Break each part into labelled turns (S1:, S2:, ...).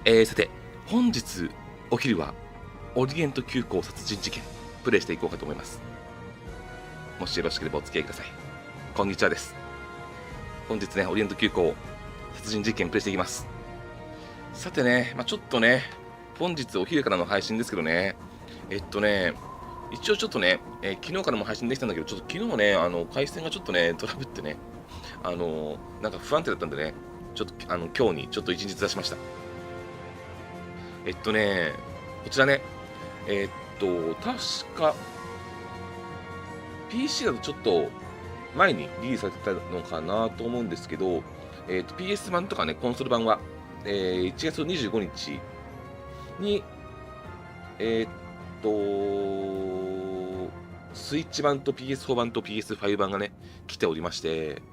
S1: さて、本日お昼はオリエント急行殺人事件プレイしていこうかと思います。もしよろしければお付き合いください。こんにちはです。本日ね、オリエント急行殺人事件プレイしていきます。さてね、ちょっとね、本日お昼からの配信ですけどね、一応ちょっとね、昨日からも配信できたんだけど、ちょっと昨日ね、回線がちょっとね、トラブってね、なんか不安定だったんでね、ちょっと今日にちょっと一日出しました。こちらね、確か、PC だとちょっと前にリリースされてたのかなと思うんですけど、PS 版とかね、コンソール版は、1月25日に、スイッチ版と PS4 版と PS5 版がね、来ておりまして、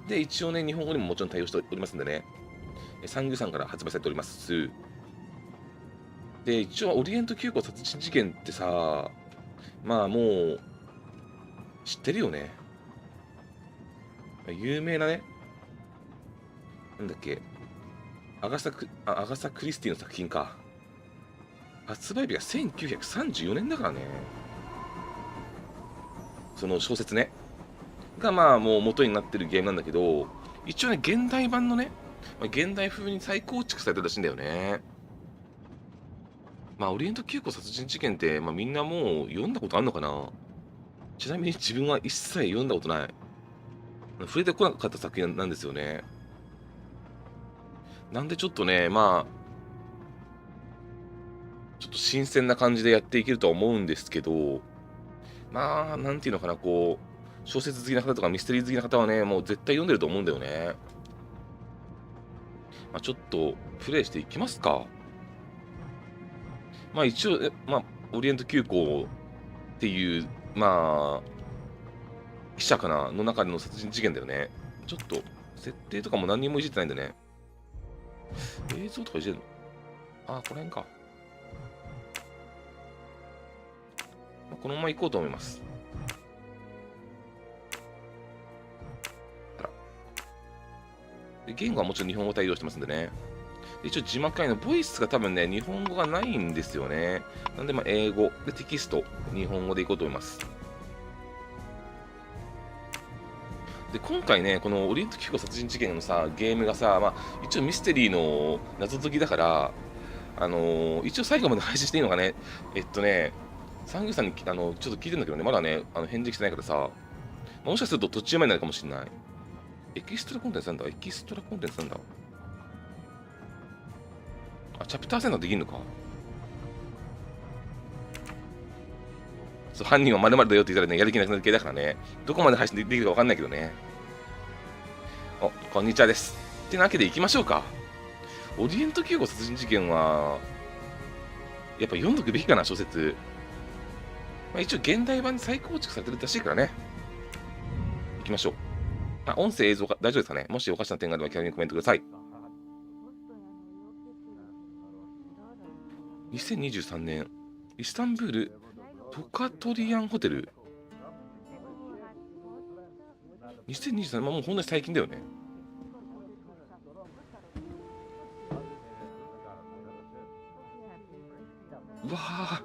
S1: で、一応ね、日本語にももちろん対応しておりますんでね、サンギュさんから発売されております。で、一応、オリエント急行殺人事件ってさ、もう、知ってるよね。有名なね、なんだっけ、アガサ・クリスティの作品か。発売日が1934年だからね。その小説ね。がもう元になってるゲームなんだけど、一応ね、現代版のね、現代風に再構築されてるらしいんだよね。オリエント急行殺人事件って、みんなもう読んだことあるのかな。ちなみに自分は一切読んだことない。触れてこなかった作品なんですよね。なんでちょっとね、ちょっと新鮮な感じでやっていけるとは思うんですけど、なんていうのかな、こう、小説好きな方とかミステリー好きな方はね、もう絶対読んでると思うんだよね。ちょっと、プレイしていきますか。一応、オリエント急行っていう、記者かなの中での殺人事件だよね。ちょっと、設定とかも何にもいじってないんでね。映像とかいじるの？この辺か。このまま行こうと思います。で言語はもちろん日本語対応してますんでね。一応字幕のボイスが多分ね、日本語がないんですよね。なんで英語でテキスト、日本語でいこうと思います。で、今回ね、このオリエント急行殺人事件のさ、ゲームがさ、一応ミステリーの謎解きだから、一応最後まで配信していいのかね。サングさんにちょっと聞いてるんだけどね、まだね、返事来てないからさ、もしかすると途中までになるかもしれない。エキストラコンテンツなんだ。エキストラコンテンツなんだ。チャプター戦闘できるのか。そう、犯人は〇〇だよって言ったらね、やる気なくなる系だからね、どこまで配信できるか分かんないけどね。こんにちはです。ってなわけで行きましょうか。オリエント急行殺人事件は、やっぱ読んどくべきかな、小説。一応現代版に再構築されてるらしいからね。行きましょう。音声映像が大丈夫ですかね。もしおかしな点があれば気軽にコメントください。2023年、イスタンブールトカトリアンホテル。2023年、もうほんとに最近だよね。うわぁ、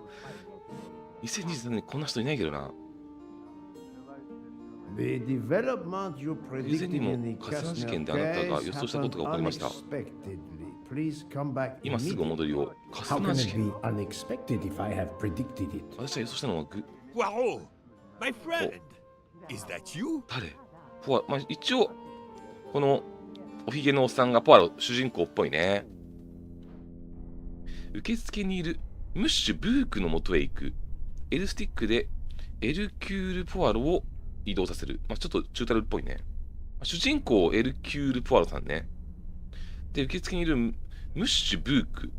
S1: 2023年こんな人いないけどな。以前にもカスナ事件であなたが予想したことが起こりました。今すぐお戻りを。カスナ事件。私は予想したのは誰？一応、このおひげのおっさんがポアロ主人公っぽいね。受付にいるムッシュ・ブークの元へ行く。L スティックでエルキュール・ポアロを移動させる。ちょっと中タルっぽいね。主人公エルキュール・ポアロさんね。で、受付にいるムッシュ・ブーク。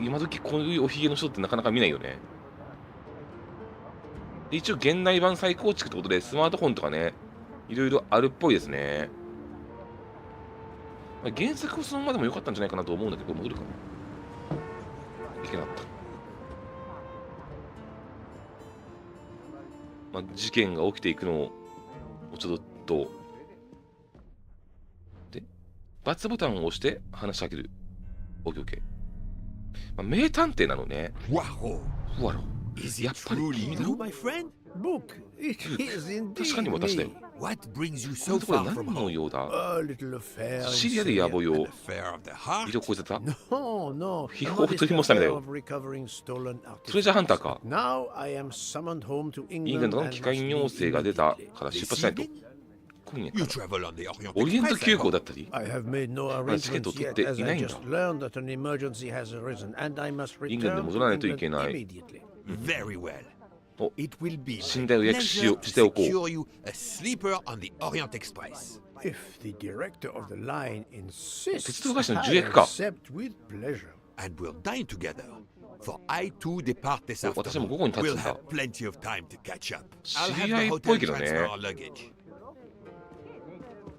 S1: 今時こういうおひげの人ってなかなか見ないよね。で、一応現代版再構築ってことでスマートフォンとかね、いろいろあるっぽいですね。原作をそのままでもよかったんじゃないかなと思うんだけど、戻るかな。いけなかった。事件が起きていくのをちょっと×ボタンを押して話しかける。オッケーオッケー。まあ、名探偵なのね。フワロ。やっぱり君だろ。確かに私だよ。このところ何の用だ。シリアで野暮用。医療こいつだった。秘宝を取り戻すためだよ。トレジャーハンターか。イングランドの機械要請が出たから出発しないと。オリエント急行だったり、まだチケットを取っていないんだ。イングランドに戻らないといけない。お、寝台を予約しておこう。鉄道会社の重役か。私も午後に立つんだ。知り合いっぽいけどね。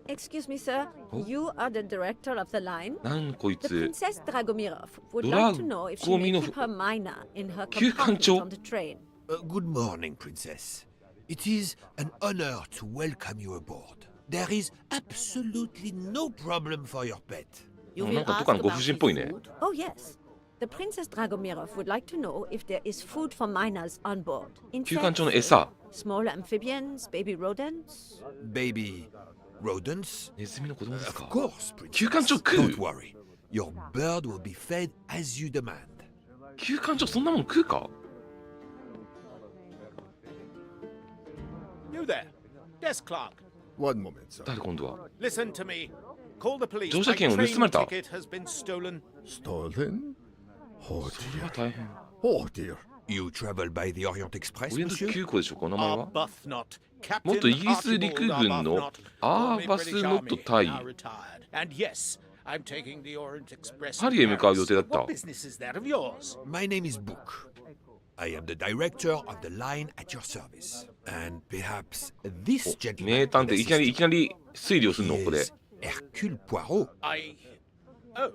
S2: Excuse me, sir. You are the director of the line?
S1: なんこい
S2: The
S1: つ。
S2: Princess Dragomirov would like to know if she may keep her minor in her compartment on the train.
S3: Good morning, Princess. It is an honor to welcome you aboard. There is absolutely no problem for your pet.
S2: You
S1: な
S2: will
S1: んかどっ
S2: ask
S1: かのご
S2: about
S1: 婦人っぽいね。
S2: food? Oh, yes. The Princess Dragomirov would like to know if there is food for minors on board.
S1: 休館
S2: Insects,
S1: 長の餌。
S2: small amphibians, baby rodents.
S3: Baby rodents?
S1: ネズミの子供です
S3: Of
S1: か。
S3: course, Princess.
S1: 休館長食
S3: Don't
S1: う。
S3: worry. Your bird will be fed as you demand.
S1: 休館長そんなもん食うか。
S4: You there, desk clerk.
S5: One moment, sir.
S1: 誰今度は。
S4: Listen to me. Call the police.
S1: 乗車
S4: My
S1: 券を盗
S4: train
S1: まれた。
S4: ticket has been stolen.
S5: Stolen? Oh
S1: それは
S5: dear.
S1: 大変。
S5: Oh dear.
S3: You travel by the Orient Express,
S1: オリエント
S3: monsieur?
S1: 急行でしょうか。お名前は。
S4: Arbuthnot.
S1: 元
S4: Captain
S1: イギリス陸軍の
S4: Arbuthnot.
S1: アーバスノット隊。
S4: Now retired. And yes, I'm taking the Orient Express.
S1: パリへ向かう予定だった。
S4: What business is that of yours?
S3: My name is Book. I am the director of the line at your service. And perhaps this
S1: 名
S3: gentleman
S1: 探
S3: can
S1: 偵、いきな
S3: assist
S1: り
S3: you.
S1: いきなり推理をするの
S3: He
S1: ここで。
S3: is Hercule Poirot.
S4: I. Oh.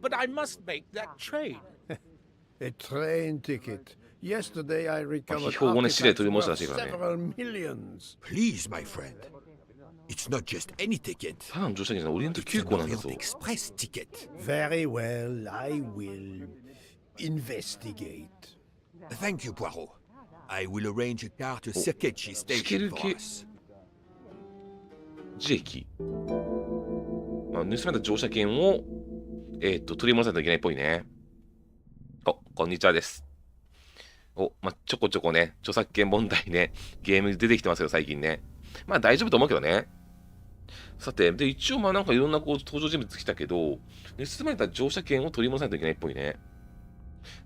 S4: But I must make that train.
S5: A train ticket. Yesterday I recovered
S1: 秘宝をね、シリアで取り戻したらしい
S5: artifacts
S1: からね。
S5: worth several millions.
S3: Please, my friend. It's not just any ticket.
S1: ただの乗車券じゃない、オリエント
S3: It's
S1: 急
S3: an
S1: 行なんだ
S3: Orient
S1: ぞ。
S3: Express ticket.
S5: Very well, I will investigate.
S3: Thank you, Poirot. I will arrange a car to Sekechi Station for
S1: Shikeruke.
S3: us.
S1: 自駅。まあ、盗まれた乗車券を、取り戻さないといけないっぽいね。お、こんにちはです。お、まあ、ちょこちょこね、著作権問題ね、ゲーム出てきてますよ、最近ね。まあ、大丈夫と思うけどね。さて、で、一応、まあ、なんかいろんなこう登場人物来たけど、盗まれた乗車券を取り戻さないといけないっぽいね。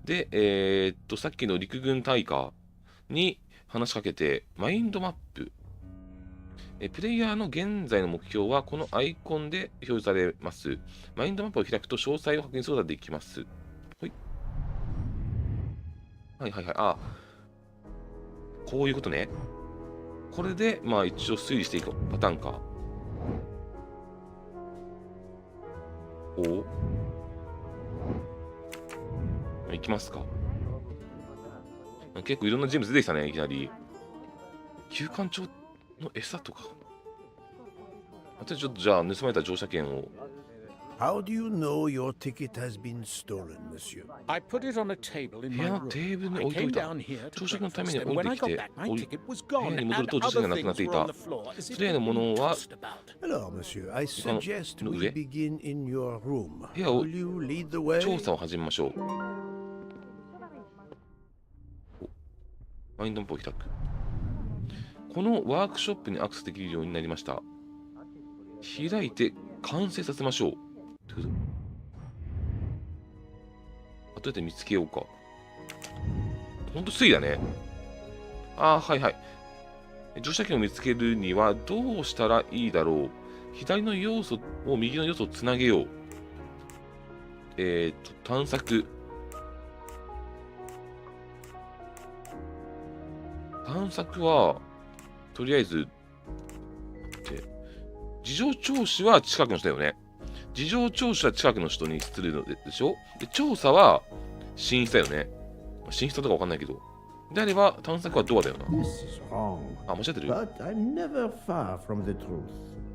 S1: で、さっきの陸軍大尉に話しかけて、マインドマップ。プレイヤーの現在の目標はこのアイコンで表示されます。マインドマップを開くと詳細を確認することができます。はい。はいはいはい。あ、こういうことね。これで、まあ一応推理していくパターンか。おいきますか。結構いろんな人物出てきたね、いきなり。休館長の餌とか。あとちょっとじゃあ盗まれた乗車券を。
S5: How do you know your ticket has been stolen, monsieur?
S4: I put it on a table in
S1: 部
S4: my
S1: 屋の
S4: room.
S1: テーブルに
S4: I
S1: 置いてお
S4: came
S1: いた。
S4: down here to
S1: 朝食のため
S4: breakfast,
S1: に
S4: and
S1: 降り
S4: when I
S1: てき
S4: got
S1: て、
S4: back, my ticket was gone,
S1: 部屋に
S4: and
S1: 戻ると乗車
S4: other
S1: 券がなくなってい
S4: things were
S1: た
S4: on the。floor. Is
S1: そ
S4: it
S1: れらのものは
S4: tossed about?
S5: Hello, monsieur. I suggest
S1: の
S5: we
S1: 上。
S5: begin in your room.
S1: 部屋を
S5: Will you lead the way?
S1: 調査を始めましょう。おマインドマップを開く。このワークショップにアクセスできるようになりました。開いて完成させましょう。どういうこと？どうやって見つけようか。ほんと推理だね。ああ、はいはい。乗車券を見つけるにはどうしたらいいだろう。左の要素を右の要素をつなげよう。探索。探索は、とりあえず、事情聴取は近くの人だよね。事情聴取は近くの人にするのでしょ。で、調査は寝室だよね。寝室とかわかんないけど。であれば、探索はドアだよな。
S5: This is wrong.
S1: あ、間違ってる。
S5: But I'm never far from the truth.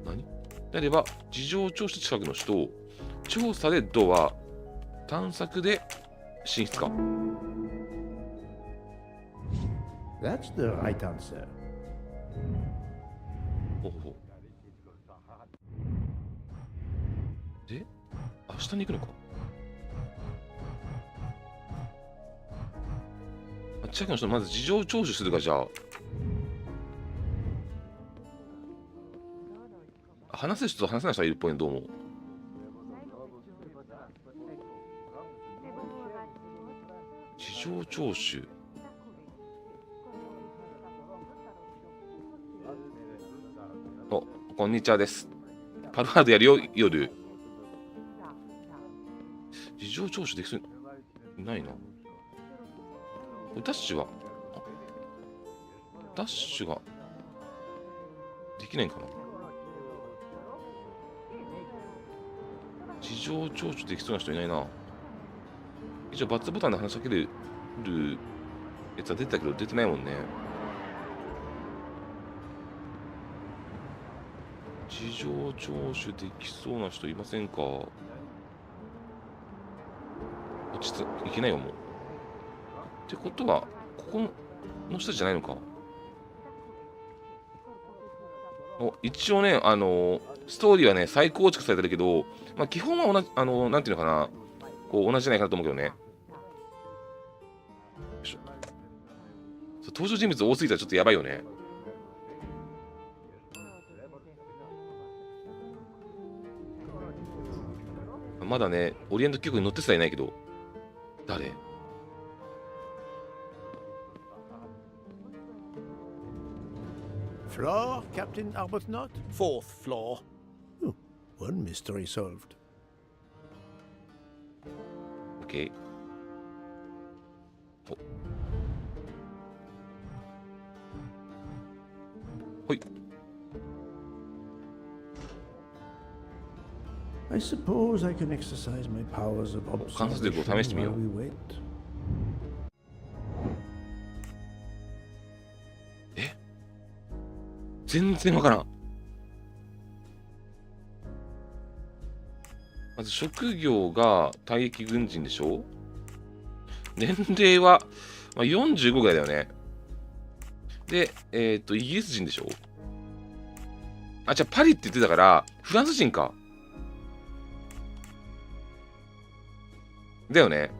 S1: 何であれば、事情聴取近くの人、調査でドア、探索で寝室か。
S5: That's the right answer.
S1: ほうほうほう。で、あ、下に行くのか。あ、近くの人、まず事情聴取するか、じゃあ。話せる人と話せない人がいるっぽいね、どうも。事情聴取。お、こんにちはです。パルハードやるよ、夜。事情聴取できそうにないな。ダッシュはダッシュができないんかな。事情聴取できそうな人いないな。一応バツボタンで話しかけるやつは出てたけど出てないもんね。事情聴取できそうな人いませんか。こっちいけないよもう。ってことはここの人じゃないのか。一応ねストーリーはね再構築されてるけど、まあ、基本は同じなんていうのかな、こう同じじゃないかなと思うけどね。よいしょ。登場人物多すぎたらちょっとやばいよね。まだねオリエント急行に乗ってさえいないけど、誰
S5: Floor, Captain Arbuthnot?
S4: 4th floor.
S5: Oh, one mystery solved.
S1: OK。ほい。
S5: I suppose I can exercise my powers of
S1: 観察力を試してみよ
S5: while
S1: う。
S5: we wait.
S1: 全然わからん。まず職業が退役軍人でしょ。年齢は、まあ、45ぐらいだよね。で、イギリス人でしょ。あ、じゃあパリって言ってたから、フランス人か。だよね。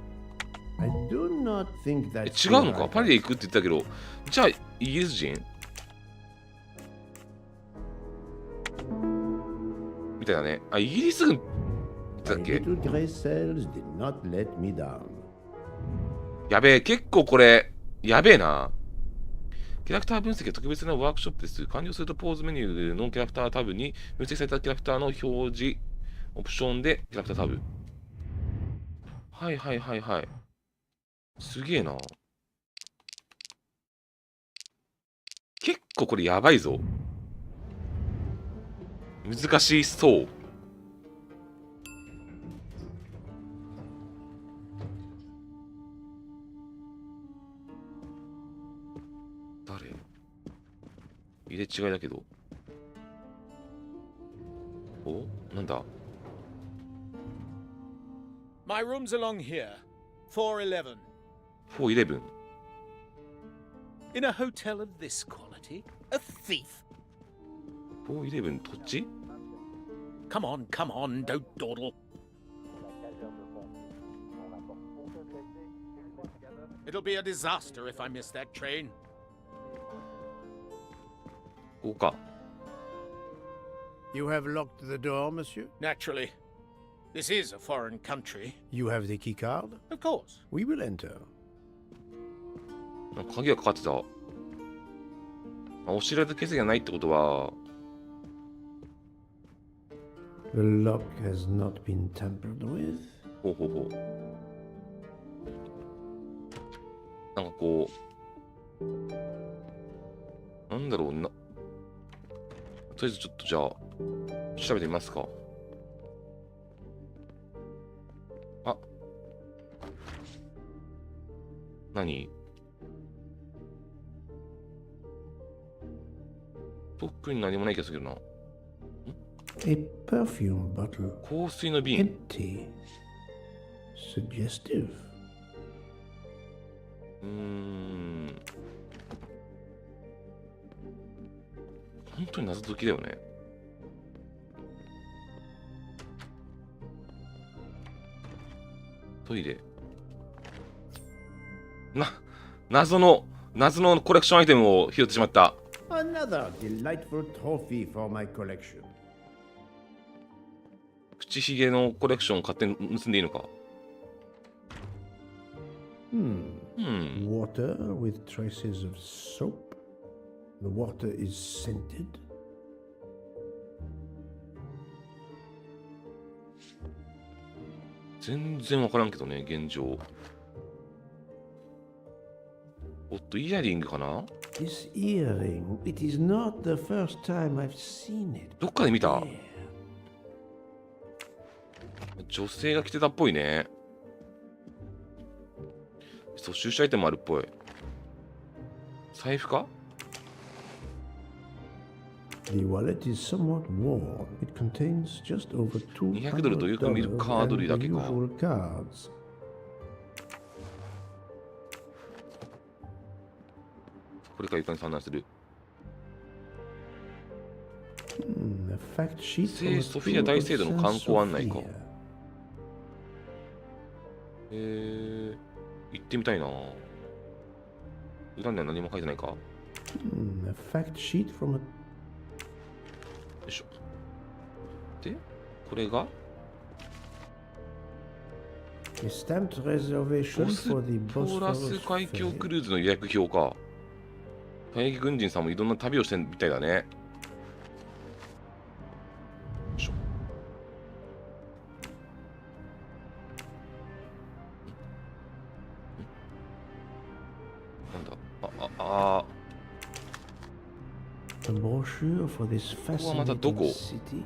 S5: I do not think
S1: 違
S5: that's
S1: うのか。パリで行くって言ってたけど、じゃあイギリス人みたいなね。あ、イギリス軍って言ってたっ
S5: My
S1: け。
S5: little grey cells did not let me down.
S1: やべえ、結構これ、やべえな。キャラクター分析は特別なワークショップです。完了するとポーズメニューのキャラクタータブに分析されたキャラクターの表示、オプションでキャラクタータブ。はいはいはいはい。すげえな。結構これやばいぞ。難しそう。誰？入れ違いだけど。お？なんだ？
S4: My room's along here. 411.
S1: 411。In
S4: a hotel of this quality? A thief?
S1: 411土地？
S4: Come on, don't dawdle. It'll be a disaster if I miss that train.
S1: ここか。
S5: You have locked the door, monsieur?
S4: Naturally. This is a foreign country.
S5: You have the key card?
S4: Of course.
S5: We will enter.
S1: なんか鍵がかかってた。あ、お知らせ形跡がないってことは、
S5: The lock has not been tampered with.
S1: ほうほうほう。なんかこう、なんだろうな。とりあえずちょっとじゃあ、調べてみますか。あ、何？特に何もない気がするけどな。
S5: A perfume bottle.
S1: 香水の瓶。
S5: Empty. Suggestive.
S1: 本当に謎解きだよね。トイレ。謎のコレクションアイテムを拾ってしまった。
S5: Another delightful trophy for my collection.
S1: 口ひげのコレクションを勝手に盗んでいいのか。
S5: Water with traces of soap. The water is scented.
S1: 全然わからんけどね、現状。おっと、イヤリングかな？
S5: This earring, it is not the first time I've seen it.
S1: どっかで見た？
S5: There.
S1: 女性が着てたっぽいね。そう、収集アイテムあるっぽい。財布か？
S5: The wallet is somewhat worn. It contains just over
S1: $200とよく見るカード類だけか。
S5: usual cards.
S1: これか床に散乱する。
S5: A fact sheet
S1: 聖ソフィア大聖堂の観光案内か。行ってみたいな。裏には何も書いてないか。
S5: A fact sheet from a
S1: よいしょ。で、これが
S5: A stamped reservation
S1: ボス
S5: for the
S1: ポーラス
S5: Bosphorus
S1: 海峡
S5: ferry.
S1: クルーズの予約表か。退役軍人さんもいろんな旅をしてるみたいだね。よいしょ。なんだ。
S5: The brochure for this
S1: ここはまたどこ？
S5: fascinating city.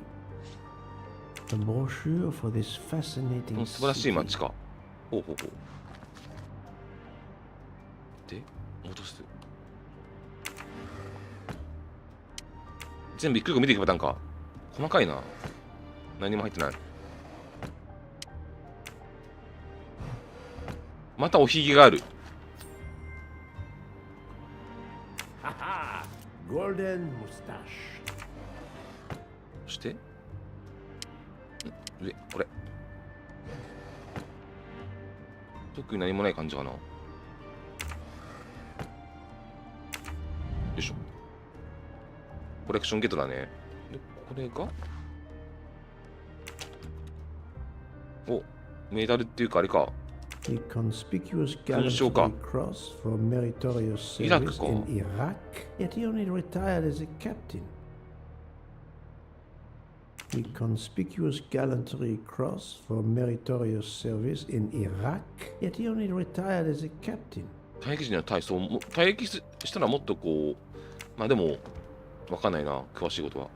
S5: The brochure for this
S1: こ
S5: fascinating
S1: の素晴らしい
S5: city.
S1: 街か。ほうほうほう。で、戻す。全部一個一個見ていけばなんか細かいな。何も入ってない。またおひげがある。
S5: Haha! Golden mustache.
S1: そして上、これ特に何もない感じかな。よいしょ。コレクションゲットだね。で、これがお、メダルっていうかあれか。
S5: The conspicuous
S1: Kunshou
S5: gallantry
S1: か。
S5: cross for meritorious
S1: イラク
S5: service
S1: か。
S5: in Iraq, yet he only retired as a captain. The conspicuous gallantry cross for meritorious service in Iraq, yet he only retired as a captain.
S1: 退役時にはそう、退役したらもっとこう、まあでも、わかんないな、詳しいことは。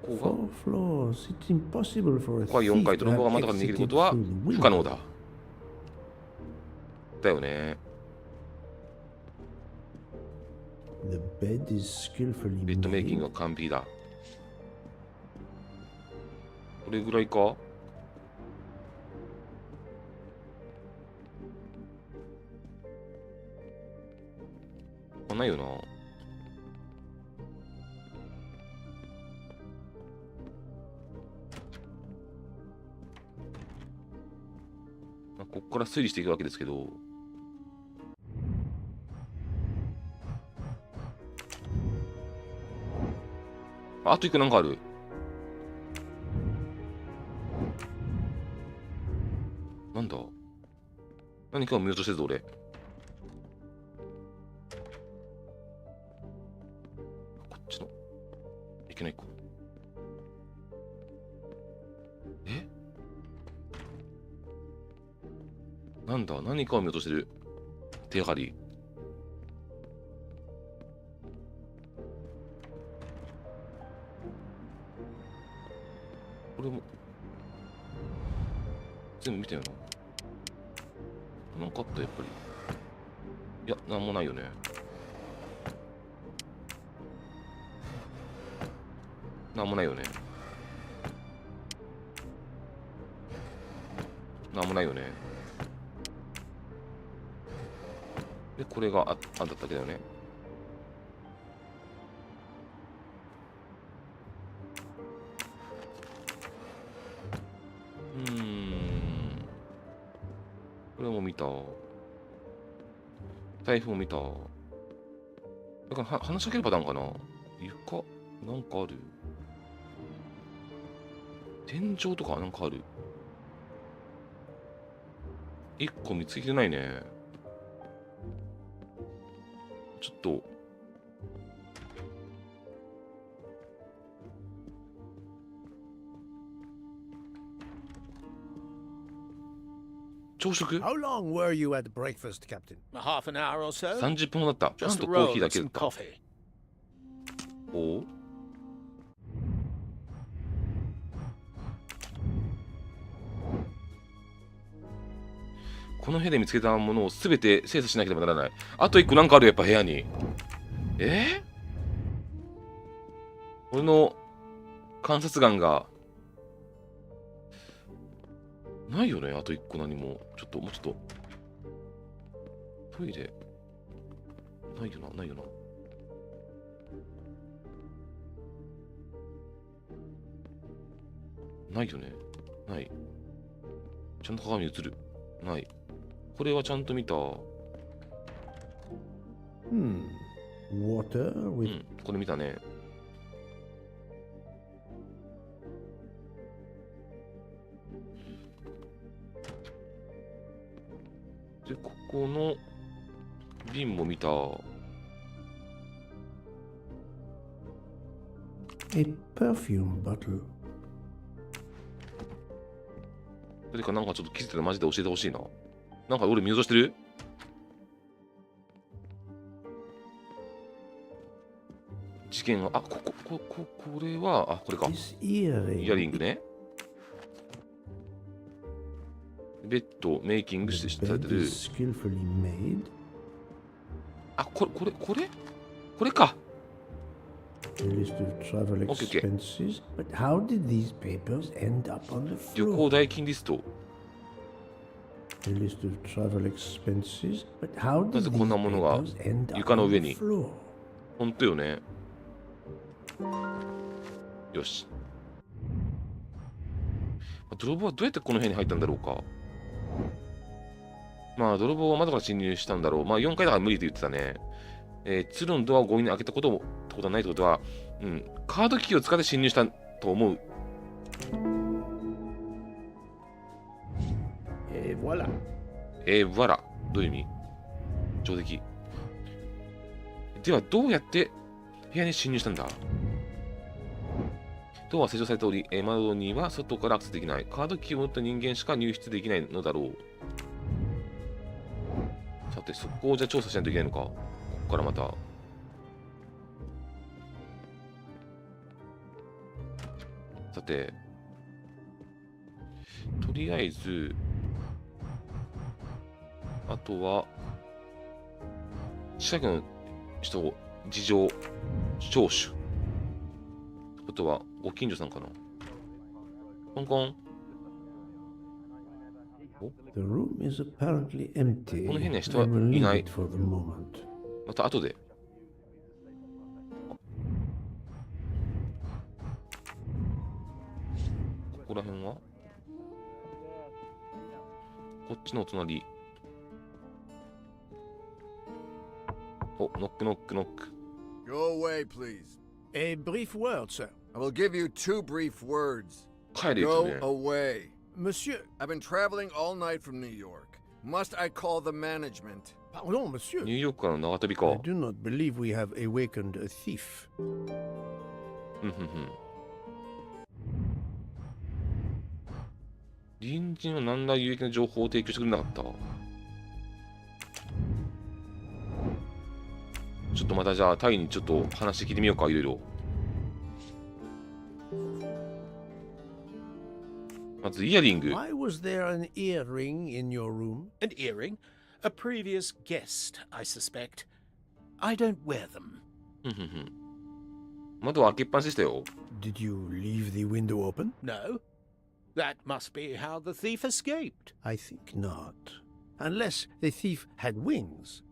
S1: ここ
S5: Four floors. It's impossible for a
S1: が、ここは
S5: thief
S1: 4階、
S5: to
S1: 泥棒が
S5: have
S1: まだか逃げるこ
S5: exited
S1: とは
S5: through the
S1: 不可能
S5: window.
S1: だ。だよね。
S5: The bed is skillfully
S1: ベッドメイキン
S5: made.
S1: グが完璧だ。これぐらいか？あ、ないよな。ここから推理していくわけですけど、あと一個なんかある。なんだ？何かを見落としてるぞ俺。こっちのいけないか。え？なんだ？何かを見落としてる。手がかり。これも全部見たよな。なんかあったやっぱり。いや、なんもないよね。なんもないよね。なんもないよね。で、これがあんだっただけだよね。これも見た。財布も見た。だから話しかけるパターンかな。床なんかある。天井とかなんかある。一個見つけてないね。ちょっと。朝食
S6: How long were you at breakfast, Captain?
S4: Half an hour or so.
S1: 30分もだった。なん
S4: Just
S1: と
S4: a
S1: コー
S4: roll
S1: ヒーだ
S4: and
S1: けだ
S4: some
S1: った。
S4: coffee.
S1: おうこの部屋で見つけたものをすべて精査しなければならない。あと一個なんかあるやっぱ部屋に。俺の観察眼がないよね。あと一個何も。ちょっともうちょっとトイレないよな、ないよな。ないよね。ない。ちゃんと鏡に映る。ない。これはちゃんと見た。
S5: Water
S1: う
S5: with
S1: ん、これ見たね。で、ここの瓶も見た。
S5: a perfume bottle.
S1: 誰かなんかちょっと気づいてたらマジで教えてほしいな。なんか俺見落としてる？事件が、あ、これは、あ、これか。
S5: This
S1: イヤリン
S5: earring
S1: グね。ベッドメイキング
S5: the
S1: されて
S5: bed
S1: る。
S5: is skillfully made.
S1: あ、これか。
S5: A list of travel
S1: Okay.
S5: expenses. But how did these papers end up on the
S1: 旅
S5: floor?
S1: 行代金リスト。
S5: A list of travel expenses. But how
S1: な
S5: did
S1: ぜ
S5: these
S1: こんなものが
S5: papers end up
S1: 床の
S5: on
S1: 上
S5: the
S1: に。
S5: floor?
S1: ほんとよね。よし。泥棒はどうやってこの部屋に入ったんだろうか。まあ、泥棒は窓から侵入したんだろう。まあ、4階だから無理って言ってたね。通路のドアを強引に開けたことはないってことは、うん、カードキーを使って侵入したと思う。
S6: Voilà.
S1: わら。どういう意味？上出来。では、どうやって部屋に侵入したんだ？ドアは施錠されており、窓には外からアクセスできない。カードキーを持った人間しか入室できないのだろう。さて、そこをじゃあ調査しないといけないのか。ここからまた。さて、とりあえず、あとは、近くの人を事情聴取。あとは、ご近所さんかな。コンコン。
S5: The room is apparently empty.
S1: この辺には
S5: I
S1: 人は
S5: will
S1: い
S5: leave
S1: ない。
S5: it for the moment.
S1: また後で。ここら辺はこっちのお隣。お、ノックノックノック。
S7: Go away, please.
S6: A brief word, sir.
S7: I will give you 2 brief words.
S1: 帰れよ
S7: Go
S1: ね。
S7: away.
S6: Monsieur.
S7: I've been traveling all night from New York. Must I call the management?
S6: Pardon, monsieur.
S1: ニューヨークからの長旅
S5: I
S1: か。
S5: do not believe we have awakened a thief.
S1: 隣人は何ら有益な情報を提供してくれなかった。ちょっとまたじゃあタイにちょっと話聞いてみようか、いろいろ。まずイヤリング。
S6: Why was there an earring in your room?
S4: An earring? A previous guest, I suspect. I don't wear them.
S1: 窓は開けっぱなしでしたよ。
S6: Did you leave the window open?
S4: No. That must be how the thief escaped.
S6: I think not. Unless the thief had wings.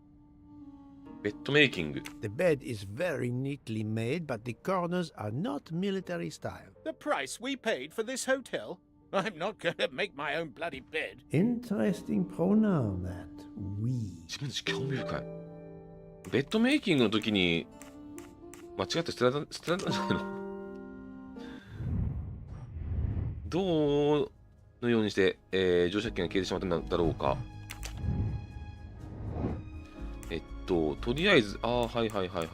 S1: ベッドメイキング。
S6: The bed is very neatly made, but the corners are not military style.
S4: The price we paid for this hotel? I'm not going to make my own bloody bed.
S5: Interesting pronoun, that. We.
S1: 自分たち興味深い。ベッドメイキングの時に間違って捨てられたんじゃないの？どうのようにして、乗車券が消えてしまったんだろうか。とりあえず、はいはいはいはい。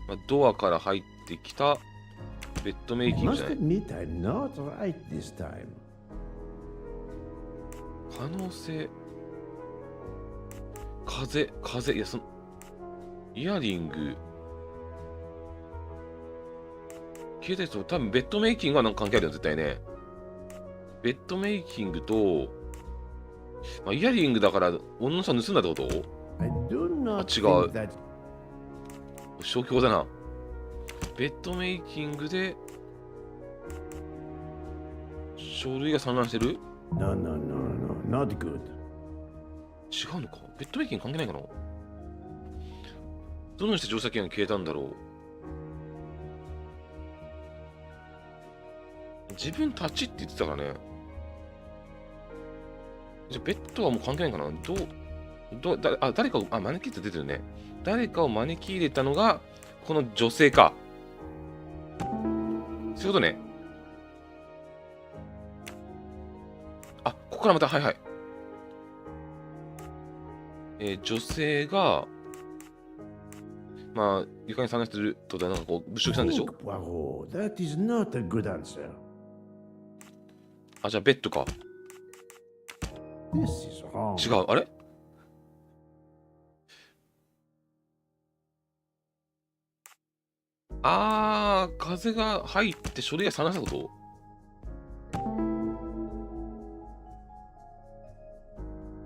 S1: まあ、ドアから入ってきたベッドメイキングじゃ
S5: Must
S1: ない。
S5: admit I'm not right this time.
S1: 可能性。風、いや、イヤリング。消えたやつと多分ベッドメイキングはなんか関係あるよ、絶対ね。ベッドメイキングと、まあ、イヤリングだから女の人盗んだってこと？
S5: I do not
S1: 違
S5: think
S1: う。
S5: that
S1: 消去法だな。ベッドメイキングで書類が散乱してる？
S5: no, no, no, no, not good.
S1: 違うのか？ベッドメイキング関係ないかな？どのようにして乗車券が消えたんだろう？自分たちって言ってたからね。じゃあベッドはもう関係ないかな？誰かを、招きって出てるね。誰かを招き入れたのが、この女性か。そういうことね。ここからまた、はいはい。女性が、まあ、床に散乱してるとなんかこう、物色したんでしょ？
S5: Think, Poirot, that is not a good answer.
S1: じゃあベッドか。
S5: This is wrong.
S1: 違う、あれ？風が入って書類が散乱したこと？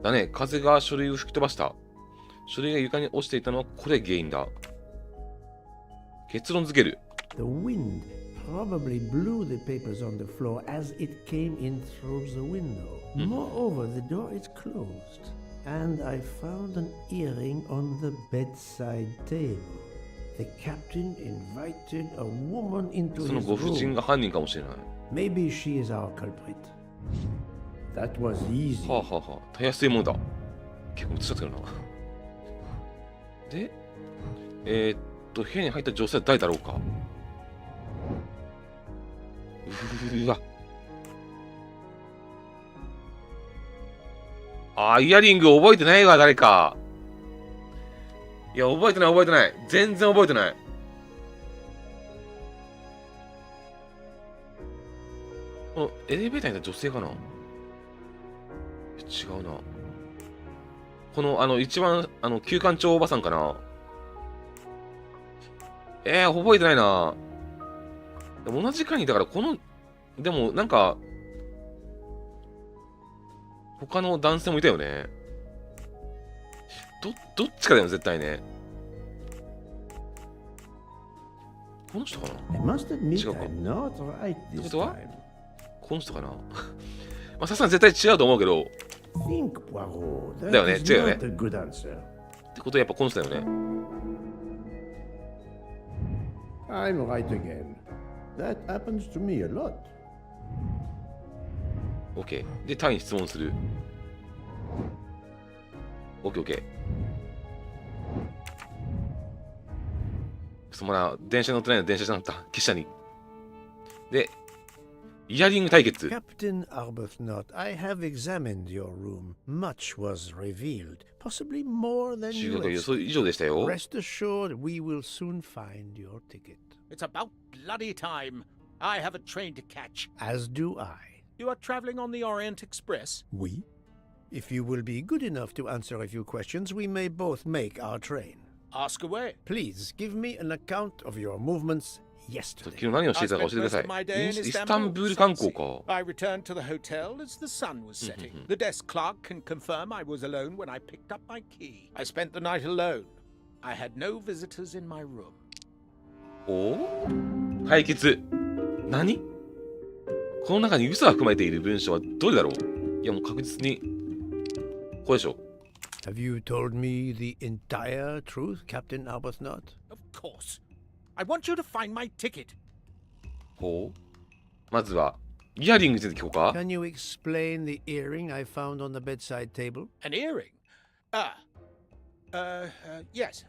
S1: だね、風が書類を吹き飛ばした。書類が床に落ちていたのはこれが原因だ。結論付ける。
S5: The wind probably blew the papers on the floor as it came in through the window. Moreover, the door is closed, and I found an earring on the bedside table. The captain invited a woman into
S1: その
S5: his
S1: ご婦人
S5: room.
S1: が犯人かもしれない。
S5: Maybe she is our culprit. That was easy.
S1: はあはあはあ、たやすいものだ。結構映しちゃってるな。で、部屋に入った女性は誰だろうか。うわ。イヤリング覚えてないわ、誰か。いや、覚えてない。全然覚えてない。このエレベーターにいた女性かな？違うな。この、一番、旧館長おばさんかな？覚えてないな。でも同じ階に、だからでもなんか、他の男性もいたよね。どっちかだよ、絶対ね。この人かな？
S5: I must admit
S1: 違うか。
S5: I'm not right
S1: って
S5: this
S1: ことは
S5: time.
S1: この人かな？まあ、さすがに絶対違うと思うけど、っ
S5: Think, Poirot. That
S1: だよね、
S5: is
S1: 違うよね。
S5: not a good answer.
S1: てことはやっぱこの人だよね。
S5: I'm right again. That happens to me a lot.
S1: OK。で、タイに質問する。OK。まだ電車に乗ってないの電車じゃなかった。汽車に。で、イヤリング対決。
S6: Captain Arbuthnot, I have examined your room. Much was revealed, possibly more than
S1: 違
S6: you
S1: うか、予想
S6: expected.
S1: 以上でしたよ。
S6: Rest assured, we will soon find your ticket.
S4: It's about bloody time. I have a train to catch.
S6: As do I.
S4: You are traveling on the Orient Express?
S6: We? If you will be good enough to answer a few questions, we may both make our train.
S4: Ask away.
S6: Please give me an account of your movements
S1: 昨
S6: yesterday.
S1: 日何をしてい
S4: I
S1: たか
S4: spent
S1: 教えてくだ
S4: most
S1: さ
S4: of my
S1: い。
S4: day in
S1: イスタンブール観光
S4: Istanbul.
S1: か。
S4: I returned to the hotel as the sun was setting. The desk clerk can confirm I was alone when I picked up my key. I spent the night alone. I had no visitors in my room.
S1: お解決。何？この中に嘘が含まれている文章はどれだろう？いやもう確実にこれでしょ。
S6: Have you told me the entire truth, Captain Arbuthnot?
S4: Of course. I want you to find my ticket.
S1: ほう。まずはイヤリングについて聞こうか。
S6: Can you explain the earring I found on the bedside table?
S4: An earring? Yes.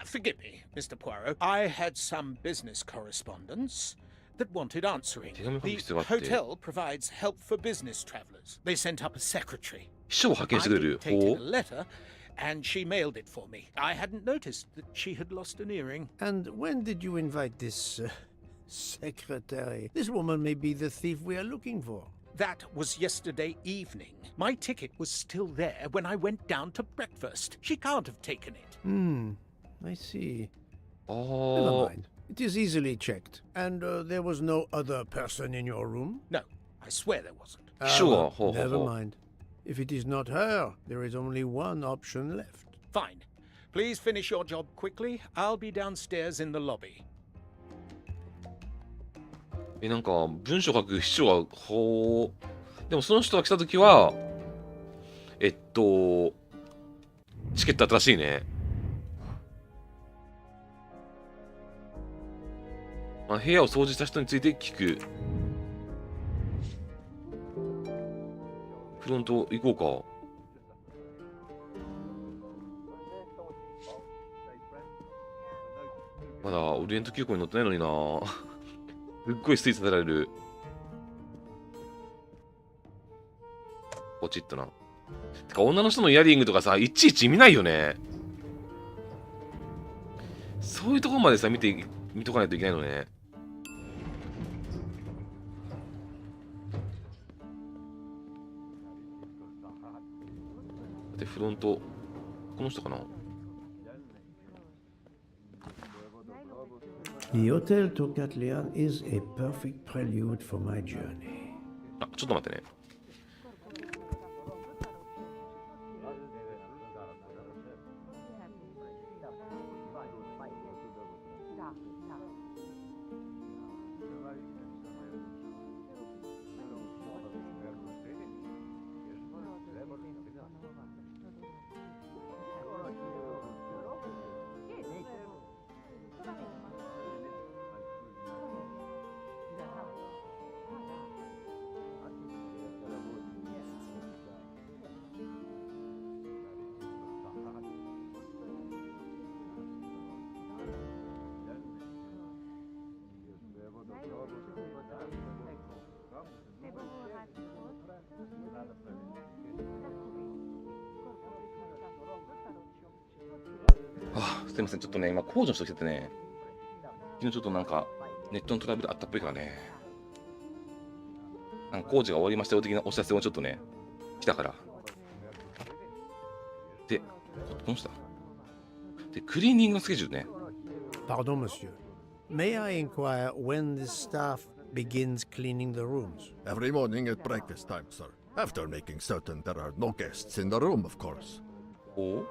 S4: Forgive me, Mr. Poirot. I had some business correspondence that wanted answering. The hotel provides help for business travelers. They sent up a secretary.
S1: 秘書を派遣してくれる。
S4: I dictated a letter, and she mailed it for me. I hadn't noticed that she had lost an earring.
S6: And when did you invite this secretary? This woman may be the thief we are looking for.
S4: That was yesterday evening. My ticket was still there when I went down to breakfast. She can't have taken it.
S6: I see.
S1: あ
S6: Never
S1: あ。
S6: mind. It is easily checked. And there was no other person in your room?
S4: No, I swear there wasn't.
S1: Sure.
S6: Never mind. If it is not her, there is only one option left.
S4: Fine. Please finish your job quickly. I'll be downstairs in the lobby.
S1: なんか文章書く秘書はほう。でもその人が来た時はチケット新しいね。まあ、部屋を掃除した人について聞く。フロント行こうか。まだオリエント急行に乗ってないのにな。すっごいスイーツ食べられる。ポチッとな。てか女の人のイヤリングとかさ、いちいち見ないよね。そういうところまでさ、見とかないといけないのね。で、フロント、この人かな。
S5: The hotel to Catlian is a perfect prelude for my journey.
S1: あ、ちょっと待ってね。すいません、ちょっとね、今、工事の人来ててね、昨日ちょっとなんか、ネットのトラブルあったっぽいからね、なんか工事が終わりましたよ的なお知らせをちょっとね、来たから。で、この人だ。で、クリーニングのスケジュールね。
S6: Pardon, monsieur. May I inquire when the staff begins cleaning the rooms?
S7: Every morning at breakfast time, sir. After making certain there are no guests in the room, of course.
S1: お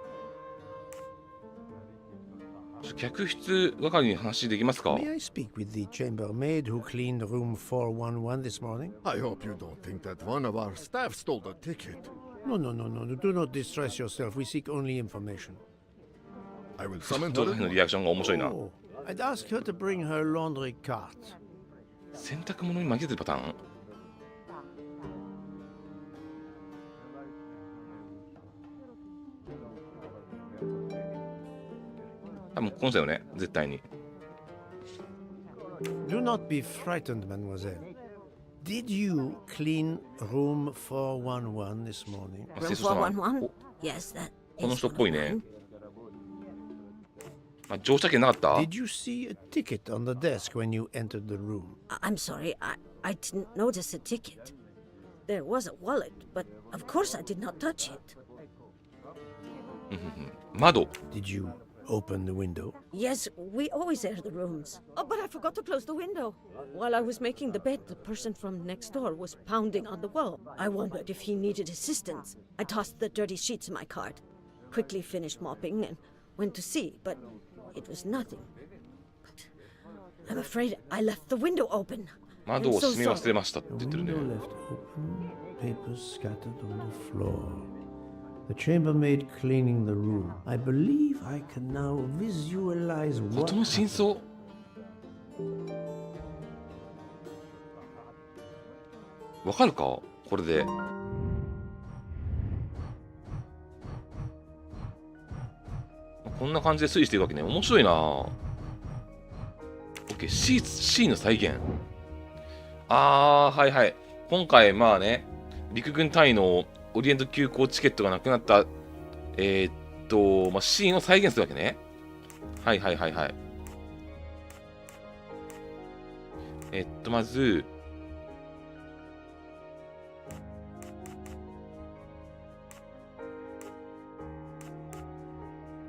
S1: 客室係に話できますか？
S6: May I speak with the chambermaid who cleaned room 411 this morning?
S7: I hope you don't think that one of our staff stole the ticket.
S6: No. Do not distress yourself. We seek only information.
S7: I will summon
S1: どうの
S7: her.
S1: リアクションが面白いな。
S6: Oh, I'd ask her to bring her laundry cart.
S1: 洗濯物に紛れてるパターン？多分この人だよね、絶対に。
S6: Do not be frightened, mademoiselle. Did you clean room 411 this morning?
S1: あ
S2: Room
S1: 清掃したな。
S2: 411? Yes, that
S1: この
S2: is
S1: 人っぽいね
S2: 111.。
S1: あ、乗車券なかった？
S6: Did you see a ticket on the desk when you entered the room?
S2: I'm sorry, I didn't notice a ticket. There was a wallet, but of course I did not touch it.
S1: 窓。
S6: Did you open the window?
S2: Yes, we always air the rooms. Oh, but I forgot to close the window. While I was making the bed, the person from next door was pounding on the wall. I wondered if he needed assistance. I tossed the dirty sheets in my cart, quickly finished mopping, and went to see, but it was nothing. But I'm afraid I left the window open.
S1: 窓を閉め忘れましたって
S5: The
S1: 言ってるね。
S5: window left open, papers scattered on the floor. The chambermaid cleaning the room. I believe I can now visualize
S1: 事
S5: what
S1: の真相。わかるかこれで。こんな感じで推理していくわけね。面白いな。OK、C の再現。はいはい。今回、まあね、陸軍隊のオリエント急行チケットがなくなった、まあ、シーンを再現するわけね。はいはいはいはい。まず、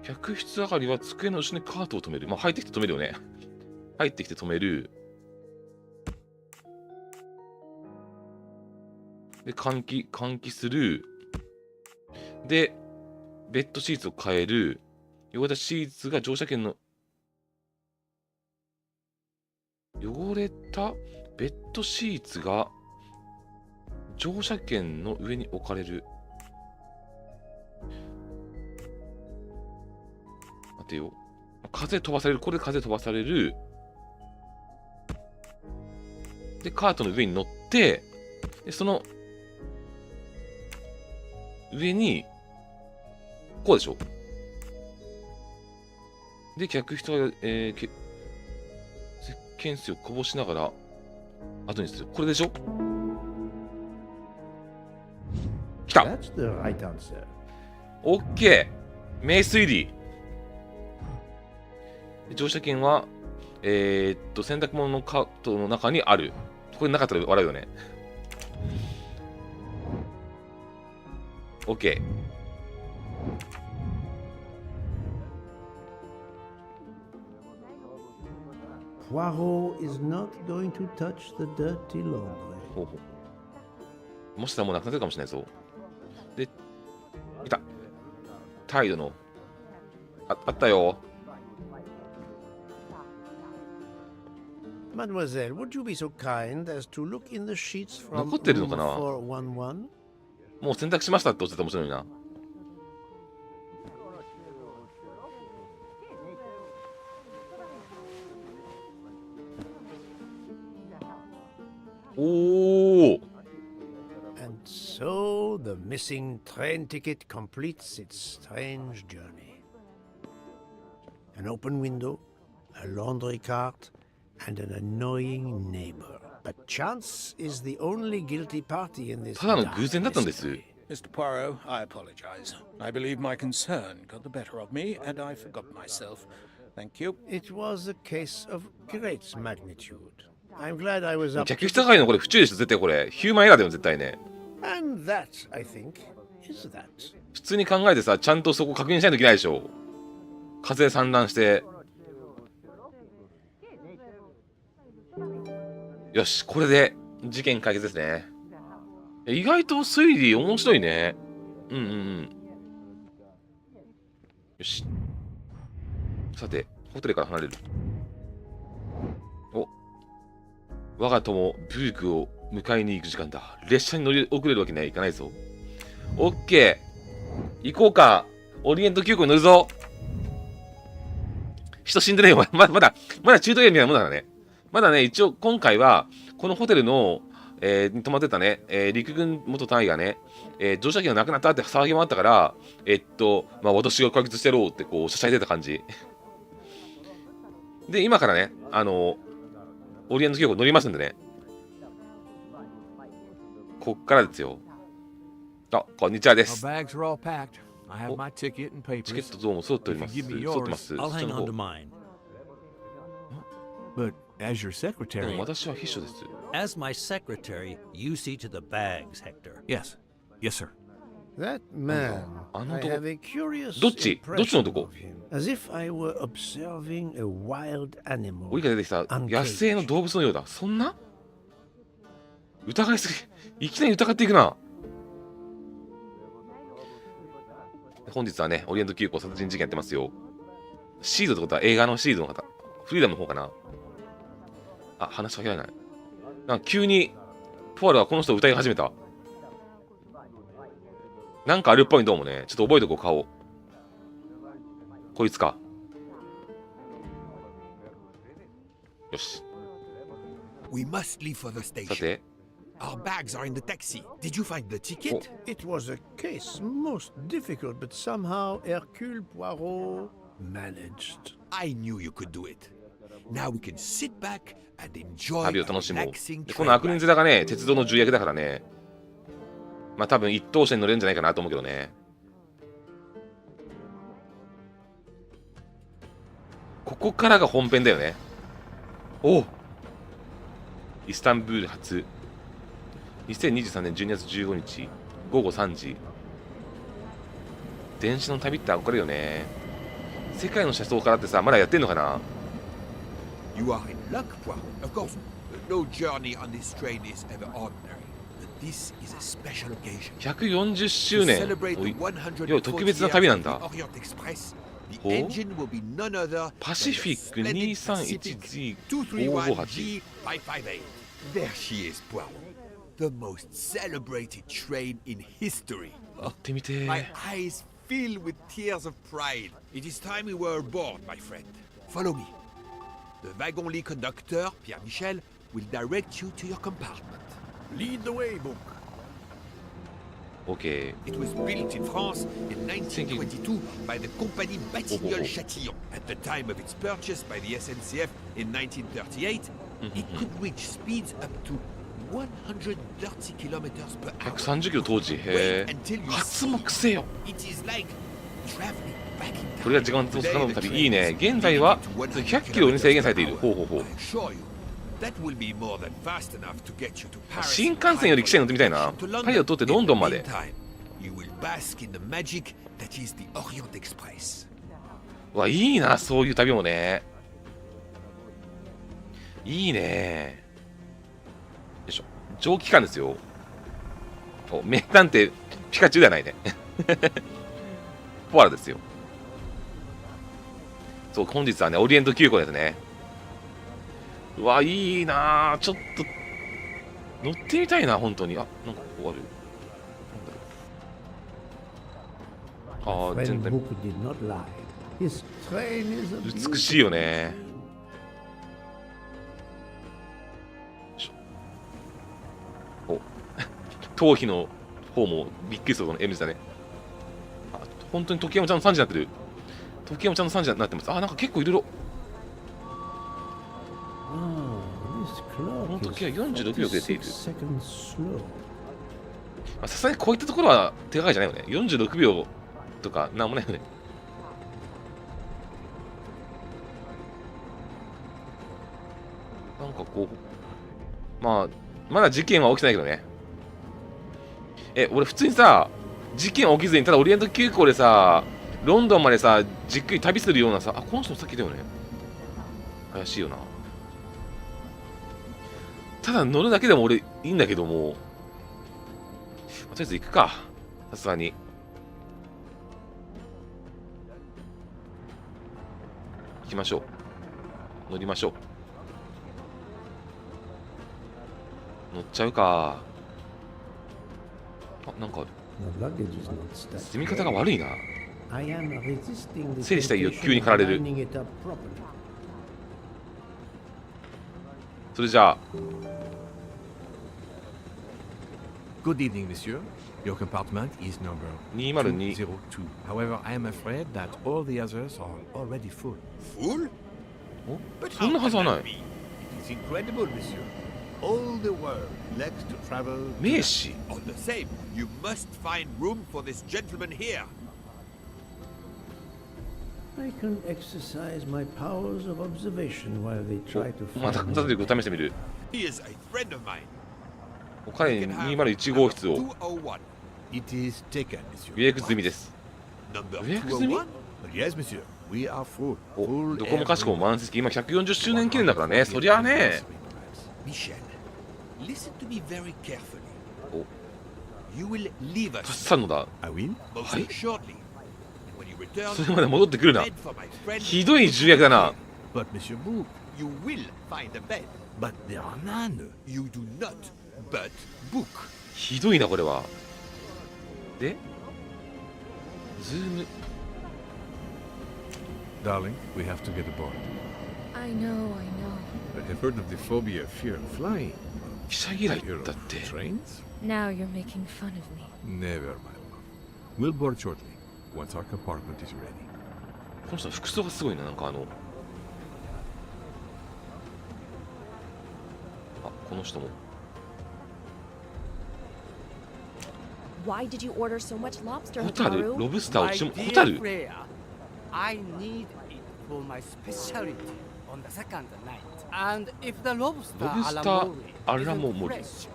S1: 客室上がりは机の後ろにカートを止める。まあ、入ってきて止めるよね。入ってきて止める。で、換気する。で、ベッドシーツを変える。汚れたシーツが乗車券の、汚れたベッドシーツが乗車券の上に置かれる。待てよ。風飛ばされる。これで風飛ばされる。で、カートの上に乗って、でその上に、こうでしょ。で、客室が、石鹸水をこぼしながら、後にする。これでしょ。来た。
S5: That's the right answer.
S1: オッケー。名推理。乗車券は、洗濯物のカートの中にある。これなかったら笑うよね。オッケー。
S5: Poirot is not going to touch the dirty laundry.
S1: ほうほう。もしかしたらもうなくなってるかもしれないぞ。で、いた。態度の。あったよ。
S6: Mademoiselle, would you be so kind as to look in the sheets from
S1: 残ってるの
S6: room
S1: かな。
S6: 411?
S1: もう選択しましたっておっしゃったら面白いな。おお。
S6: And so the missing train ticket completes its strange journey. An open window, a laundry cart, and an annoying neighbor. But chance is the only guilty party in this
S1: ただの
S6: dark
S1: 偶然だったんです。
S6: mystery.
S4: Mr. Poirot, I apologize. I believe my concern got the better of me, and I forgot myself. Thank you.
S6: It was a case of great magnitude. I'm glad I was up
S1: 客
S6: to
S1: 室係のこれ不注意でしょ絶対これ。ヒューマンエラーだよ絶対ね。
S6: And that, I think, is that.
S1: 普通に考えてさ、ちゃんとそこ確認しないといけないでしょ。風散乱して。よし、これで事件解決ですね。意外と推理面白いね。うんうんうん。よし。さて、ホテルから離れる。お。我が友、ブルクを迎えに行く時間だ。列車に乗り遅れるわけにはいかないぞ。オッケー。行こうか。オリエント急行に乗るぞ。人死んでねえよ。まだ中途半端みたいなもんだからね。まだね、一応今回は、このホテルの、泊まってたね、陸軍元隊がね、乗車券がなくなったって騒ぎもあったから、まあ、私が解決してやろうってこう、しゃしゃいでた感じ。で、今からね、オリエント急行乗りますんでね。こっからですよ。あ、こんにちはです。
S8: Our bags are all packed. I have my ticket and
S1: チケ
S8: papers.
S1: ット像も揃っております。
S8: If you give me
S1: 揃ってます。
S8: yours, I'll
S1: そっち
S8: hang
S1: の
S8: on to
S1: 方
S8: mine. But as your
S1: で
S8: secretary,
S1: も私は秘書です。
S9: As my secretary, you see to the bags, Hector.
S8: yes, yes, sir.
S6: That man,
S1: I
S6: I
S1: know
S6: have a curious
S1: どっちの
S6: impression
S1: とこ
S6: of him, as if I were observing a wild animal.
S1: 檻から出てきた野生の動物のようだ。そんな疑いすぎ。いきなり疑っていくな。本日はね、オリエント急行殺人事件やってますよ。シードってことは映画のシードの方。フリーダムの方かな。あ、話しかけられない。なんか急に、ポワロがこの人を歌い始めた。なんかあるっぽいんどうもね。ちょっと覚えとこう、顔。こいつか。よし。
S3: We must leave for the
S1: さ
S3: station.
S1: て、
S3: Our bags are in the taxi. Did you find the ticket?
S6: It was a case most difficult, but somehow Hercule Poirot managed.
S3: I knew you could do it. Now we can sit back and enjoy
S1: 旅
S3: a
S1: を楽しもう。
S3: relaxing
S1: で
S3: train
S1: この悪人
S3: ride.
S1: 面がね、鉄道の重役だからね。まあ多分一等車に乗れるんじゃないかなと思うけどね。ここからが本編だよね。おう、イスタンブール発2023年12月15日午後3時。電車の旅って憧れるよね。世界の車窓からってさ、まだやってんのかな。
S3: You are in luck, Poirot. Of course, no journey on this train is ever ordinary. But this is a special occasion.
S1: 140周
S3: To
S1: 年。
S3: celebrate
S1: お
S3: the
S1: い、
S3: 100th
S1: 要は特別な旅なんだ。
S3: Orient Express, the
S1: お
S3: engine will be none other
S1: パシフィック
S3: than the splendid Pacific
S1: 2311G558。
S3: G558. There she is, Poirot. The most celebrated train in history.
S1: 乗ってみて
S3: My eyes fill with tears of pride. It is time we were aboard, my friend. Follow me. The wagon-lit conductor, Pierre Michel, will direct you to your compartment.
S6: Lead the way, book.
S1: OK。
S3: It was built in France in 1922 by the Compagnie Batignolles-Châtillon. At the time of its purchase by the SNCF in 1938, it could reach speeds up to 130 kilometers per hour.
S1: 130キロ当時。へえ。発目せよ。
S3: It is like traveling back in time.
S1: これが時間と遡る旅。いいね。現在は100キロに制限されている。ほうほうほう。
S3: I assure you, that will be more than fast enough to get you to Paris.
S1: 新幹線より汽車に乗ってみたいな。パリを通ってロンドンまで。
S3: You will bask in the magic that is the Orient Express.
S1: わ、いいな、そういう旅もね。いいね。よいしょ。蒸気機関ですよ。お、名探偵ピカチュウではないね。ポアラですよ。そう、本日はね、オリエント急行ですね。うわ、いいな、ちょっと乗ってみたいな、本当に。あ、なんかここある。ああ、全
S5: Friend
S1: 然
S5: Book did not lie. His train is a
S1: 美しいよね。お、頭皮の方もびっくりするこの M 字だね。あ、本当に時計もちゃんと3時になってる。時計もちゃんと3時になってます。あ、なんか結構いろいろ。
S5: this clock
S1: この時計は
S5: is
S1: 46秒で出ている。
S5: seconds slow.
S1: さすがにこういったところは手がかりじゃないよね。46秒とかなんもないよね。なんかこう、まあまだ事件は起きてないけどね。俺普通にさ、事件起きずにただオリエント急行でさ、ロンドンまでさ、じっくり旅するようなさ、あ、この人もさっきだよね。怪しいよな。ただ乗るだけでも俺いいんだけども、とりあえず行くか。さすがに。行きましょう。乗りましょう。乗っちゃうか。あ、なんかある。
S5: The luggage is not stuck.
S1: 積み方が悪いな。
S5: I am resisting the
S1: 整理したい欲
S5: temptation
S1: 求に駆られ
S5: of
S1: る。
S5: lining it up properly.
S1: それじゃあ、
S8: Good evening, monsieur. Your compartment is number
S1: 202。
S8: 202. However, I am afraid that all the others are already full.
S3: Full?
S1: お、そんなはずはない。
S7: It is incredible, monsieur. All the world likes to travel.
S1: 名士。
S3: All the same, you must find room for this gentleman here.
S5: I can exercise my powers of observation while they try to
S1: また
S5: find
S1: 探査
S5: me.
S1: 力を試してみる。
S3: He is a friend of mine.
S1: 彼
S3: You
S1: に
S3: can have
S1: 201号室を
S3: 201.
S7: It is taken, monsieur.
S1: 予約済みです。
S3: Number
S1: 予約済み？
S3: 201?
S7: Yes, monsieur. We are full.
S1: お、
S7: Full
S1: どこもかしこも
S7: everywhere.
S1: 満席。今140周年記念だからね。そりゃあね。
S3: Michel, listen to me very carefully.
S1: Oh.
S3: You will leave
S1: たっ
S3: us
S1: さんのだ。
S7: I will.
S3: most
S1: Hi.
S3: shortly. When you return,
S1: それまで戻ってくるな。
S3: bed for my friend.
S1: ひどい重役だな。
S8: But Monsieur Book,
S3: You will find a bed.
S8: but there are none.
S3: You do not, but book.
S1: ひどいなこれは。でズーム。
S8: Darling, we have to get aboard.
S10: I know.
S8: I have heard of the phobia of fear of flying.
S1: 記者嫌い
S8: Fear
S1: だ
S8: of
S1: って。
S8: trains?
S10: Now you're making fun of me.
S8: Never, my love. We'll board shortly, once our compartment is ready.
S1: この人の服装がすごいな。なんかこの人も。
S10: Why did you order so much lobster,
S1: ホタル、
S10: Hikaru?
S1: ロブスターを
S11: My
S1: 注文。
S11: dear
S1: ホタル
S11: Freya, I need it for my specialty on the second night. And if the lobster
S1: Lobster
S11: alamori
S1: alamori.
S11: isn't fresh,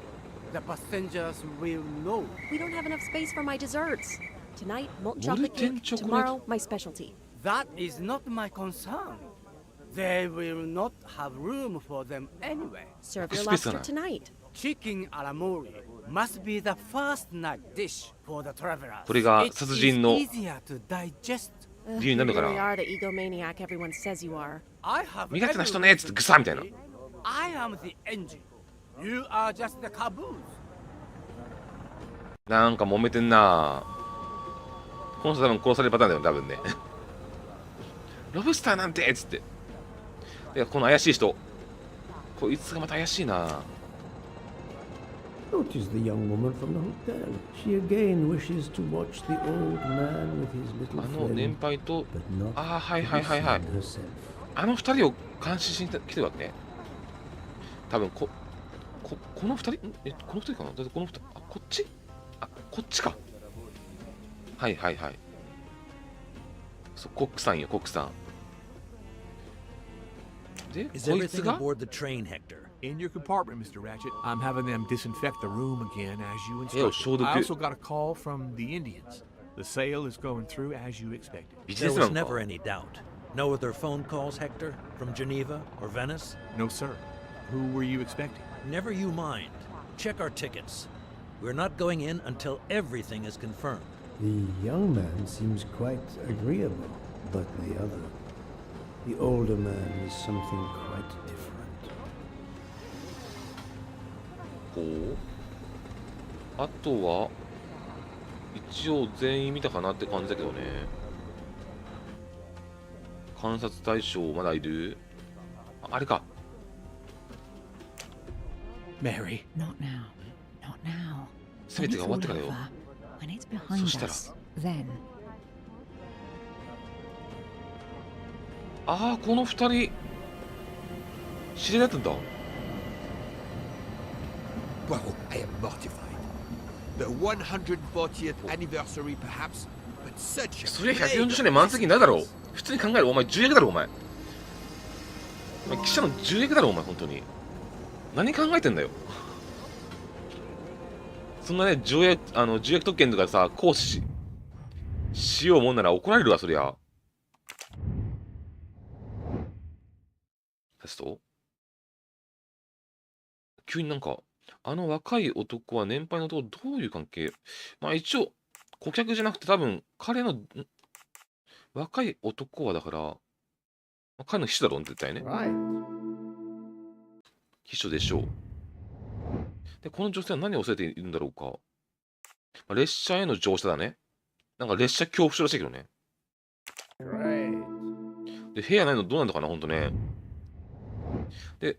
S11: the passengers will know.
S10: We don't have enough space for my desserts. Tonight, molten
S1: Molten
S10: chocolate cake.
S1: chocolate.
S10: Tomorrow, my specialty.
S11: That is not my concern. They will not have room for them anyway.
S10: Serve your
S1: Space
S10: lobster
S1: がない。
S10: tonight.
S11: Chicken alamori must be the first night dish for the travelers.
S1: これが
S11: It
S1: 殺
S11: is
S1: 人の
S11: easier to digest.
S1: 理由になるの
S10: You
S1: か
S10: really
S1: な。
S10: are the egomaniac everyone says you are.
S11: I have
S1: 苦手な人ねっつってグサみたいな。
S11: I am the engine. You are just the caboose.
S1: なんか揉めてんな。この人多分殺されるパターンだよね、多分ね。ロブスターなんてっつって。で、この怪しい人。こいつがまた怪しいな。
S5: Notice the young woman from the hotel. She again wishes to watch the old man with his little
S1: あの年
S5: friend,
S1: 配と、
S5: but not
S1: ああ、はい
S5: to
S1: はいはいはい。
S5: defend herself.
S1: あの二人を監視しに来てるわけね。多分この二人この二人かな。だってこの二人、こっちこっちか。はいはいはい。そう、コックさんよ、コックさん。で、
S9: Is
S1: こいつ
S9: everything
S1: が
S9: aboard the train, Hector?
S8: In your compartment, Mr. Ratchet. I'm having them disinfect the room again as you
S1: Yo,
S8: instructed.
S1: shoulder
S8: I
S1: good.
S8: also got a call from the Indians. The sale is going through as you expected.
S1: ビジネ
S9: There
S1: スマ
S9: was
S1: ンか。
S9: never any doubt. No other phone calls, Hector? From Geneva or Venice?
S8: No, sir. Who were you expecting?
S9: Never you mind. Check our tickets. We're not going in until everything is confirmed.
S5: The young man seems quite agreeable, but the older man is something quite different.
S1: こう。あとは、一応全員見たかなって感じだけどね。観察対象まだいる？あれか。
S8: Mary.
S12: Not now. Not now.
S1: すべてが終わってからよ。
S12: When it's behind
S1: そしたら。
S12: us, then.
S1: ああ、この二人知り合いだったんだ。
S3: Poirot, I am mortified. The 140th anniversary, perhaps, but such a
S1: そりゃ140周年満席になるだろう。普通に考える。お前重役だろ、お前。お前記者の重役だろ、お前、本当に。何考えてんだよ。そんなね、重役特権とかさ、行使しようもんなら怒られるわ、そりゃ。ですと急になんか、あの若い男は年配の男とどういう関係？まあ一応、顧客じゃなくて多分、彼の、若い男はだから、まあ彼の秘書だろうね、絶対ね。秘書でしょう。で、この女性は何を恐れているんだろうか。まあ、列車への乗車だね。なんか列車恐怖症らしいけどね。で、部屋ないのどうなんだかな、ほんとね。で、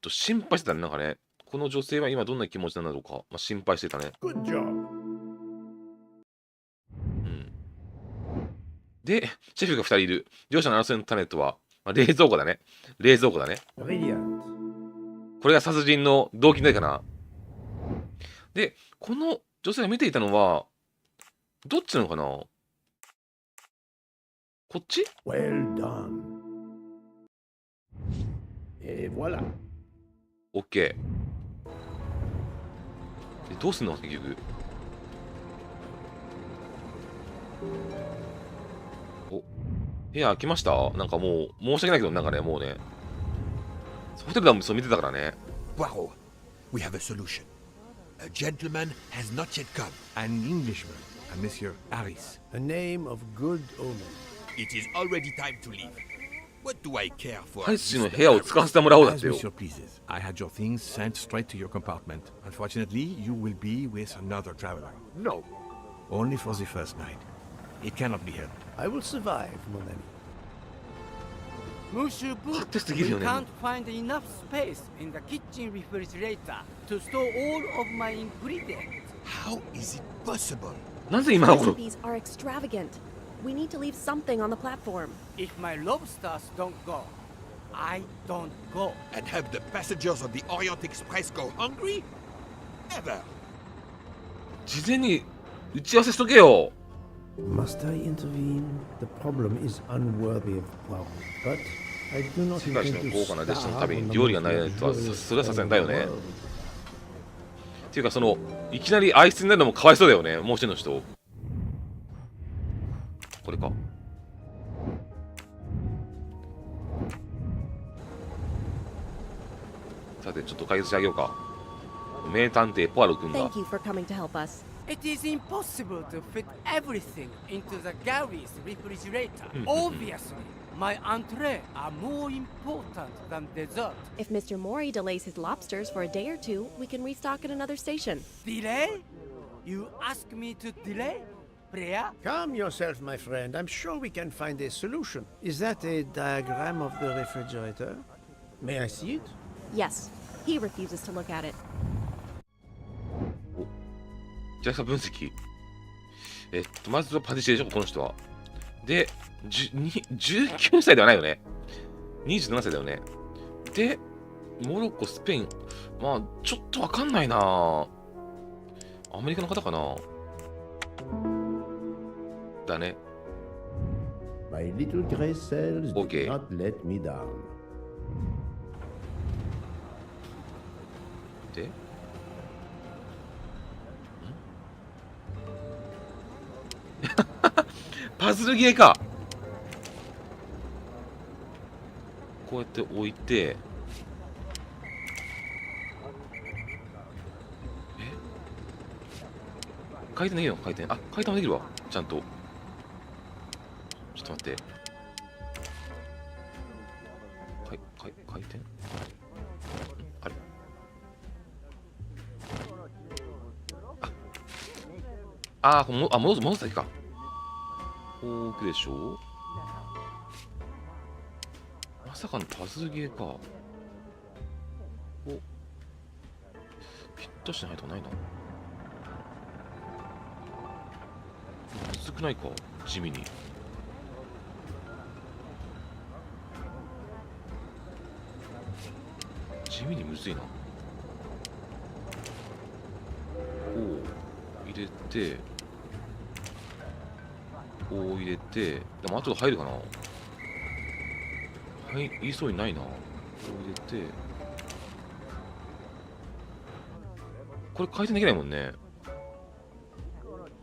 S1: 心配してたね、なんかね。この女性は今どんな気持ちなんだろうか。まあ、心配してたね。
S5: Good job.
S1: うん。で、シェフが2人いる。両者の争いの種とは、まあ、冷蔵庫だね。冷蔵庫だね。
S5: Brilliant.
S1: これが殺人の動機になるかな。で、この女性が見ていたのは、どっちなのかな？こっち？
S5: Well done. Et voilà.
S1: OK。でどうすんの結局。お、部屋開きました？なんかもう、申し訳ないけど、なんかね、もうね。ホテルでもそう見てたからね。
S3: Poirot, we have a solution. A gentleman has not yet come.
S8: An Englishman
S3: Monsieur Harris.
S6: A name of good omen.
S3: It is already time to leave. What do I care for?
S1: ハリス氏の部屋を使わせてもらおうだっ
S8: As
S1: てよ。
S8: Monsieur pleases. I had your things sent straight to your compartment. Unfortunately, you will be with another traveler.
S7: No.
S8: Only for the first night. It cannot be helped.
S6: I will survive, mon ami.
S11: Monsieur Boo,
S1: 勝手すぎるよ
S11: we
S1: ね。
S11: can't find enough space in the kitchen refrigerator to store all of my ingredients.
S3: How is it possible?
S1: なぜ今の頃
S10: Recipes are extravagant. We need to leave something on the platform.
S11: If my lobsters don't go, I don't go.
S3: And have the passengers of the Orient Express go hungry? Never.
S1: 事前に打ち合わせしとけよ。
S5: Must I intervene? The problem is unworthy of Poirot, but I do not
S1: 世界一
S5: intend
S1: の
S5: to
S1: 豪華な列車のため
S5: starve
S1: に
S5: on
S1: 料
S5: the
S1: 理がない
S5: most
S1: とは
S5: luxurious
S1: それはさせんだよね。
S5: train in the world.
S1: っていうかそのいきなり愛室になるのもかわいそうだよね。もう一人の人。これか。さてちょっと解説してあげようか。名探偵ポアロ君が
S10: Thank you for coming to help us.
S11: It is impossible to fit everything into the gallery's refrigerator. Obviously, my entree are more important than dessert.
S10: If Mr. Mori delays his lobsters for a day or two, we can restock at another station.
S11: Delay? You ask me to delay? Player?
S6: Calm yourself, my friend. I'm sure we can find a solution. Is that a diagram of the refrigerator? May I see it?
S10: Yes, he refuses to look at it.
S1: じゃあ分析。まずはパティシエでしょ、この人は。で、19歳ではないよね。27歳だよね。で、モロッコ、スペイン。まあ、ちょっとわかんないな。アメリカの方かな。だね。
S5: My little gray cells
S1: Okay.
S5: did not let me down.
S1: で、パズルゲーか。こうやって置いて、回転できるの？回転。あ、回転もできるわ。ちゃんと。ちょっと待って。回転？あれ？戻すだけか。こう行くでしょ。まさかのパズルゲーか。お、ぴったしないとないな。むずくないか、地味に。地味にむずいな。こう入れて、こう入れて、でも後で入るかな。はい、言いそうにないな。こう入れて、これ回転できないもんね。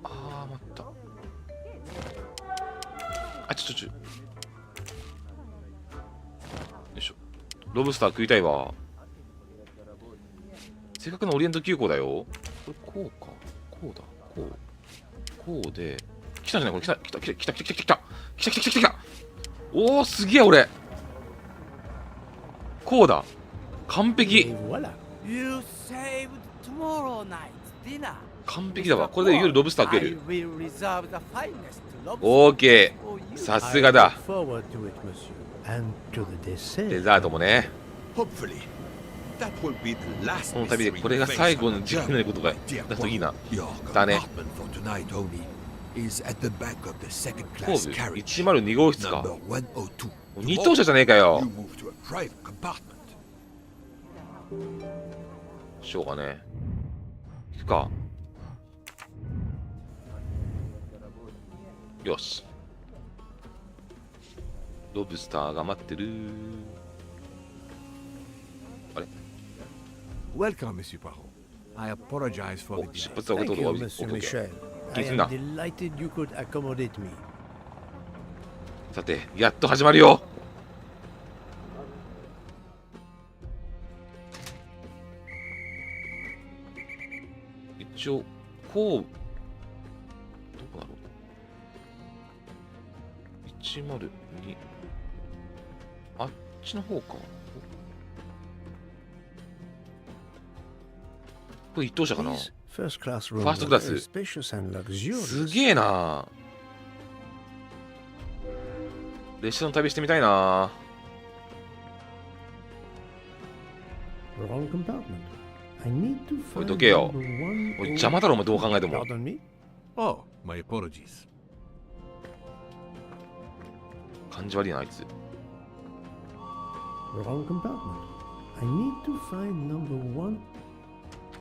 S1: あー、待った。あ、よいしょ。ロブスター食いたいわ。せっかくのオリエント急行だよ。これこうか。こうだ。こうで。来たんじゃないこれ来た。おー、すげえ俺。こうだ。完璧。
S11: You saved tomorrow night's dinner.
S1: 完璧だわ。これで夜ロブスター食え
S11: I
S1: る。
S11: will reserve the finest lobster
S1: オーケー。さすがだ。
S6: Forward to it, monsieur. And to the dessert.
S1: デザートもね。
S3: Hopefully, that will be the last
S1: この旅でこれが最後の時間になることがだといいな。
S3: Your
S1: だね。
S3: compartment for tonight only is at the back of the second
S1: 後
S3: class
S1: 部
S3: carriage.
S1: 102号室か。
S3: Number 102.
S1: 二等車じゃねえかよ
S3: You。move to a private compartment.
S1: しょうがね。行くか。よし。ロブスターが待ってる。あれ
S8: Welcome, Monsieur Poirot. I apologize for
S1: お
S8: the
S1: 出
S8: delay.
S1: 発はこと
S6: Thank
S1: が
S6: you,
S1: 多い。
S6: Monsieur
S1: オッケー
S6: Michel.
S1: 気
S6: I
S1: にすん
S6: am
S1: な。
S6: delighted you could accommodate me.
S1: さて、やっと始まるよ。一応、こう、ど102。あっちの方か。これ一等車かな。ファーストクラス。すげえな。列車の旅してみたいな。おいどけよ。おい邪魔だろお前どう考えても。
S8: Oh, my apologies.
S1: 感じ悪いなあいつ。よ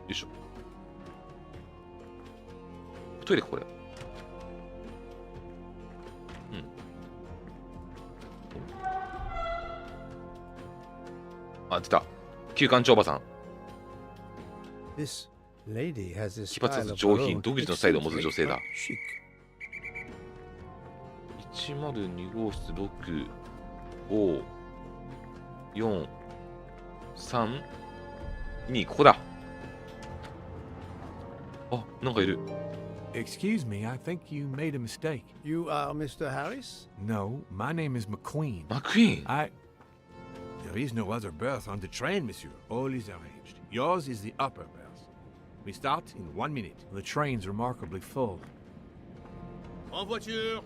S1: いしょ。トイレかこれ。うん。あ、出た。旧館長おばさん。奇抜かつ上品、独自のスタイルを持つ女性だ。102号室6、5、4、3、2、ここだ。あ、なんかいる。
S8: Excuse me, I think you made a mistake.
S6: You are Mr. Harris?
S8: No, my name is McQueen.
S1: McQueen?
S8: There is no other berth on the train, monsieur. All is arranged. Yours is the upper berth. We start in 1 minute. The train's remarkably full. En voiture!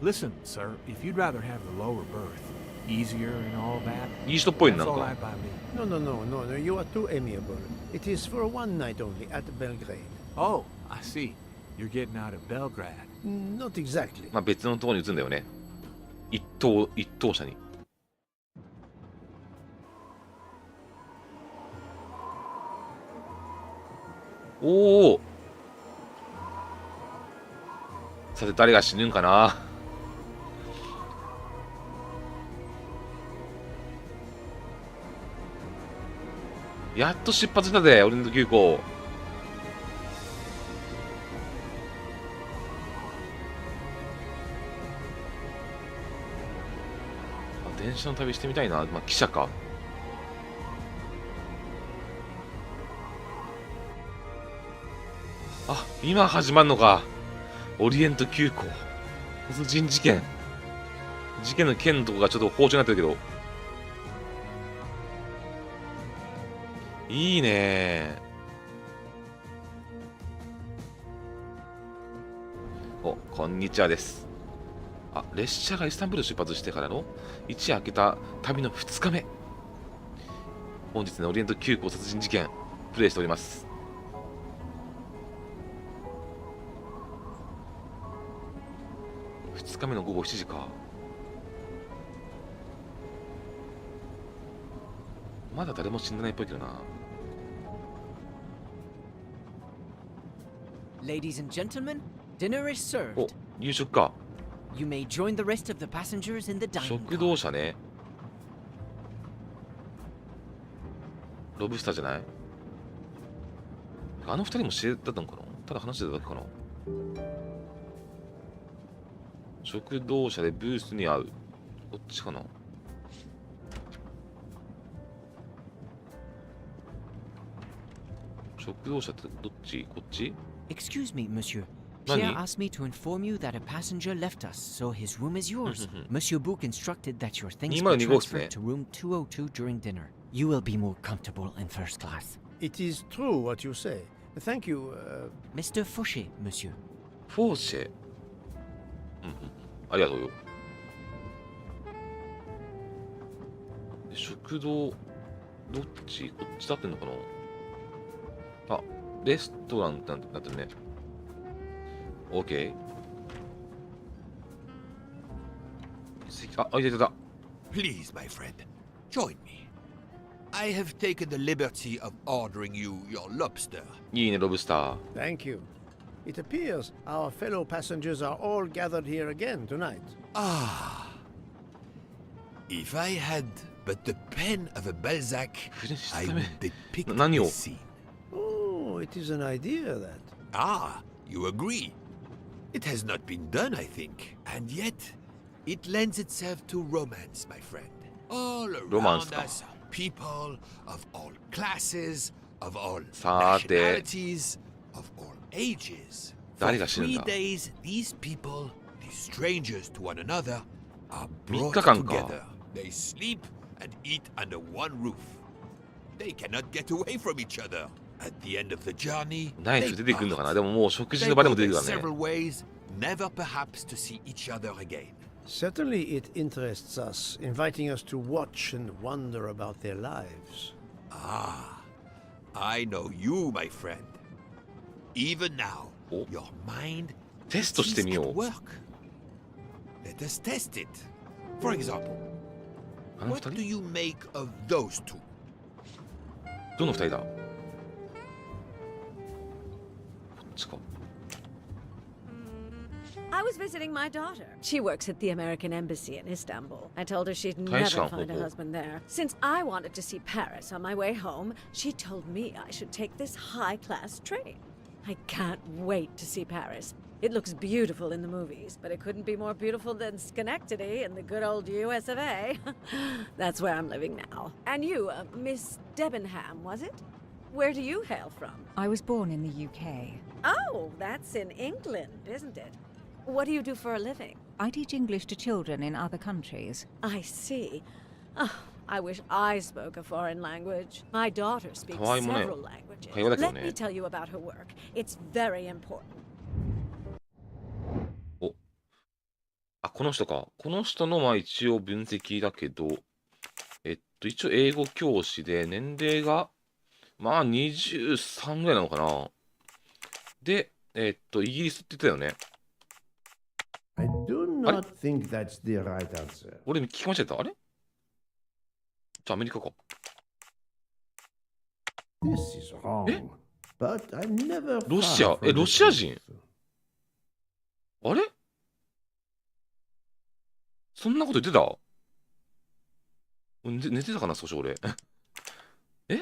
S8: Listen, sir, if you'd rather have the lower berth, easier and all that,
S1: いい人っぽいな、
S8: that's
S1: なん
S8: all
S1: か。
S8: right by me.
S6: No, you are too amiable. It is for one night only at Belgrade.
S8: Oh, I see. You're getting out of Belgrade.
S6: Not exactly.
S1: まあ別のところに移るんだよね。一等車に。おお。さて誰が死ぬんかな。やっと出発したぜ、オリエント急行。あ、電車の旅してみたいな。まあ、汽車か。あ、今始まるのか。オリエント急行殺人事件。事件の件のとこがちょっと包丁になってるけど。いいねー。お、こんにちはです。あ、列車がイスタンブール出発してからの一夜明けた旅の2日目。本日のオリエント急行殺人事件プレイしております。2日目の午後7時か。まだ誰も死んでないっぽいけどな。
S13: Ladies and gentlemen, dinner is served.
S1: お、夕食か。
S13: You may join the rest of the passengers in the dining
S1: 食堂車ね。ロブスターじゃない？あの二人も知り合いだったのかな？ただ話してただけかな。食堂車でブースに会う。こっちかな。食堂車ってどっち？こっち？
S13: Excuse me, monsieur. Pierre asked me to inform you that a passenger left us, so his room is yours. Monsieur Book instructed that your things be transferred to room 202 during dinner. You will be more comfortable in first class.
S6: It is true what you say. Thank you,
S13: Mr. Fauché, monsieur.
S1: フォーシェ。ありがとうよ。食堂、どっち？こっちだってんのかな？あ、レストランってなってるね。OK。あ、いた。
S3: Please, my friend, join me. I have taken the liberty of ordering you your lobster.
S1: いいね、ロブスター。
S6: Thank you. It appears our fellow passengers are all gathered here again tonight.
S3: Ah. If I had but the pen of a Balzac, I would depict the scene.
S6: Oh, it is an idea, that.
S3: Ah, you agree. It has not been done, I think. And yet, it lends itself to romance, my friend. All around us are people of all classes, of all nationalities, of all ages. For 3 days, these people completely strangers to one another, are
S1: 3
S3: brought
S1: 日間か。
S3: together. They sleep and eat under one roof. They cannot get away from each other. At the end of the journey,
S1: ナイ
S3: they
S1: フ出てくるのかな。
S3: part.
S1: でももう食事
S3: They
S1: の場で
S3: go
S1: も出て
S3: their
S1: くるからね。
S3: several ways, never perhaps to see each other again.
S6: Certainly it interests us, inviting us to watch and wonder about their lives.
S3: Ah, I know you, my friend. Even now,
S1: お
S3: your mind
S1: テストしてみ
S3: is
S1: よ
S3: at
S1: う。
S3: work. Let us test it. For example,
S1: あの
S3: what
S1: 2
S3: do
S1: 人
S3: you make of those two?
S1: どの2人だ。こっちか。
S2: I was visiting my daughter. She works at the American Embassy in Istanbul. I told her she'd never
S1: 大使館
S2: find a
S1: ほうほう。
S2: husband there. Since I wanted to see Paris on my way home, she told me I should take this high-class train. I can't wait to see Paris. It looks beautiful in the movies, but it couldn't be more beautiful than Schenectady in the good old US of A. That's where I'm living now. And you, Miss Debenham, was it? Where do you hail from?
S12: I was born in the UK.
S2: Oh, that's in England, isn't it? What do you do for a living?
S12: I teach English to children in other countries.
S2: I see. Oh, I wish I spoke a foreign language. My daughter speaks
S1: たわいもない。
S2: several languages.
S1: 会話だけど
S2: Let
S1: ね。
S2: me tell you about her work. It's very important.
S1: お。あ、この人か。この人のまあ一応分析だけど、一応英語教師で、年齢が、まあ23ぐらいなのかな。で、イギリスって言ったよね。
S5: I do not think that's the right answer.
S1: 俺聞き間違えた。あれじゃあアメリカか。
S5: This is wrong. But I'm never
S1: ロシア、
S5: far from
S1: ロシア
S5: the
S1: 人
S5: truth.
S1: あれそんなこと言ってた寝てたかな少し俺。え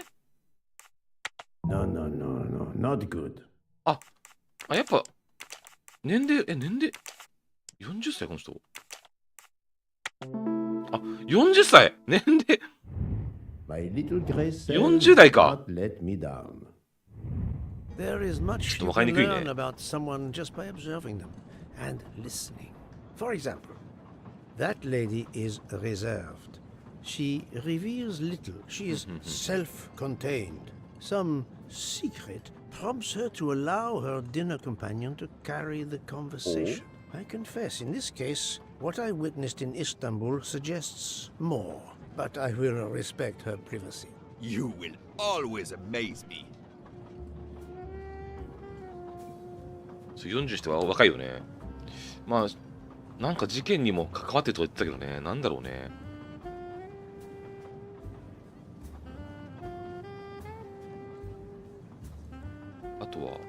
S5: No, no, no, no, not good.
S1: あ、やっぱ、年齢40歳この人。あ、40歳年齢
S5: My little Grace
S1: 40代か。
S5: not let me down.
S6: There is much
S1: ちょ
S6: you
S1: っとわかり
S6: can
S1: にくい
S6: learn
S1: ね。
S6: about someone just by observing them and listening. For example, that lady is reserved. She reveals little. She is self-contained. Some secret prompts her to allow her dinner companion to carry the conversation. I confess, in this case, what I witnessed in Istanbul suggests more, but I will respect her privacy.
S3: You will always amaze me.
S1: 40しては若いよね。まあ、なんか事件にも関わってると言ってたけどね。なんだろうね。あとは、こ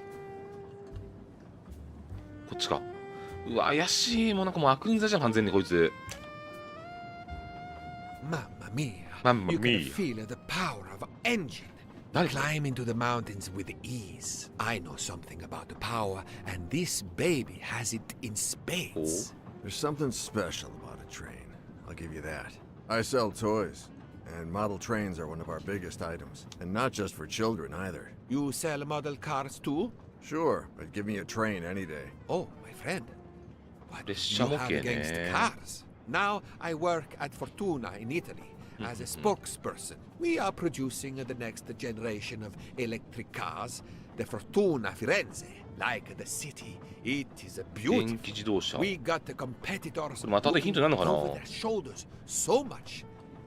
S1: っちか。うわ、怪しい。もうなんかもう悪人座じゃん、完全にこいつ。
S3: Mamma mia.
S1: Mamma
S3: You can
S1: mia.
S3: feel the power of an engine. Climb into the mountains with ease. I know something about the power, and this baby has it in spades.
S7: There's something special about a train. I'll give you that. I sell toys, and model trains are one of our biggest items. And not just for children either.
S3: You sell model cars too?
S7: Sure, but give me a train any day.
S3: Oh, my friend. What do you
S1: 列車模
S3: have
S1: 型
S3: against
S1: ね。
S3: cars? Now I work at Fortuna in Italy as a spokesperson. We are producing the next generation of electric cars, the Fortuna Firenze. Like the city, it is
S1: 電気
S3: beautiful.
S1: 自動車。
S3: We got the competitors
S1: これまたでヒントになるのかな
S3: over their shoulders so much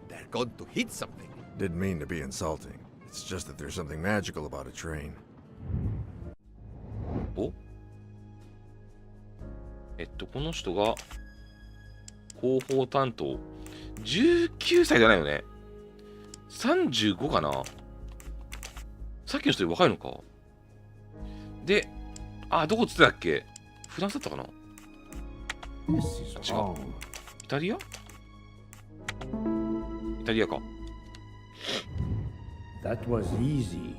S3: they're going to hit something.
S7: Didn't mean to be insulting. It's just that there's something magical about a train.
S1: おこの人が広報担当。19歳じゃないよね。35かな。さっきの人より若いのか。で、あ、どこつってたっけ？フランスだったかな。
S5: This is
S1: 違う。
S5: wrong.
S1: イタリア？イタリアか。
S5: That was easy.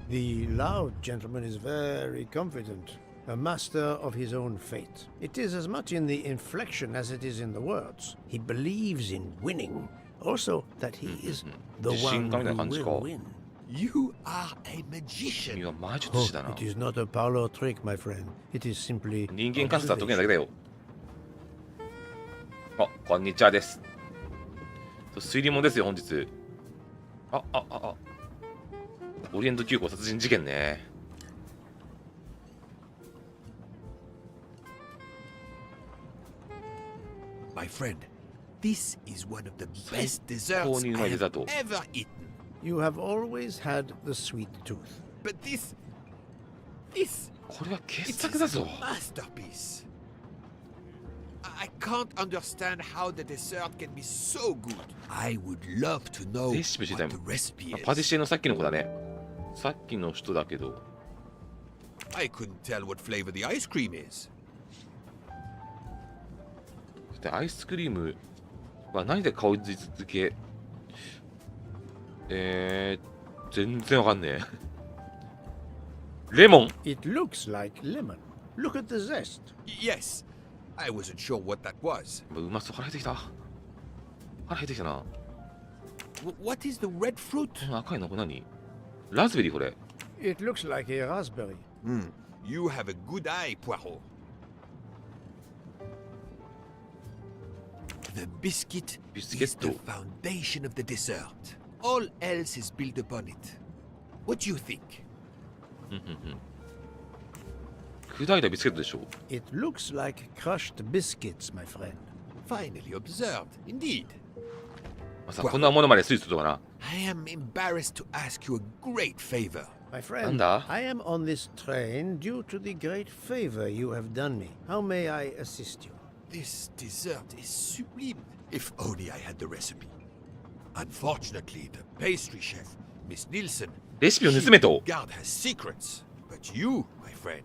S6: The loud gentleman is very confident, a master of his own fate. It is as much in the inflection as it is in the words. He believes in winning, also that he is the one who will win.
S3: You are a magician.
S1: 君は魔術師だな。
S6: It is not a parlor trick, my friend. It is simply
S1: 人間観察は得意なだけだよ。あ、こんにちはです。推理もですよ、本日。オリエント急行殺人事件ね。
S3: My friend, this is one of the best desserts I have ever eaten.
S6: You have always had the sweet tooth.
S3: But this,
S1: これは傑
S3: it's
S1: 作だ
S3: a
S1: ぞ。
S3: masterpiece. I can't understand how the dessert can be so good. I would love to know
S1: レシピ自体
S3: what
S1: も
S3: the recipe is.
S1: パティシエのさっきの子だね。さっきの人だけど。
S3: I couldn't tell what flavor the ice cream is.
S1: そしてアイスクリームは何で香り付け全然わかんねえ。レモン
S6: It looks like lemon. Look at the zest.
S3: Yes, I wasn't sure what that was.
S1: うまそう。腹減ってきた。腹減ってきたな。
S3: What is the red fruit?
S1: この赤いのこれ何？ラズベリーこれ。
S6: It looks like a raspberry.
S3: You have a good eye, Poirot. The biscuit is the foundation of the dessert. All else is built upon it. What do you think?
S1: 砕いたビスケットでしょ。
S6: It looks like crushed biscuits, my friend.
S3: Finally observed, indeed.
S1: まさかこんなものまで推理するとはな。
S3: I am embarrassed to ask you a great favor.
S6: My friend, I am on this train due to the great favor you have done me. How may I assist you?
S3: This dessert is sublime. If only I had the recipe. Unfortunately, the pastry chef, Miss Nielsen,
S1: レシピを盗めと。
S3: guard her secrets. But you, my friend,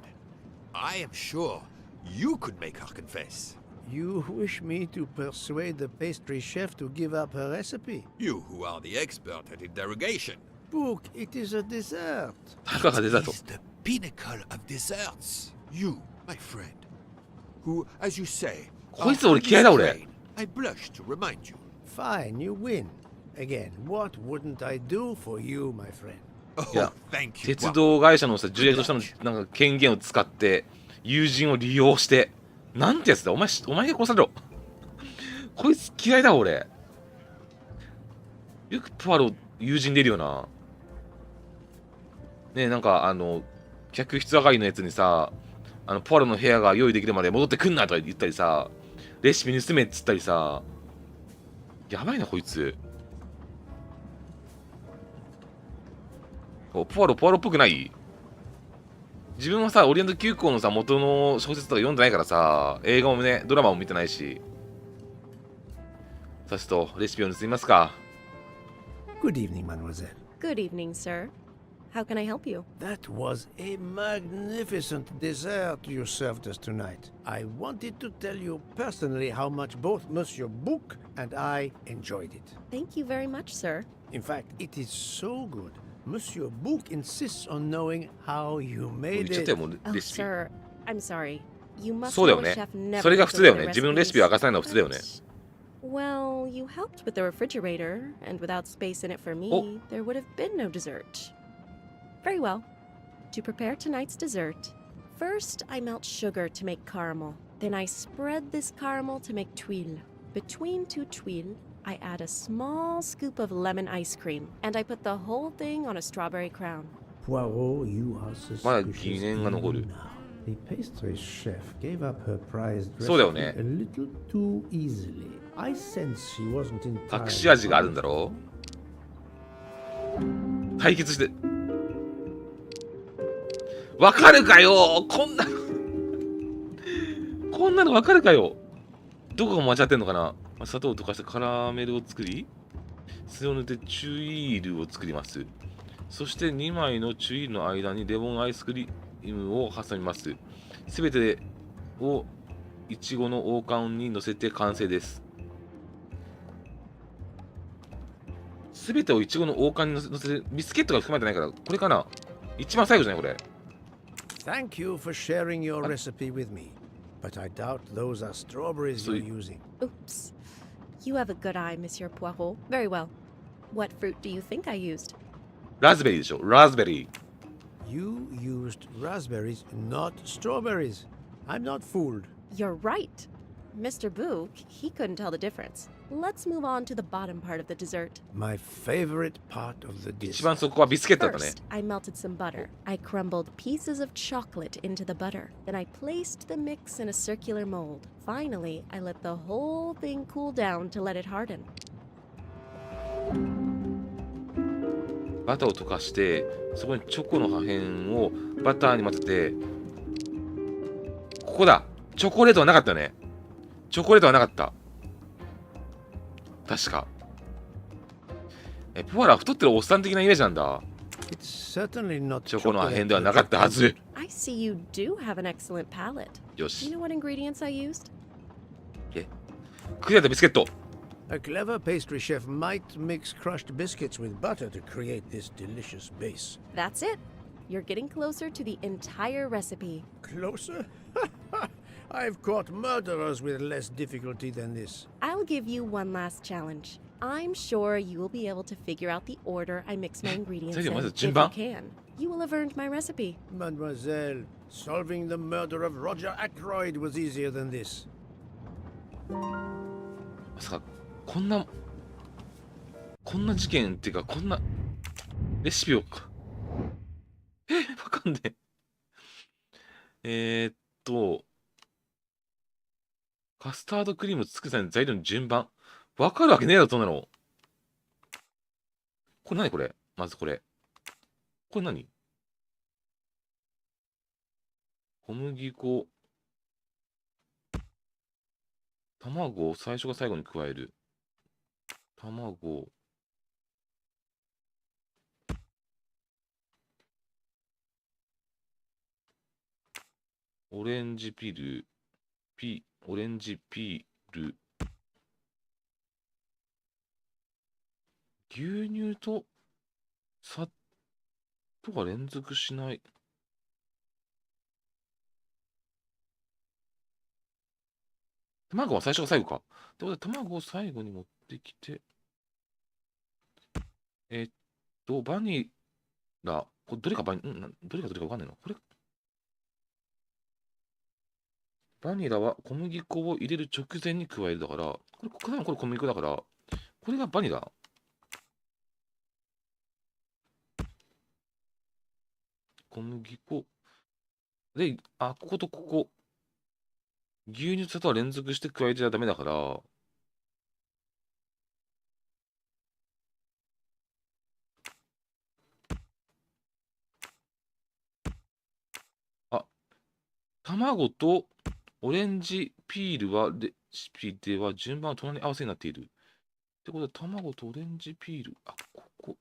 S3: I am sure you could make her confess.
S6: You wish me to persuade the pastry chef to give up her recipe?
S3: You who are the expert at interrogation.
S6: Book, it is a dessert.
S1: たかがデザート。
S3: It's the pinnacle of desserts. You, my friend, who, as you say,
S1: こいつ俺嫌いだ俺。
S3: I blush to remind you.
S6: Fine, you win. Again, what wouldn't I do for you, my friend?
S1: いや
S3: Thank you.
S1: 鉄道会社のさ重役としてのなんか権限を使って友人を利用してなんてやつだお前が殺されろ。こいつ嫌いだ俺。よくポアロ友人出るよな。ねえなんか客室上がりのやつにさポアロの部屋が用意できるまで戻ってくんなとか言ったりさレシピ盗めっつったりさやばいなこいつ。ポアロっぽくない？自分はさオリエント急行のさ元の小説とか読んでないからさ映画もねドラマも見てないし。さしとレシピを盗みますか。
S6: Good evening, mademoiselle.
S10: Good evening, sir. How can I help you?
S6: That was a magnificent dessert you served us tonight. I wanted to tell you personally how much both Monsieur Bouc and I enjoyed it.
S10: Thank you very much, sir.
S6: In fact, it is so good. Monsieur Bouc insists on knowing how you made it.
S10: Oh, sir, I'm sorry. You must
S1: そうだよ
S10: know a
S1: ね
S10: chef never
S1: それが普通だよね
S10: gives away
S1: 自分のレシピを明かさないのは普通だよね。
S10: Well, you helped with the refrigerator, and without space in it for me, there would have been no dessert. Very well. To prepare tonight's dessert, first I melt sugar to make caramel. Then I spread this caramel to make tuiles. Between two tuiles, I add a small scoop of lemon ice cream, and I put the whole thing on a strawberry crown.
S5: Poirot, you are
S1: まだ
S5: suspicious
S1: 疑念が残る。
S5: now. The pastry chef gave up her prized
S1: そうだよ
S5: recipe
S1: ね。
S5: a little too easily. I sense she wasn't
S1: 隠
S5: entirely
S1: し味があるんだろう。対決してわかるかよこんなのわかるかよ。どこが間違ってんのかな。砂糖を溶かしてカラメルを作り酢を塗ってチュイールを作ります。そして2枚のチュイールの間にレモンアイスクリームを挟みます。すべてをいちごの王冠に乗せて完成です。すべてをいちごの王冠に乗せてビスケットが含まれてないからこれかな。一番最後じゃないこれ。
S6: Thank you for sharing your recipe with me, but I doubt those are strawberries you're using.
S10: Oops. You have a good eye, Monsieur Poirot. Very well. What fruit do you think I used?
S1: ラズベリーでしょ。ラズベリー。
S6: You used raspberries, not strawberries. I'm not fooled.
S10: You're right. Mr. Book, he couldn't tell the difference. Let's move on to the bottom part of the dessert.
S6: My favorite part of the dish.
S1: 一番そこはビスケットだったね。
S10: First, I melted some butter. I crumbled pieces of chocolate into the butter. Then I placed the mix in a circular mold. Finally, I let the whole thing cool down to let it harden.
S1: バターを溶かして、そこにチョコの破片をバターに混ぜて、ここだ。チョコレートはなかったよね。チョコレートはなかった。確か。ポアラは太ってるおっさん的なイメージなんだ。チョコの破片ではなかったはず。
S10: I see you do have an excellent palate.
S1: よし。
S10: You know what ingredients I used?
S1: クリアとビスケット。
S6: A clever pastry chef might mix crushed biscuits with butter to create this delicious base.
S10: That's it. You're getting closer to the entire recipe.
S6: Closer? I've caught murderers with less difficulty than this.
S10: I'll give you one last challenge. I'm sure you will be able to figure out the order I mix my ingredients in. If you can, you will have earned my recipe.
S6: Mademoiselle, solving the murder of Roger Ackroyd was easier than this.
S1: まさかこんな事件っていうか、こんなレシピをわかんねえ。カスタードクリームを作る際の材料の順番わかるわけねえだろ、そんなの。これ何これ、まずこれ何、小麦粉、卵を最初か最後に加える。卵、オレンジピル、オレンジピール、牛乳と砂糖が連続しない。卵は最初か最後か。ってことで、卵を最後に持ってきて、バニラ、これどれかどれかわかんないのこれ。バニラは小麦粉を入れる直前に加えるだから、これ小麦粉だから、これがバニラ。小麦粉。で、こことここ。牛乳と砂糖は連続して加えちゃダメだから、卵とオレンジピールはレシピでは順番は隣り合わせになっている。ってことは、卵とオレンジピール、ここ。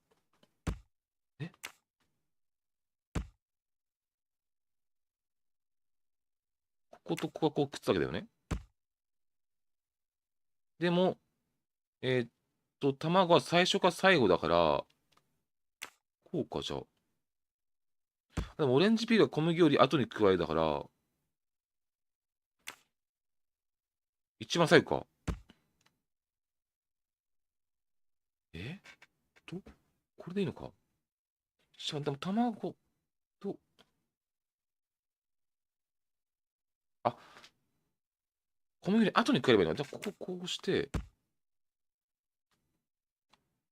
S1: こことここがこうくっつくわけだよね。でも、卵は最初か最後だから、こうか、じゃあ。でも、オレンジピールは小麦より後に加えるだから、一番最後か。これでいいのか。でも卵と、小麦より後に加えればいいの。じゃあ、こうして、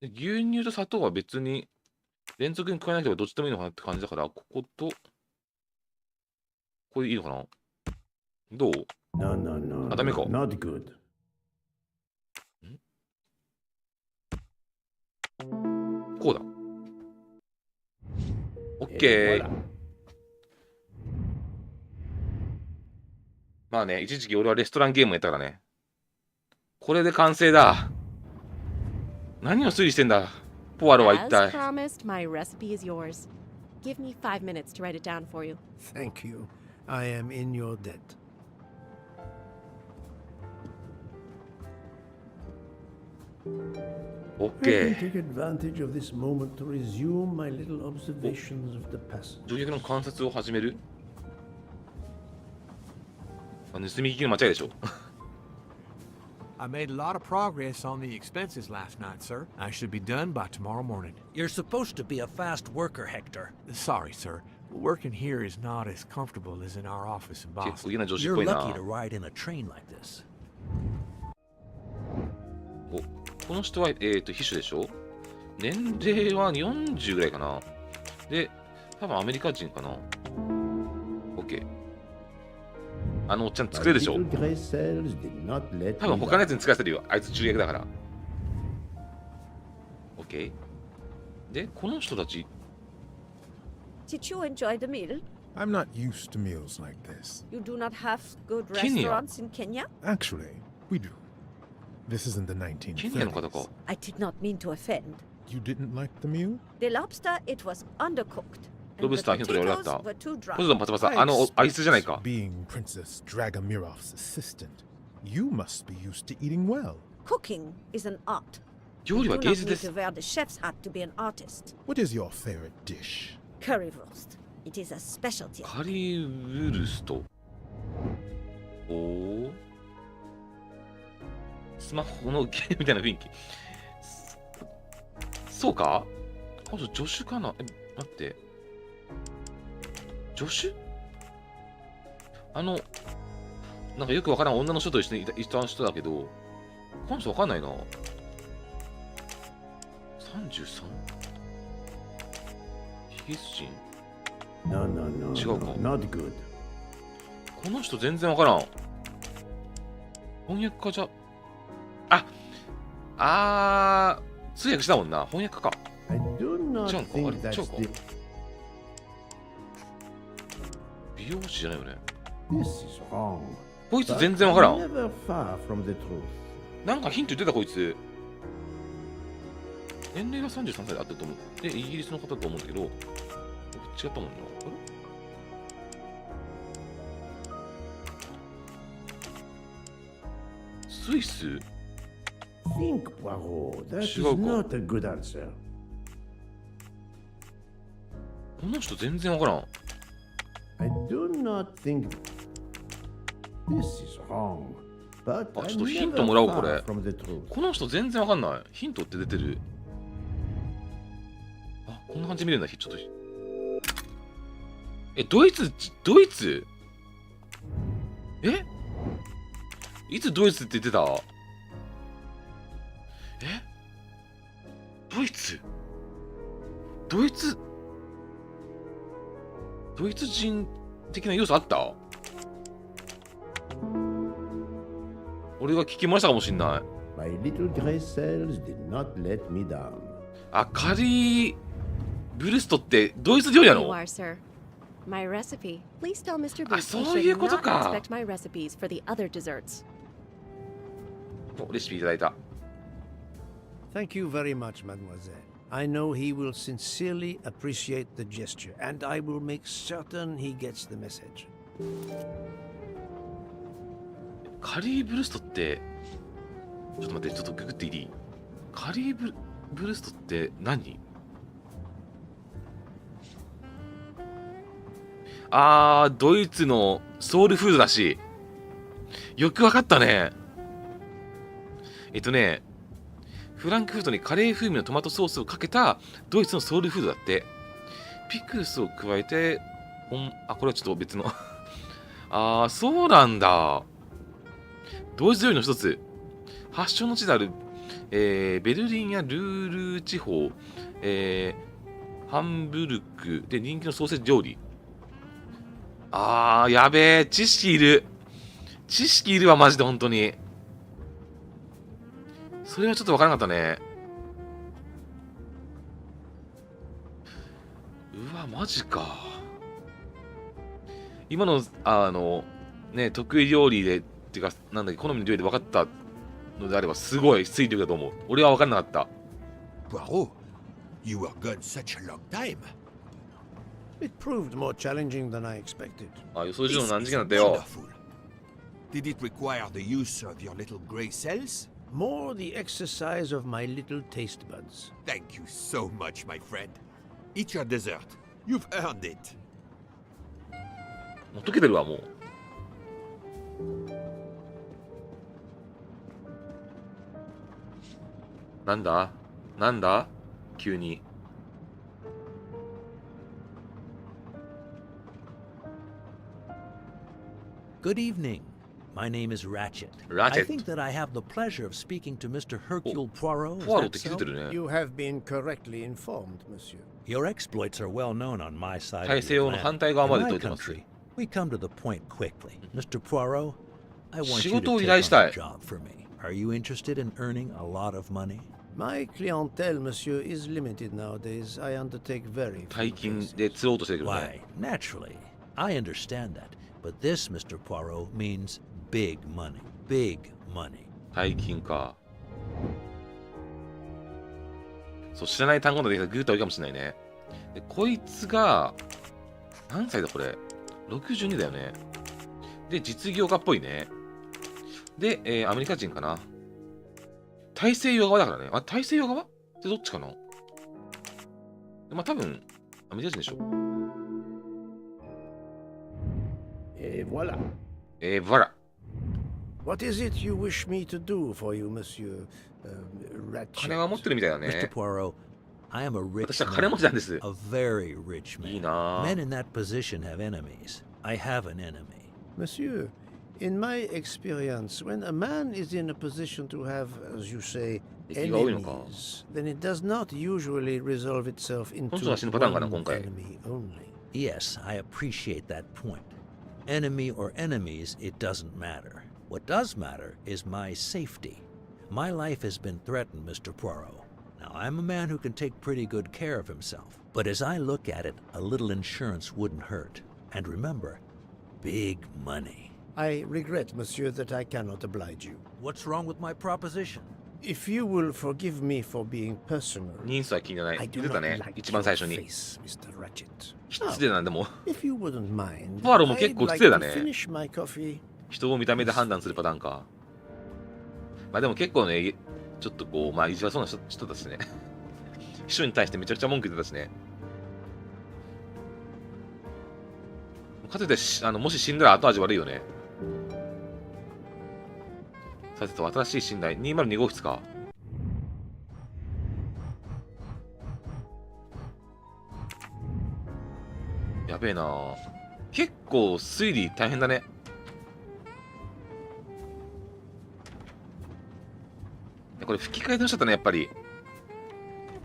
S1: で牛乳と砂糖は別に連続に加えなければどっちでもいいのかなって感じだから、ここと、これでいいのかな。どう？
S5: No,
S1: ダメか。
S5: not good.
S1: こうだ。オッケー。まあね、一時期俺はレストランゲームやったからね。これで完成だ。何を推理してんだ、ポアロは一体。
S10: As promised, my recipe is yours. Give me 5 minutes to write it down for you.
S6: Thank you. I am in your debt.
S1: OK。
S5: Take advantage of this moment to resume my little observations of the past.
S1: 乗客の観察を始める。盗み聞きの間違いでしょ。
S8: I made a lot of progress on the expenses last night, sir. I should be done by tomorrow morning.
S9: You're supposed to be a fast worker, Hector.
S8: Sorry, sir. Working here is not as comfortable as in our office in
S1: 結
S8: Boston.
S1: 構嫌な女子っ
S9: You're
S1: ぽいな。
S9: lucky to ride in a train like this.
S1: お、この人は、秘書でしょ。年齢は40ぐらいかな。で、多分アメリカ人かな。OK。あのおっちゃん作れるでしょ。多分他のやつに使わせるよ。あいつ重役だから。OK。で、この人たち。
S2: Did you enjoy the meal?
S14: I'm not used to meals like this.
S2: You do not have good
S1: Kenya.
S2: restaurants in Kenya?
S14: Actually, we do. This isn't the 1930s.
S1: ケニアの方か。
S2: I did not mean to offend.
S14: You didn't like the meal?
S2: The lobster, it was undercooked.
S1: ロブスター、ヒントで俺だった。
S2: Potatoes were too dry.
S1: ポテトのパサパサ、あのアイスじゃないか。
S14: Being Princess Dragamirov's assistant, you must be used to eating well.
S2: Cooking is an art.
S1: 料理は
S2: You do
S1: 芸
S2: not
S1: 術で
S2: need
S1: す
S2: to。wear the chef's hat to be an artist.
S14: What is your favorite dish?
S2: Currywurst. It is a specialty.
S1: カリーブルスト。おお。スマホのゲームみたいな雰囲気。そうか？あと助手かな？待って。助手？なんかよくわからん女の人と一緒にいた人だけど、この人わかんないな。33？ ヒゲス人？
S5: No, no, no.
S1: 違うか。
S5: Not good.
S1: この人全然わからん。翻訳家じゃ、通訳したもんな。翻訳家か。
S5: I do not
S1: 違うんか。あ
S5: think
S1: れ違う
S5: that's
S1: か。
S5: the...
S1: 美容師じゃないよね。
S5: This is wrong.
S1: こいつ
S5: But
S1: 全然わからん。
S5: never far from the truth.
S1: なんかヒント言ってたこいつ。年齢が33歳であったと思う。で、イギリスの方だと思うんだけど、違ったもんな。あれスイス？
S5: Think, Poirot. That is
S1: 違うか。
S5: not a good answer.
S1: この人全然わからん。
S5: I do not think this is wrong. But
S1: あ、
S5: I'm
S1: ちょっとヒン
S5: never
S1: トもらおう、こ
S5: far
S1: れ。
S5: from the truth.
S1: この人全然わかんない。ヒントって出てる。あ、こんな感じで見れるんだ。ちょっと。ドイツいつドイツって言ってた？ドイツ人的な要素あった？俺が聞きましたかもしんない。
S5: My little gray cells did not let me down.
S1: あ、カリーブルストってドイツ料理な
S10: Here you
S1: の？
S10: are, sir. My recipe. Please tell Mr. Booth
S1: あ、
S10: he
S1: そういう
S10: should
S1: こと
S10: not
S1: か。
S10: expect my recipes for the other desserts.
S1: お、レシピいただいた。
S6: Thank you very much, mademoiselle. I know he will sincerely appreciate the gesture, and I will make certain he gets the message.
S1: カリーブルストって、ちょっと待って、ちょっとググっていい？カリーブルストって何？ドイツのソウルフードだし。よくわかったね。フランクフルトにカレー風味のトマトソースをかけたドイツのソウルフードだって。ピクルスを加えて、これはちょっと別の。そうなんだ。ドイツ料理の一つ。発祥の地である、ベルリンやルール地方、ハンブルクで人気のソーセージ料理。やべえ、知識いるわ、マジで、本当に。それはちょっとわからなかったね。うわ、マジか。今の、得意料理で、っていうか、なんだっけ、好みの料理で分かったのであれば、すごい推理力だと思う。俺は分からなかった。
S3: Poirot, you were gone such a long time.
S6: It proved more challenging than I expected.
S1: 予想以上の何時間だった
S3: This
S1: よ。
S3: is wonderful. Did it require the use of your little grey cells?
S6: More the exercise of my little taste buds.
S3: Thank you so much, my friend. Eat your dessert. You've earned it.
S1: もう溶けてるわ、もう。なんだなんだ急に。
S9: Good evening. My name is Ratchet.
S1: Ratchet.
S9: I think that I have the pleasure of speaking to Mr. Hercule Poirot.
S1: Poirot って気づいてるね。
S6: You have been correctly informed, monsieur.
S9: Your exploits are well known on my side
S1: 大
S9: of
S1: 西
S9: the
S1: 洋の反対側ま
S9: Atlantic.
S1: で
S9: In
S1: 解い
S9: my
S1: てます。
S9: country, we come to the point quickly. Mr. Poirot, I want
S1: 仕
S9: you
S1: 事を
S9: to
S1: 依
S9: take
S1: 頼
S9: on
S1: した
S9: a
S1: い。
S9: job for me. Are you interested in earning a lot of money?
S6: My clientele, monsieur, is limited nowadays. I undertake very
S1: 大
S6: few
S1: 金
S6: cases.
S1: で釣ろうとしてるけどね。
S9: Why, naturally. I understand that. But this, Mr. Poirot, means big money. Big money.
S1: 大金か。そう、知らない単語ができたらグーと多いかもしれないね。で、こいつが、何歳だこれ ?62 だよね。で、実業家っぽいね。で、アメリカ人かな。大西洋側だからね。あ、大西洋側ってどっちかな。まあ、多分、アメリカ人でしょ。
S6: Voilà.
S1: Voilà.
S6: What is it you wish me to do for you, monsieur? Ratchet.
S1: 金は持ってるみたいだ
S9: Mr.
S1: ね。
S9: Poirot, I am a rich
S1: 私は金持ちなんです。
S9: man. A very rich
S1: いい
S9: man.
S1: な
S9: Men in that position have enemies. I have an enemy.
S6: Monsieur, in my experience, when a man is in a position to have, as you say,
S1: 敵が多いのか。
S6: enemies, then it does not usually resolve itself
S1: この
S6: into
S1: 人が死ぬパターンかな、
S6: one
S1: 今回。
S6: enemy only.
S9: Yes, I appreciate that point. Enemy or enemies, it doesn't matter. What does matter is my safety. My life has been threatened, Mr. Poirot. Now, I'm a man who can take pretty good care of himself. But as I look at it, a little insurance wouldn't hurt. And remember, big money.
S6: I regret, monsieur, that I cannot oblige you.
S9: What's wrong with my proposition?
S6: If you will forgive me for being personal,
S1: 人数は気にならな
S6: I
S1: い。
S6: do
S1: 言ってた
S6: not
S1: ね。
S6: like
S1: 一番最初
S6: your
S1: に。
S6: face, Mr. Ratchet.
S1: 失礼なんでも、
S6: If you wouldn't mind,
S1: ポアロも結構
S6: I'd
S1: 失礼だ
S6: like to
S1: ね。
S6: finish my coffee.
S1: 人を見た目で判断するパターンか。まあでも結構ね、ちょっとこう、まあ意地悪そうな人だしね。秘書に対してめちゃくちゃ文句言ってたしね。かといってもし死んだら後味悪いよね。さてと、新しい寝台、202号室か。やべえなぁ。結構推理大変だね。これ吹き替えで欲しかったね、やっぱり。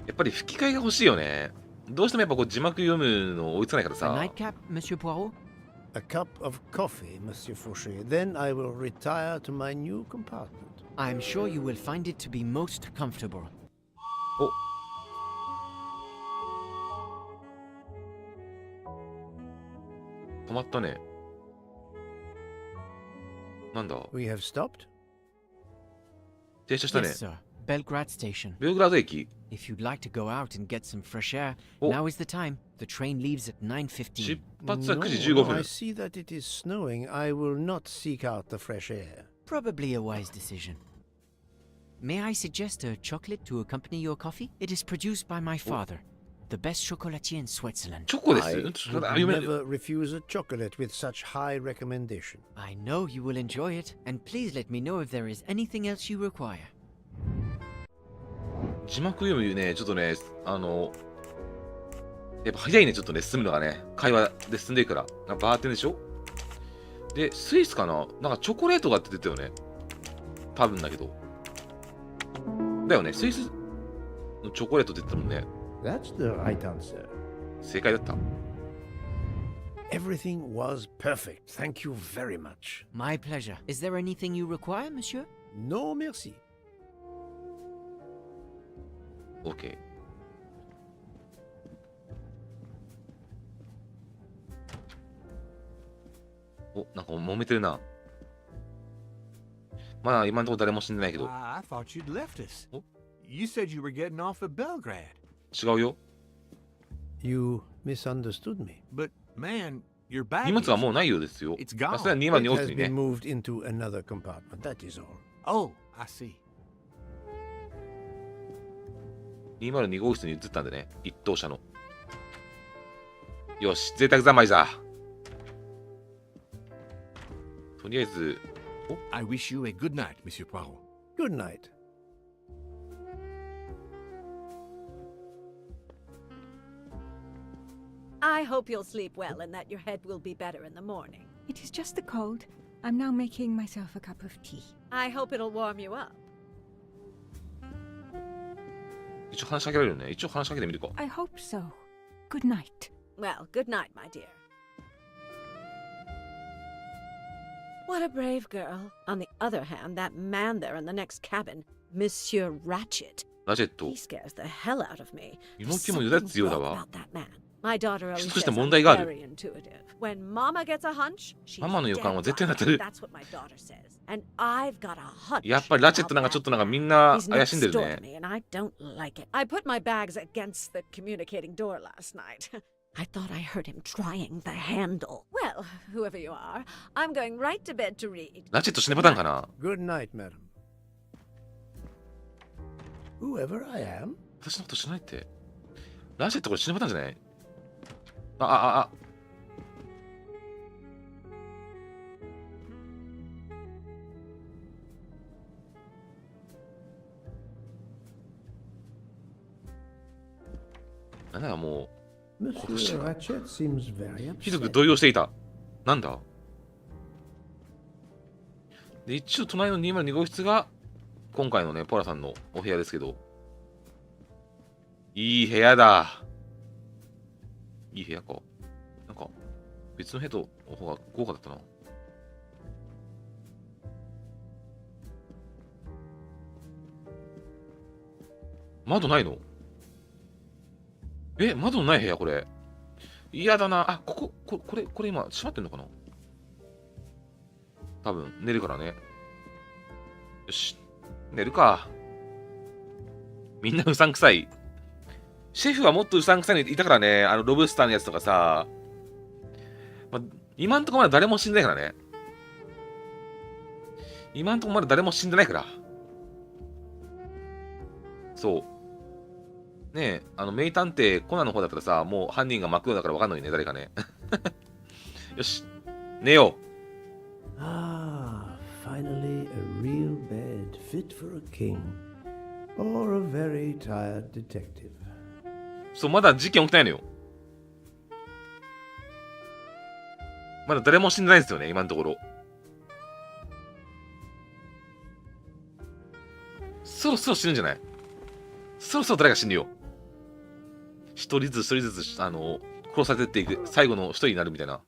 S1: やっぱり吹き替えが欲しいよね。どうしてもやっぱこう字幕読むの追いつかないから
S13: A
S1: さ。
S13: nightcap, Monsieur Poirot?
S6: A cup of coffee, Monsieur Fauché. Then I will retire to my new compartment.
S13: I am sure you will find it to be most comfortable.
S1: お。止まったね。なんだ
S6: We have stopped?
S1: 停車したね。
S13: Yes, sir. Belgrade Station.
S1: ベルグラード駅。
S13: If you'd like to go out and get some fresh air,
S1: Oh.
S13: now is the time. The train leaves at 9:15.
S1: 出発は9時
S6: No,
S1: 15
S6: I
S1: 分。
S6: see that it is snowing. I will not seek out the fresh air.
S13: Probably a wise decision. May I suggest a chocolate to accompany your coffee? It is produced by my father, the best chocolatier in Switzerland.
S1: チョコです。
S6: I
S1: ちょっ
S6: would
S1: と読め
S6: never refuse a chocolate with such high recommendation.
S13: I know you will enjoy it, and please let me know if there is anything else you require.
S1: 字幕読むね、ちょっとね、やっぱ早いね、ちょっとね、進むのがね、会話で進んでいくから。なんかバーテンでしょで、スイスかななんかチョコレートがって出てたよね。多分だけど。だよね、スイスのチョコレートって言ってたもんね。
S6: That's the right answer.
S1: 正解だった。
S6: Everything was perfect. Thank you very much.
S13: My pleasure. Is there anything you require, monsieur?
S6: No, merci.
S1: OK。お、なんか揉めてるな。まだ今のところ誰も死んでないけど。
S8: I thought you'd left us. You said you were getting off at Belgrade.
S1: 違うよ。
S6: You misunderstood me.
S8: But, man, your baggage...
S1: 荷物はもうないようですよ。
S8: It's gone.
S1: あ、それは
S6: It
S1: 202号
S6: has
S1: 室に
S6: been
S1: ね。
S6: moved into another compartment. That is all.
S8: Oh, I see.
S1: 202号室に移ったんでね。一等車の。よし、贅沢三昧だ。とりあえず、
S8: I wish you a good night, Monsieur Poirot.
S6: Good night.
S2: I hope you'll sleep well and that your head will be better in the morning.
S12: It is just the cold. I'm now making myself a cup of tea.
S2: I hope it'll warm you up.
S1: 一応話しかけられるね。一応話しかけてみるか。
S12: I hope so. Good night.
S2: Well, good night, my dear. What a brave girl. On the other hand, that man there in the next cabin, Monsieur Ratchet.
S1: ラチェット。
S2: He scares the hell out of me.
S1: 妹も油断強だわ。
S2: About that man. My daughter always
S1: 人として
S2: says
S1: 問
S2: I'm
S1: 題があ
S2: very
S1: る。
S2: intuitive. When Mama gets a hunch, she's
S1: ママの予感は
S2: dead
S1: 絶対になってる。
S2: right. That's what my daughter says. And I've got a hunch.
S1: やっぱりラチェットなんかちょっとなんかみんな
S2: He's
S1: 怪しんで
S2: next
S1: る
S2: door to
S1: ね。
S2: me, and I don't like it. I put my bags against the communicating door last night. I thought I heard him trying the handle. Well, whoever you are, I'm going right to bed to read.
S1: ラチェット死ぬパターンかな。
S6: Good night, madam. Whoever I am?
S1: 私のことしないって。ラチェットこれ死ぬパターンじゃない？あ。なんだもう、殺し
S5: Monsieur Ratchet seems very
S1: ひどく
S5: upset.
S1: 動揺していた。なんだで、一応隣の202号室が、今回のね、ポラさんのお部屋ですけど、いい部屋だ。いい部屋か。なんか、別の部屋と方が豪華だったな。窓ないの？窓のない部屋これ。嫌だな。あ、これ今、閉まってんのかな？多分、寝るからね。よし、寝るか。みんなうさんくさい。シェフはもっとうさんくさいのいたからね。ロブスターのやつとかさ。今んとこまだ誰も死んでないからね。今んとこまだ誰も死んでないから。そう。ねえ、名探偵コナンの方だったらさ、もう犯人が真っ黒だから分かんないね、誰かね。よし、寝よう。
S5: Ah, finally a real bed fit for a king or a very tired detective.
S1: そう、まだ事件起きてないのよ。まだ誰も死んでないんですよね、今のところ。そろそろ死ぬんじゃない？そろそろ誰が死ぬよ。一人ずつ殺されてっていく。最後の一人になるみたいな。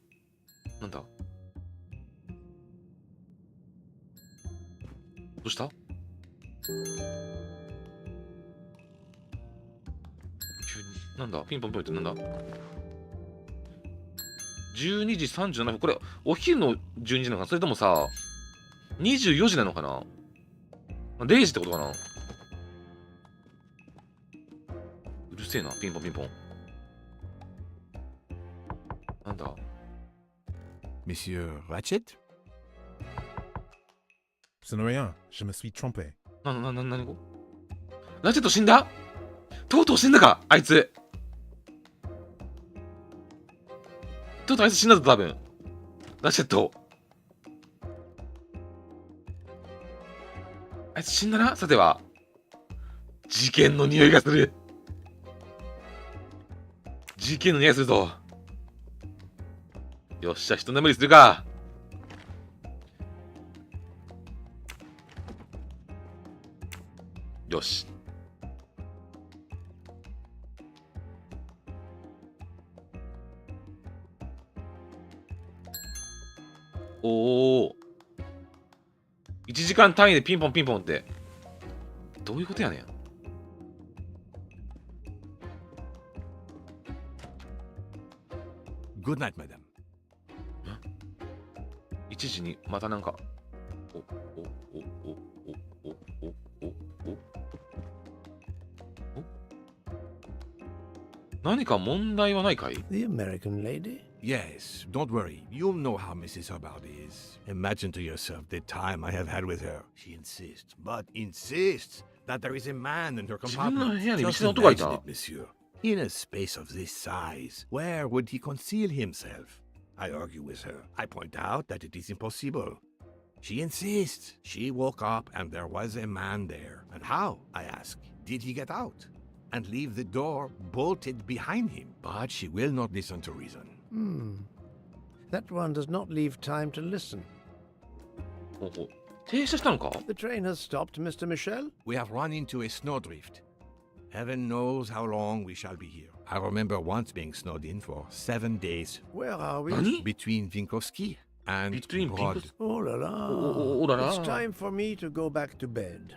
S1: なんだ？どうした？急に。なんだ？ピンポンピンポンってなんだ？12時37分。これ、お昼の12時なのかな？それともさ、24時なのかな？ 0時ってことかな？うるせえな、ピンポンピンポン。なんだ？
S8: Monsieur Ratchet?
S14: Ce n'est rien, je me suis trompé.
S1: 何語？ラチェット死んだ？とうとう死んだか？あいつ。とうとうあいつ死んだぞ、多分。ラチェット。あいつ死んだな？さては。事件の匂いがする。事件の匂いするぞ。よっしゃ、一眠りするか。よし。おお。1時間単位でピンポンピンポンって。どういうことやねん。
S8: Good night, madam.
S1: 1時にまたなんか。何か問題はないかい？
S6: The American lady?
S8: Yes, don't worry. You'll know how Mrs. Hubbard is. Imagine to yourself the time I have had with her. She insists that there is a man in her compartment. Just imagine it, monsieur. In a space of this size, where would he conceal himself? I argue with her. I point out that it is impossible. She insists. She woke up and there was a man there. And how, I ask, did he get out? and leave the door bolted behind him. But she will not listen to reason.
S6: That one does not leave time to listen.
S1: ほうほう。停車したのか？
S6: The train has stopped, Mr. Michel.
S8: We have run into a snowdrift. Heaven knows how long we shall be here. I remember once being snowed in for 7 days.
S6: Where are we?
S1: 何？
S8: Between Vinkovsky and
S1: Between
S8: Brod.
S1: Vinkovsky-
S6: Oh la la.
S1: Oh la la.
S6: It's time for me to go back to bed.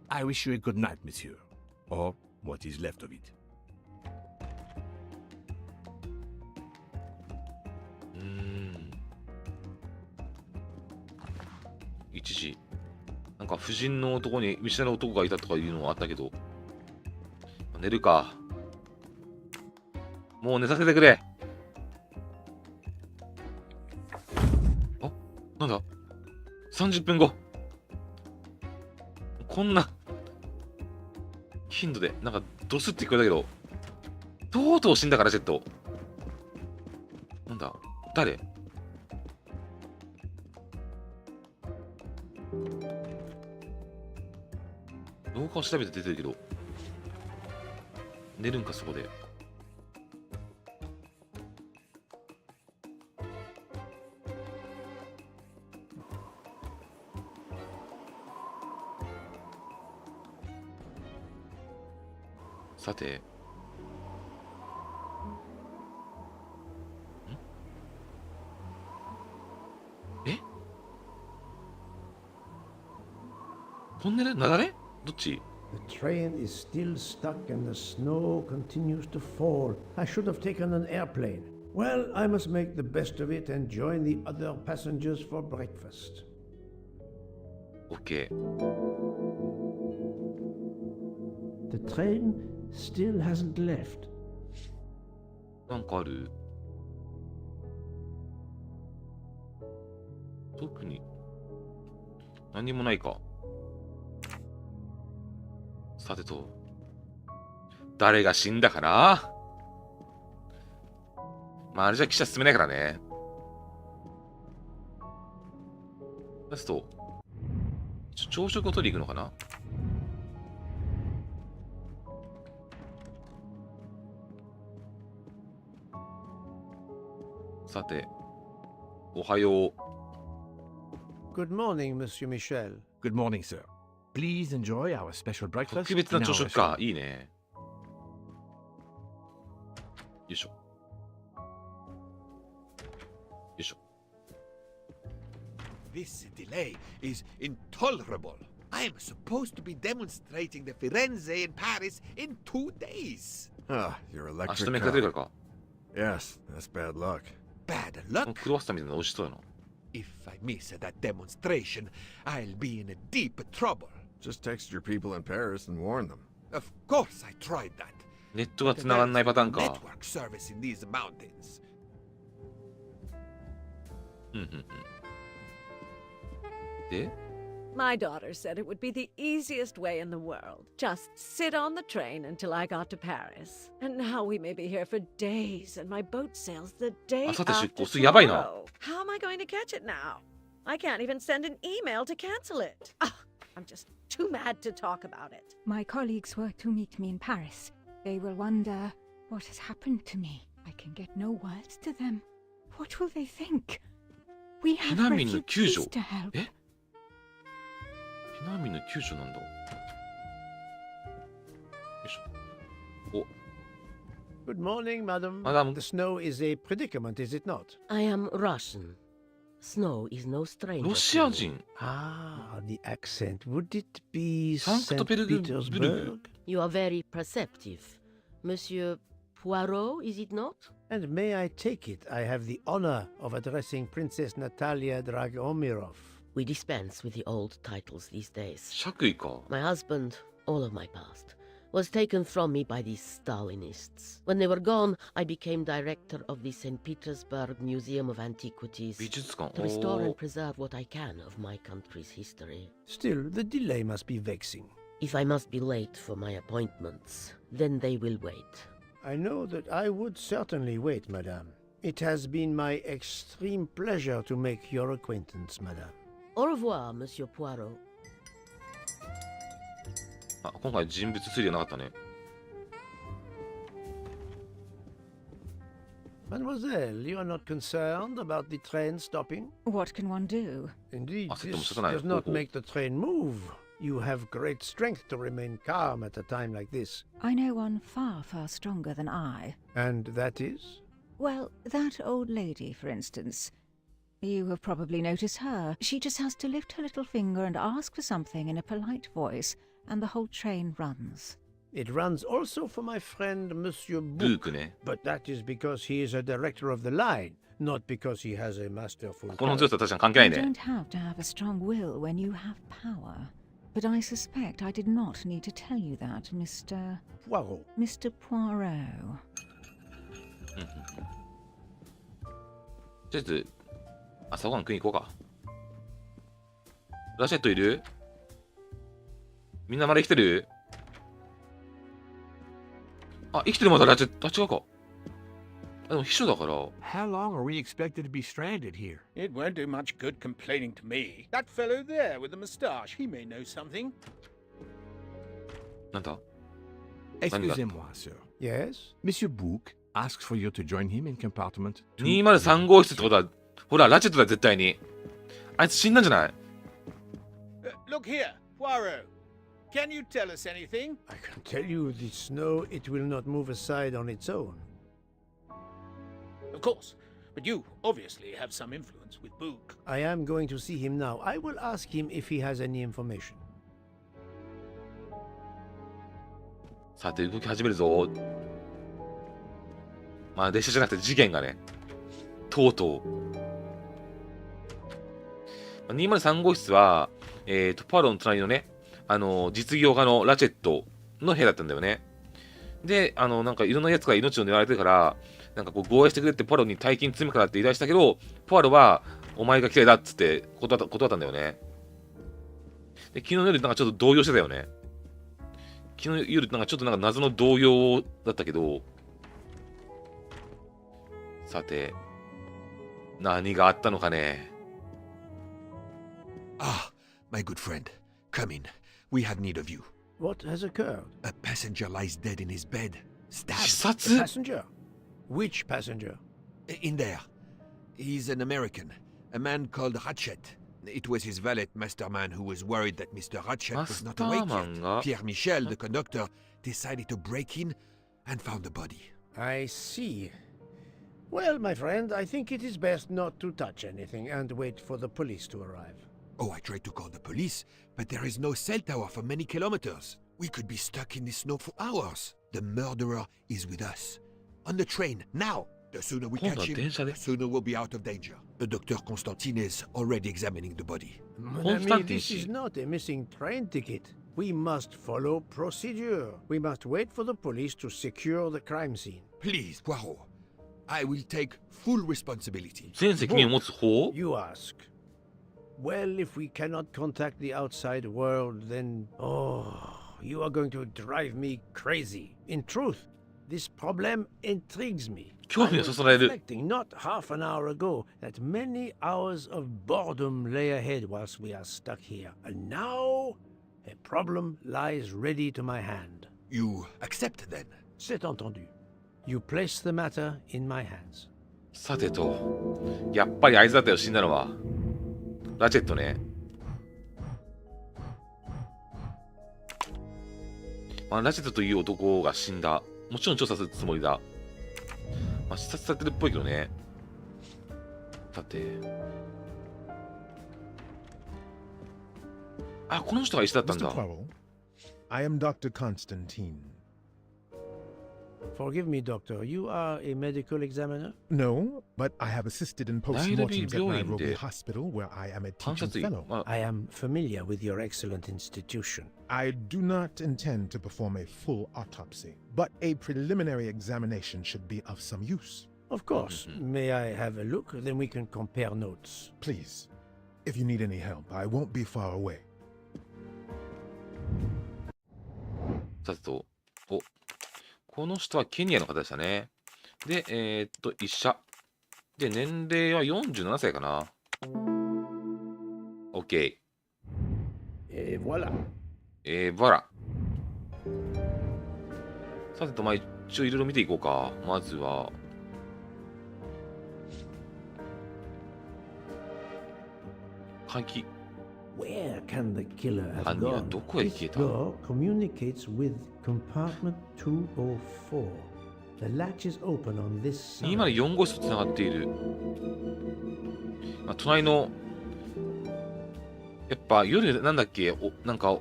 S8: I wish you a good night, monsieur. Or what is left of it.
S1: 一時なんか婦人の男に見知らぬ男がいたとかいうのはあったけど、寝るか。もう寝させてくれ。あ、なんだ30分後。こんな頻度でなんかドスって聞こえたけど、とうとう死んだからジェット。なんだ誰？廊下を調べて出てるけど、寝るんかそこで。さて、え？トンネル？雪崩？どっち？
S5: The train is still stuck and the snow continues to fall. I should have taken an airplane. Well, I must make the best of it and join the other passengers for breakfast.
S1: OK。
S5: The train still hasn't left.
S1: なんかある？特に何もないか。さてと、誰が死んだかな？まあ、あれじゃ記者進めないからね。ラスト、朝食を取りに行くのかな？さて、おはよう。
S6: Good morning, Monsieur Michel.
S8: Good morning, sir. Please enjoy our special breakfast.
S1: 特別な
S8: in
S1: 朝
S8: our
S1: 食か。
S8: shop.
S1: いいね。よいしょ。よいしょ。
S3: This delay is intolerable. I am supposed to be demonstrating the Firenze in Paris in 2 days.
S7: Ah, your
S1: 明日
S7: electric
S1: 目が出るから
S7: car.
S1: か。
S7: Yes, that's bad luck.
S3: Bad
S1: この
S3: luck.
S1: クロワッサンみたいなの美味しそうやな。
S3: If I miss that demonstration, I'll be in a deep trouble.
S7: Just text your people in Paris and warn them.
S3: Of course I tried that.
S1: ネットが繋がんないパターンか。
S3: Network service in these mountains.
S1: で、
S2: My daughter said it would be the easiest way in the world. Just sit on the train until I got to Paris. And now we may be here for days, and my boat sails the day
S1: あさて
S2: after
S1: 出港。それやばいな。
S2: tomorrow. How am I going to catch it now? I can't even send an email to cancel it. Ah, I'm just too mad to talk about it.
S12: My colleagues were to meet me in Paris. They will wonder what has happened to me. I can get no words to them. What will they think? We
S1: 避
S12: have
S1: 難民の救
S12: refugees
S1: 助。
S12: to help.
S1: え？避難民の救助なんだ。よいしょ。お、
S6: Good morning, madam.
S1: Madam.
S6: The snow is a predicament, is it not?
S15: I am Russian. Snow is no stranger.
S1: ロシア人。
S6: Ah, the accent. Would it be
S1: サンクト
S6: St.
S1: ペルブルク。
S6: Petersburg?
S15: You are very perceptive. Monsieur Poirot, is it not?
S6: And may I take it I have the honor of addressing Princess Natalia Dragomirov?
S15: We dispense with the old titles these days.
S1: 爵位か。
S15: My husband, all of my past, was taken from me by these Stalinists. When they were gone, I became director of the St. Petersburg Museum of Antiquities
S1: 美術館。
S15: to restore
S1: お
S15: and
S1: ー
S15: preserve what I can of my country's history.
S6: Still, the delay must be vexing.
S15: If I must be late for my appointments, then they will wait.
S6: I know that I would certainly wait, madame. It has been my extreme pleasure to make your acquaintance, madame.
S15: Au revoir, Monsieur Poirot.
S1: あ、今回人物推理はなかったね。
S6: Mademoiselle, you are not concerned about the train stopping?
S12: What can one do?
S6: Indeed, this does not make the train move. You have great strength to remain calm at a time like this.
S12: I know one far, far stronger than I.
S6: And that is?
S12: Well, that old lady, for instance. You have probably noticed her. She just has to lift her little finger and ask for something in a polite voice, and the whole train runs.
S6: It runs also for my friend Monsieur Book, but that is because he is a director of the line, not because he has a masterful... You
S12: don't have to have a strong will when you have power. But I suspect I did not need to tell you that, Mr.
S6: Poirot.
S12: Mr. Poirot.
S1: とりあえず朝ごはん食いに行こうか。ラシェットいる？みんなまだ生きてる？あ、生きてるまだラチェット。あ、違うか。でも秘書だから。
S8: How long are we expected to be stranded here?
S4: It won't do much good complaining to me. That fellow there with the moustache, he may know something.
S1: なんだ？
S8: Excusez-moi, sir.
S6: Yes?
S8: Monsieur Book asks for you to join him in compartment
S1: 203号室ってことは、ほら、ラチェットだ、絶対に。あいつ死んだんじゃない？
S4: Look here, Poirot. Can you tell us anything?
S6: I can tell you the snow, it will not move aside on its own.
S4: Of course, but you obviously have some influence with Book.
S6: I am going to see him now. I will ask him if he has any information.
S1: さて、動き始めるぞ。まあ、列車じゃなくて事件がね、とうとう。203号室は、ポアロの隣のね、実業家のラチェットの部屋だったんだよね。で、なんかいろんな奴が命を狙われてるから、なんかこう合意してくれってポアロに大金積むからって依頼したけど、ポアロはお前が嫌いだっつって断ったんだよね。で、昨日の夜なんかちょっと動揺してたよね。昨日夜なんかちょっとなんか謎の動揺だったけど、さて、何があったのかね。
S3: Ah, my good friend, come in. We have need of you.
S6: What has occurred?
S3: A passenger lies dead in his bed. Stabbed.
S1: 自殺?
S6: A passenger? Which passenger?
S3: In there. He's an American. A man called Ratchet. It was his valet, Masterman, who was worried that Mr. Ratchet was not awake yet. Pierre Michel, the conductor, decided to break in and found the body.
S6: I see. Well, my friend, I think it is best not to touch anything and wait for the police to arrive.
S3: Oh, I tried to call the police, but there is no cell tower for many kilometers. We could be stuck in the snow for hours. The murderer is with us. On the train, now! The sooner we catch him, the sooner we'll be out of danger. The Dr. Constantine is already examining the body.
S6: Mon ami, this is not a missing train ticket. We must follow procedure. We must wait for the police to secure the crime scene.
S3: Please, Poirot. I will take full responsibility.
S6: You ask. Well, if we cannot contact the outside world, then... Oh, you are going to drive me crazy. In truth, this problem intrigues me. I was reflecting not half an hour ago that many hours of boredom lay ahead whilst we are stuck here. And now, a problem lies ready to my hand.
S3: You accept then?
S6: C'est entendu. You place the matter in my hands.
S1: さてと、やっぱりあいつだったよ、死んだのは。ラチェットね。まあ、ラチェットという男が死んだ。もちろん調査するつもりだ。まあ、視察されてるっぽいけどね。さて。あ、この人が医師だったんだ。
S14: Mr. Poirot, I am Dr. Constantine.
S6: Forgive me, Doctor. You are a medical examiner?
S14: No, but I have assisted in post-mortems at Nairobi Hospital, where I am a teaching fellow.
S6: I am familiar with your excellent institution.
S14: I do not intend to perform a full autopsy, but a preliminary examination should be of some use.
S6: Of course. May I have a look? Then we can compare notes.
S14: Please. If you need any help, I won't be far away.
S1: さてと、この人はケニアの方でしたね。で、医者。で、年齢は47歳かな。OK。
S6: voilà。
S1: voilà。さてと、まあ一応いろいろ見ていこうか。まずは、鍵。
S5: Where can the killer have
S1: 犯人は
S5: gone?
S1: どこへ
S5: This
S1: 消えた？
S5: door communicates with compartment 204. The latch is open on this side.
S1: 204号室とつながっている。隣のやっぱ夜なんだっけ、なんか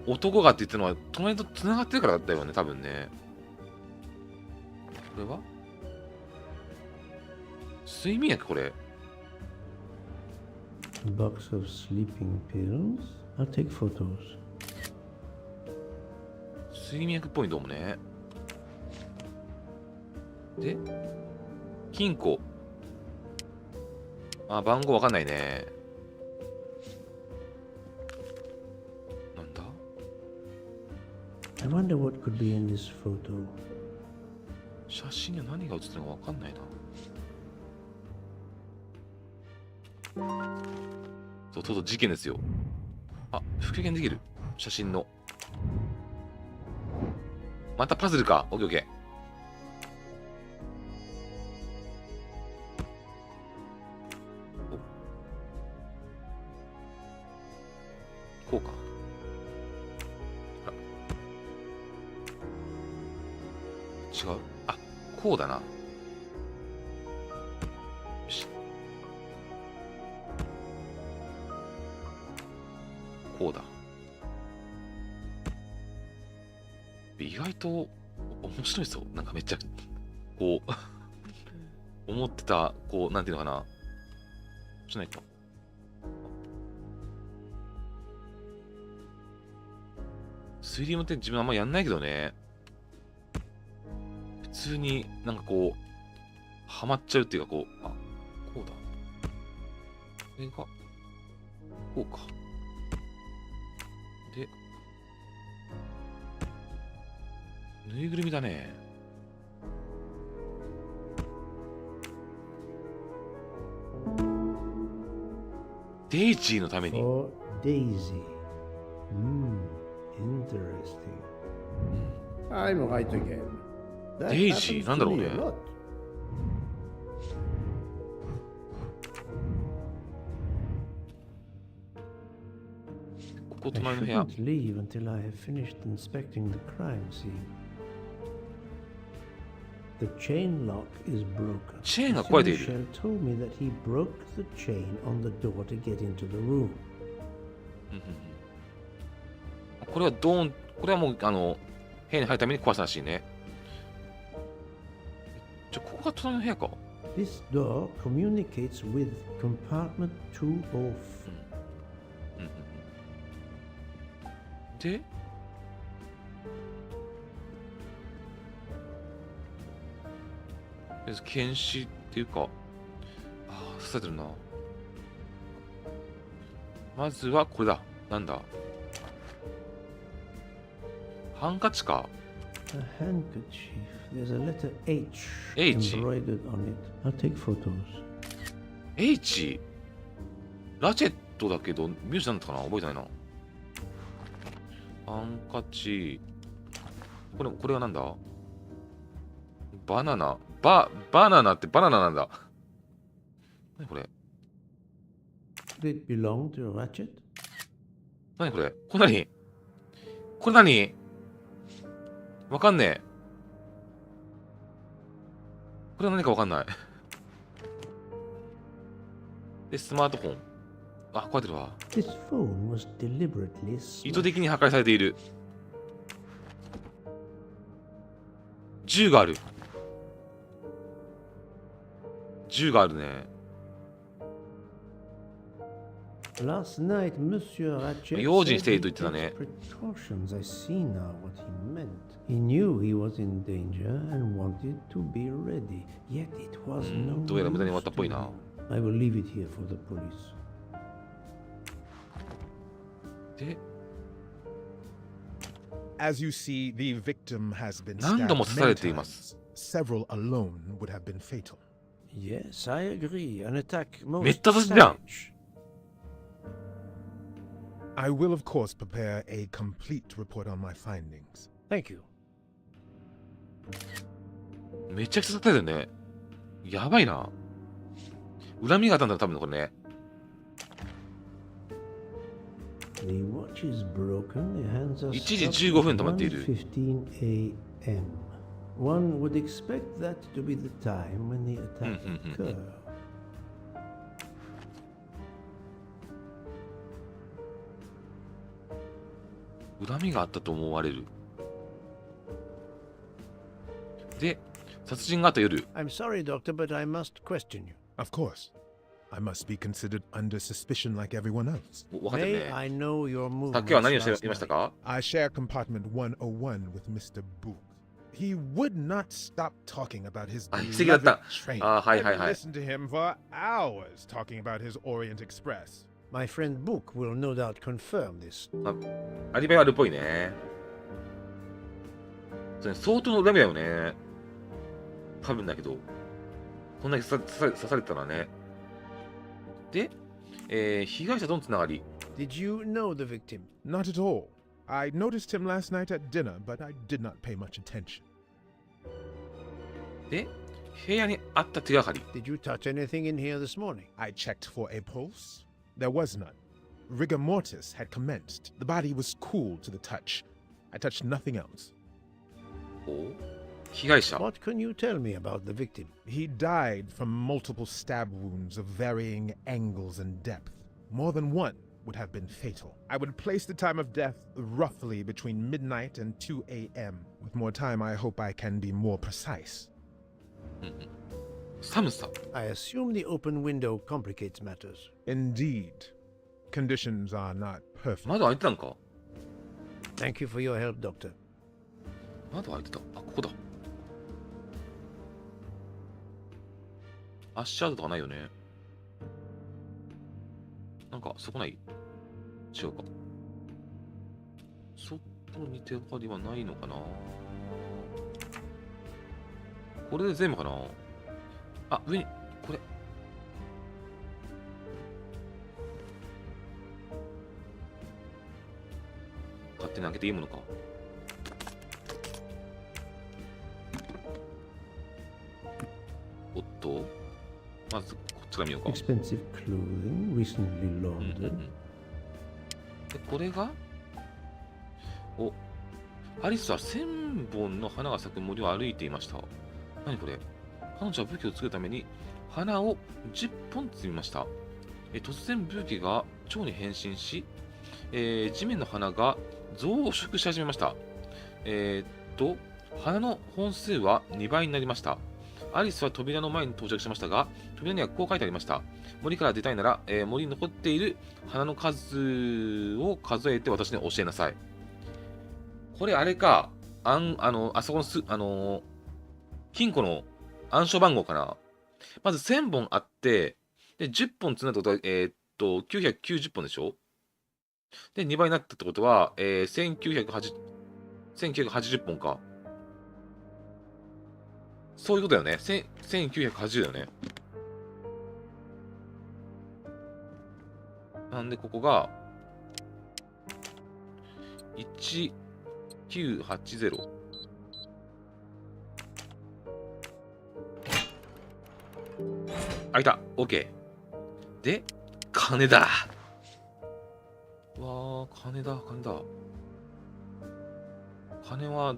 S1: 男がって言ってるのは隣とつながってるからだったよね、多分ね。これは睡眠薬これ。
S5: A box of sleeping pills. I'll take photos.
S1: 睡眠薬っぽいどうもね。で、金庫。番号わかんないね。なんだ？
S5: I wonder what could be in this photo.
S1: 写真には何が写ってるのかわかんないな。そう事件ですよ。復元できる。写真の。またパズルか。オッケーオッケー。こうか。違う。こうだな。よし。こうだ。意外と面白いぞ。なんかめっちゃこう思ってたこうなんていうのかな。しないか。推理運転自分あんまやんないけどね。普通になんかこうハマっちゃうっていうかこうこうだ。これがこうか。でぬいぐるみだね。デイジーのために。
S5: Daisy. Interesting. I'm right again.
S1: デイジーなんだろうね。ここ隣の部屋。
S5: I shouldn't leave until I have finished inspecting the crime scene. The chain lock is broken.
S1: チェーンが壊れている。
S5: Michel told me that he broke the chain on the door to get into the room.
S1: これはこれはもう部屋に入るために壊したらしいね。ここが隣の部屋か。
S5: This door communicates with compartment 204.
S1: で検視っていうか刺されてるな。まずはこれだ。なんだ、ハンカチか。
S5: A handkerchief. There's a letter H
S1: H?
S5: embroidered on it. I'll take photos.
S1: H? ラチェットだけど名字なんだったかな、覚えてないな。ハンカチ。これはなんだ。バナナ。バナナってバナナなんだ。何これ。
S5: Did it belong to a ratchet?
S1: 何これ。これ何わかんねえ。これは何かわかんない。で、スマートフォン。壊れてるわ。
S5: This phone was deliberately
S1: 意図的に破壊されている。銃がある。銃があるね。
S5: Last night, Monsieur Ratchet
S1: 用心してい
S5: said
S1: る
S5: he
S1: と言ってた
S5: takes
S1: ね。
S5: precautions. I see now what he meant. He knew he was in danger and wanted to be ready. Yet it was no
S1: どうやら無駄に終わった
S5: use
S1: っぽい
S5: to
S1: な。
S5: him. I will leave it here for the police.
S1: で、
S14: As you see, the victim has been
S1: 何度も
S14: stabbed
S1: 刺され
S14: many
S1: ています。
S14: times. Several alone would have been fatal.
S5: Yes, I agree. An attack
S1: めっ
S5: most
S1: た刺しじゃん。
S5: savage.
S14: I will, of course, prepare a complete report on my findings.
S5: Thank you.
S1: めちゃくちゃ刺されてるね。やばいな。恨みがあったんだ、多分これね。
S5: The watch is broken. It hands us
S1: 1時15分止まっている。
S5: 1:15 a.m. One would expect that to be the time when the attack occurred.
S1: 恨みがあったと思われる。で、殺人があった夜。
S6: I'm sorry, Doctor, but I must question you.
S14: Of course. I must be considered under suspicion like everyone else.
S6: May I know your movements
S1: さっきは何をして
S6: last
S1: いました
S6: night?
S1: か？
S14: I share compartment 101 with Mr. Book. He would not stop talking about his
S1: あ、奇跡だっ
S14: beloved
S1: た。
S14: train.
S1: あ、はいはい
S14: I
S1: はい
S14: listened to him for hours talking about his Orient Express.
S6: My friend Book will no doubt confirm this.
S1: アリバイはあるっぽいね。それ相当の恨みだよね。多分だけど。こんだけ刺されてたらね。で、被害者とのつながり。
S6: Did you know the victim?
S14: Not at all. I noticed him last night at dinner, but I did not pay much attention.
S1: で、部屋にあった手がかり。
S6: Did you touch anything in here this morning?
S14: I checked for a pulse. There was none. Rigor mortis had commenced. The body was cool to the touch. I touched nothing else.
S1: お被害者。
S6: What can you tell me about the victim?
S14: He died from multiple stab wounds of varying angles and depth. More than one would have been fatal. I would place the time of death roughly between midnight and 2 a.m. With more time, I hope I can be more precise.
S1: 寒さ。
S6: I assume the open window complicates matters.
S14: Indeed. Conditions are not perfect.
S1: 窓開いてたんか？
S6: Thank you for your help, Doctor.
S1: 窓開いてた。あ、ここだ。アッシャードとかないよね。なんか、そこない？違うか。外に手がかりはないのかな？これで全部かな？あ、上に、これ。勝手に開けていいものか。おっと、まずこっちから見ようか。
S5: Expensive clothing, recently laundered.
S1: で、これがお、アリスは1000本の花が咲く森を歩いていました。何これ？彼女は武器を作るために花を10本摘みました。突然武器が蝶に変身し、地面の花が増殖し始めました。花の本数は2倍になりました。アリスは扉の前に到着しましたが、扉にはこう書いてありました。森から出たいなら、森に残っている花の数を数えて私に教えなさい。これあれか、あそこの金庫の暗証番号かな。まず1000本あって、で、10本積んだってことは、990本でしょ。で、2倍になったってことは、1980本か。そういうことだよね。1980だよね。なんで、ここが、1980。開いた。OK。で、金だ。うわー、金だ。金は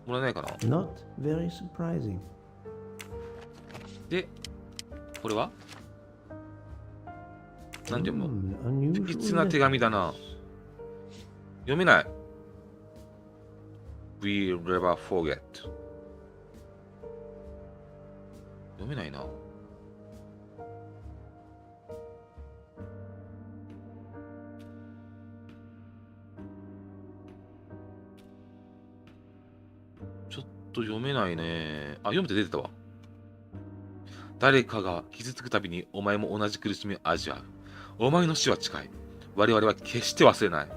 S1: もらえないかな。
S5: Not very surprising.
S1: で、これはなんて読むの？
S5: Unusual
S1: 不吉な手紙だな。読めない。We'll never forget. 読めないな。ちょっと読めないね。あ、読めて出てたわ。誰かが傷つくたびにお前も同じ苦しみを味わう。お前の死は近い。我々は決して忘れない。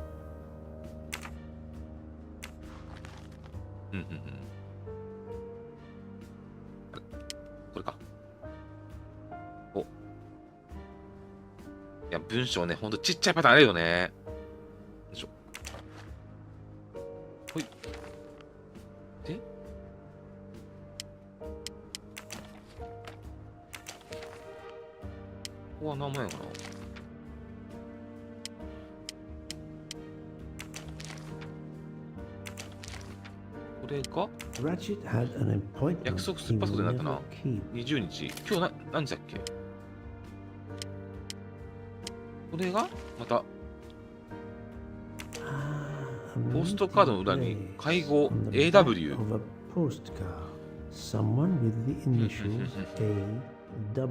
S1: これか。お。いや、文章ね、ほんとちっちゃいパターンあるよね。よいしょ。ほい。で、ここは何もないのかな。れが
S5: Ratchet had an appointment
S1: 約束すっ
S5: he
S1: ぱすことにな
S5: would
S1: ったな。
S5: never keep.
S1: 20日。今日何日だっけ？これがまたポストカードの裏に会合 AW。
S5: Someone with the initials AW.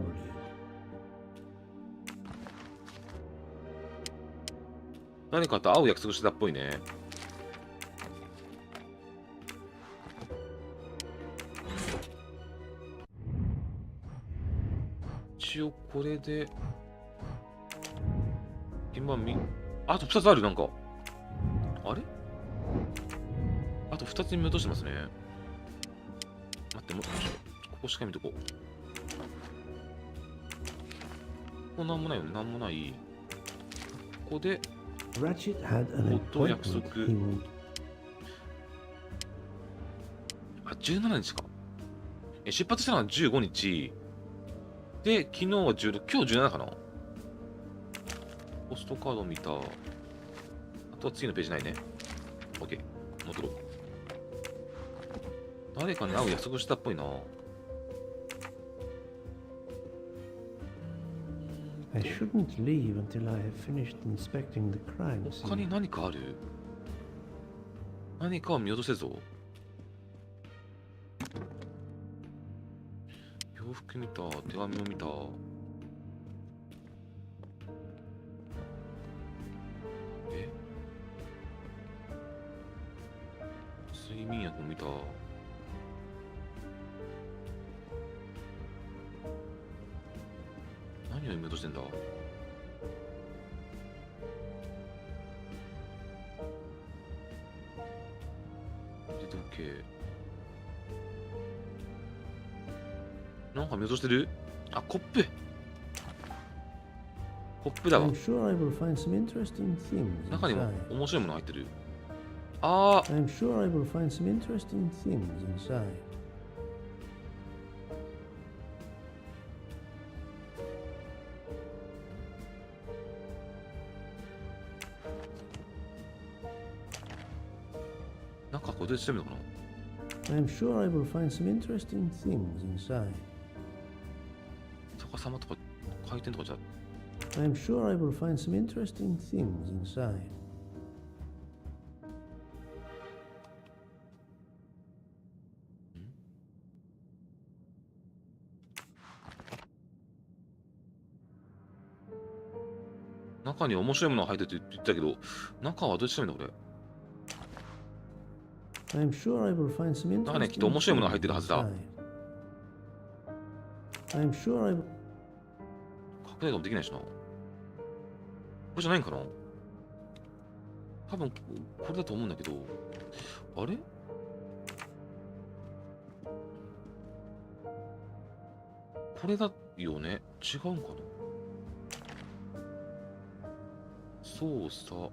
S1: 何かと会う約束してたっぽいね。一応これで今あと2つある。なんかあれあと2つに見落としてますね。待って、ここしか見とこう。ここなんもないよね。なんもない。ここで夫約束。あ、17日か。出発したのは15日。で、昨日は16、今日17かな。ポストカード見た。あとは次のページないね。OK。戻ろう。誰かに会う約束したっぽいな。
S5: I shouldn't leave until I have finished inspecting the crime scene.
S1: 他に何かある？何かを見落とせぞ。洋服見た、手紙も見た。睡眠薬も見た。何を見落としてんだ。腕時計。なんか見落としてる？あ、コップ。コップだわ。中にも面白いもの入ってる。ああ。
S5: I'm sure I will find some interesting things inside.
S1: なんかこれでしてみるのかな。
S5: I'm sure I will find some interesting things inside.
S1: 逆さまとか回転とかじゃ。
S5: I'm sure I will find some interesting things inside.
S1: 中に面白いものが入ってるって言ったけど、中はどうしてるんだこれ。
S5: I'm sure I will find some interesting
S1: 中にはきっと面白いものが入ってるはずだ。
S5: I'm sure I will
S1: 拡大がもできないしな。これじゃないんかな。多分これだと思うんだけど。あれこれだよね。違うんかな。操作。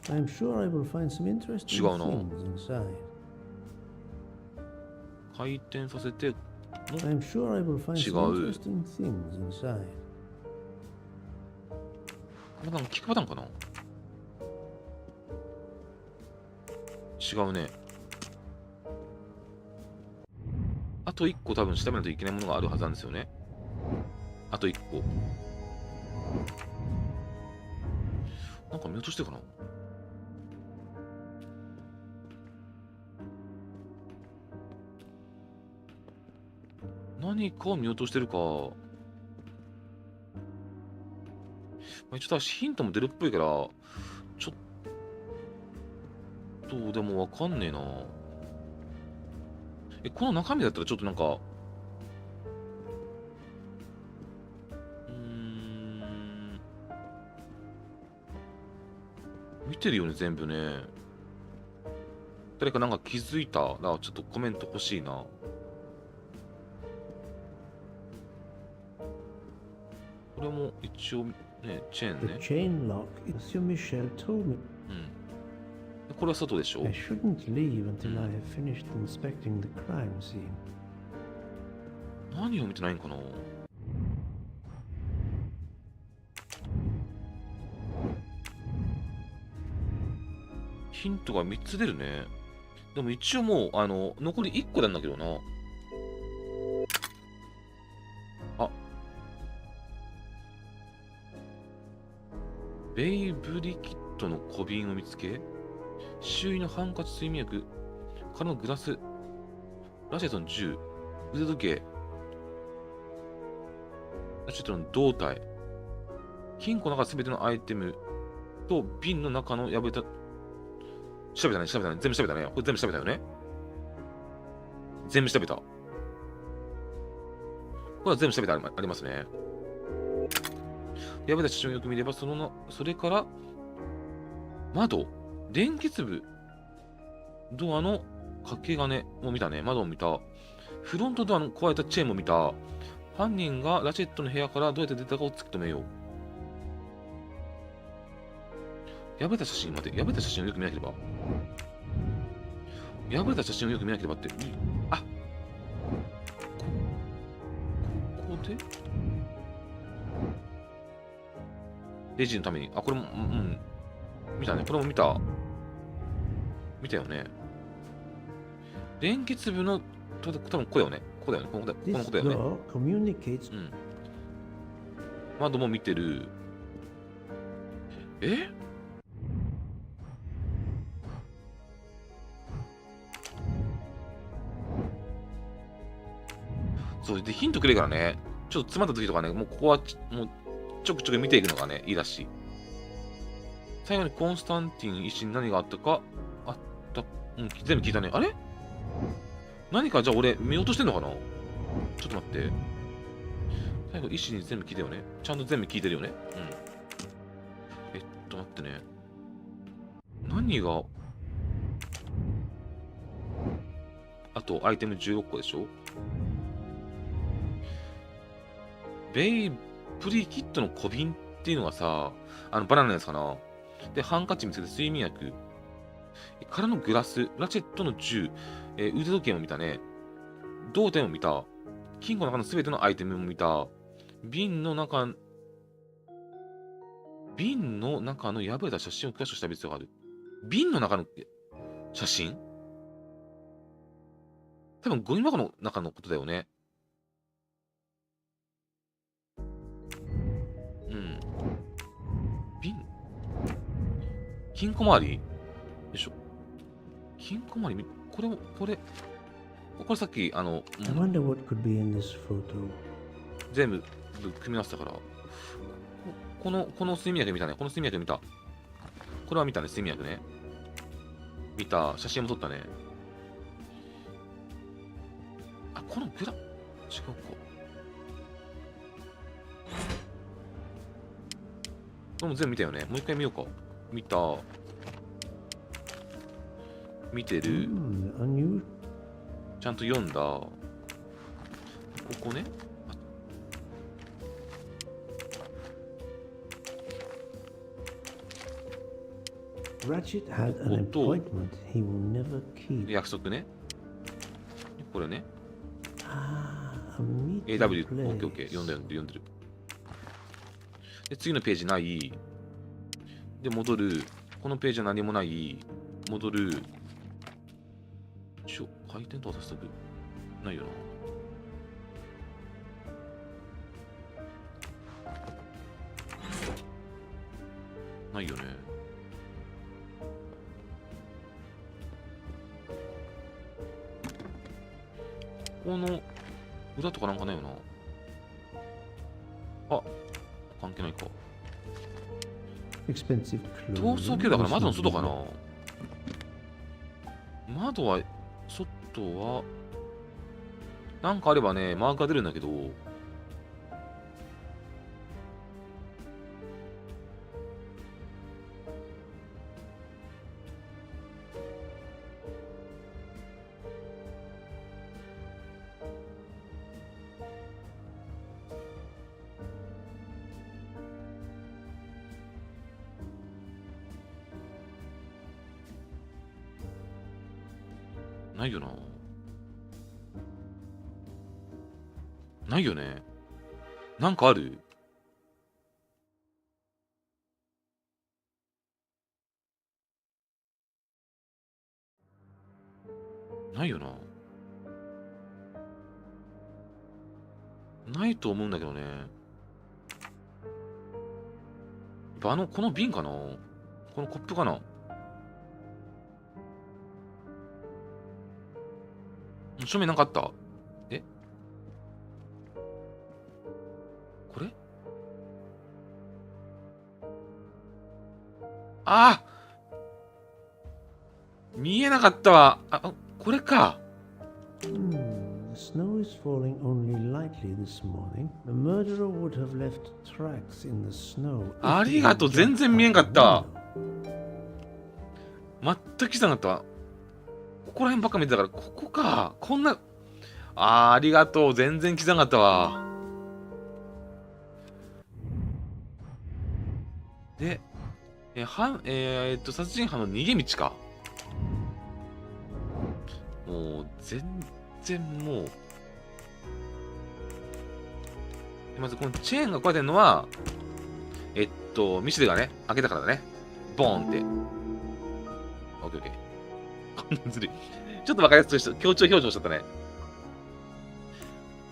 S5: I'm sure I will find some interesting
S1: 違うな。
S5: things inside.
S1: 回転させて。
S5: I'm sure I will find
S1: 違
S5: some
S1: う。
S5: interesting things inside.
S1: これなんかキックパターンかな。違うね。あと1個多分調べないといけないものがあるはずなんですよね。あと1個。なんか見落としてるかな。何かを見落としてるか。一応ヒントも出るっぽいから、ちょっとでもわかんねえな。この中身だったらちょっとなんか、見てるよね、全部ね。誰かなんか気づいたら、ちょっとコメント欲しいな。これも一応ね、チェーンね。
S5: The chain lock, Monsieur Michel told me.
S1: これは外でしょ。
S5: I shouldn't leave until I have finished inspecting the crime scene.
S1: 何を見てないんかな。ヒントが3つ出るね。でも一応もう、残り1個なんだけどな。あ。ベイブリキッドの小瓶を見つけ、周囲のハンカチ、睡眠薬、空のグラス、ラシェットの銃、腕時計、ラシェットの胴体、金庫の中すべてのアイテムと瓶の中の破れた、調べたね。全部調べたね。これ全部調べたよね。全部調べた。これは全部調べてありますね。破れた写真をよく見れば、それから、窓、電結部、ドアの掛け金も見たね。窓を見た。フロントドアの壊れたチェーンも見た。犯人がラチェットの部屋からどうやって出たかを突き止めよう。破れた写真、待って、破れた写真をよく見なければ。破れた写真をよく見なければって、あ、ここでレジのために、あ、これも、見たね。これも見た。見たよね。連結部の、多分これよね。これだよね。このことだよね。窓も見てる。そうで、ヒントくれるからね。ちょっと詰まった時とかね、もうここはもうちょくちょく見ていくのがね、いいらしい。最後にコンスタンティン医師に何があったか、全部聞いたね。あれ何かじゃあ俺見落としてんのかな。ちょっと待って。最後医師に全部聞いたよね。ちゃんと全部聞いてるよね。待ってね。何が、あとアイテム16個でしょ。ベイプリキッドの小瓶っていうのがさ、バナナのやつかな。で、ハンカチ見つけて睡眠薬。空のグラス、ラチェットの銃、腕時計も見たね。胴体も見た。金庫の中のすべてのアイテムも見た。瓶の中の破れた写真を詳しくした必要がある。瓶の中の写真？多分ゴミ箱の中のことだよね。瓶？金庫周り？よいしょ。金庫周り、これさっき、全部組み合わせたから。この睡眠薬見たね。この睡眠薬見た。これは見たね、睡眠薬ね。見た。写真も撮ったね。あ、この違うか。でも全部見たよね。もう一回見ようか。見た。見てる。ちゃんと読んだ。ここね。約束ね。これね。AW、OKOK。読んでる。で、次のページない。で、戻る。このページは何もない。戻る。回転とかさせとく。ないよな。ないよね。この裏とかなんかないよな。あ、関係ないか。逃走系だから窓の外かな。窓は、外は、なんかあればね、マークが出るんだけど、ないよな。ないよね。なんかある？ないよな。ないと思うんだけどね。この瓶かな、このコップかな。正面なんかあった？え？これ？ああ！見えなかったわ。これか。
S5: The snow is falling only lightly this morning. The murderer would have left tracks in the snow.
S1: ありがとう。全然見えんかった。全く気づかなかったわ。ここら辺ばっか見てたから、ここか。こんな。ありがとう。全然気づかなかったわ。で、殺人犯の逃げ道か。もう、全然もう。まずこのチェーンが壊れてるのは、ミシェルがね、開けたからだね。ボーンって。オッケーオッケー。こんなずるい。ちょっと分かりやすくして、強調表情しちゃったね。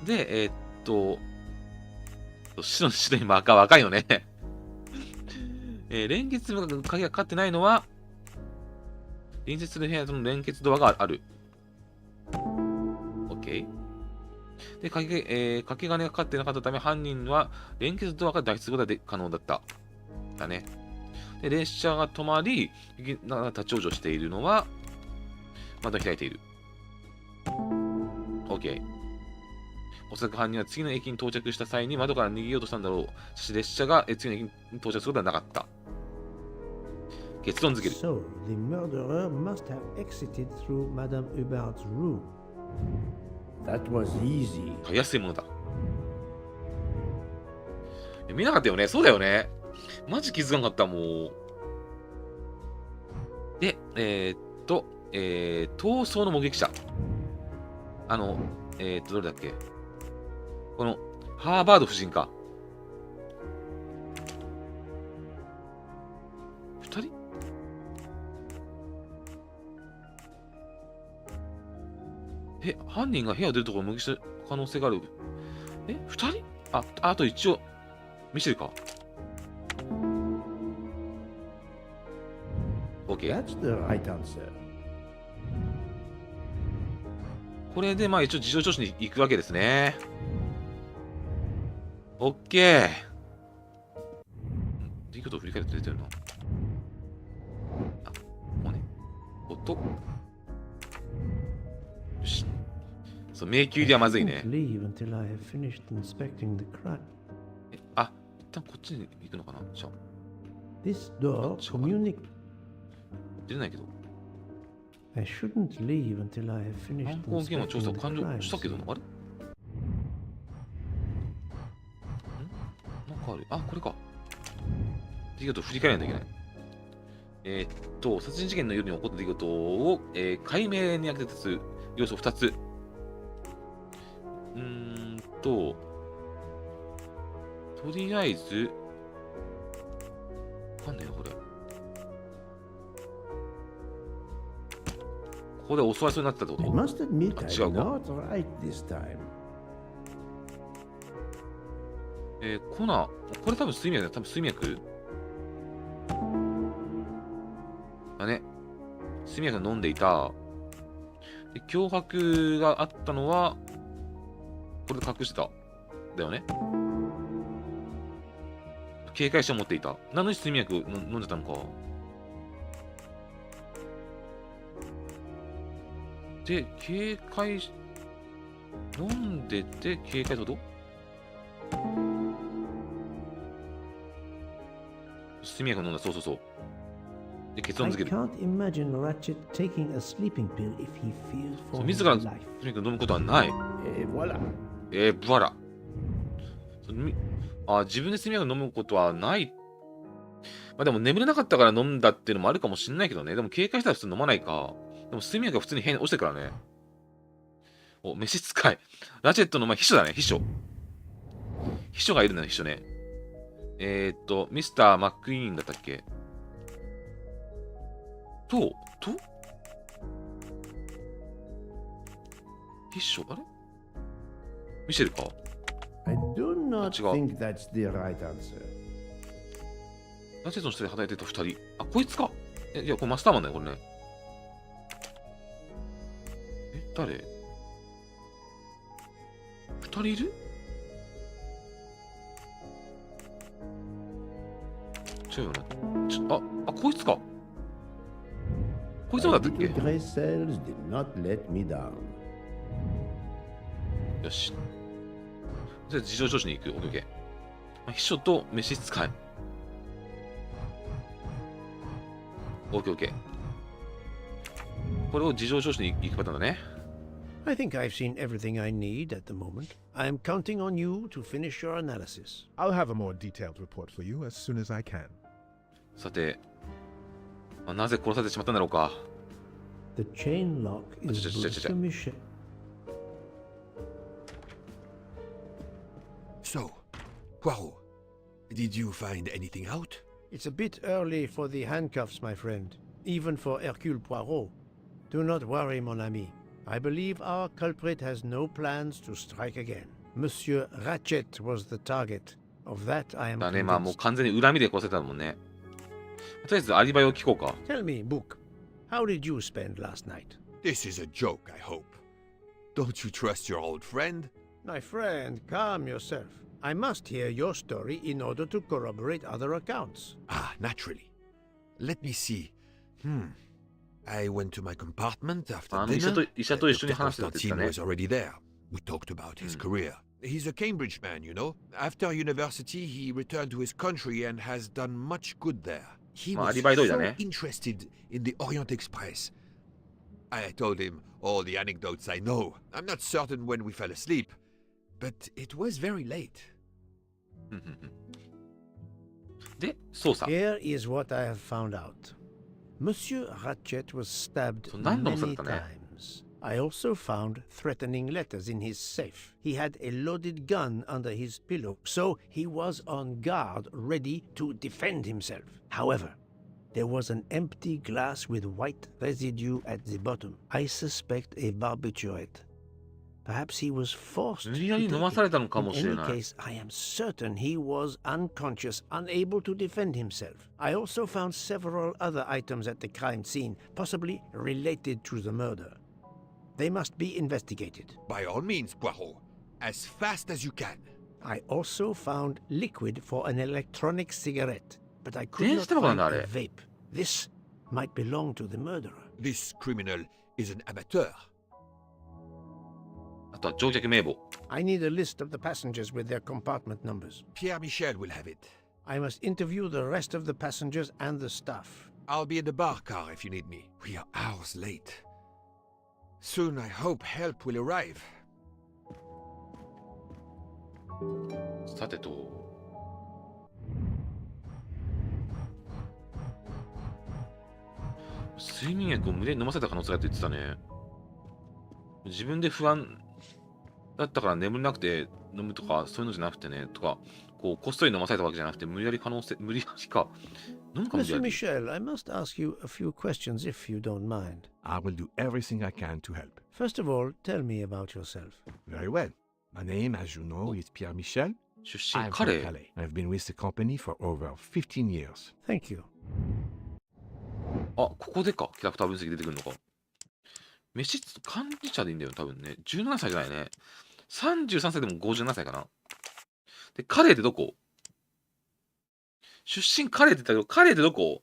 S1: で、白いマーカーは赤いよね。連結部が鍵がかかってないのは、隣接する部屋との連結ドアがある。OK。で、掛け金がかかってなかったため、犯人は連結ドアから脱出することが可能だった。だね。で、列車が止まり、立ち往生しているのは、まだ開いている。OK。おそらく犯人は次の駅に到着した際に窓から逃げようとしたんだろう。しかし列車が次の駅に到着することはなかった。結論付ける。
S5: So, the murderer must have exited through Madame Hubbard's room. That was easy.
S1: たやすいものだ。見なかったよね。そうだよね。マジ気づかなかった、もう。で、逃走の目撃者。どれだっけ？この、ハーバード夫人か。2人？犯人が部屋を出るところを目撃した可能性がある。2人？あと一応、ミシェルか。OK。
S5: That's the right answer.
S1: これで、まあ一応事情聴取に行くわけですね。OK。いいことを振り返って出てるな。もうね。音。よし。そう、迷宮入りはまずいね。一旦こっちに行くのかな、じゃあ。
S5: This door communicates.
S1: 出れないけど。
S5: I shouldn't leave until I have finished
S1: 犯行現場調査完了したけど、あれ？なんかある。これか。出来事を振り返らないといけない。殺人事件の夜に起こった出来事を、解明に役立つ要素2つ。とりあえず、わかんないよ、これ。ここで襲われそうになってたってこと？違うか。これ多分睡眠薬だ。多分睡眠薬だね。睡眠薬飲んでいた。で、脅迫があったのは、これで隠してた。だよね。警戒して持っていた。なのに睡眠薬飲んでたのか。で、警戒し、飲んでて警戒ってこと？睡眠薬飲んだ、そうそうそう。で、結論付ける。そう、自ら睡眠薬飲むことはない。ブワラ。自分で睡眠薬飲むことはない。まあでも眠れなかったから飲んだっていうのもあるかもしれないけどね。でも警戒したら普通飲まないか。でも睡眠薬が普通に部屋に落ちてるからね。お、召使い。ラチェットの秘書だね、秘書。秘書がいるんだね、秘書ね。ミスター・マックイーンだったっけ？秘書あれミシェルか
S5: I do not think that's the right answer.
S1: ナチェの下で働いてた2人。あ、こいつか。いや、これマスターマンだよ、これね。誰 ?2 人いる違うよね。こいつか。こいつもだったっけ
S5: Grey cells did not let me down.
S1: よし。じゃあ、事情聴取に行く。オッケーオッケー。秘書と召使い。オッケーオッケー。これを事情聴取に行くパターンだね。
S6: I think I've seen everything I need at the moment. I'm counting on you to finish your analysis.
S14: I'll have a more detailed report for you as soon as I can.
S1: さて、なぜ殺されてしまったんだろうか。
S5: The chain lock is Mr. Michel.
S3: So, Poirot, did you find anything out?
S6: It's a bit early for the handcuffs, my friend. Even for Hercule Poirot. Do not worry, mon ami. I believe our culprit has no plans to strike again. Monsieur Ratchet was the target. Of that I am
S1: だね、まあもう完全に恨みで殺せたもんね。とりあえずアリバイを聞こうか。
S6: Tell me, Book, how did you spend last night?
S3: This is a joke, I hope. Don't you trust your old friend?
S6: My friend, calm yourself. I must hear your story in order to corroborate other accounts.
S3: Ah, naturally. Let me see. I went to my compartment after dinner. Dr. Constantine was already there. We talked about his career. He's a Cambridge man, you know. After university, he returned to his country and has done much good there. He was so interested in the Orient Express. I told him all the anecdotes I know. I'm not certain when we fell asleep, but it was very late.
S6: Here is what I have found out. Monsieur Ratchet was stabbed many times. I also found threatening letters in his safe. He had a loaded gun under his pillow, so he was on guard, ready to defend himself. However, there was an empty glass with white residue at the bottom. I suspect a barbiturate. Perhaps he was forced to take it. In any case, I am certain he was unconscious, unable to defend himself. I also found several other items at the crime scene, possibly related to the murder. They must be investigated.
S3: By all means, Poirot. As fast as you can.
S6: I also found liquid for an electronic cigarette, but I could not find a vape. This might belong to the murderer.
S3: This criminal is an amateur.
S6: I need a list of the passengers with their compartment numbers.
S3: Pierre Michel will have it.
S6: I must interview the rest of the passengers and the staff.
S3: I'll be in the bar car if you need me. We are hours late. Soon I hope help will arrive.
S1: さてと。睡眠薬を無理に飲ませた可能性があって言ってたね。自分で不安だったから眠れなくて飲むとかそういうのじゃなくてねとかこうこっそり飲まされたわけじゃなくて無理やり可能性無理やりか飲むかもしれない。
S6: Monsieur Michel, I must ask you a few questions if you don't mind.
S8: I will do everything I can to help.
S6: First of all, tell me about yourself.
S8: Very well. My name, as you know, is Pierre Michel.
S1: 出身
S8: I'm
S1: カ
S8: from
S1: レー。
S8: Calais. I've been with the company for over 15 years.
S6: Thank you.
S1: あ、ここでか。キャラクター分析出てくるのか。飯管理者でいいんだよ、多分ね。17歳じゃないね。33歳でも57歳かな。で、カレーってどこ？出身カレーって言ったけど、カレーってどこ？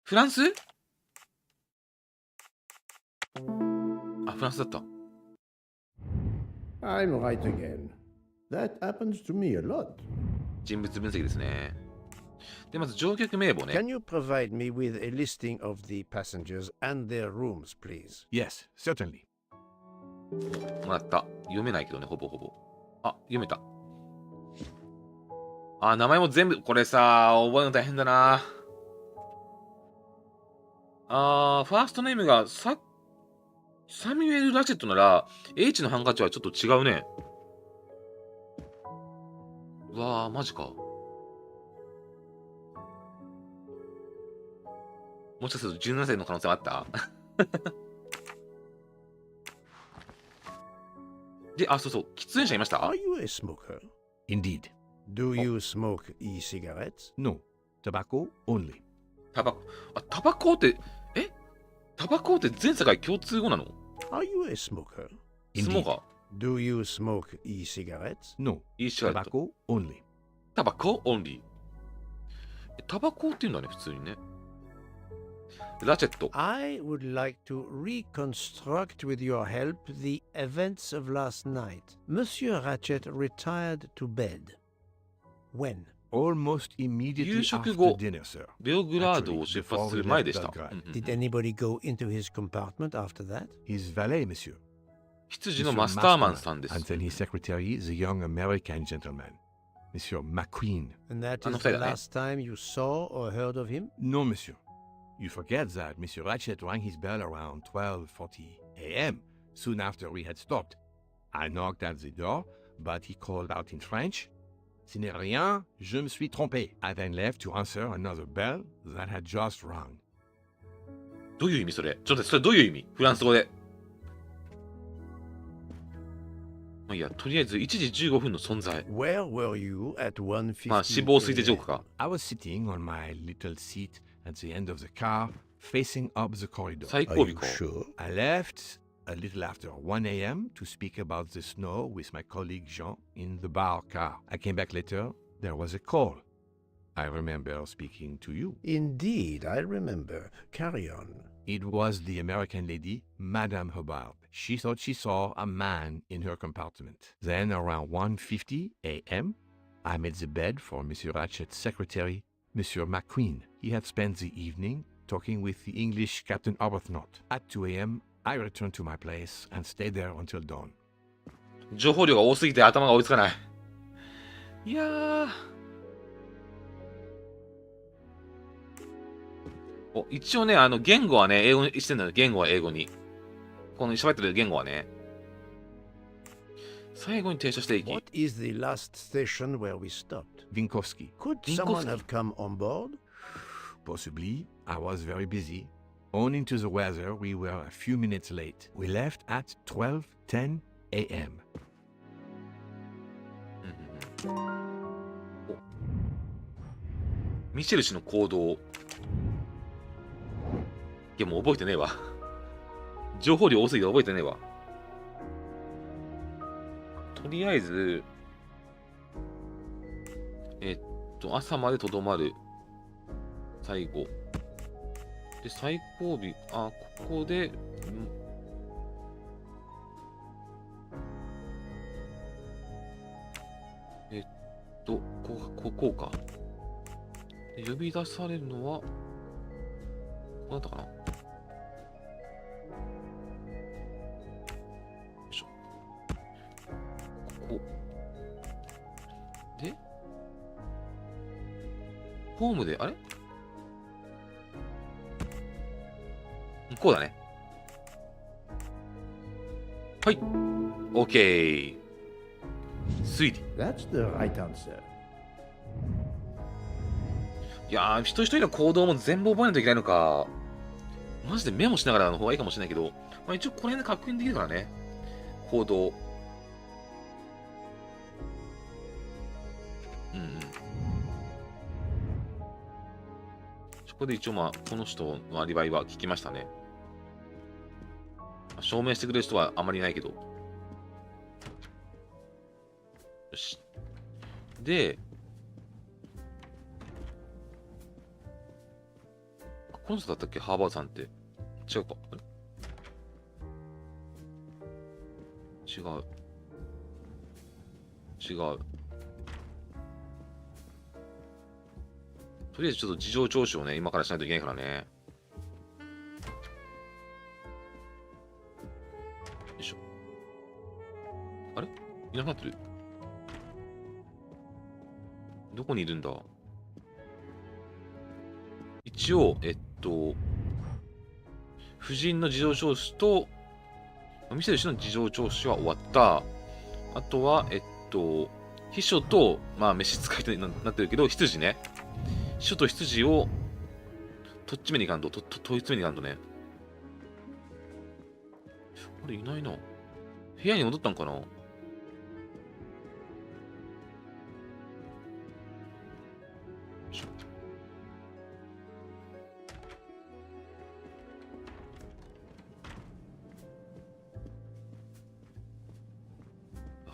S1: フランス？あ、フランスだった。
S5: I'm right again. That happens to me a lot.
S1: 人物分析ですね。で、まず乗客名簿ね。
S6: Can you provide me with a listing of the passengers and their rooms, please?
S8: Yes, certainly.
S1: もらった。読めないけどね、ほぼほぼ。あ、読めた。あ、名前も全部、これさ、覚えるの大変だな。ファーストネームがサミュエル・ラチェットなら、H のハンカチはちょっと違うね。うわー、マジか。もしかすると17歳の可能性はあったで、あ、そうそう、喫煙者いました？
S6: Are you a smoker?
S8: Indeed.
S6: Do you smoke e-cigarettes?
S8: No. Tobacco only.
S1: タバコ。あ、タバコって、タバコって全世界共通語なの？
S6: Are you a smoker?
S1: スモーカー。
S6: Do you smoke e-cigarettes?
S8: No.
S1: いいシガレット。
S8: Tobacco only.
S1: タバコオンリー。タバコって言うんだね、普通にね。ラチェット。
S6: I would like to reconstruct with your help the events of last night. Monsieur Ratchet retired to bed. When?
S8: Almost immediately
S1: 夕食
S8: after
S1: 後、
S8: dinner, sir.
S1: ベオグラードを出発する前でした。
S6: Did anybody go into his compartment after that?
S8: His valet, monsieur.
S1: 羊のマスターマンさんです。
S8: And then his secretary, the young American gentleman, Monsieur McQueen.
S6: And that is the last time you saw or heard of him?
S8: No, monsieur. You forget that Monsieur Ratchet rang his bell around 12:40 a.m., soon after we had stopped. I knocked at the door, but he called out in French, Ce n'est rien, je me suis trompé. I then left to answer another bell that had just rung.
S1: どういう意味それ？ちょっとそれどういう意味？フランス語で。まあいいや、とりあえず1時15分の存在。
S6: Where were you at 1:50?
S1: まあ死亡推定時刻か。
S8: I was sitting on my little seat at the end of the car, facing up the corridor.
S1: 最後尾か。
S8: I left a little after 1 a.m. to speak about the snow with my colleague Jean in the bar car. I came back later. There was a call. I remember speaking to you.
S6: Indeed, I remember. Carry on.
S8: It was the American lady, Madame Hubbard. She thought she saw a man in her compartment. Then, around 1:50 a.m., I made the bed for Monsieur Ratchet's secretary, Monsieur McQueen. He had spent the evening talking with the English Captain Arbuthnot. At 2 a.m., I returned to my place and stayed there until dawn.
S1: 情報量が多すぎて頭が追いつかない。いやー。お、一応ね、言語はね、英語にしてんだよ。言語は英語に。この喋ってる言語はね。最後に停車していき。
S6: What is the last station where we stopped?
S8: Vinkovsky.
S6: Could someone have come on board?
S8: Possibly. I was very busy. Owing to the weather, we were a few minutes late. We left at 12:10 a.m.
S1: ミシェル氏の行動。いや、もう覚えてねえわ。情報量多すぎて覚えてねえわ。とりあえず、朝までとどまる。最後。で、最後尾、ここで、こうか。で、呼び出されるのは、こうなったかな？よいしょ。ここ。で、ホームで、あれ？こうだね。はい。OK。推理。
S5: That's the right answer.
S1: いやー、一人一人の行動も全部覚えないといけないのか。マジでメモしながらの方がいいかもしれないけど、まあ、一応この辺で確認できるからね。行動。うんうん。そこで一応まあ、この人のアリバイは聞きましたね。証明してくれる人はあまりいないけど。よし。で、この人だったっけ？ハーバードさんって。違うか。あれ？違う。とりあえずちょっと事情聴取をね、今からしないといけないからね。よいしょ。あれ？いなくなってる？どこにいるんだ？一応、夫人の事情聴取と、ミシェル氏の事情聴取は終わった。あとは、秘書と、まあ、召使いとなってるけど、羊ね。秘書と羊を、とっちめにいかんと、問い詰めにいかんとね。あれ、いないな。部屋に戻ったんかな？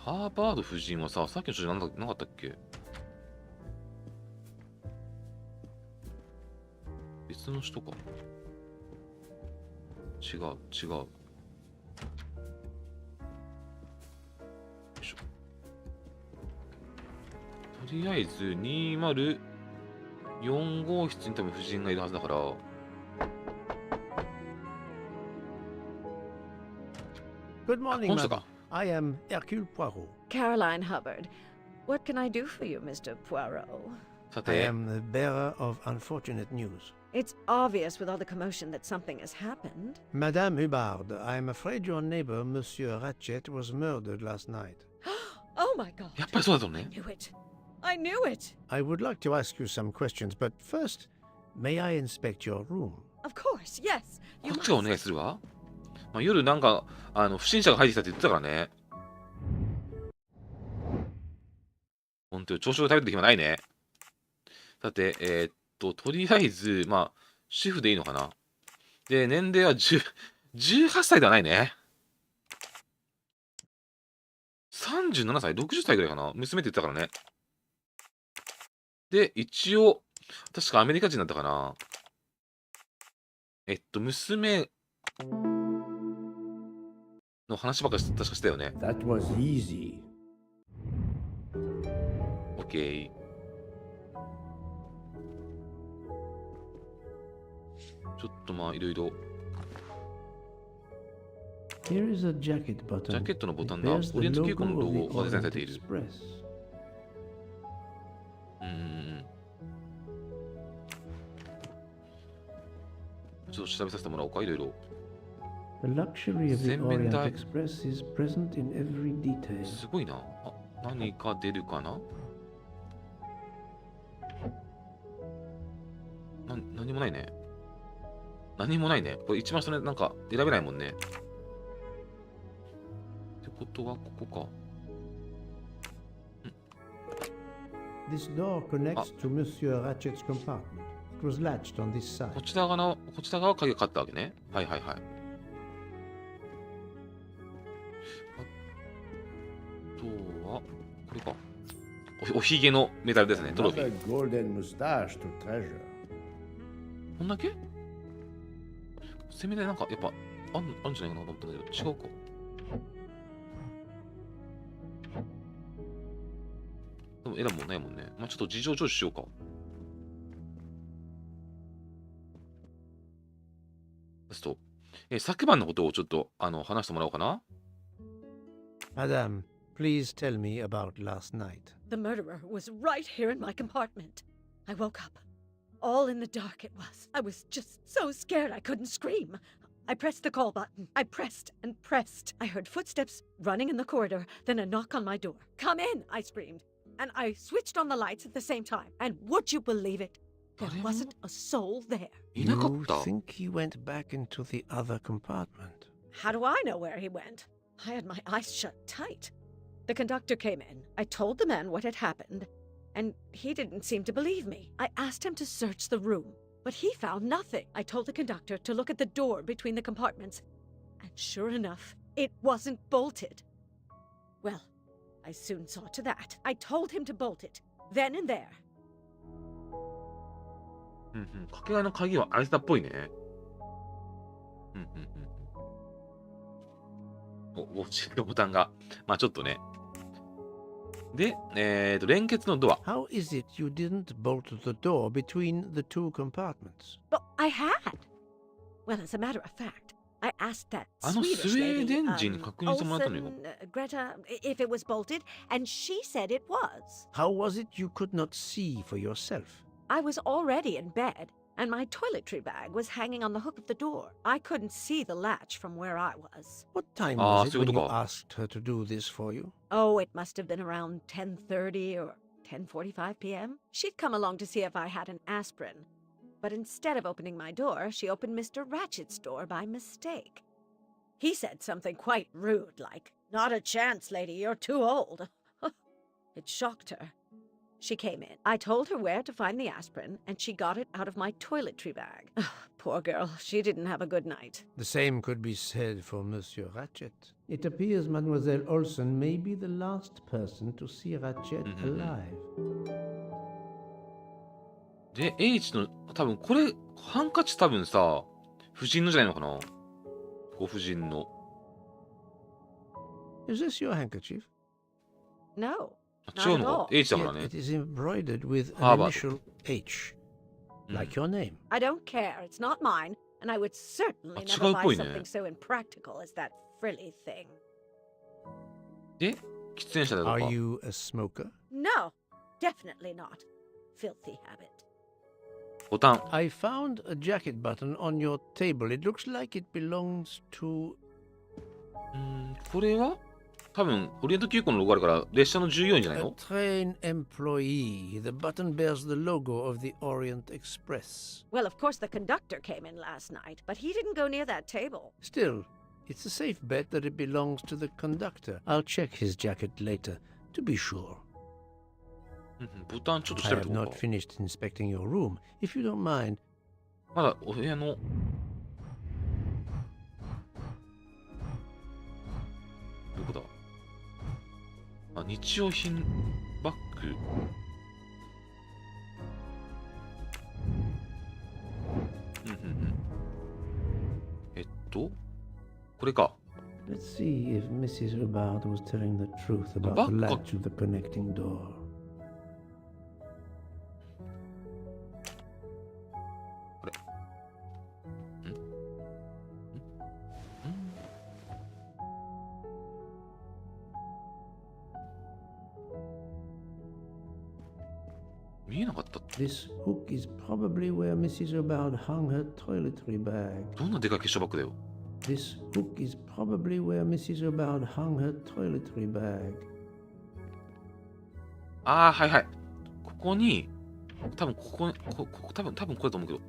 S1: ハーバード夫人はさ、さっきの人じゃなかったっけ？別の人か。違う。よいしょ。とりあえず204号室に多分夫人がいるはずだから。
S6: Good morning, madam. I am Hercule Poirot.
S2: Caroline Hubbard. What can I do for you, Mr. Poirot?
S6: I am the bearer of unfortunate news.
S2: It's obvious with all the commotion that something has happened.
S6: Madame Hubbard, I am afraid your neighbor, Monsieur Ratchet, was murdered last night.
S2: Oh my god.
S1: やっぱりそうだったのね。
S2: I knew it.
S6: I would like to ask you some questions, but first, may I inspect your room?
S2: Of course, yes.
S1: こっちがお願いするわ。まあ、夜なんか不審者が入ってきたって言ってたからね。本当に朝食を食べる暇ないね。さて、とりあえず、まあ、主婦でいいのかな。で、年齢は18歳ではないね。37歳、60歳ぐらいかな。娘って言ってたからね。で、一応、確かアメリカ人だったかな。娘の話ばっかり確かしたよね。
S5: That was easy.
S1: OK。ちょっとまあいろいろ。
S5: Here is a jacket button.
S1: ジャケットのボタンがオリエント急行のロゴがデザインされている。ちょっと調べさせてもらおうか、いろいろ。
S5: The luxury of the Orient Express is present in every detail.
S1: すごいな。あ、何か出るかな？何もないね。何もないね。これ一番それなんか選べないもんね。ってことはここか。
S5: This door connects to Monsieur Ratchet's compartment. It was latched on this side.
S1: こちら側鍵がかかったわけね。はいはいはい。あとはこれか。おひげのメダルですね。トロフィー。こんだけ？セミでなんかやっぱあんじゃないかなと思ったんだけど違うか。でも選ぶもんないもんね。まあちょっと事情聴取しようか。昨晩のことをちょっと話してもらおうかな。
S6: Madame, please tell me about last night.
S2: The murderer was right here in my compartment. I woke up. All in the dark it was. I was just so scared I couldn't scream. I pressed the call button. I pressed and pressed. I heard footsteps running in the corridor, then a knock on my door. Come in, I screamed. And I switched on the lights at the same time. And would you believe it? There wasn't a soul there.
S6: You think he went back into the other compartment?
S2: How do I know where he went? I had my eyes shut tight. The conductor came in. I told the man what had happened, and he didn't seem to believe me. I asked him to search the room, but he found nothing. I told the conductor to look at the door between the compartments, and sure enough, it wasn't bolted. Well, I soon saw to that. I told him to bolt it, then and there.
S1: かけがえの鍵は開いてたっぽいね。ウォッチのボタンが、まあちょっとね。で、連結のドア。
S6: How is it you didn't bolt the door between the two compartments?
S2: But I had. Well, as a matter of fact, I asked that
S1: スウ
S2: Swedish
S1: ェー
S2: lady,
S1: デン人に確認してもらったのよ。
S2: Greta, if it was bolted, and she said it was.
S6: How was it you could not see for yourself?
S2: I was already in bed, and my toiletry bag was hanging on the hook of the door. I couldn't see the latch from where I was.
S6: What time was it when you asked her to do this for you?
S2: Oh, it must have been around 10:30 or 10:45 p.m. She'd come along to see if I had an aspirin. But instead of opening my door, she opened Mr. Ratchet's door by mistake. He said something quite rude, like, "Not a chance, lady, you're too old." It shocked her. She came in. I told her where to find the aspirin, and she got it out of my toiletry bag. Poor girl, she didn't have a good night.
S6: The same could be said for Monsieur Ratchet.
S5: It appears Mademoiselle Olsen may be the last person to see Ratchet alive.
S1: で、H の、多分これ、ハンカチ多分さ、夫人のじゃないのかな、ご婦人の。
S6: Is this your handkerchief?
S2: No.
S1: 違うのか ?H だからね。
S6: It is embroidered with an initial H, like your name.
S2: I don't care. It's not mine, and I would certainly never buy something so impractical as that frilly thing.
S1: で、喫煙者だとか。
S6: Are you a smoker?
S2: No, definitely not. Filthy habit.
S1: ボタン。
S6: I found a jacket button on your table. It looks like it belongs to...
S1: これは多分、オリエント急行のロゴあるから、列車の従業員じゃないの
S6: A train employee. The button bears the logo of the Orient Express.
S2: Well, of course, the conductor came in last night, but he didn't go near that table.
S6: Still, it's a safe bet that it belongs to the conductor. I'll check his jacket later, to be sure.
S1: ボタンちょっと調
S6: I
S1: べて
S6: have
S1: お
S6: not
S1: こうか。
S6: finished inspecting your room. If you don't mind,
S1: まだお部屋の。どこだあ、日用品バッグ。これか。
S5: Let's see if Mrs. Hubbard was telling the truth about the latch of the connecting door.
S1: これ。見えなかった。
S5: This hook is probably where Mrs. Hubbard hung her toiletry bag.
S1: どんなでかい化粧バッグだよ。
S5: This hook is probably where Mrs. Hubbard hung her toiletry bag.
S1: ああ、はいはい。ここに、多分ここ、多分これだと思うけど。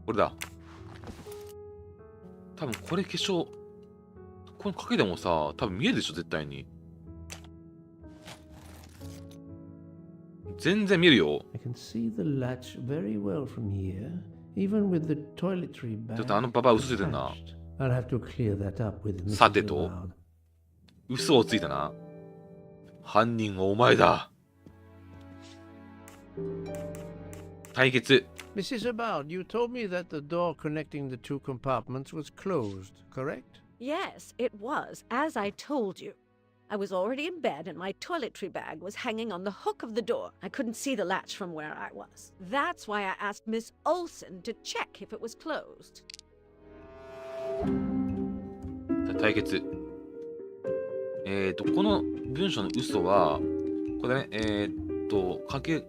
S1: これだ。多分これ化粧、このかけでもさ、多分見えるでしょ、絶対に。全然見えるよ。
S5: I can see the latch very well from here, even with the toiletry bag.
S1: ちょっとあのババア嘘ついてんな。
S5: I'll have to clear that up with Mrs.
S1: さてと、嘘をついたな。犯人はお前だ。対決。
S6: Mrs. Hubbard, you told me that the door connecting the two compartments was closed, correct?
S2: Yes, it was, as I told you. I was already in bed and my toiletry bag was hanging on the hook of the door. I couldn't see the latch from where I was. That's why I asked Miss Olsen to check if it was closed.
S1: 対決。この文章の嘘は、これだね、かけ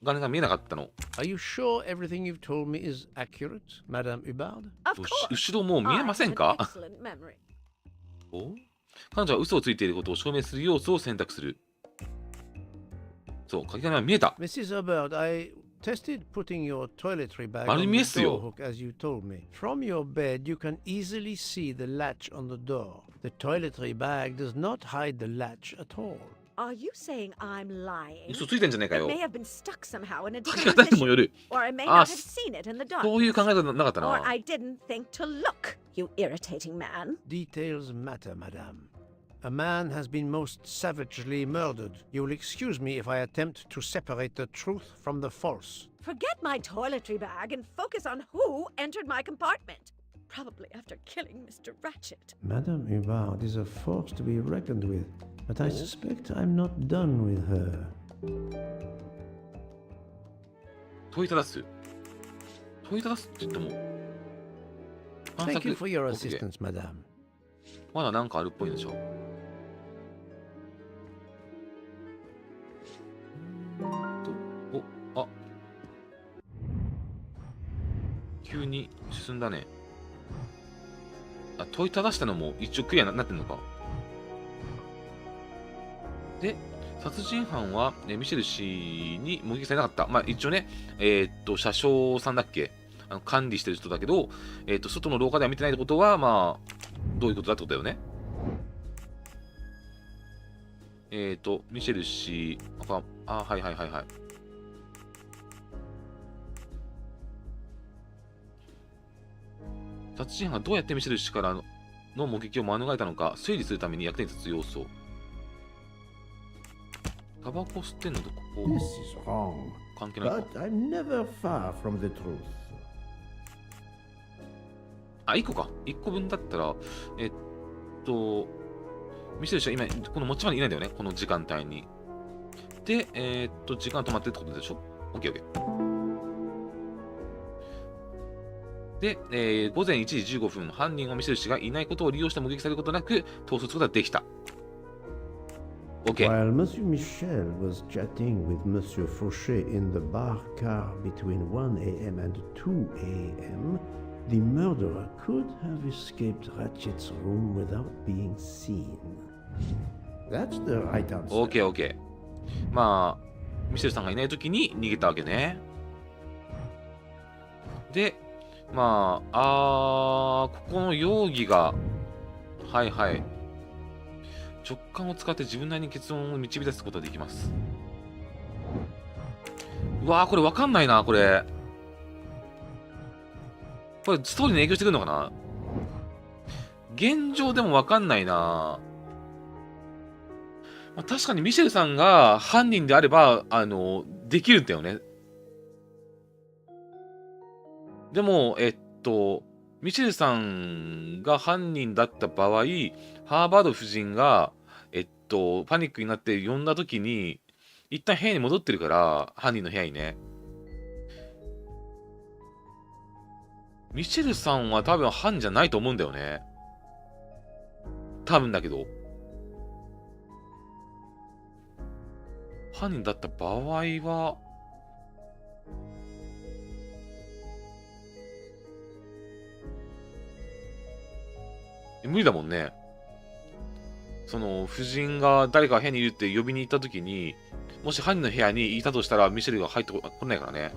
S1: 金が見えなかったの。
S6: Are you sure everything you've told me is accurate, Madame Hubbard?
S2: Of course.
S1: 後ろもう見えませんか
S2: I have an excellent memory.
S1: お彼女は嘘をついていることを証明する要素を選択する。そう、かけ金は見えた。
S6: Mrs. Hubbard, I tested putting your toiletry bag
S1: 丸
S6: on
S1: 見えっ
S6: the
S1: す
S6: door
S1: よ。
S6: hook as you told me. From your bed, you can easily see the latch on the door. The toiletry bag does not hide the latch at all.
S2: Are you saying I'm lying?
S1: 嘘ついてんじゃねえか
S2: It
S1: よ。
S2: may have been stuck somehow in a
S1: か
S2: different
S1: け方にもよ
S2: position.
S1: る。
S2: Or I may
S1: あ、
S2: not have seen it in the dark.
S1: そういう考え方なかった
S2: Or
S1: な。
S2: I didn't think to look, you irritating man.
S6: Details matter, Madame. A man has been most savagely murdered. You will excuse me if I attempt to separate the truth from the false.
S2: Forget my toiletry bag and focus on who entered my compartment. Probably after killing Mr. Ratchet.
S5: Madame Hubbard is a force to be reckoned with, but I suspect I'm not done with her.
S1: 問いただす。問いただすって言っても。
S6: Thank you for your
S1: OK
S6: assistance, Madame.
S1: まだなんかあるっぽいんでしょ。お、あ。急に進んだね。あ、問いただしたのも一応クリアになってんのか。で、殺人犯は、ミシェル氏に目撃されなかった。まあ一応ね、車掌さんだっけ、管理してる人だけど、外の廊下では見てないってことは、まあ、どういうことだってことだよね。ミシェル氏、はいはいはいはい。殺人犯がどうやってミシェル氏からの目撃を免れたのか推理するために役に立つ要素。タバコ吸ってんのとここ
S5: This is wrong.
S1: 関係ないか。
S5: But I'm never far from the truth.
S1: 1個か。1個分だったら、ミシェル氏は今、この持ち場にいないんだよね。この時間帯に。で、時間止まってるってことでしょ？ OK、OK。で、午前1時15分、犯人はミシェル氏がいないことを利用して目撃されることなく、逃走することができた。OK。
S5: While Monsieur Michel was chatting with Monsieur Fauchet in the bar car between 1 a.m. and 2 a.m., the murderer could have escaped Ratchet's room without being seen. That's the right answer.
S1: OK、OK。まあ、ミシェルさんがいないときに逃げたわけね。で、まあ、ここの容疑が、はいはい。直感を使って自分なりに結論を導き出すことができます。うわー、これわかんないな、これ。これストーリーに影響してくるのかな？現状でもわかんないな。まあ、確かにミシェルさんが犯人であれば、できるんだよね。でも、ミシェルさんが犯人だった場合、ハーバード夫人が、パニックになって呼んだときに、一旦部屋に戻ってるから、犯人の部屋にね。ミシェルさんは多分犯人じゃないと思うんだよね。多分だけど。犯人だった場合は、無理だもんね。その、夫人が誰か部屋にいるって呼びに行ったときに、もし犯人の部屋にいたとしたら、ミシェルが入ってこないからね。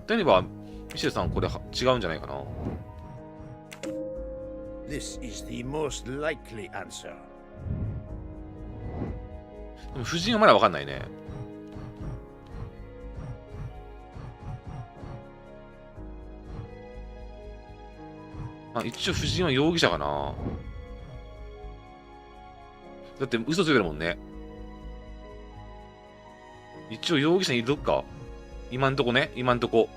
S1: であれば、ミシェルさん、これ違うんじゃないかな。
S6: This is the most likely answer.
S1: でも、夫人はまだわかんないね。一応、夫人は容疑者かな。だって嘘ついてるもんね。一応容疑者にいるか。今んとこね、今んとこ。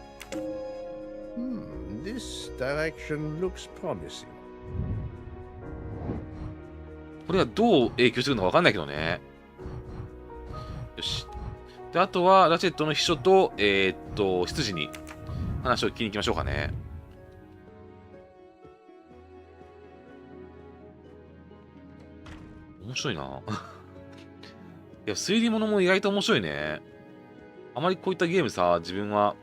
S6: This direction looks promising.
S1: これはどう影響してくるのかわかんないけどね。よし。で、あとは、ラチェットの秘書と、執事に話を聞きに行きましょうかね。面白いな。いや、推理物も意外と面白いね。あまりこういったゲームさ、自分は、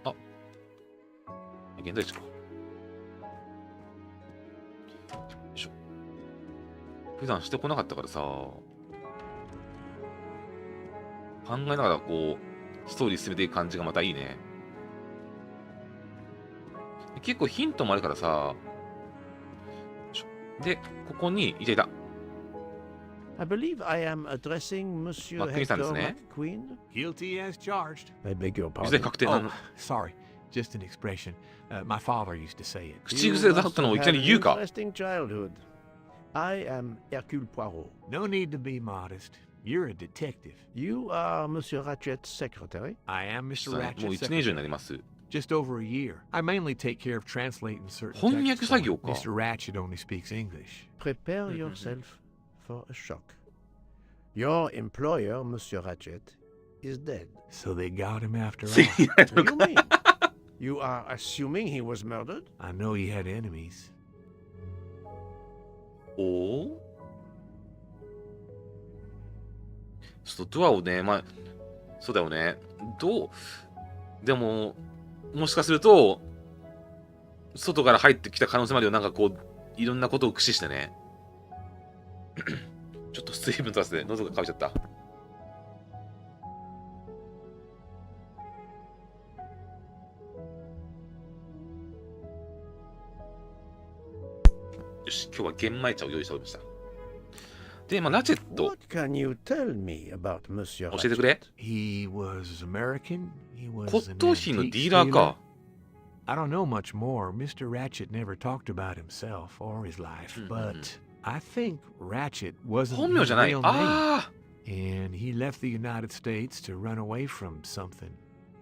S1: 現代地か。よいしょ。普段してこなかったからさ、考えながらこう、ストーリー進めていく感じがまたいいね。結構ヒントもあるからさ、で、ここにいたいた。
S6: I believe I am addressing Monsieur Hector McQueen.
S8: Guilty as charged.
S6: I beg your pardon.
S8: Oh, sorry. Just an expression. My father used to say it.
S1: 口癖だったのをいきなり言うか。
S6: Interesting childhood. I am Hercule Poirot.
S8: No need to be modest. You're a detective.
S6: You are Monsieur Ratchet's secretary.
S8: I am Mr.
S1: もう
S8: Ratchet's
S1: 1年以上になります。
S8: Just over a year. I mainly take care of translating certain
S1: 翻訳
S8: texts.
S1: 作業か。
S8: Mr. Ratchet only speaks English.
S6: Prepare yourself for a shock. Your employer, Monsieur Ratchet, is dead.
S8: So they got him after all.
S6: What do you mean? You are assuming he was murdered?
S8: I know he had enemies.
S1: おお。ちょっとドアをね、まあ、そうだよね。でも、もしかすると、外から入ってきた可能性までをなんかこう、いろんなことを駆使してね。ちょっと水分出して、喉が渇いちゃった。よし、今日は玄米茶を用意しておりました。で、まあ、ラチェット。
S6: What can you tell me about Monsieur
S1: 教えてくれ。
S8: He was American. He
S1: 骨
S8: was an
S1: 董品のデ
S8: antique
S1: ィーラー
S8: dealer.
S1: か。
S8: I don't know much more. Mr. Ratchet never talked about himself or his life, but I think Ratchet wasn't
S1: 本名じゃない。
S8: his real name.
S1: ああ。
S8: And he left the United States to run away from something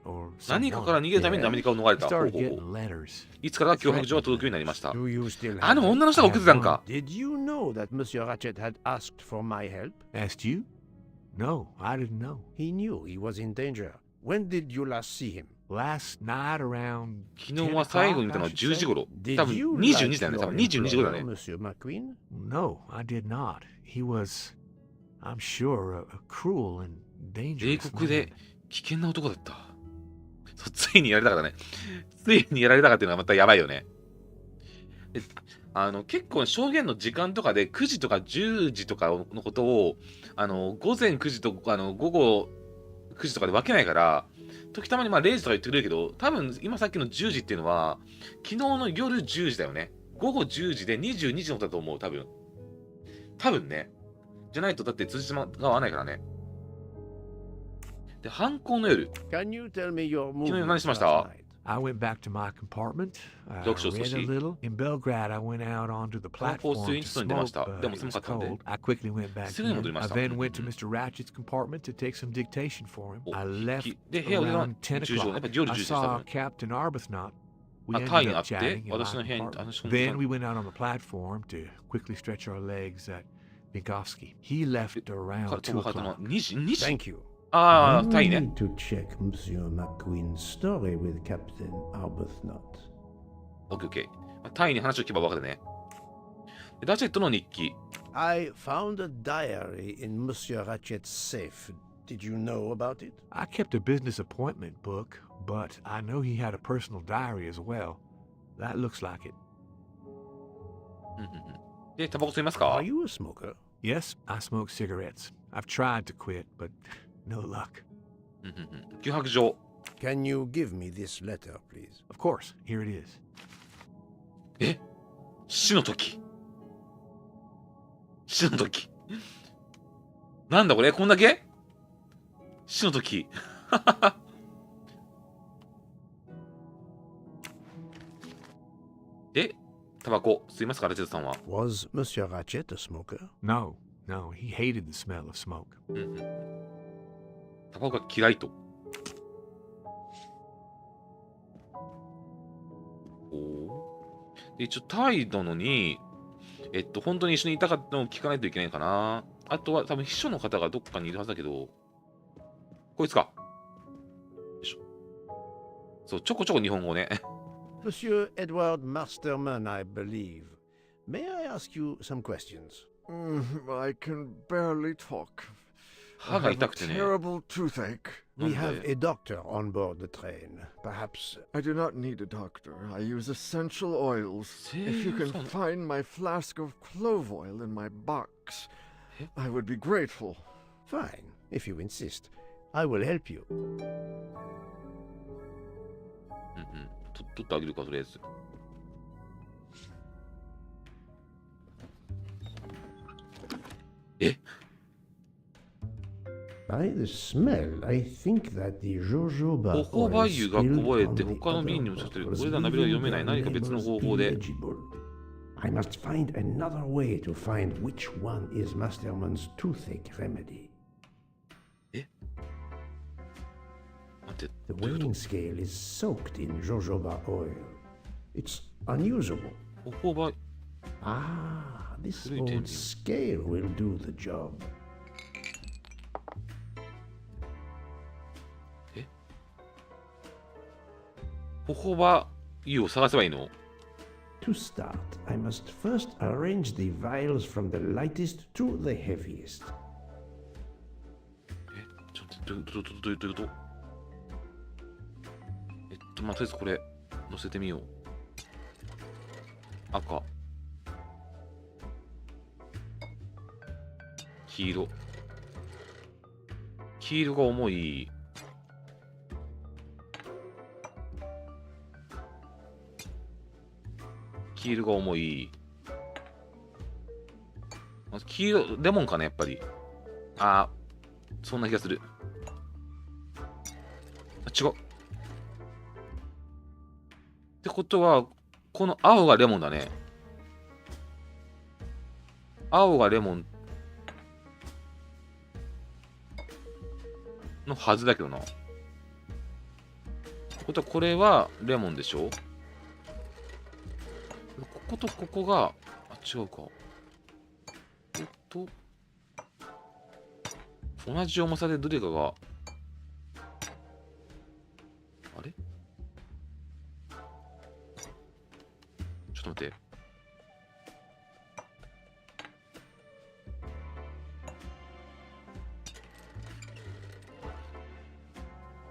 S8: or
S1: 何かから
S8: someone.
S1: 逃げるためにアメリカを逃れ
S8: He
S1: た。ほう
S8: started
S1: ほうほ
S8: getting
S1: う
S8: letters.
S1: いつから脅迫状が届くようになりました。
S6: Do you still
S1: あ、で
S6: have
S1: も
S6: it?
S1: 女の人が送ってたんか。
S6: Did you know that Monsieur Ratchet had asked for my help?
S8: Asked you? No, I didn't know.
S6: He knew he was in danger. When did you last see him?
S8: Last night around
S1: 昨日は最後に見たのは10時頃。多分
S6: Did you
S1: 22
S6: like
S1: 時だよね。多
S6: your
S1: 分22時頃だ
S6: employer,
S1: ね。
S6: Monsieur McQueen?
S8: No, I did not. He was, I'm sure, a cruel and
S1: 英
S8: dangerous
S1: 国で
S8: man.
S1: 危険な男だった。そうついにやられたからね。ついにやられたかっていうのはまたやばいよね。で結構証言の時間とかで9時とか10時とかのことを午前9時と午後9時とかで分けないから、時たまにまあ0時とか言ってくれるけど、多分今さっきの10時っていうのは昨日の夜10時だよね。午後10時で22時のことだと思う。多分ね。じゃないとだって辻褄が合わないからね。で、犯行の夜。
S6: Can you tell me your
S1: 昨日
S6: movements
S1: 何しました
S6: last night?
S8: I went back to my compartment. I
S1: 読書を少
S8: read
S1: し
S8: a little. In Belgrade, I went out onto the
S1: タバコを
S8: platform
S1: 吸い
S8: to
S1: に外に出ま
S8: smoke,
S1: した。
S8: but
S1: でも
S8: it
S1: 寒
S8: was
S1: かったんで。
S8: cold. I quickly went back
S1: すぐに戻り
S8: in.
S1: ま
S8: I
S1: した。
S8: then went to Mr. Ratchet's compartment to take some dictation for him.
S1: お
S8: I
S1: 筆
S8: left
S1: 記で、部屋を出たのは
S8: around 10
S1: 10時頃。やっ
S8: o'clock.
S1: ぱり夜10
S8: I
S1: 時でした
S8: saw
S1: ね。
S8: Captain Arbuthnot. We
S1: タイ
S8: ended
S1: にあ
S8: up
S1: って、
S8: chatting in
S1: 私
S8: my
S1: の部屋に
S8: compartment. Then we went out on the platform to quickly stretch our legs at Vinkovsky. He left around 2
S1: 飛ばのは
S8: o'clock.
S1: 2時
S6: Thank you.
S1: ああ、
S5: I
S1: タイね。
S5: need to check Monsieur McQueen's story with Captain Arbuthnot.
S1: オッケーオッケー。タイに話を聞けば分かるね。でラチェットの日記。
S6: I found a diary in Monsieur Ratchet's safe. Did you know about it?
S8: I kept a business appointment book, but I know he had a personal diary as well. That looks like it.
S1: で、タバコ吸いますか
S6: Are you a smoker?
S8: Yes, I smoke cigarettes. I've tried to quit, but no luck.
S1: 脅迫状。
S6: Can you give me this letter, please?
S8: Of course, here it is.
S1: え死の時。死の時。なんだこれこんだけ死の時。で、タバコ吸いますかラチェットさんは。
S6: Was Monsieur Ratchet a smoker?
S8: No, no, he hated the smell of smoke.
S1: タバコが嫌いと。で一応タイなのに、本当に一緒にいたかったのを聞かないといけないかな。あとは多分秘書の方がどっかにいるはずだけど、こいつか。よいしょ。そう、ちょこちょこ日本語ね。
S6: Monsieur Edward Masterman, I believe. May I ask you some questions?
S7: I can barely talk.
S1: 歯が痛くてね。
S7: Terrible toothache.
S6: We have a doctor on board the train. Perhaps.
S7: I do not need a doctor. I use essential oils. If you can find my flask of clove oil in my box, I would be grateful.
S6: Fine, if you insist. I will help you.
S1: 取ってあげるか、とりあえず。え
S5: By the smell, I think that the jojoba
S1: ホホバ
S5: oil
S1: 油がこ
S5: spilled
S1: ぼれ
S5: on
S1: て
S5: the
S1: 他の
S5: other
S1: 瓶にもちょっとこ
S5: bottles,
S1: れらの涙が
S5: leaving
S1: 読めない
S5: their
S1: 何か別の
S5: labels
S1: 方法で
S5: illegible. I must find another way to find which one is Masterman's toothache remedy.
S1: 待って
S5: The weighing scale is soaked in jojoba oil. It's unusable.
S1: ホホバ
S5: Ah, this
S1: Really
S5: old
S1: tempting.
S5: scale will do the job.
S1: ホホバ油を探せばいいの
S5: To start, I must first arrange the vials from the lightest to the heaviest.
S1: ちょっとどういうことまあ、とりあえずこれ乗せてみよう。赤、黄色、黄色が重い。黄色が重い。黄色、レモンかな、やっぱり。あー、そんな気がする。違う。ってことは、この青がレモンだね。青がレモンのはずだけどな。ってことは、これはレモンでしょ？こことここが、違うか。同じ重さでどれかが、あれ？ちょっと待って。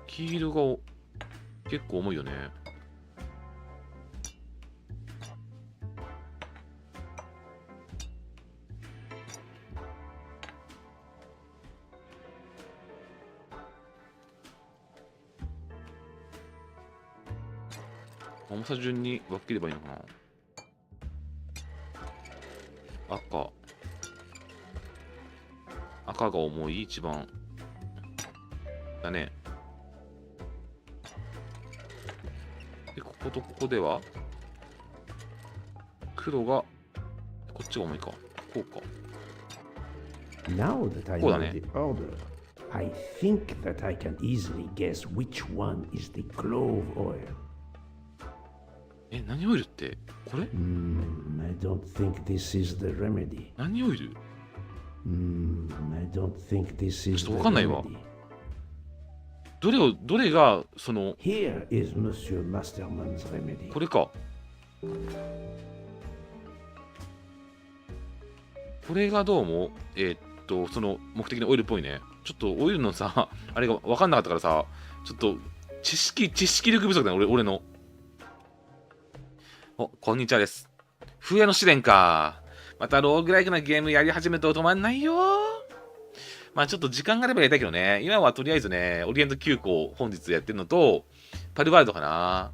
S1: 黄色が結構重いよね。重さ順に分ければいいのかな。赤が重い、一番だね。で、こことここでは黒がこっちが重いか。こうか。
S5: Now that I
S1: こうだ
S5: know
S1: ね。
S5: the order, I think that I can easily guess which one is the clove oil.
S1: 何オイルってこれ？
S5: I don't think this is the remedy.
S1: 何オイル？
S5: I don't think this is
S1: ちょっ
S5: the
S1: とわかんないわ。
S5: remedy.
S1: どれがその
S5: Here is Monsieur Masterman's remedy.
S1: これか。これがどうもその目的のオイルっぽいね。ちょっとオイルのさあれが分かんなかったからさ、ちょっと知識力不足だね、俺の。こんにちはです。冬の試練か。またローグライクなゲームやり始めると止まんないよ。まあちょっと時間があればやりたいけどね。今はとりあえずね、オリエント急行本日やってるのと、パルワールドかな。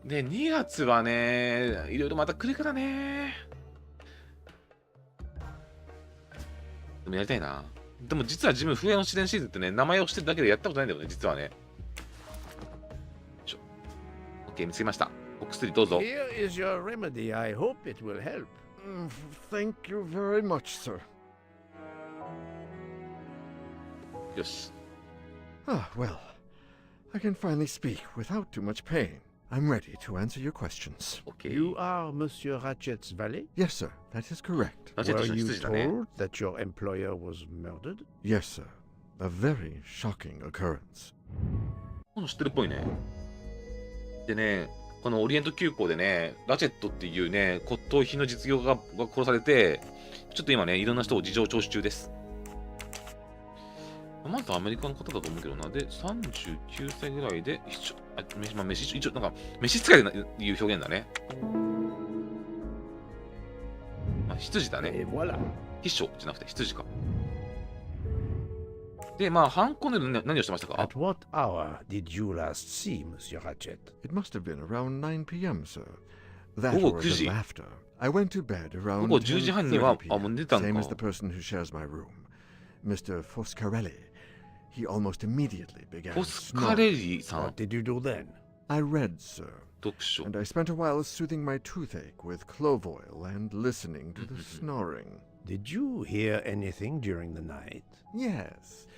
S1: で、2月はね、いろいろまた来るからね。でもやりたいな。でも実は自分、冬の試練シーズンってね、名前を知ってるだけでやったことないんだよね、実はね。OK、見つけました。お薬どうぞ。
S6: Here is your remedy. I hope it will help.
S7: Thank you very much, sir.
S1: よし。
S7: Ah, well, I can finally speak without too much pain. I'm ready to answer your questions.
S1: OK。
S6: You are Monsieur Ratchet's valet?
S7: Yes, sir, that is correct.
S1: Ratchet
S6: Were
S1: としての
S6: you
S1: 羊だね。
S6: told that your employer was murdered?
S7: Yes, sir. A very shocking occurrence.
S1: この知ってるっぽいね。でね、このオリエント急行でね、ラチェットっていうね、骨董品の実業家が殺されて、ちょっと今ね、いろんな人を事情聴取中です。まずアメリカの方だと思うけどな。で、39歳ぐらいで、一応、なんか、飯使いでいう表現だね。羊だね。秘書じゃなくて羊か。で、まあ、犯行の夜何をしてましたか？
S6: At what hour did you last see Monsieur Ratchet?
S7: It must have been around 9 p.m., sir. That
S1: 午後
S7: or
S1: 9
S7: a
S1: 時。
S7: little after. I went to bed around
S1: 午後10時半には、
S7: 10:30
S1: もう寝たん
S7: p.m.,
S1: か。
S7: same as the person who shares my room, Mr. Foscarelli. He almost immediately began
S1: フォスカレ
S7: snoring.
S1: リさん。
S6: What did you do then?
S7: I read, sir,
S1: 読書。
S7: and I spent a while soothing my toothache with clove oil and listening to the snoring.
S6: Did you hear anything during the night?
S7: Yes,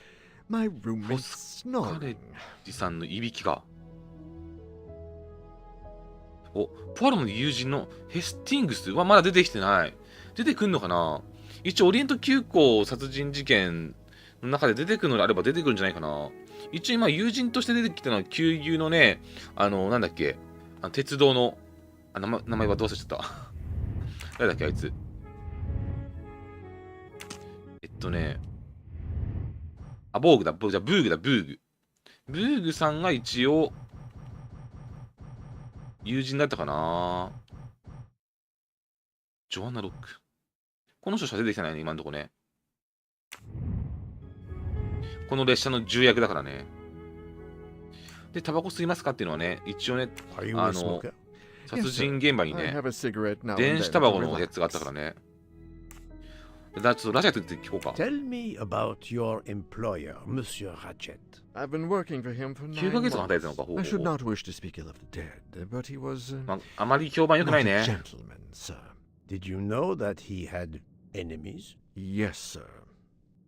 S7: my roommate
S1: カレ
S7: snoring.
S1: リさんのいびきが。ポアロの友人のヘスティングスはまだ出てきてない。出てくんのかな？一応オリエント急行殺人事件の中で出てくるのであれば出てくるんじゃないかな。一応今友人として出てきたのは旧友のね、なんだっけ、鉄道の、名前はどう忘れちゃった。誰だっけあいつ。ボーグだ、ブーグだ、ブーグ。ブーグさんが一応、友人だったかな。ジョアンナ・ロック。この人しか出てきてないね、今んとこね。この列車の重役だからね。で、タバコ吸いますかっていうのはね、一応ね、殺人現場にね、電子タバコのやつがあったからね。ちょっとラジャットって聞こうか。
S6: Tell me about your employer, Monsieur Ratchet.
S7: I've been working for him for
S1: 9
S7: 9
S1: ヶ月も
S7: months.
S1: 働いてたのか、ほうほ
S7: I
S1: う
S7: should
S1: ほう。
S7: not wish to speak ill of the dead, but he was
S1: あまり評判良くない
S7: not a
S1: ね。
S7: gentleman, sir.
S6: Did you know that he had enemies?
S7: Yes, sir.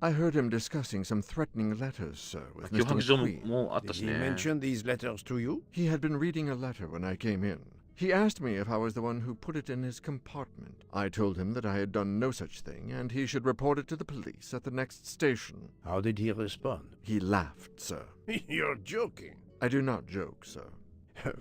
S7: I heard him discussing some threatening letters, sir, with
S1: 脅
S7: Mr.
S1: 迫状
S7: McQueen.
S1: もあった
S6: Did
S1: し
S6: he
S1: ね。
S6: mention these letters to you?
S7: He had been reading a letter when I came in. He asked me if I was the one who put it in his compartment. I told him that I had done no such thing, and he should report it to the police at the next station.
S6: How did he respond?
S7: He laughed, sir.
S6: You're joking.
S7: I do not joke, sir.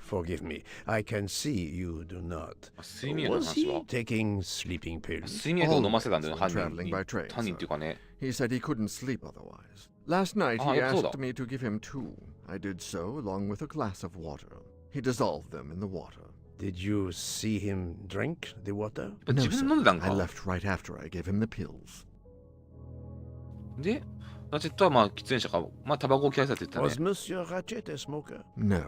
S6: Forgive me. I can see you do not.
S1: 睡眠の
S6: Was
S1: 話は
S6: he taking sleeping pills?
S1: 睡眠薬を飲ませたんだよ、
S7: Always
S1: 犯
S7: when
S1: 人
S7: traveling
S1: に。
S7: by train,
S1: 犯人っていうかね。
S7: He said he couldn't sleep otherwise. Last night
S1: Ah,
S7: he
S1: yeah, so
S7: asked
S1: that.
S7: me to give him 2. I did so, along with a glass of water. He dissolved them in the water.
S6: Did you see him drink the water?
S1: 自
S7: No,
S1: 分で
S7: sir.
S1: 飲んでたん
S7: I
S1: か。
S7: left right after I gave him the pills.
S1: で、ラチェットはまあ喫煙者か、まあタバコを嫌いだって言ったね
S6: Was。Monsieur Ratchet a smoker?
S7: No,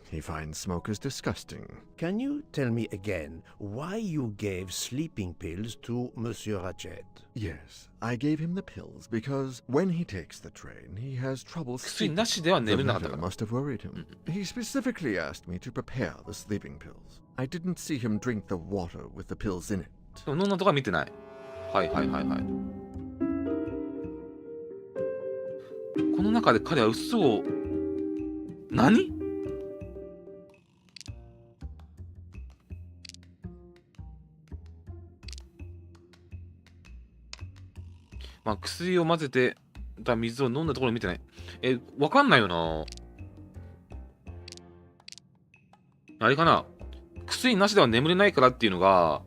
S7: he finds smokers disgusting.
S6: Can you tell me again why you gave sleeping pills to Monsieur Ratchet?
S7: Yes, I gave him the pills because when he takes the train, he has trouble
S1: 薬
S7: sleeping.
S1: なしでは
S7: The
S1: 眠れなかった
S7: letter
S1: から。
S7: must have worried him. He specifically asked me to prepare the sleeping pills. I didn't see him drink the water with the pills in it.
S1: でも飲んだとか見てない。はいはいはいはい。この中で彼は嘘を。何？まあ薬を混ぜてた水を飲んだところ見てない。わかんないよな。あれかな。薬なしでは眠れないからっていうのが、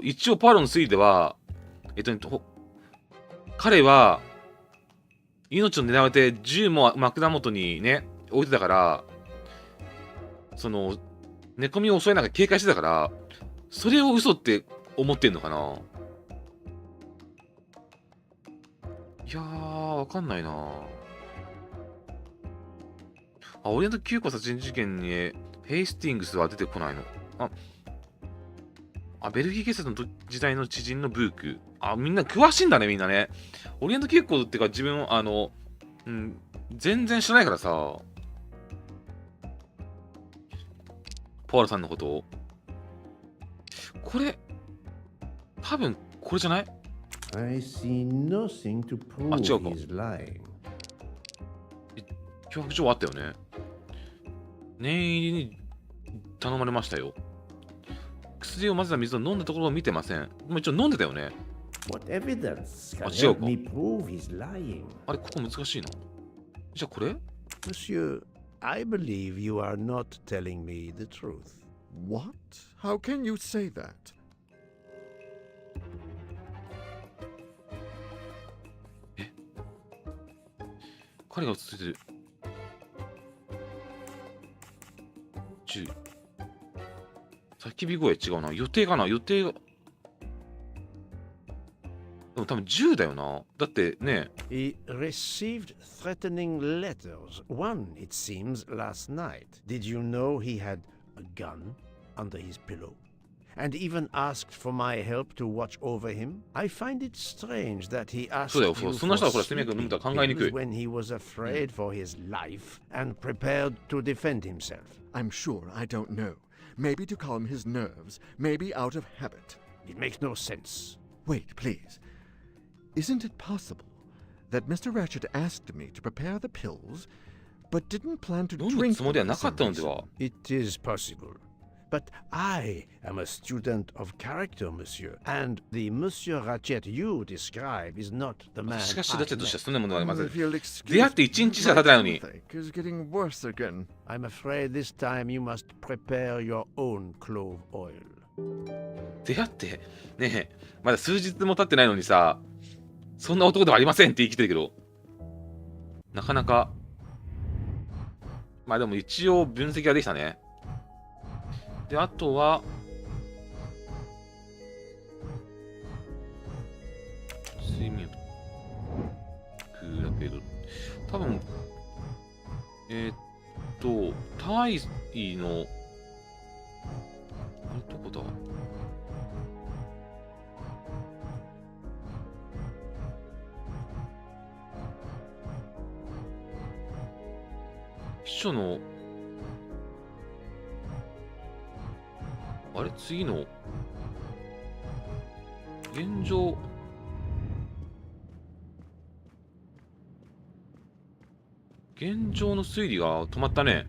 S1: 一応パロの推理では、彼は命を狙われて銃も枕元にね、置いてたから、その、寝込みを襲いながら警戒してたから、それを嘘って思ってんのかな。いやー、わかんないな。あ、オリエント急行殺人事件にヘイスティングスは出てこないの。ベルギー警察の時代の知人のブーク。みんな詳しいんだね、みんなね。オリエント急行っていうか、自分、全然知らないからさ。ポアロさんのことを。これ、多分、これじゃない？
S5: I see nothing to prove he's lying.
S1: 脅迫状あったよね。念入りに頼まれましたよ。薬を混ぜた水を飲んだところを見てません。もう一応飲んでたよね。
S5: What evidence can
S1: 違う
S5: help
S1: か。
S5: me prove he's lying?
S1: あれ、ここ難しいな。じゃあこれ？
S6: Monsieur, I believe you are not telling me the truth.
S7: What? How can you say that?
S1: 彼が映ってる。10。叫び声違うな。予定かな。予定が。でも多分10だよな。だってね。
S6: He received threatening letters. One, it seems, last night. Did you know he had a gun under his pillow? And even asked for my help to watch over him? I find it strange that he asked you for sleeping pills when he was afraid for his life and prepared to defend himself.
S7: I'm sure I don't know. Maybe to calm his nerves, maybe out of habit.
S6: It makes no sense.
S7: Wait, please. Isn't it possible that Mr. Ratchet asked me to prepare the pills, but didn't plan to drink them for some reason?
S6: It is possible. But I am a student of character, monsieur, and the Monsieur Ratchet you describe is not the man
S1: しかし、
S6: I
S1: だってとしてはそんなものはま
S7: If
S1: ず
S7: you'll excuse
S1: 出会って1日しか経ってないのに。
S7: toothache is getting worse again.
S6: I'm afraid this time you must prepare your own clove oil.
S1: 出会ってねえ、まだ数日も経ってないのにさ、そんな男ではありませんって言い切ってるけど、なかなか、まあでも一応分析ができたね。で、あとは、睡眠だけど、多分、タイの、あれどこだ？秘書のあれ次の現状の推理が止まったね。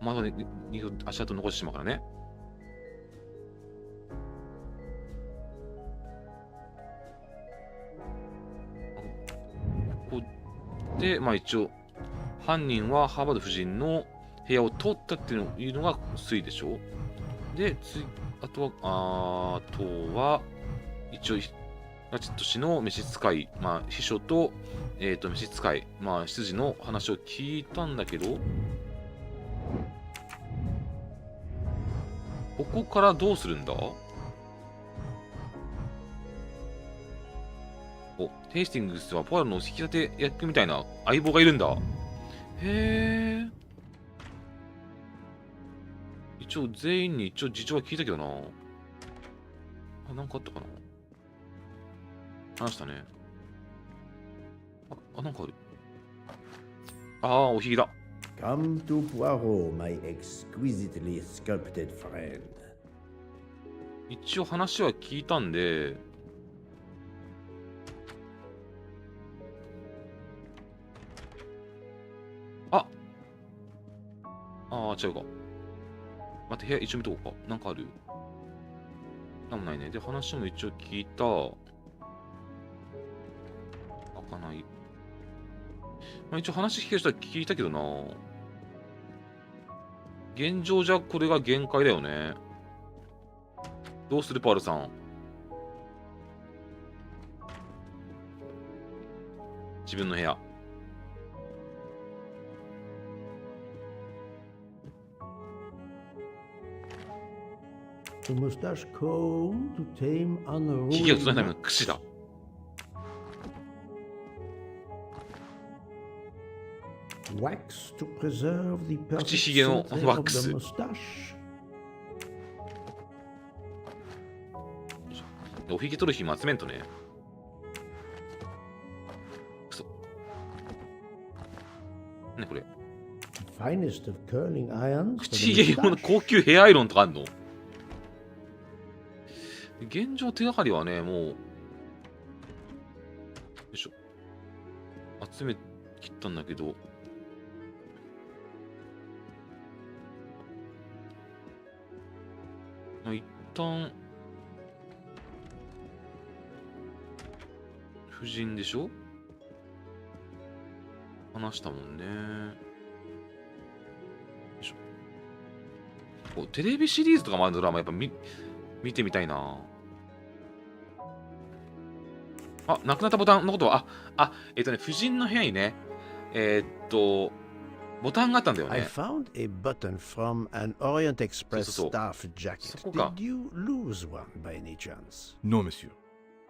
S1: まだね、足跡残してしまうからね。ここで、まあ一応、犯人はハーバード夫人の部屋を通ったっていうのが推理でしょ。で、あとは、一応、ラチェット氏の召使い、まあ、秘書と、召使い、まあ、執事の話を聞いたんだけど、ここからどうするんだ？お、ヘイスティングスはポアロの引き立て役みたいな相棒がいるんだ。へえ。一応全員に事情は聞いたけどな。あ、なんかあったかな？話したね。なんかある。おひげだ。
S5: Come to Poirot, my exquisitely sculpted friend.
S1: 一応話は聞いたんで、違うか。待って、部屋一応見とこうか。なんかある？なんもないね。で、話も一応聞いた。開かない。まあ、一応話聞ける人は聞いたけどな。現状じゃこれが限界だよね。どうするパールさん。自分の部屋。
S5: The mustache comb to tame unruly.
S1: ひげをつないための櫛だ。
S5: Wax to preserve the
S1: 口ひげの
S5: perfect
S1: ワッ
S5: symmetry
S1: ク
S5: of the
S1: ス。
S5: mustache.
S1: おひげ取る日も集めんとね。くそ。ね、これ。
S5: Finest of curling irons.
S1: 口ひげ用の高級ヘアアイロンとかあんの？現状手がかりはね、もう、よいしょ。集め切ったんだけど、まあ、一旦、夫人でしょ？話したもんね。よいしょ。こうテレビシリーズとかもあるドラマ、やっぱ見てみたいな。なくなったボタンのことは、夫人の部屋にね、ボタンがあったんだよね。
S6: I found a button from an Orient Express
S1: そうそうそう。
S6: staff jacket.
S1: そこか。
S6: Did you lose one by any chance?
S8: No, monsieur.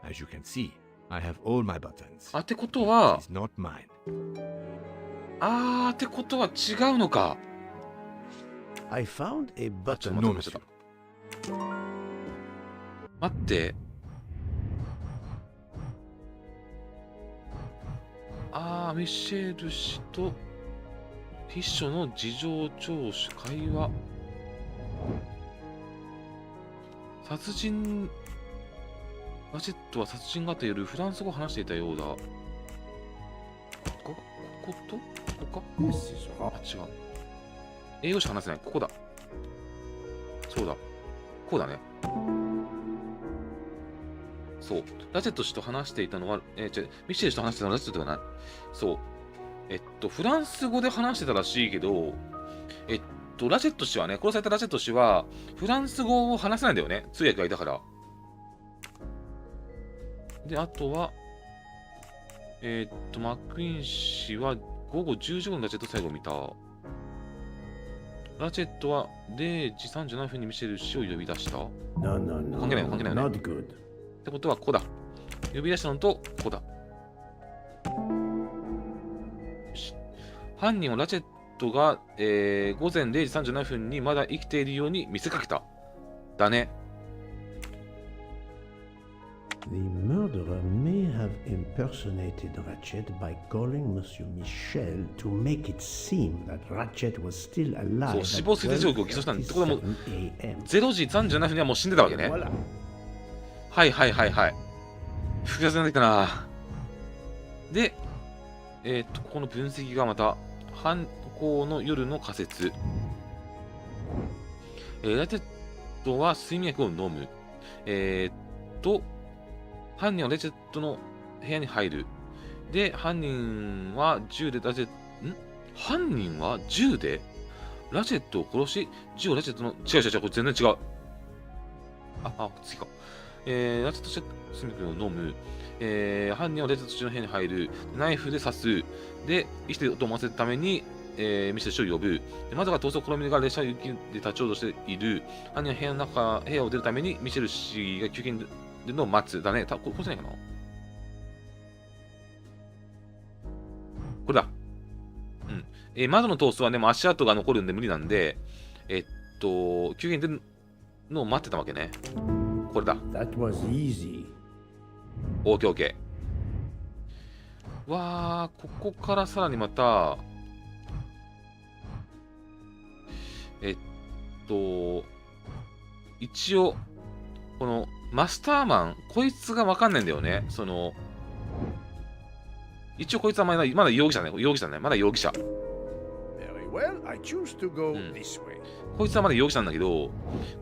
S8: As you can see, I have all my buttons.
S1: ってことは、
S8: It's not mine.
S1: ってことは違うのか。
S6: I found a
S1: ちょ
S6: button.
S1: っと待って、待って。ミシェル氏と秘書の事情聴取、会話。殺人、ラチェットは殺人があった夜、フランス語を話していたようだ。ここか？違う。英語しか話せない。ここだ。そうだ。こうだね。そう。ラチェット氏と話していたのは、ミシェル氏と話していたのはラチェットではない。そう。フランス語で話してたらしいけど、ラチェット氏はね、殺されたラチェット氏は、フランス語を話せないんだよね。通訳がいたから。で、あとは、マックイーン氏は午後10時頃のラチェット最後を見た。ラチェットは0時37分にミシェル氏を呼び出した。関係ないよね。ってことは、ここだ。呼び出したのと、ここだ。犯人はラチェットが、午前0時37分にまだ生きているように見せかけた。だね。
S5: The murderer may have impersonated Ratchet by calling Monsieur Michel to make it seem that Ratchet was still
S1: そう、
S5: alive
S1: 死
S5: at
S1: 亡推定時刻を偽装したんだ。ってことはもう、
S5: 12 a.m.
S1: 0時37分にはもう死んでたわけね。はいはいはいはい。複雑なんだっけな。で、ここの分析がまた、犯行の夜の仮説。ラチェットは睡眠薬を飲む。犯人はラチェットの部屋に入る。で、犯人は銃でラチェット、犯人は銃でラチェットを殺し、銃をラチェットの、違う、これ全然違う。次か。ラチェットして睡眠薬を飲む。犯人はラチェット中の部屋に入る。ナイフで刺す。で、生きてると思わせるために、ミシェル氏を呼ぶ。で、まさか逃走を試みが列車行きで立ち往生している。犯人は部屋を出るためにミシェル氏が休憩でのを待つ。だね。これじゃないかな。これだ。窓の逃走はね、足跡が残るんで無理なんで、休憩に出るのを待ってたわけね。これだ。
S5: That was easy.
S1: オーケー。わー、ここからさらにまた、一応、このマスターマン、こいつがわかんないんだよね。一応こいつはまだ容疑者ね。まだ容疑者。こいつはまだ容疑者なんだけど、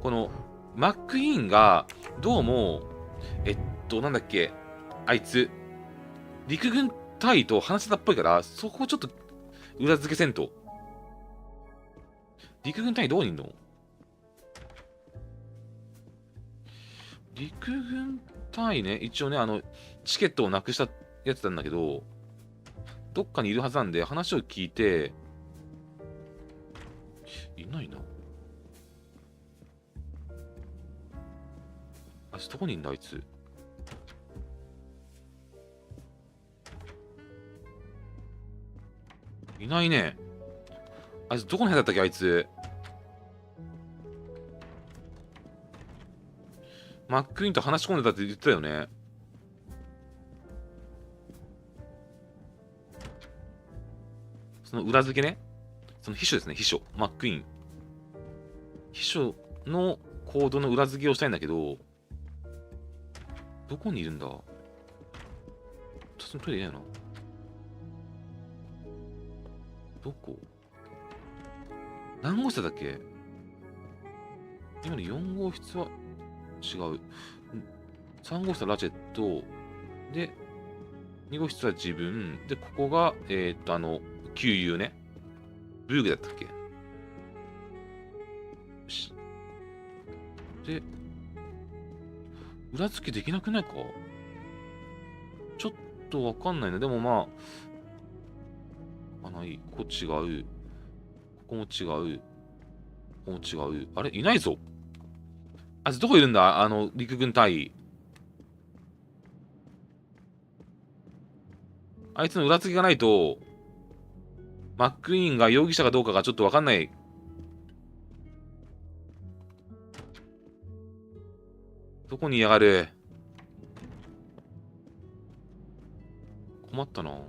S1: このマック・イーンがどうも、なんだっけ、あいつ、陸軍隊と話してたっぽいから、そこをちょっと裏付けせんと。陸軍隊どこにいんの？陸軍隊ね、一応ね、チケットをなくしたやつなんだけど、どっかにいるはずなんで、話を聞いて、いないな。どこにいんだ、あいつ。いないね。あいつ、どこの部屋だったっけ、あいつ。マックイーンと話し込んでたって言ってたよね。その裏付けね。その秘書ですね、秘書。マックイーン。秘書の行動の裏付けをしたいんだけど、どこにいるんだ？トイレいないな。どこ？何号室だっけ？今の4号室は違う。3号室はラチェット。で、2号室は自分。で、ここが、給油ね。ブーグだったっけ？よし。で、裏付けできなくないか？ちょっとわかんないな。でもまあ、ない。ここ違う。ここも違う。ここも違う。あれ？いないぞ。あいつどこいるんだ？陸軍隊。あいつの裏付けがないと、マックイーンが容疑者かどうかがちょっとわかんない。どこにいやがる？困ったな。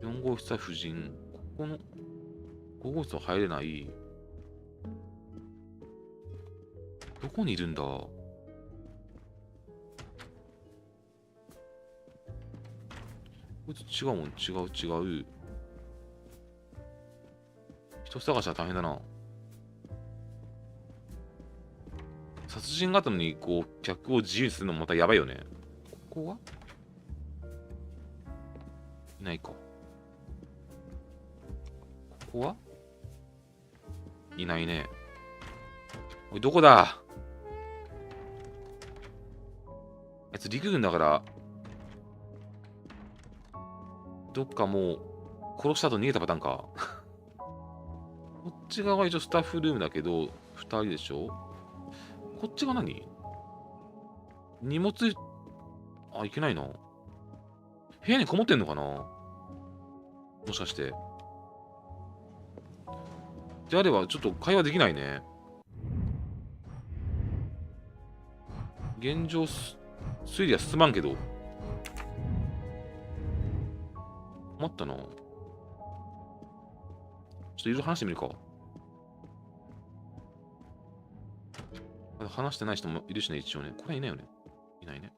S1: 4号室は夫人。ここの5号室は入れない。どこにいるんだ？こいつ違うもん、違う。人探しは大変だな。殺人があったのに、こう、客を自由にするのもまたやばいよね。ここはいないか。ここはいないね。おい、どこだ？あいつ陸軍だから、どっかもう、殺した後逃げたパターンか。こっち側は一応スタッフルームだけど、2人でしょ？こっちが何？荷物、いけないな。部屋にこもってんのかな？もしかして。であれば、ちょっと会話できないね。現状、推理は進まんけど。困ったな。ちょっといろいろ話してみるか。まだ話してない人もいるしね、一応ね。これはいないよね。いないね。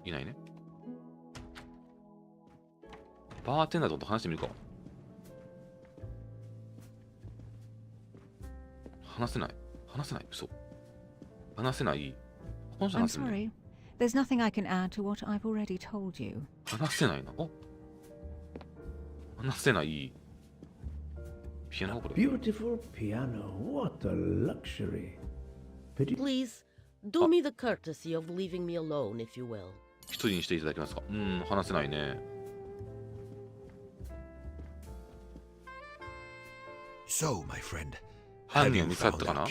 S1: いないね。バーテンダーと話してみるか。話せない。話せない。嘘。話せない。この人
S12: I'm
S1: 話せない。
S12: sorry. There's nothing I can add to what I've already told you.
S1: 話せないな。お、話せない。ピアノこれ。
S5: Beautiful piano. What a luxury.
S15: Please, do me the courtesy of leaving me alone, if you will.
S1: 一人にしていただけますか。話せないね。
S3: So, my friend,
S1: 犯人を見つかったかな。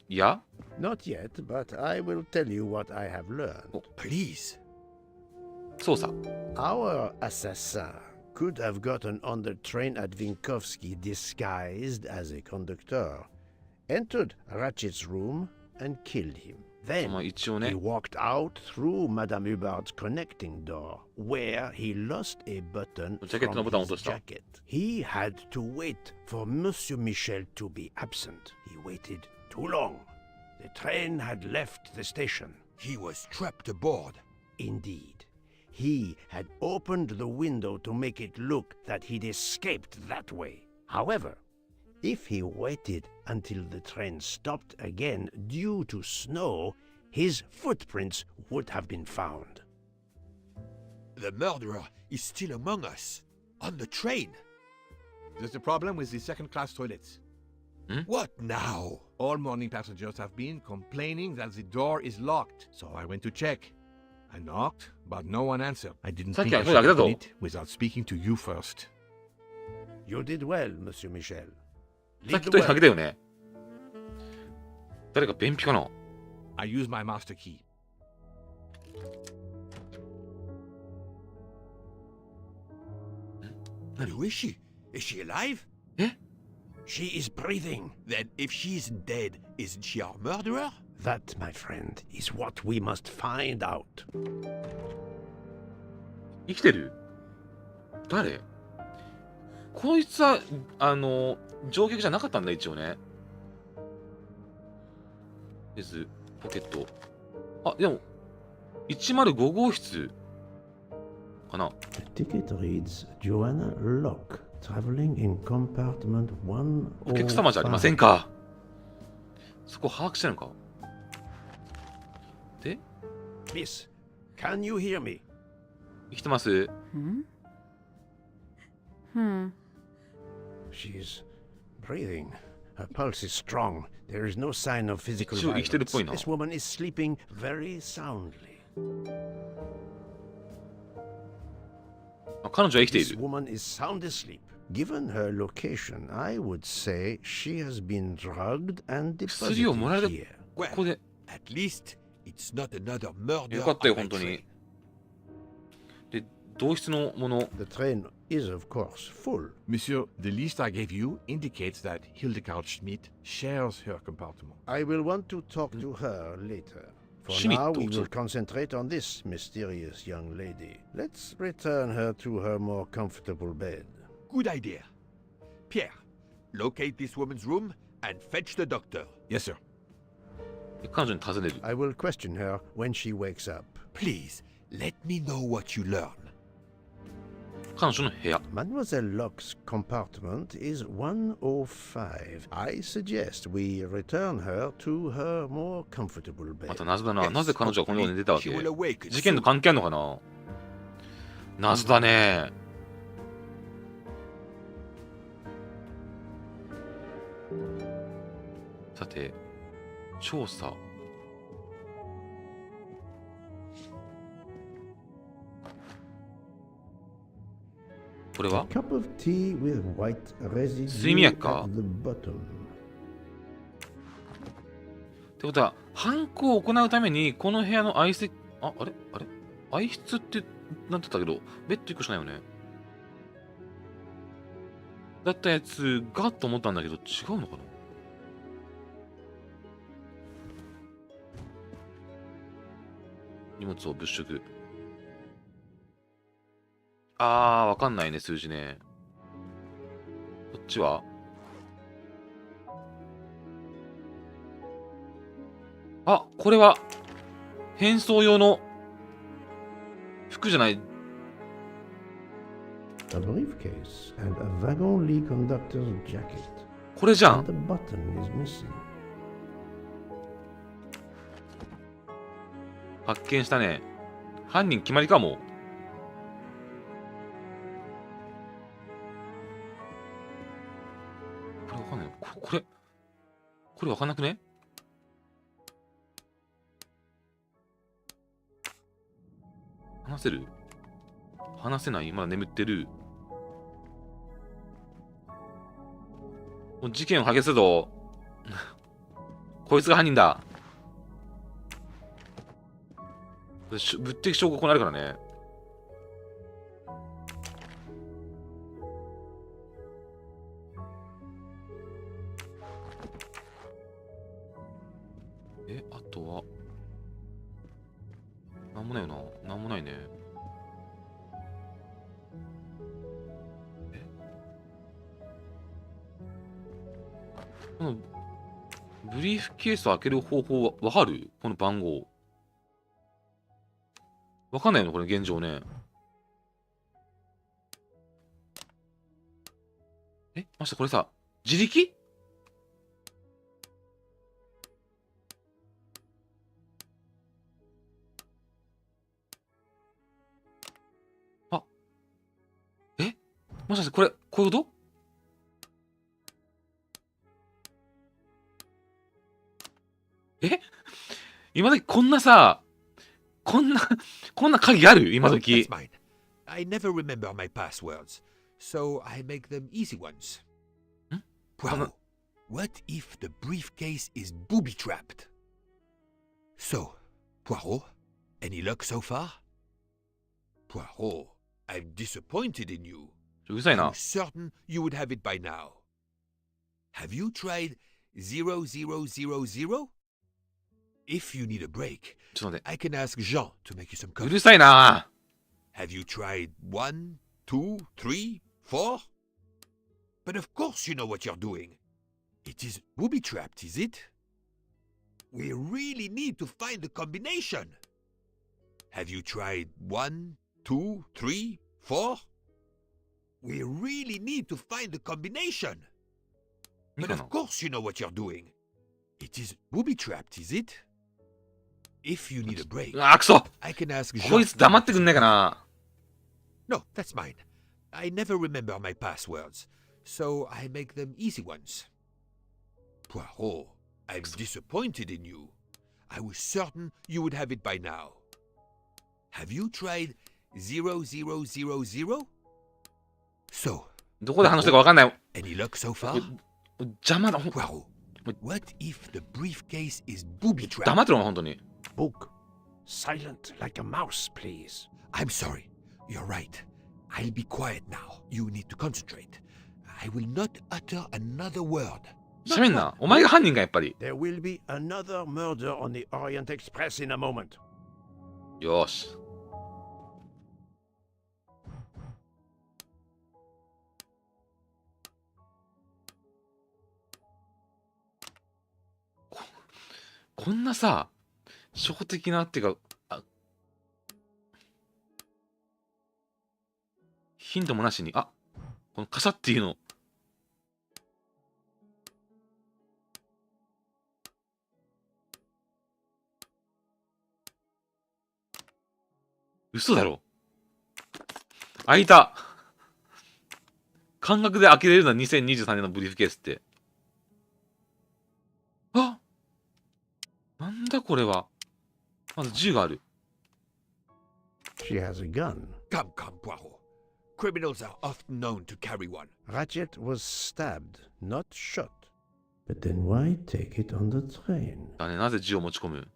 S1: いや
S6: Not yet, but I will tell you what I have learned.
S3: Please.
S1: 操作。
S6: Our assassin could have gotten on the train at Vinkovsky disguised as a conductor, entered Ratchet's room, and killed him. Then he walked out through Madame Hubbard's connecting door, where he lost a button from his jacket. He had to wait for Monsieur Michel to be absent. He waited too long. The train had left the station.
S3: He was trapped aboard.
S6: Indeed. He had opened the window to make it look that he'd escaped that way. However, if he waited until the train stopped again due to snow, his footprints would have been found.
S3: The murderer is still among us, on the train.
S8: There's a problem with the second-class toilets.
S3: What now?
S8: All morning passengers have been complaining that the door is locked, so I went to check. I knocked, but no one answered. I didn't think I should open it without speaking to you first.
S6: You did well, Monsieur Michel.
S1: さっきとだけだよね。誰か便秘かな。
S8: I use my master key.
S3: Who is she? Is she alive?
S6: She is breathing.
S3: Then if she isn't dead, isn't she our murderer?
S6: That, my friend, is what we must find out.
S1: 生きてる？誰？こいつは乗客じゃなかったんだ一応ね。ポケット。あ、でも105号室かな。
S5: The ticket reads Joanna Locke, traveling in compartment 105.
S1: お客様じゃありませんか。そこ把握してるのか。で
S6: Miss, can you hear me?
S1: 生きてます？
S6: She's breathing. Her pulse is strong. There is no sign of physical
S1: 一応生きてるっぽいな。
S6: This woman is sleeping very soundly.
S1: 彼女は生きてい
S6: This
S1: る。
S6: woman is sound asleep. Given her location, I would say she has been drugged and
S1: 薬を
S6: deposited
S1: もらえる
S6: here.
S1: ここで。
S3: At least it's not another murder.
S1: よかったよ本当に。で同室のもの。
S6: The train is of course full.
S8: Monsieur, the list I gave you indicates that Hildegard Schmidt shares her compartment.
S6: I will want to talk to her later. For
S1: Schmidt
S6: now, we
S1: also.
S6: will concentrate on this mysterious young lady. Let's return her to her more comfortable bed.
S3: Good idea. Pierre, locate this woman's room and fetch the doctor.
S8: Yes, sir.
S1: 彼女に尋ねる。
S6: I will question her when she wakes up.
S3: Please, let me know what you learn.
S1: 彼女の部屋。
S6: Mademoiselle Locke's compartment is 105. I suggest we return her to her more comfortable bed.
S1: また謎だな。なぜ彼女はこのように出たわけ？事件と関係あるのかな。謎だね。さて、調査。これは
S5: Cup of tea with white
S1: 睡眠
S5: residue
S1: 薬か
S5: at the bottom.
S1: ってことは、犯行を行うために、この部屋の相席、あれ相室ってなってたけど、ベッド1個しかないよね。だったやつがと思ったんだけど、違うのかな。荷物を物色。わかんないね、数字ね。こっちはこれは変装用の服じゃない。
S5: A briefcase and a wagon-lee conductor's jacket.
S1: これじゃん。
S5: The button is missing.
S1: 発見したね。犯人決まりかも。これわかんない。これわかんなくね？話せる？話せない？まだ眠ってる。もう事件を剥げすぞ。こいつが犯人だ。物的証拠こうなるからね。あとはなんもないよな。なんもないね。このブリーフケースを開ける方法はわかる？この番号。わかんないのこれ現状ね。ましてこれさ、自力？もしかしてこれ、こういうこと？今時こんなさ、こんな鍵ある？今時。
S3: That's mine. I never remember my passwords, so I make them easy ones. Poirot, what if the briefcase is booby-trapped? So, Poirot, any luck so far? Poirot, I'm disappointed in you.
S1: うるさいな。
S3: I'm certain you would have it by now. Have you tried 0000? If you need a break, I can ask Jean to make you some coffee.
S1: うるさいな。
S3: Have you tried 1, 2, 3, 4? But of course you know what you're doing. It is booby-trapped, is it? We really need to find the combination. Have you tried 1, 2, 3, 4? We really need to find the combination. But of course you know what you're doing. It is booby-trapped, is it? If you need a break,
S1: くそ
S3: I can ask Jean.
S1: こいつ黙ってくんねえかな。
S3: No, that's mine. I never remember my passwords, so I make them easy ones. Poirot, I'm disappointed in you. I was certain you would have it by now. Have you tried 0000? So,
S1: どこで話したかわかんない。
S3: any luck so far?
S1: 邪魔だ。
S3: Poirot, what if the briefcase is booby-trapped?
S1: 黙ってろ、本当に。
S6: Book, silent like a mouse, please.
S3: I'm sorry. You're right. I'll be quiet now. You need to concentrate. I will not utter another word.
S1: 喋んな。お前が犯人か、やっぱり。
S6: There will be another murder on the Orient Express in a moment.
S1: よし。こんなさ、初歩的なっていうか、ヒントもなしに、このカシャっていうの。嘘だろ。開いた。感覚で開けれるのは2023年のブリーフケースって。なんだこれは。まず銃がある。
S5: She has a gun.
S3: Come, Poirot. Criminals are often known to carry one.
S5: Ratchet was stabbed, not shot. But then why take it on the train?
S1: だね、なぜ銃を持ち込む？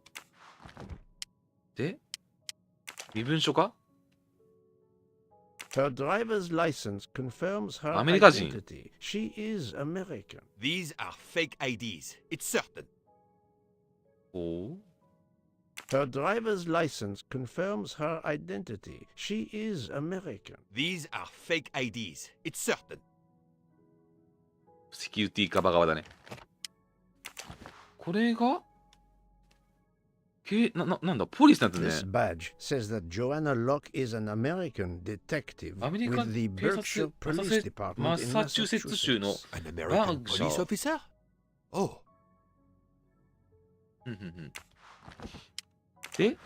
S1: で、身分証か？
S5: Her driver's license confirms her
S1: アメリカ人。
S5: identity. She is American.
S3: These are fake IDs. It's certain.
S1: お
S5: Her driver's license confirms her identity. She is American.
S3: These are fake IDs. It's certain.
S1: セキュリティカバ側だね。これがなんだポリスなんですね。
S5: This badge says that Joanna Locke is an American detective
S1: アメリカ
S5: with the
S1: 警
S5: Berkshire
S1: 察
S5: Police Department
S1: マ
S5: in
S1: サチューセッツ州の
S3: An
S1: バ
S3: American
S1: ーグシャ
S3: police
S1: ー。
S3: officer? Oh,
S1: で、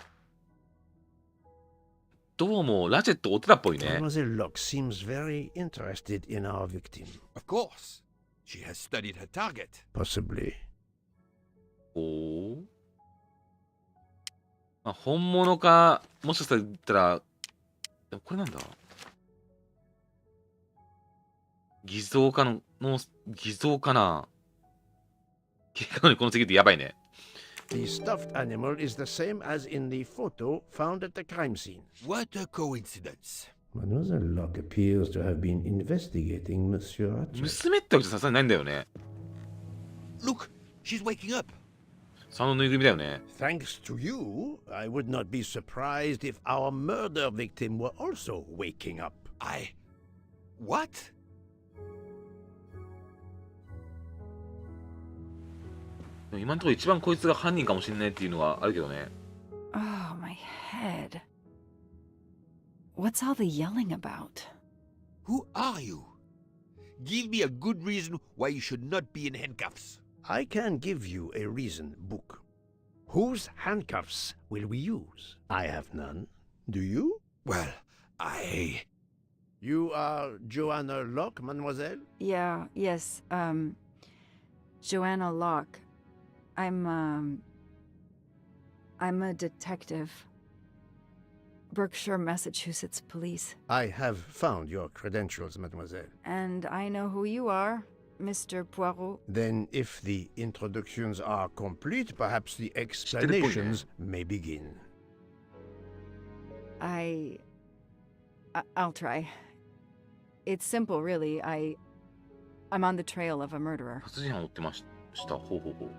S1: どうもラチェットお寺っぽいね。
S5: Mademoiselle Locke seems very interested in our victim.
S3: of course. She has studied her target.
S5: Possibly.
S1: おお。まあ、本物か、もしかしたら、でもこれなんだ偽造か偽造かな。結果にこのセキュリティやばいね。
S5: The stuffed animal is the same as in the photo found at the crime scene.
S3: What a coincidence.
S5: Mademoiselle Locke appears to have been investigating Monsieur Hatchet.
S1: 娘ってわけじゃさすがにないんだよね。
S3: Look, she's waking up.
S1: そのぬいぐるみだよね。
S5: Thanks to you, I would not be surprised if our murder victim were also waking up.
S3: What?
S1: 今のところ一番こいつが犯人かもしれないっていうのはあるけどね。
S16: Oh, my head. What's all the yelling about?
S3: Who are you? Give me a good reason why you should not be in handcuffs.
S5: I can give you a reason, Book. Whose handcuffs will we use? I have none. Do you?
S3: Well,
S5: You are Joanna Locke, mademoiselle?
S16: Yes, Joanna Locke. I'm a detective. Berkshire, Massachusetts Police.
S5: I have found your credentials, mademoiselle.
S16: And I know who you are, Mr. Poirot.
S5: Then, if the introductions are complete, perhaps the explanations may begin.
S16: I'll try. It's simple, really. I'm on the trail of a murderer.
S1: 殺人犯を追ってました。ほうほうほう。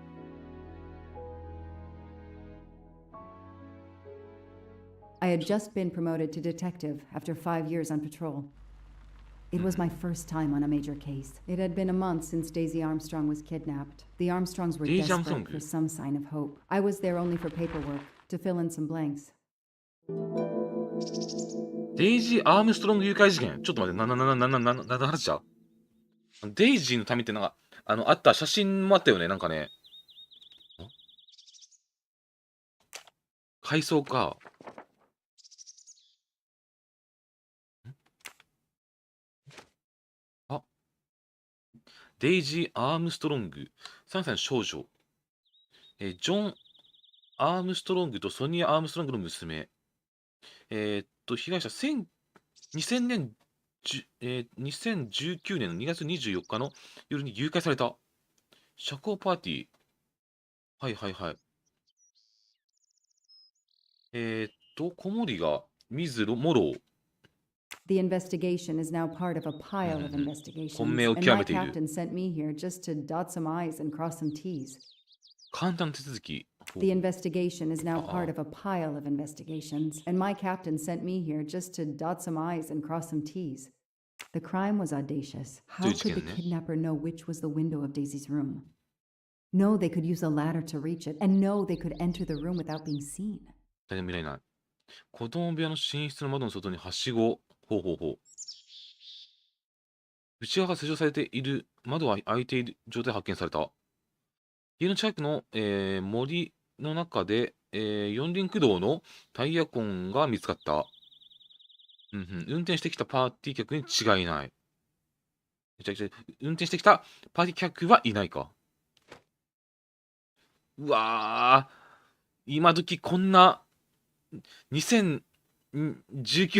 S17: I had just been promoted to detective after 5 years on patrol. It was my first time on a major case. It had been a month since Daisy Armstrong was kidnapped. The Armstrongs were
S1: Daisy
S17: desperate
S1: Armstrong.
S17: for some sign of hope. I was there only for paperwork, to fill in some blanks.
S1: デイジー・アームストロング誘拐事件。ちょっと待って、なんの話じゃデイジーの民ってなんか、あった写真もあったよね、なんかね。回想か。あ、デイジー・アームストロング、3歳の少女。ジョン・アームストロングとソニア・アームストロングの娘。被害者2000年、2019年の2月24日の夜に誘拐された。社交パーティー。はいはいはい。小森が水野モロー。
S17: The investigation is now part of a pile of investigations,
S1: 混迷を
S17: and
S1: 極
S17: my
S1: めている。
S17: captain sent me here just to dot some I's and cross some T's.
S1: 簡単な手続き。ほう
S17: The investigation is now part of a pile of investigations, and my captain sent me here just to dot some I's and cross some T's. The crime was audacious. How could the kidnapper know which was the window of Daisy's room? No, they could use a ladder to reach it, and no, they could enter the room without being seen.
S1: 誰も見られない。子供部屋の寝室の窓の外にはしご。ほうほうほう。内側が施錠されている窓は開いている状態で発見された。家の近くの、森の中で、四輪駆動のタイヤ痕が見つかった。運転してきたパーティー客に違いない。運転してきたパーティー客はいないか。うわー、今時こんな2019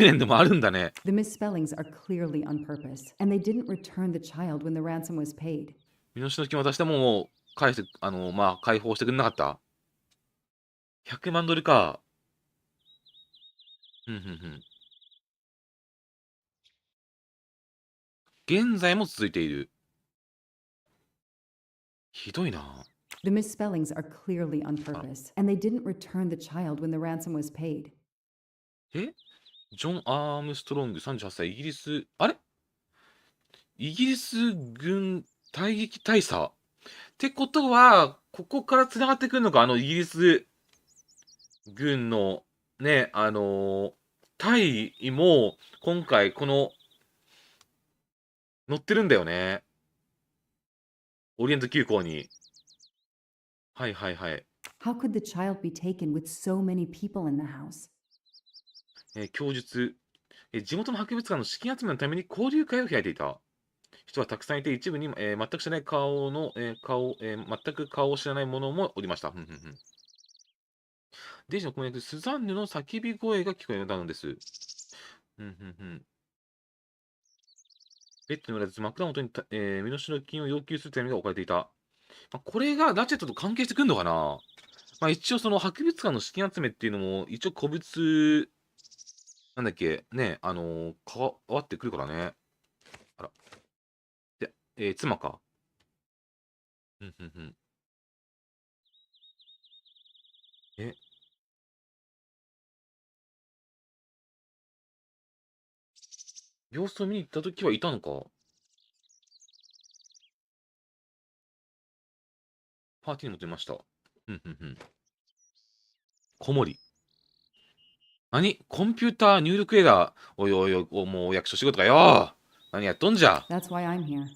S1: 年でもあるんだね。
S17: The misspellings are clearly on purpose, and they didn't return the child when the ransom was paid.
S1: 身代金渡してももう返して、解放してくれなかった。100万ドルか。現在も続いている。ひどいな。
S17: The misspellings are clearly on purpose, and they didn't return the child when the ransom was paid.
S1: ジョン・アームストロング、38歳、イギリス、あれイギリス軍退役大佐ってことは、ここから繋がってくるのか、イギリス軍のね、隊員も今回この乗ってるんだよね。オリエント急行に。はいはいはい。
S17: How could the child be taken with so many people in the house?
S1: 供述。地元の博物館の資金集めのために交流会を開いていた。人はたくさんいて、一部に、全く知らない顔の、全く顔を知らない者もおりました。デイジーのコメントでスザンヌの叫び声が聞こえたのです。ベッドにおらず枕元に身代金を要求する手紙が置かれていた。これがラチェットと関係してくるのかな。一応その博物館の資金集めっていうのも一応古物なんだっけね、関わってくるからね。あら。で、妻か。様子を見に行ったときはいたのか。パーティーにも出ました。子守。何コンピューター入力エラー。おいおいおい、もう役所仕事かよ。何やっとんじゃ。
S17: That's why I'm here.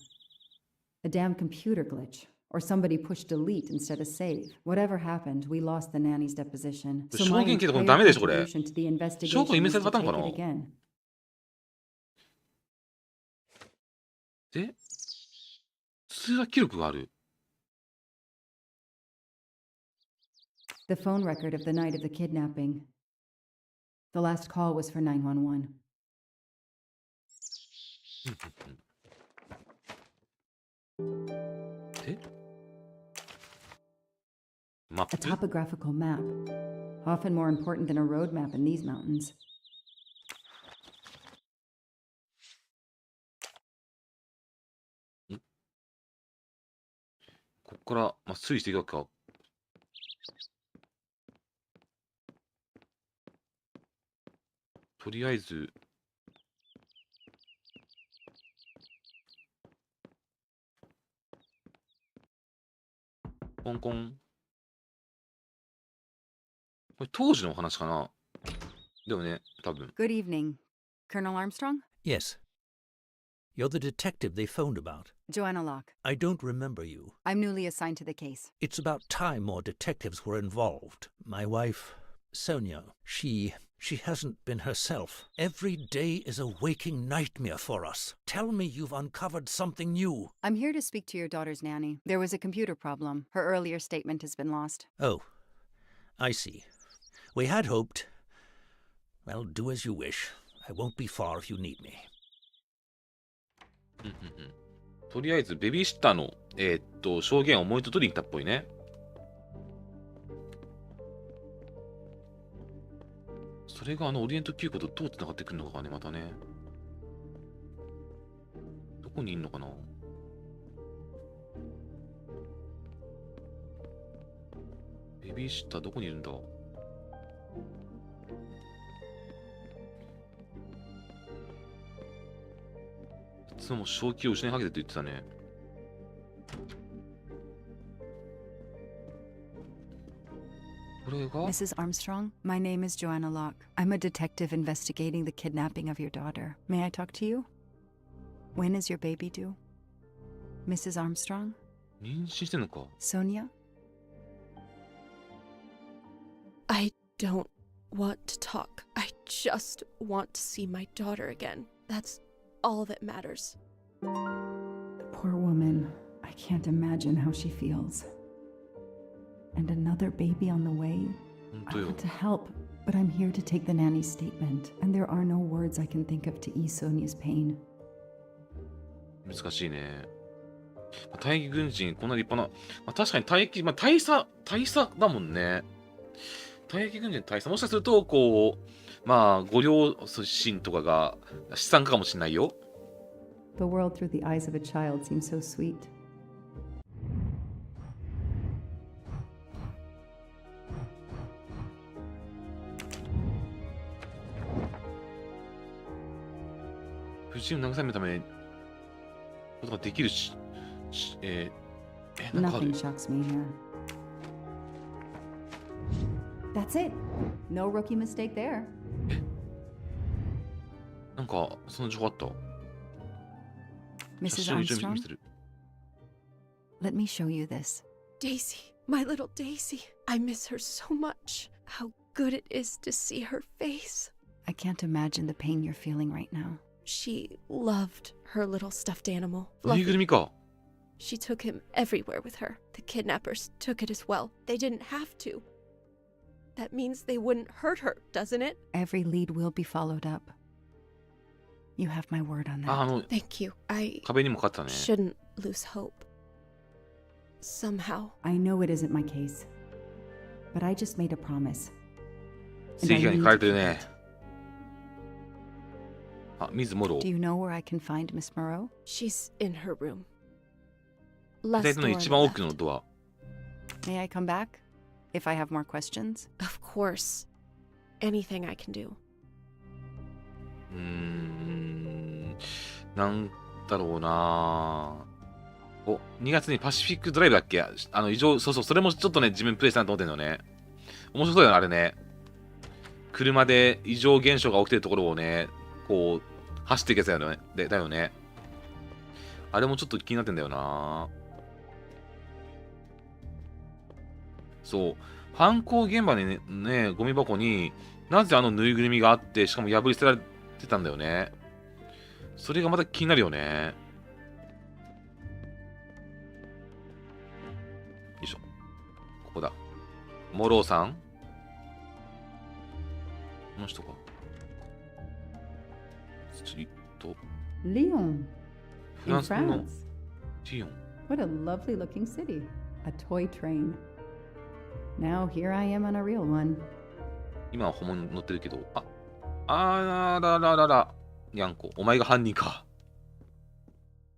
S17: A damn computer glitch. Or somebody pushed delete instead of save. Whatever happened, we lost the nanny's deposition. So my entire contribution to the investigation is to take it again.
S1: で、通話記録がある。
S17: The phone record of the night of the kidnapping. The last call was for 911. A topographical map, often more important than a road map in these mountains.
S1: ここから推理していくわけか。とりあえずコンコン。これ当時のお話かな。でもね、多分。
S16: Good evening, Colonel Armstrong?
S9: Yes. You're the detective they phoned about.
S16: Joanna Locke.
S9: I don't remember you.
S16: I'm newly assigned to the case.
S9: It's about time more detectives were involved. My wife, Sonia, she hasn't been herself. Every day is a waking nightmare for us. Tell me you've uncovered something new.
S16: I'm here to speak to your daughter's nanny. There was a computer problem. Her earlier statement has been lost.
S9: Oh, I see. We had hoped. Well, do as you wish. I won't be far if you need me.
S1: とりあえずベビーシッターの証言を思いと取りに行ったっぽいね。それがオリエント急行とどうつながってくるのかね、またね。どこにいんのかな。ベビーシッターどこにいるんだ。いつも正気を失いかけてと言ってたね。
S16: Mrs. Armstrong, my name is Joanna Locke. I'm a detective investigating the kidnapping of your daughter. May I talk to you? When is your baby due? Mrs. Armstrong?
S1: 妊娠してんのか。
S16: Sonia?
S10: I don't want to talk. I just want to see my daughter again. That's all that matters.
S17: Poor woman. I can't imagine how she feels. And another baby on the way. I want to help, but I'm here to take the nanny's statement, and there are no words I can think of to ease Sonia's pain.
S1: 難しいね。退役軍人、こんな立派な。確かに退役、大佐だもんね。退役軍人大佐。もしかすると、ご両親とかが資産家かもしれないよ。
S17: The world through the eyes of a child seems so sweet.
S1: 不審を慰めるためにことができるし、なんかある
S17: Nothing shocks me here. That's it. No rookie mistake there.
S1: なんかその情報あった。
S16: Mrs. Armstrong, let me show you this.
S10: Daisy, my little Daisy. I miss her so much. How good it is to see her face.
S16: I can't imagine the pain you're feeling right now.
S10: She loved her little stuffed animal.
S1: ぬいぐるみか。
S10: She took him everywhere with her. The kidnappers took it as well. They didn't have to. That means they wouldn't hurt her, doesn't it?
S16: Every lead will be followed up. You have my word on that.
S10: Thank you. I
S1: 壁にも勝ったね。
S10: shouldn't lose hope. Somehow.
S17: I know it isn't my case, but I just made a promise.
S1: 正義感に書かれてるね。あ、水モロ。
S16: Do you know where I can find Miss Moreau?
S10: She's in her room.
S1: 左手の一番奥のドア。
S16: May I come back? If I have more questions?
S10: Of course. Anything I can do.
S1: なんだろうな。お、2月にパシフィックドライブだっけ？異常、そうそう、それもちょっとね、自分プレイしたなと思ってんのね。面白そうだよね、あれね。車で異常現象が起きてるところをね、こう、走っていくやつだよね。だよね。あれもちょっと気になってんだよな。そう。犯行現場にね、ゴミ箱になぜあのぬいぐるみがあって、しかも破り捨てられてたんだよね。それがまた気になるよね。よいしょ。ここだ。モローさん？この人か。
S17: Lyon.
S1: フラ
S17: In
S1: ンスの
S17: France.
S1: リオン。
S17: What a lovely looking city. A toy train. Now here I am on a real one.
S1: 今は本物乗ってるけど、あらららら。にゃんこ、お前が犯人か。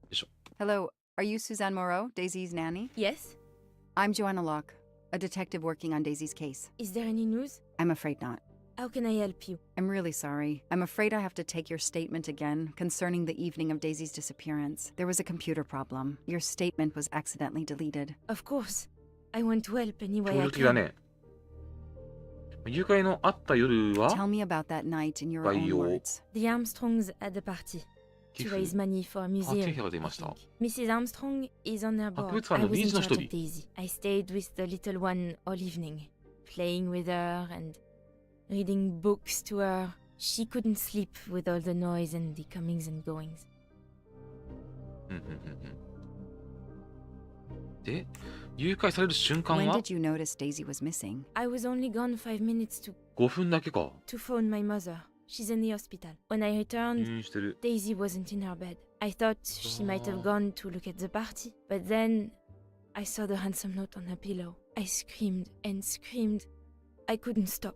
S1: よいしょ。
S16: Hello, are you Suzanne Moreau, Daisy's nanny?
S10: Yes?
S16: I'm Joanna Locke, a detective working on Daisy's case.
S10: Is there any news?
S16: I'm afraid not.
S10: How can I help you?
S16: I'm really sorry. I'm afraid I have to take your statement again concerning the evening of Daisy's disappearance. There was a computer problem. Your statement was accidentally deleted.
S10: Of course. I want to help any way
S1: 協
S10: I
S1: 力的だ
S10: can.
S1: ね。誘拐のあった夜は
S16: Tell me about that night in your own words.
S10: The Armstrongs had a party to raise money for a
S1: パーティー
S10: museum.
S1: が出ました。
S10: Mrs. Armstrong is on her
S1: 博
S10: board.
S1: 物館
S10: I
S1: の
S10: was
S1: 理
S10: in
S1: 事の
S10: charge
S1: 一
S10: of
S1: 人。
S10: Daisy. I stayed with the little one all evening, playing with her and reading books to her. She couldn't sleep with all the noise and the comings and goings.
S1: で、誘拐される瞬間
S16: When
S1: は
S16: did you notice Daisy was missing?
S10: I was only gone 5 minutes
S1: 5分だけか。
S10: to phone my mother. She's in the hospital. When I
S1: 入
S10: returned,
S1: 院してる。
S10: Daisy wasn't in her bed. I thought she might have gone to look at the party, but then I saw the handsome note on her pillow. I screamed and screamed. I couldn't stop.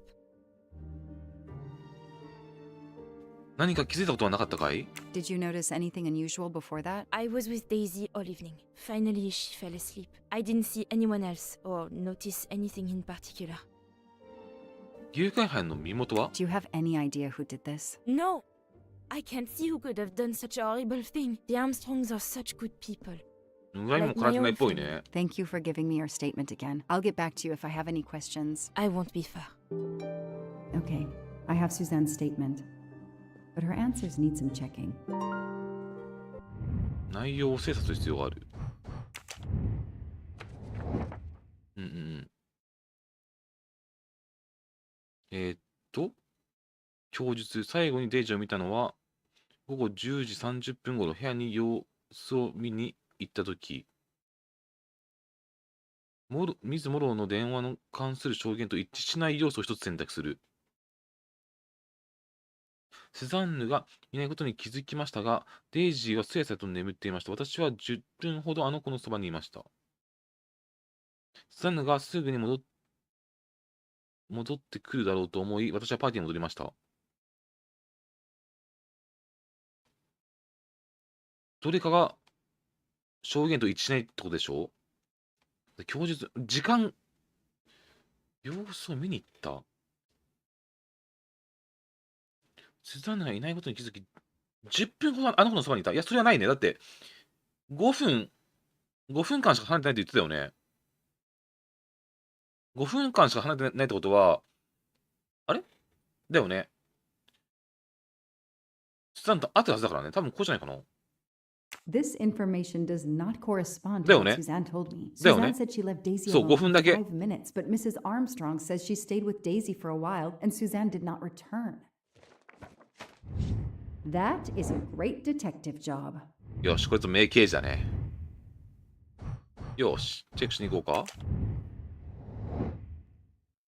S1: 何か気づいたことはなかったかい？
S16: Did you notice anything unusual before that?
S10: I was with Daisy all evening. Finally, she fell asleep. I didn't see anyone else or notice anything in particular.
S1: 誘拐犯の身元は？
S16: Do you have any idea who did this?
S10: No! I can't see who could have done such a horrible thing. The Armstrongs are such good people.
S1: 恨みもからてないっぽいね。
S16: Thank you for giving me your statement again. I'll get back to you if I have any questions.
S10: I won't be far.
S17: Okay, I have Suzanne's statement, but her answers need some checking.
S1: 内容を精査する必要がある。供述、最後にデイジを見たのは、午後10時30分頃、部屋に様子を見に行ったとき、ミズ・モローの電話の関する証言と一致しない要素を一つ選択する。セザンヌがいないことに気づきましたが、デイジーはすやすやと眠っていました。私は10分ほどあの子のそばにいました。セザンヌがすぐに戻ってくるだろうと思い、私はパーティーに戻りました。どれかが証言と一致しないってことでしょ。供述、時間、様子を見に行った。スザンヌがいないことに気づき、10分ほどあの子のそばにいた。いや、それはないね。だって、5分間しか離れてないって言ってたよね。5分間しか離れてないってことは、あれだよね。スザンヌと会ってるはずだからね。多分こうじゃないかな。
S17: This information does not correspond to what Suzanne told me.
S1: だよね。
S17: Suzanne said she left Daisy
S1: そう、5
S17: alone
S1: 分
S17: for
S1: だけ。
S17: 5 minutes, but Mrs. Armstrong says she stayed with Daisy for a while and Suzanne did not return. That is a great detective job.
S1: よし、こいつ名刑事だね。よし、チェックしに行こうか。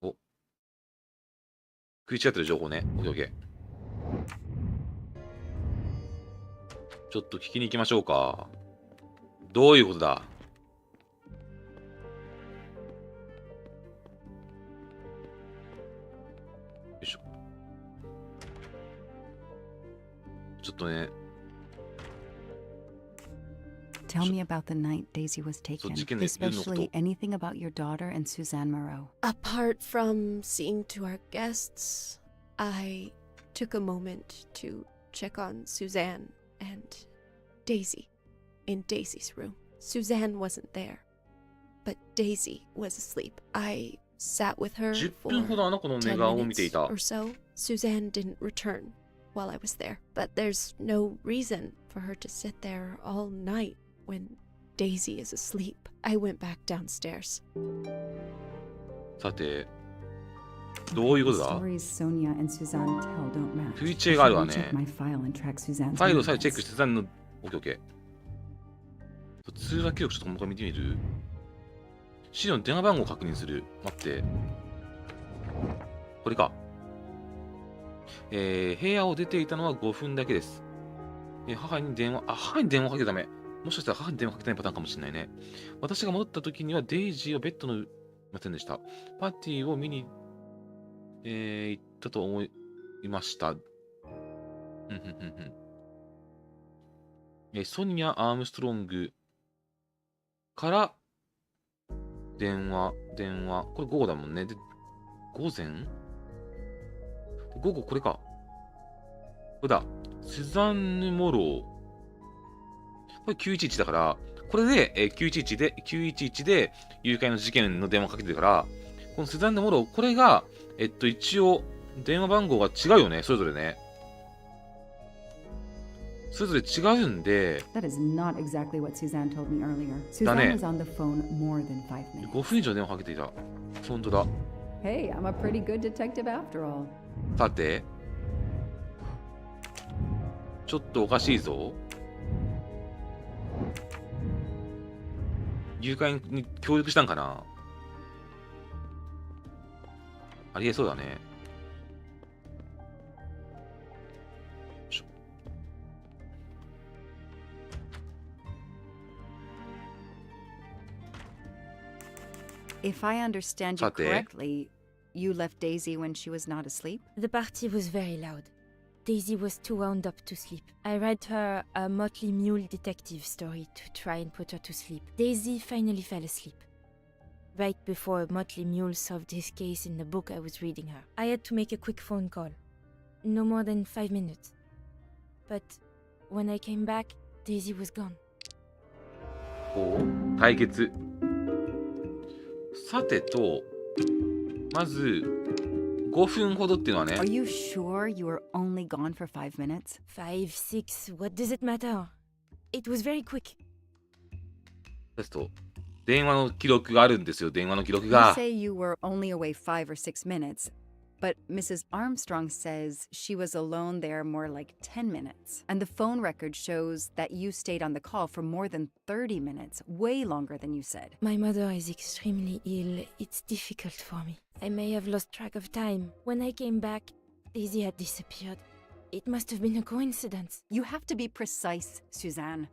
S1: お。食い違ってる情報ね。オッケーオッケー。ちょっと聞きに行きましょうか。どういうことだ。よいしょ。ちょっとね。
S16: Tell me about the night Daisy was taken, especially anything about your daughter and Suzanne Moreau.
S10: Apart from seeing to our guests, I took a moment to check on Suzanne and Daisy in Daisy's room. Suzanne wasn't there, but Daisy was asleep. I sat with her for 10 minutes or so. Suzanne didn't return while I was there, but there's no reason for her to sit there all night when Daisy is asleep. I went back downstairs.
S1: さて、どういうことだ。
S17: Stories Sonia and Suzanne tell don't match.
S1: 食い違いがあるわね。
S17: Check my file and track Suzanne's
S1: ファイルをさえチェックして、スザンヌの、オッケーオッケー。通話記録ちょっともう一回見てみる。資料の電話番号を確認する。待って。これか。部屋を出ていたのは5分だけです。母に電話かけるため。もしかしたら母に電話かけたいパターンかもしれないね。私が戻った時にはデイジーをベッドの、ませんでした。パーティーを見に、行ったと思いました。ソニア・アームストロングから電話。これ午後だもんね。で、午前午後これか。これだ。スザンヌ・モロー。これ911だから、これで、911で誘拐の事件の電話かけてるから、このスザンヌ・モロー、これが、一応、電話番号が違うよね、それぞれね。それぞれ違うんで。
S17: That is not exactly what Suzanne told me earlier. Suzanne was on the phone more than 5 minutes.
S1: 5分以上電話かけていた。本当だ。
S17: Hey, I'm a pretty good detective after all.
S1: さて、ちょっとおかしいぞ。誘拐に協力したんかな。ありえそうだね。
S16: If I understand you correctly, you left Daisy when she was not asleep?
S18: The party was very loud. Daisy was too wound up to sleep. I read her a Motley Mule detective story to try and put her to sleep. Daisy finally fell asleep. Right before Motley Mule solved his case in the book I was reading her. I had to make a quick phone call. No more than 5 minutes. But when I came back, Daisy was gone.
S1: おう、対決。さてと、まず、5分ほどっていうのはね。
S16: Are you sure you were only gone for 5 minutes?
S18: 5, 6, what does it matter? It was very quick.
S1: ですと、電話の記録があるんですよ、電話の記録が。
S16: You say you were only away 5 or 6 minutes, but Mrs. Armstrong says she was alone there more like 10 minutes. And the phone record shows that you stayed on the call for more than 30 minutes, way longer than you said.
S18: My mother is extremely ill. It's difficult for me. I may have lost track of time. When I came back, Daisy had disappeared. It must have been a coincidence.
S16: You have to be precise, Suzanne.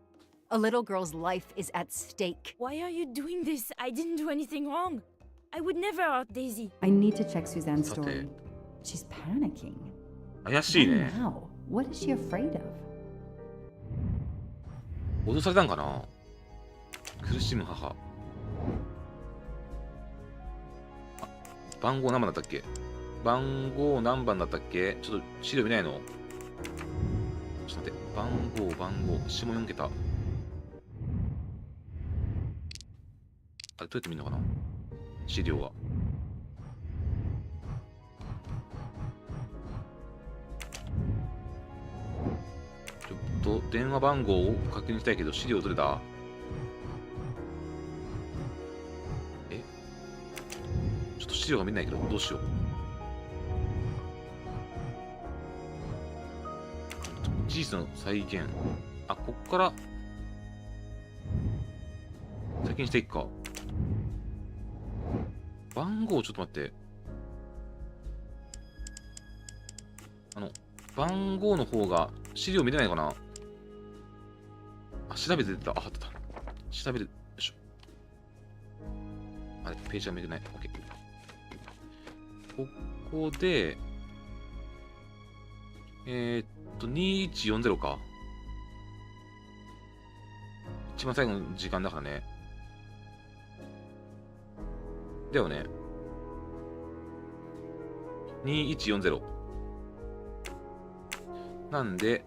S16: A little girl's life is at stake.
S18: Why are you doing this? I didn't do anything wrong. I would never hurt Daisy.
S17: I need to check Suzanne's story. She's panicking.
S1: 怪しいね。
S17: Now, what is she afraid of?
S1: 脅されたんかな。苦しむ母。番号何番だったっけ。番号何番だったっけ。ちょっと資料見ないの。ちょっと待って。番号。下4桁。あれ、どうやって見るのかな、資料は。ちょっと電話番号を確認したいけど、資料どれだ。ちょっと資料が見えないけど、どうしよう。事実の再現。あ、こっから先にしていくか。番号ちょっと待って。番号の方が資料見れないかな。あ、調べて出た。あ、あった。調べる。よいしょ。あれ、ページが見れない。OK。ここで、2140か。一番最後の時間だからね。だよね。2140。なんで、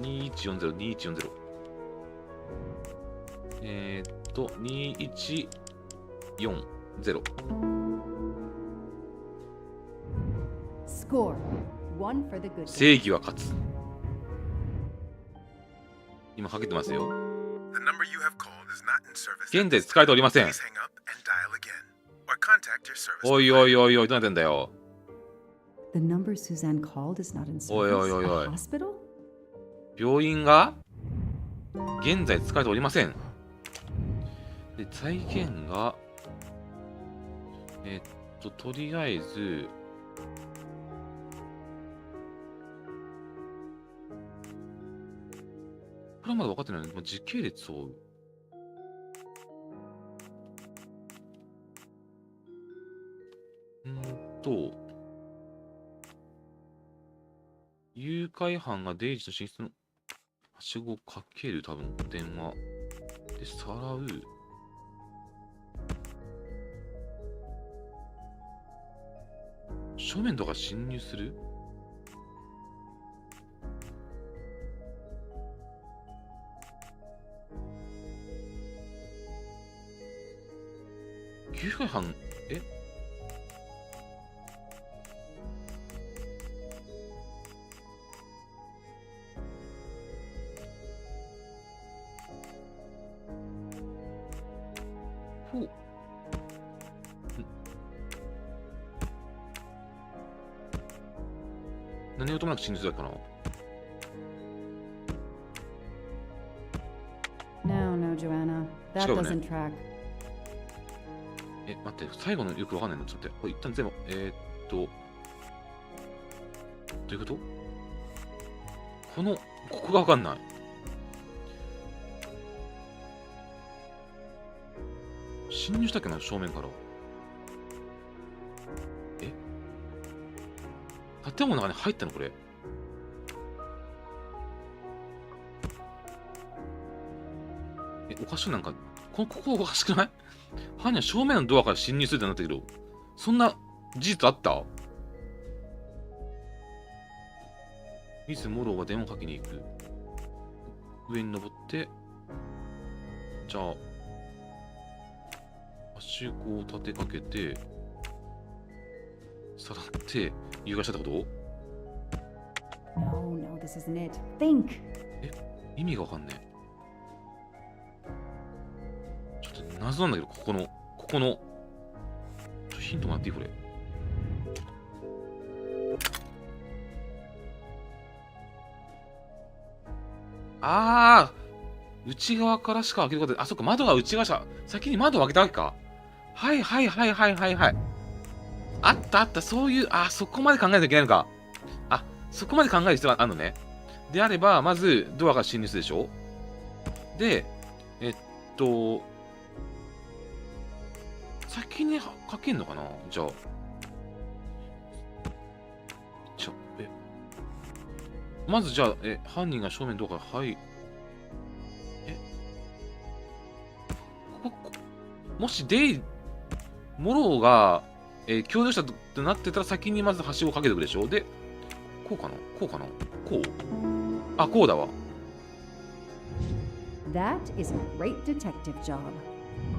S1: 2140、2140。2140。正義は勝つ。今かけてますよ。現在使えておりません。おいおいおいおい、どうなってんだよ。おいおいおいおい。病院が現在使えておりません。で、財源が、とりあえず、これはまだ分かってないので、時系列を追う。誘拐犯がデイジーの寝室のはしごをかける、多分電話でさらう。正面とか侵入する。誘拐犯、ほう。何事もなく侵入するかな。
S17: No, Joanna. That doesn't track.
S1: 待って、最後のよくわかんないの。ちょっと待って、これ一旦全部、どういうこと？ここがわかんない。侵入したっけな、正面から。建物の中に入ったのこれ。おかしい、なんか、ここおかしくない？犯人は正面のドアから侵入するってなったけど、そんな事実あった？ミス・モローが電話かけに行く。上に登って、じゃあ、はしごを立てかけて、さらって、誘拐したってこと？
S17: No, this isn't it. Think.
S1: 意味がわかんねえ。ちょっと謎なんだけど、ここの、ヒントもらっていいこれ。内側からしか開けることで、そっか、窓が内側しか、先に窓を開けたわけか。はい。あった、そういう、そこまで考えなきゃいけないのか。そこまで考える必要があるのね。であれば、まず、ドアが侵入するでしょ。で、先にかけんのかな、じゃあ。まずじゃあ、犯人が正面ドアから入っもしモロが、共同者となってたら先にまずはしごをかけてくるでしょ。で、こうかなこうかなこうあ、こうだわ。
S17: That is a great detective job.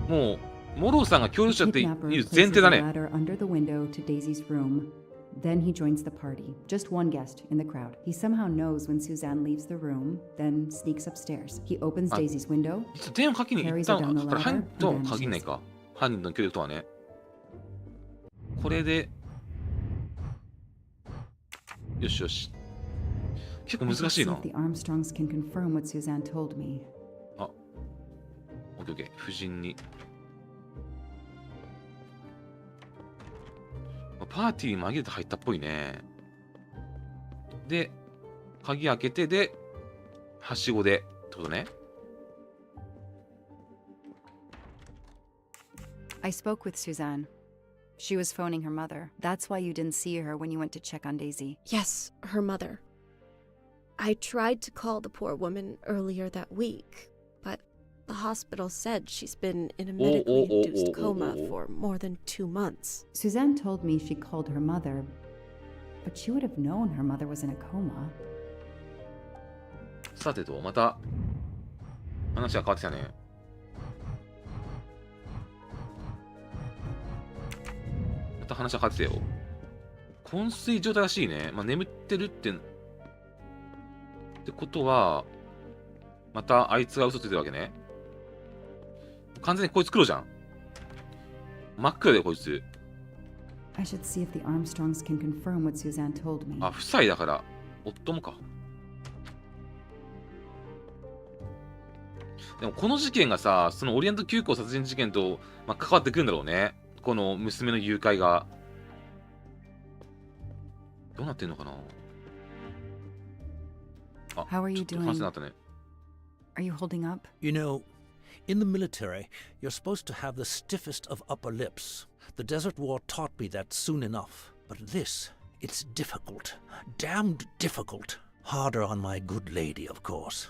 S1: もう、モロさんが共同者っていう前提だね。
S17: Under the window to Daisy's room. Then he joins the party. Just one guest in the crowd. He somehow knows when Suzanne leaves the room, then sneaks upstairs. He opens Daisy's window,
S1: 電話かけに行ったの。これ犯
S17: and
S1: 人とは
S17: vanishes.
S1: 限らないか。犯人の協力とはね。これで、よしよし。結構
S17: I
S1: 難
S17: should
S1: しい
S17: see
S1: な。
S17: if the Armstrongs can confirm what Suzanne told me.
S1: あ、オッケーオッケー。夫人に。パーティーに紛れて入ったっぽいね。で、鍵開けて、で、はしごで、ってことね。
S16: I spoke with Suzanne. She was phoning her mother. That's why you didn't see her when you went to check on Daisy.
S10: Yes, her mother. I tried to call the poor woman earlier that week, but the hospital said she's been in a medically induced coma for more than 2 months.
S17: Suzanne told me she called her mother, but she would have known her mother was in a coma.
S1: さてと、また、話が変わってきたね。また話が変わってきたよ。昏睡状態らしいね。まあ、眠ってるってことは、またあいつが嘘ついてるわけね。完全にこいつ黒じゃん。真っ黒だよ、こいつ。
S17: I should see if the Armstrongs can confirm what Suzanne told me.
S1: あ、夫妻だから、夫もか。でもこの事件がさ、そのオリエント急行殺人事件と、まあ、関わってくるんだろうね。この娘の誘拐が。どうなってんのかな。あ、
S16: How are you
S1: ちょっと話
S16: doing?
S1: になったね。
S16: Are you holding up?
S9: You know, in the military, you're supposed to have the stiffest of upper lips. The Desert War taught me that soon enough. But this, it's difficult. Damned difficult. Harder on my good lady, of course.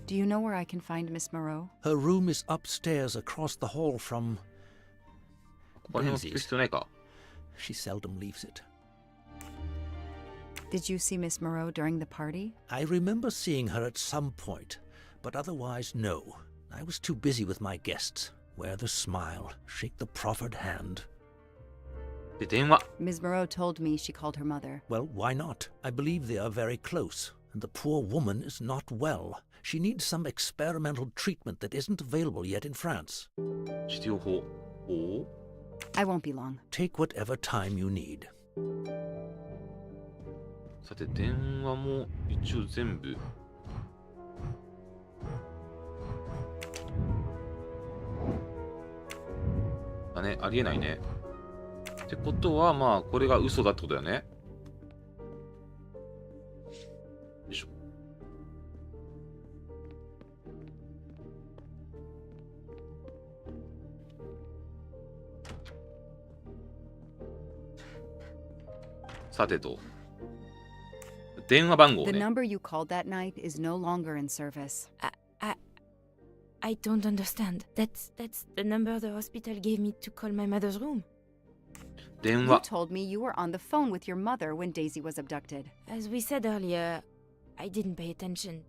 S16: Do you know where I can find Miss Moreau?
S9: Her room is upstairs across the hall from...
S1: ここら辺を聞く必要ないか。
S9: She seldom leaves it.
S16: Did you see Miss Moreau during the party?
S9: I remember seeing her at some point, but otherwise no. I was too busy with my guests. Wear the smile, shake the proffered hand.
S1: で、電話。
S16: Ms. Moreau told me she called her mother.
S9: Well, why not? I believe they are very close, and the poor woman is not well. She needs some experimental treatment that isn't available yet in France.
S1: 治療法。おお。
S16: I won't be long.
S9: Take whatever time you need.
S1: さて、電話も一応全部。だね、ありえないね。ってことは、まあ、これが嘘だってことだよね。よいしょ。さてと。電話番号
S16: The
S1: ね。
S16: number you called that night is no longer in service.
S18: I don't understand. That's the number the hospital gave me to call my mother's room.
S1: 電
S16: You
S1: 話。
S16: told me you were on the phone with your mother when Daisy was abducted.
S18: As we said earlier, I didn't pay attention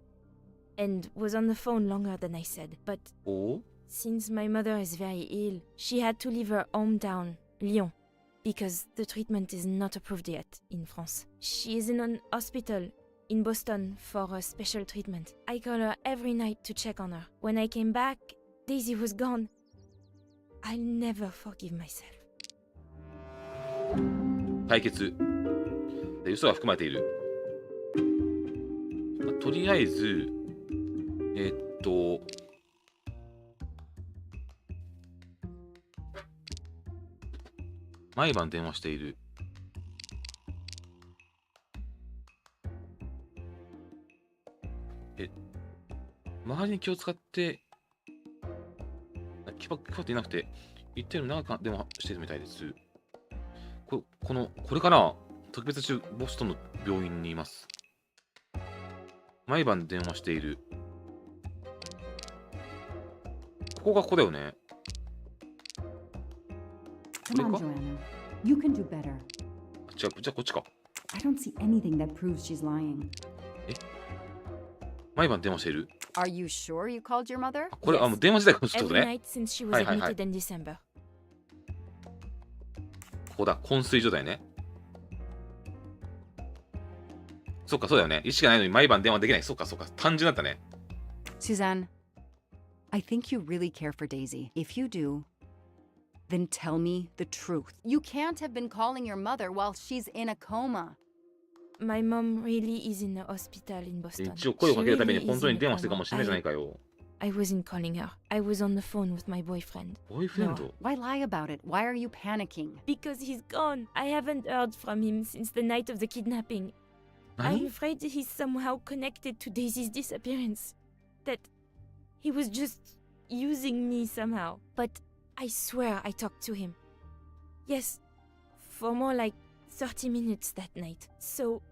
S18: and was on the phone longer than I said. But
S1: お
S18: since my mother is very ill, she had to leave her hometown, Lyon, because the treatment is not approved yet in France. She is in an hospital in Boston for a special treatment. I call her every night to check on her. When I came back, Daisy was gone. I'll never forgive myself.
S1: 対決。で、嘘が含まれている。まあ、とりあえず、毎晩電話している。周りに気を使って、気張っていなくて、一定の長く電話しているみたいです。これかな、特別中、ボストンの病院にいます。毎晩電話している。ここがここだよね。
S17: Come on, Joanna. You can do better.
S1: じゃあこっちか。
S17: I don't see anything that proves she's lying.
S1: 毎晩電話している。
S16: Are you sure you called your mother?
S1: これ、もう電話自体がちょっと
S18: Every
S1: ね。
S18: night since she was admitted in December.
S1: ここだ、昏睡状態ね。そっか、そうだよね。意識がないのに毎晩電話できない。そっか、単純だったね。
S16: Suzanne, I think you really care for Daisy. If you do, then tell me the truth. You can't have been calling your mother while she's in a coma.
S18: My mom really is in a hospital in Boston.
S1: 一応声をかけるために本当に電話してるかもしれないじゃないかよ。
S18: I wasn't calling her. I was on the phone with my boyfriend.
S1: Boyfriend?
S16: Why lie about it? Why are you panicking?
S18: Because he's gone. I haven't heard from him since the night of the kidnapping. I'm afraid he's somehow connected to Daisy's disappearance. That he was just using me somehow. But I swear I talked to him. Yes, for more like 30 minutes that night. So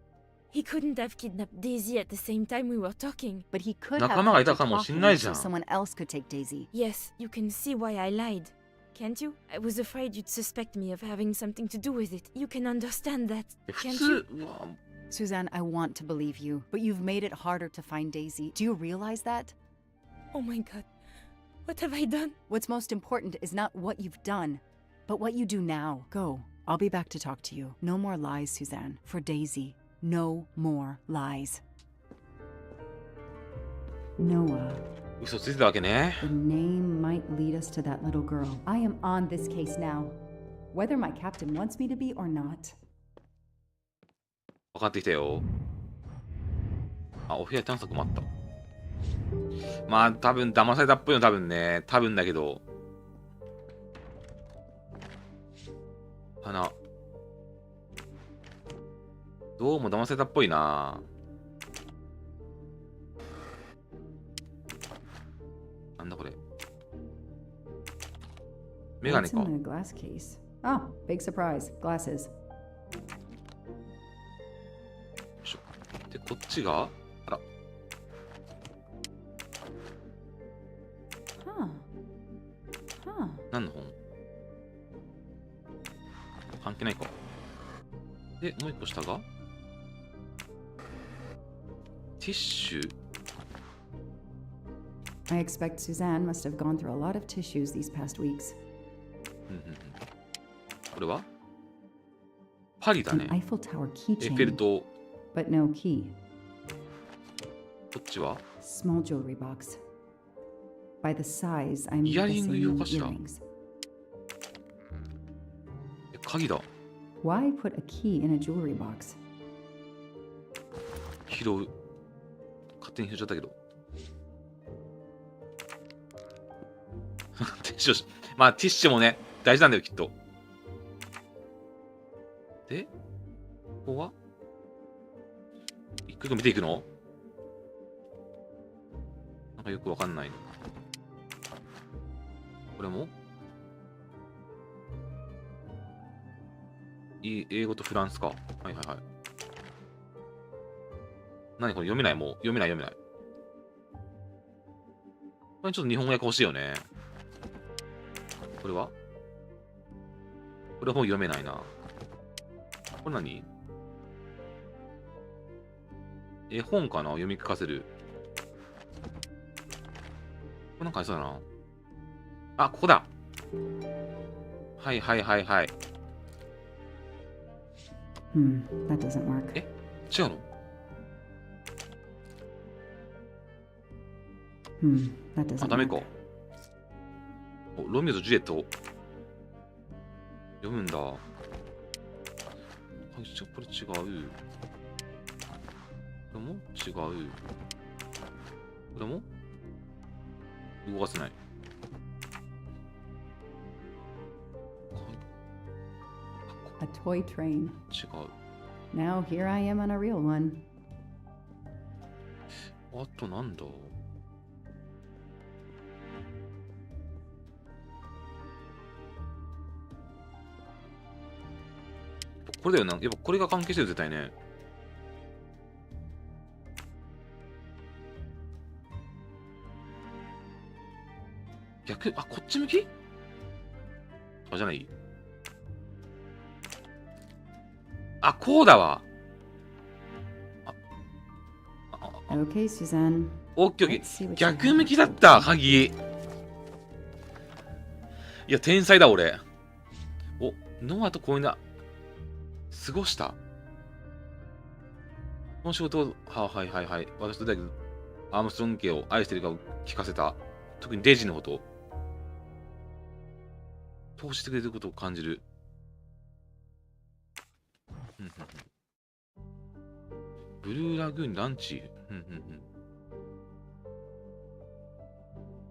S18: he couldn't have kidnapped Daisy at the same time we were talking.
S16: But he could have so someone else could take Daisy.
S18: Yes, you can see why I lied. Can't you? I was afraid you'd suspect me of having something to do with it. You can understand that, can't you?
S16: Suzanne, I want to believe you, but you've made it harder to find Daisy. Do you realize that?
S18: Oh my god. What have I done?
S16: What's most important is not what you've done, but what you do now. Go. I'll be back to talk to you. No more lies, Suzanne. For Daisy. No more lies.
S17: Noah.
S1: 嘘ついてたわけね。
S17: The name might lead us to that little girl. I am on this case now, whether my captain wants me to be or not.
S1: 分かってきたよ。あ、お部屋探索もあった。まあ、多分騙されたっぽいの、多分ね。多分だけど。花。どうも騙されたっぽいな。なんだこれ。メガネか。
S17: What's in the glass case? Ah, big surprise. Glasses.
S1: で、こっちがあら。何の本？関係ないか。で、もう一個下がティッシュ。
S17: I expect Suzanne must have gone through a lot of tissues these past weeks.
S1: これはパリだね。
S17: An Eiffel Tower
S1: エッフェル
S17: keychain,
S1: 塔。
S17: but no key.
S1: こっちは
S17: Small jewelry box. By the size, I'm
S1: イヤリング用かしら。
S17: earrings.
S1: 鍵だ。
S17: Why put a key in a jewelry box?
S1: 拾う。勝手に拾っちゃったけど。ティッシュ、まあティッシュもね、大事なんだよ、きっと。で、ここは一個一個見ていくの？なんかよくわかんない。これも英語とフランスか。はいはいはい。何これ読めない、もう。読めない。これちょっと日本語訳欲しいよね。これはもう読めないな。これ何？絵本かな？読み聞かせる。これなんかありそうだな。あ、ここだ。はい。
S17: That doesn't work.
S1: え？違うの？
S17: That doesn't
S1: あ、ダメか。
S17: work.
S1: お、ロミオとジュリエット読むんだ。はい、じゃあこれ違う。これも違う。これも動かせない。
S17: A toy train.
S1: 違う。
S17: Now here I am on a real one.
S1: あとなんだ？これだよな。やっぱこれが関係してる、絶対ね。逆、あ、こっち向き？あ、じゃない。あ、こうだわ。
S17: Okay, Suzanne.
S1: オッケーオッケー。逆向きだった、鍵。いや、天才だ、俺。お、ノアとこういうな、過ごした。この仕事を、はいはいはい。私と大学、アームストロング家を愛しているかを聞かせた。特にデイジーのこと。投資してくれてることを感じる。ブルーラグーンランチ。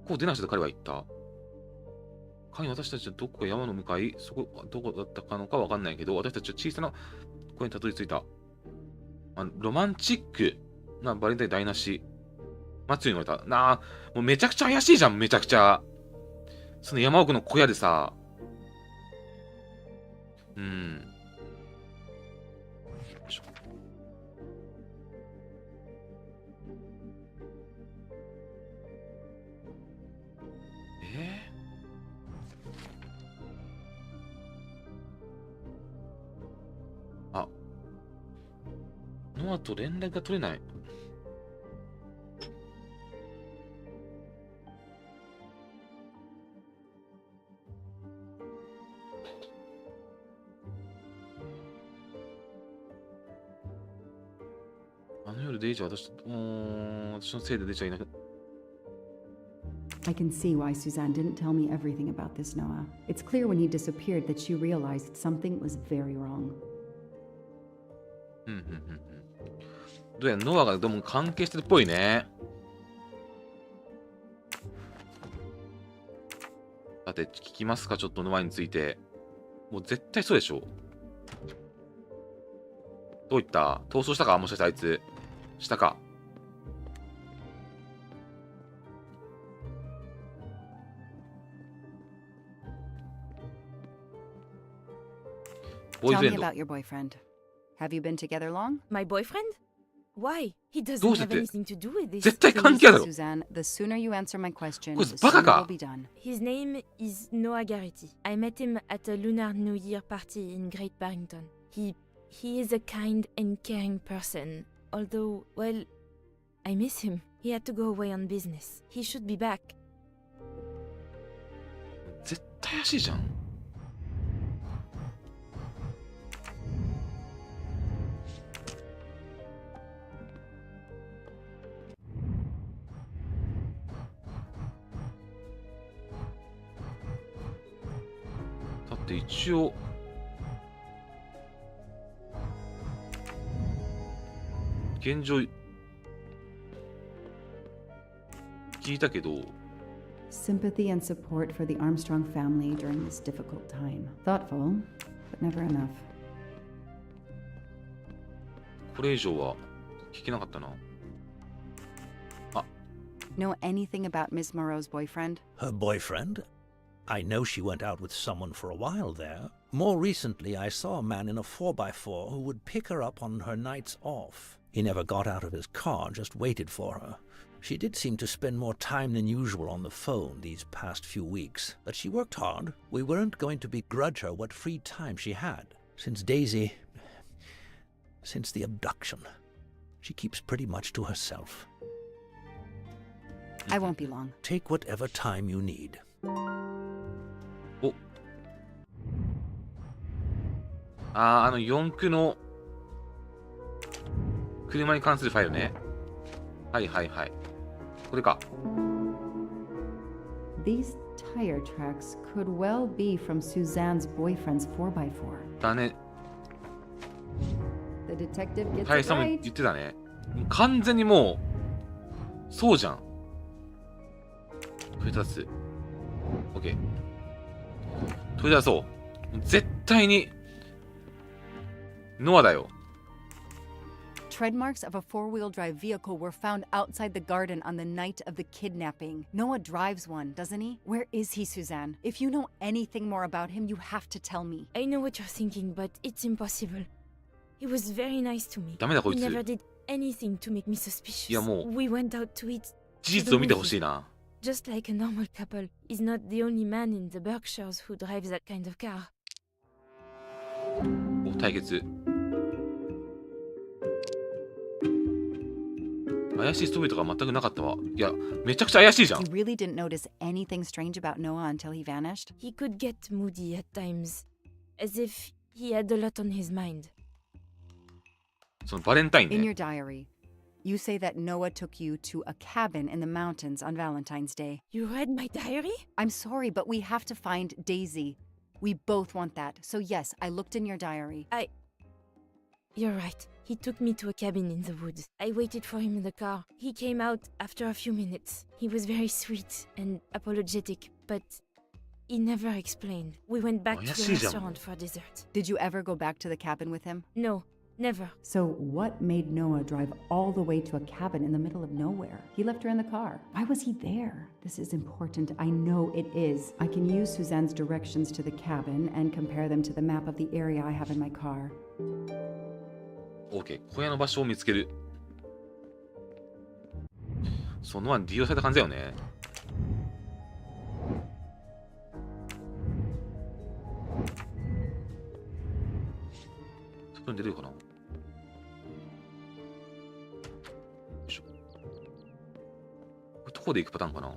S1: こう出ない人と彼は言った。彼に私たちはどこか山の向かい、そこどこだったかのかわかんないけど、私たちは小さなここにたどり着いた。ロマンチックなバレンタイン台無し。松に言われた。なあ、もうめちゃくちゃ怪しいじゃん、めちゃくちゃ。その山奥の小屋でさ。よいしょ。あ、ノアと連絡が取れない。あの夜デイジーは私のせいで出ちゃいなく。
S17: I can see why Suzanne didn't tell me everything about this, Noah. It's clear when he disappeared that she realized something was very wrong.
S1: どうやらノアがどうも関係してるっぽいね。さて、聞きますか、ちょっとノアについて。もう絶対そうでしょ。どういった逃走したか、もしかしてあいつ。したか。
S16: Tell me about your boyfriend. Have you been together long?
S18: My boyfriend? Why? He doesn't have anything to do with this.
S1: 絶対関係あるだろ。
S16: Suzanne, the sooner you answer my question,
S1: こい
S16: the
S1: つバカ
S16: sooner
S1: か。
S16: we'll be done.
S18: His name is Noah Garrity. I met him at a Lunar New Year party in Great Barrington. He is a kind and caring person. Although, well, I miss him. He had to go away on business. He should be back.
S1: 絶対怪しいじゃん。だって一応現状聞いたけど。
S17: Sympathy and support for the Armstrong family during this difficult time. Thoughtful, but never enough.
S1: これ以上は聞けなかったな。
S16: Know anything about Ms. Moreau's boyfriend?
S9: Her boyfriend? I know she went out with someone for a while there. More recently, I saw a man in a 4x4 who would pick her up on her nights off. He never got out of his car, just waited for her. She did seem to spend more time than usual on the phone these past few weeks, but she worked hard. We weren't going to begrudge her what free time she had. Since the abduction, she keeps pretty much to herself.
S16: I won't be long.
S9: Take whatever time you need.
S1: お、四駆の車に関するファイルね。はいはいはい。これか。
S17: These tire tracks could well be from Suzanne's boyfriend's 4x4.
S1: だね。
S17: The detective gets
S1: はい、
S17: it
S1: さんも
S17: right.
S1: 言ってたね。完全にもう、そうじゃん。取り出す。OK。取り出そう。絶対に、ノアだよ。
S16: Tread marks of a four-wheel drive vehicle were found outside the garden on the night of the kidnapping. Noah drives one, doesn't he? Where is he, Suzanne? If you know anything more about him, you have to tell me.
S18: I know what you're thinking, but it's impossible. He was very nice to me.
S1: ダメだこい
S18: He
S1: つ。
S18: never did anything to make me suspicious.
S1: いやもう、
S18: We went out to eat.
S1: 事実を見てほしいな。
S18: just like a normal couple. He's not the only man in the Berkshires who drives that kind of car.
S1: お、対決。怪しいストーリーとか全くなかったわ。いや、めちゃくちゃ怪しいじゃん。
S16: You really didn't notice anything strange about Noah until he vanished?
S18: He could get moody at times, as if he had a lot on his mind.
S1: そのバレンタインね。
S16: In your diary, you say that Noah took you to a cabin in the mountains on Valentine's Day.
S18: You read my diary?
S16: I'm sorry, but we have to find Daisy. We both want that. So yes, I looked in your diary.
S18: You're right. He took me to a cabin in the woods. I waited for him in the car. He came out after a few minutes. He was very sweet and apologetic, but he never explained. We went back to the restaurant for dessert.
S16: Did you ever go back to the cabin with him?
S18: No, never.
S17: So what made Noah drive all the way to a cabin in the middle of nowhere? He left her in the car. Why was he there? This is important. I know it is. I can use Suzanne's directions to the cabin and compare them to the map of the area I have in my car.
S1: OK、小屋の場所を見つける。その案利用された感じだよね。外に出れるかな。よいしょ。これどこで行くパターンかな。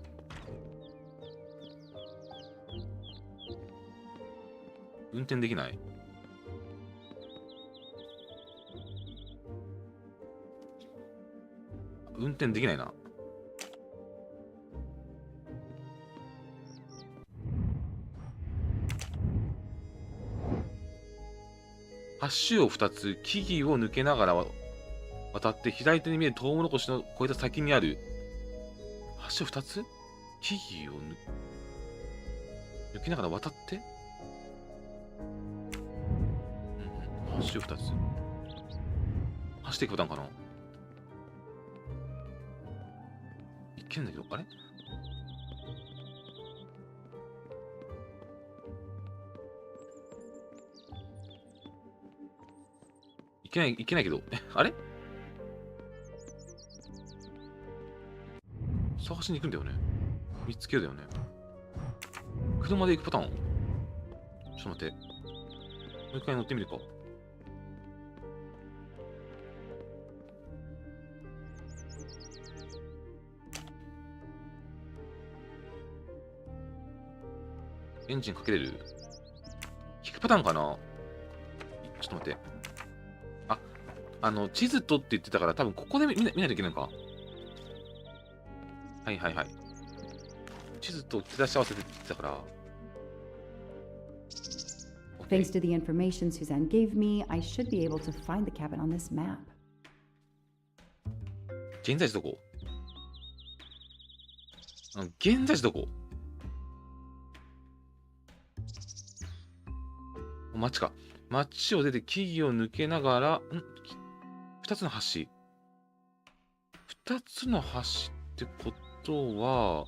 S1: 運転できない。運転できないな。橋を2つ、木々を抜けながら渡って、左手に見えるトウモロコシの越えた先にある橋を2つ、木々を抜けながら渡って、橋を2つ走っていくパターンかな。いけんだけど、あれいけないけど、あれ探しに行くんだよね。見つけるだよね。車で行くパターン。ちょっと待って。もう一回乗ってみるか。エンジンかけれる？引くパターンかな？ちょっと待って。地図とって言ってたから、多分ここで見ないといけないのか。はいはいはい。地図と照らし合わせてって言ってたから。
S17: Thanks to the information Suzanne gave me, I should be able to find the cabin on this map.
S1: 現在地どこ？現在地どこ？町か。町を出て木々を抜けながら、2つの橋。2つの橋ってことは、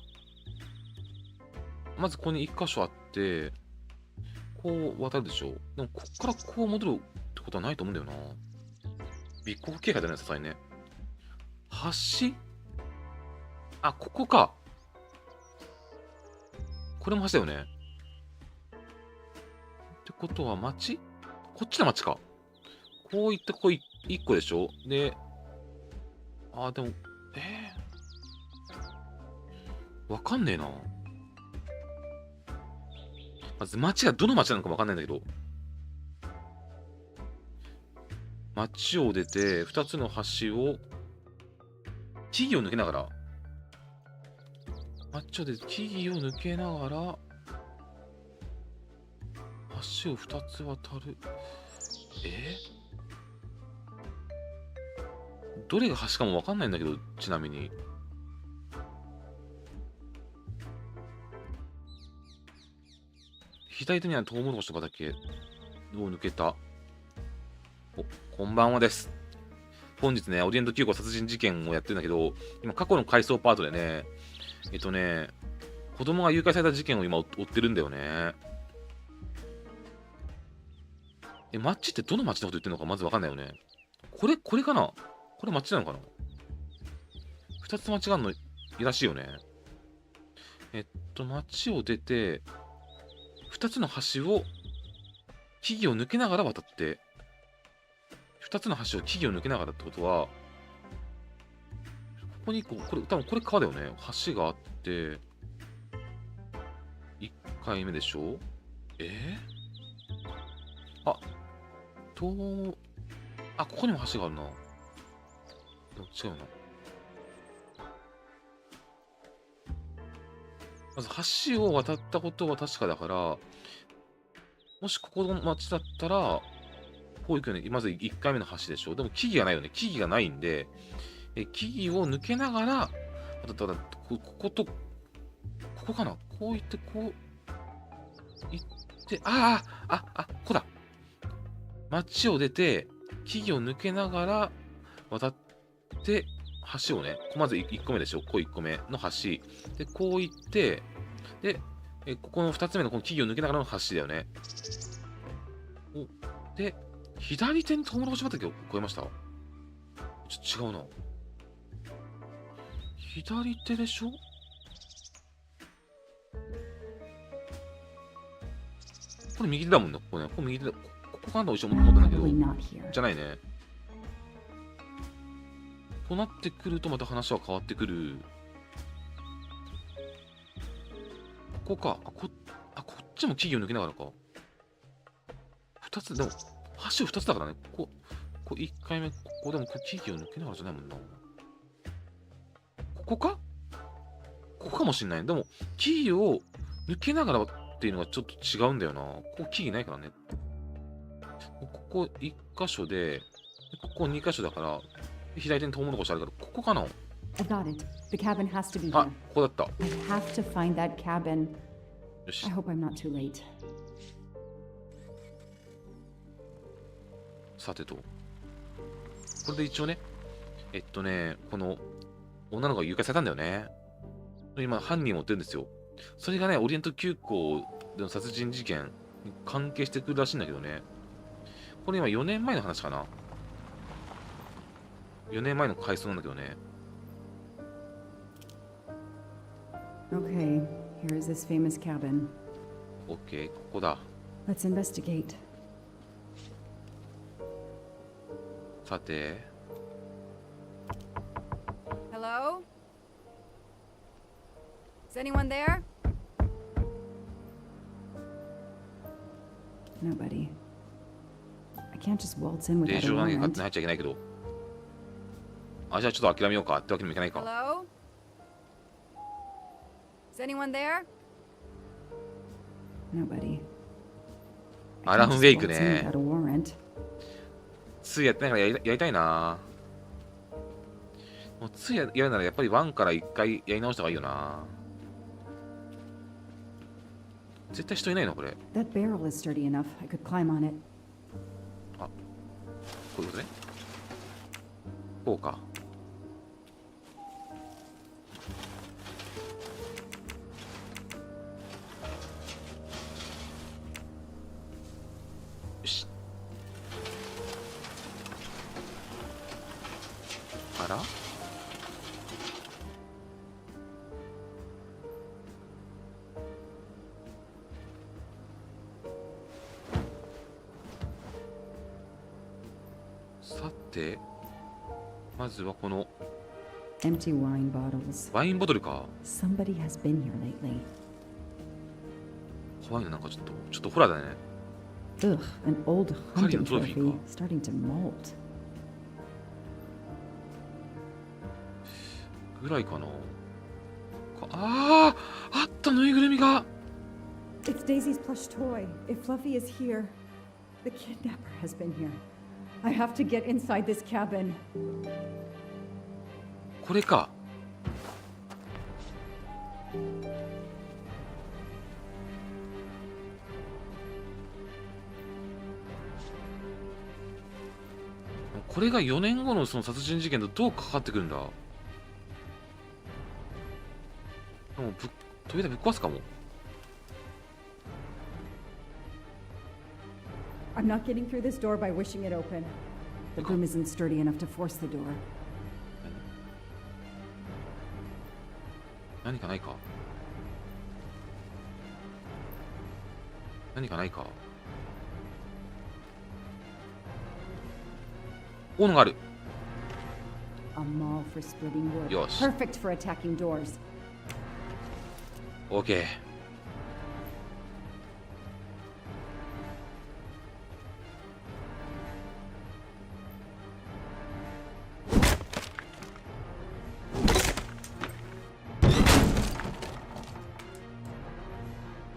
S1: まずここに1箇所あって、こう渡るでしょ。でもこっからこう戻るってことはないと思うんだよな。密告警戒だね、さすがにね。橋？あ、ここか。これも橋だよね。ってことは町？こっちの町か。こういったここ1個でしょ。で、でも、わかんねえな。まず町がどの町なのかわかんないんだけど。町を出て、2つの橋を、木々を抜けながら、町を出て木々を抜けながら、橋を2つ渡る。どれが橋かもわかんないんだけど、ちなみに。左手にはトウモロコシの畑を抜けた。こんばんはです。本日ね、オリエント急行殺人事件をやってるんだけど、今過去の回想パートでね、子供が誘拐された事件を今追ってるんだよね。町ってどの町のこと言ってるのかまずわかんないよね。これかな？これ町なのかな？ 2つ町があるのいらしいよね。町を出て、2つの橋を木々を抜けながら渡って、2つの橋を木々を抜けながらってことは、ここにこれ、多分これ川だよね。橋があって、1回目でしょ？あ、ここにも橋があるな。違うな。まず橋を渡ったことは確かだから、もしここの町だったら、こう行くよね。まず1回目の橋でしょ。でも木々がないよね。木々がないんで、木々を抜けながら、ここと、ここかな。こう行って、こう行って、ここだ。町を出て、木々を抜けながら渡って、橋をね、まず1個目でしょ。こう1個目の橋。で、こう行って、で、ここの2つ目のこの木々を抜けながらの橋だよね。で、左手にトウモロコシ畑を越えました。違うな。左手でしょ？これ右手だもんね。ここね。ここ右手だ。ここかなと一緒に思ったんだけど。じゃないね。となってくるとまた話は変わってくる。ここか。こっちも木々を抜けながらか。2つ、でも、橋2つだからね。ここ1回目、ここでも木々を抜けながらじゃないもんな。ここか？ここかもしんない。でも、木々を抜けながらっていうのがちょっと違うんだよな。ここ木々ないからね。ここ1箇所で、ここ2箇所だから、左手にトウモロコシあるから、ここかな？
S17: I got it. The cabin has to be
S1: あ、
S17: here.
S1: ここだった。
S17: I have to find that cabin.
S1: よし。
S17: I hope I'm not too late.
S1: さてと。これで一応ね、この女の子が誘拐されたんだよね。今、犯人を追ってるんですよ。それがね、オリエント急行での殺人事件に関係してくるらしいんだけどね。これ今4年前の話かな。4年前の回想なんだけどね。
S17: Okay, here is this famous cabin.
S1: OK、ここだ。
S17: Let's investigate.
S1: さて。
S16: Hello? Is anyone there?
S17: Nobody. I can't just waltz in
S1: 令
S17: without
S1: 状
S17: a
S1: なんか勝
S17: warrant.
S1: 手に入っちゃいけないけど。じゃあちょっと諦めようかってわけにもいかないか。
S16: Hello? Is anyone there?
S17: Nobody.
S1: アランウェイク
S17: Waltz in
S1: ね
S17: without。a warrant.
S1: 2やってないからやりたいな。もう2やるならやっぱり1から1回やり直した方がいいよな。絶対人いないのこれ。
S17: That barrel is sturdy enough. I could climb on it.
S1: こういうことね。こうか。よし。あら？さて、まずはこの
S17: Empty wine bottles.
S1: ワインボトルか。
S17: Somebody has been here lately.
S1: 怖いな、なんかちょっとホラーだね。
S17: Ugh, an old hunting
S1: trophy
S17: trophy
S1: car.
S17: starting to molt.
S1: ぐらいかな。あったぬいぐるみが。
S17: It's Daisy's plush toy. If Fluffy is here, the kidnapper has been here. I have to get inside this cabin.
S1: これか。これが4年後のその殺人事件とどう関わってくるんだ。もう扉ぶっ壊すかも。
S17: I'm not getting through this door by wishing it open. The broom isn't sturdy enough to force the door.
S1: 何かないか。何かないか。斧がある。
S17: A maul for splitting wood.
S1: よし。
S17: Perfect for attacking doors.
S1: OK。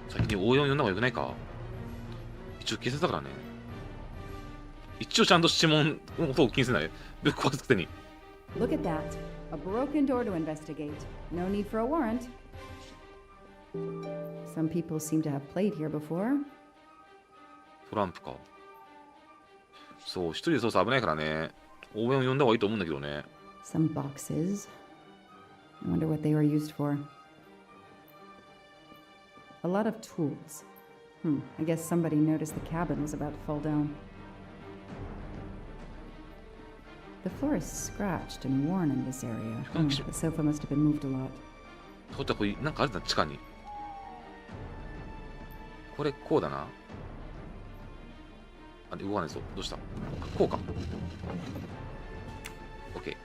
S1: 先に応用読んだ方がよくないか。一応警察だからね。一応ちゃんと指紋のことを気にせない。ぶっ壊すくせに。
S17: Look at that. A broken door to investigate. No need for a warrant. Some people seem to have played here before.
S1: トランプか。そう、一人で操作危ないからね。応援を読んだ方がいいと思うんだけどね。
S17: Some boxes. I wonder what they were used for. A lot of tools. I guess somebody noticed the cabin was about to fall down. The floor is scratched and worn in this area. The sofa must have been moved a lot.
S1: そういったこれなんかあるんだ、地下に。これこうだな。あれ動かないぞ。どうした？こうか。OK。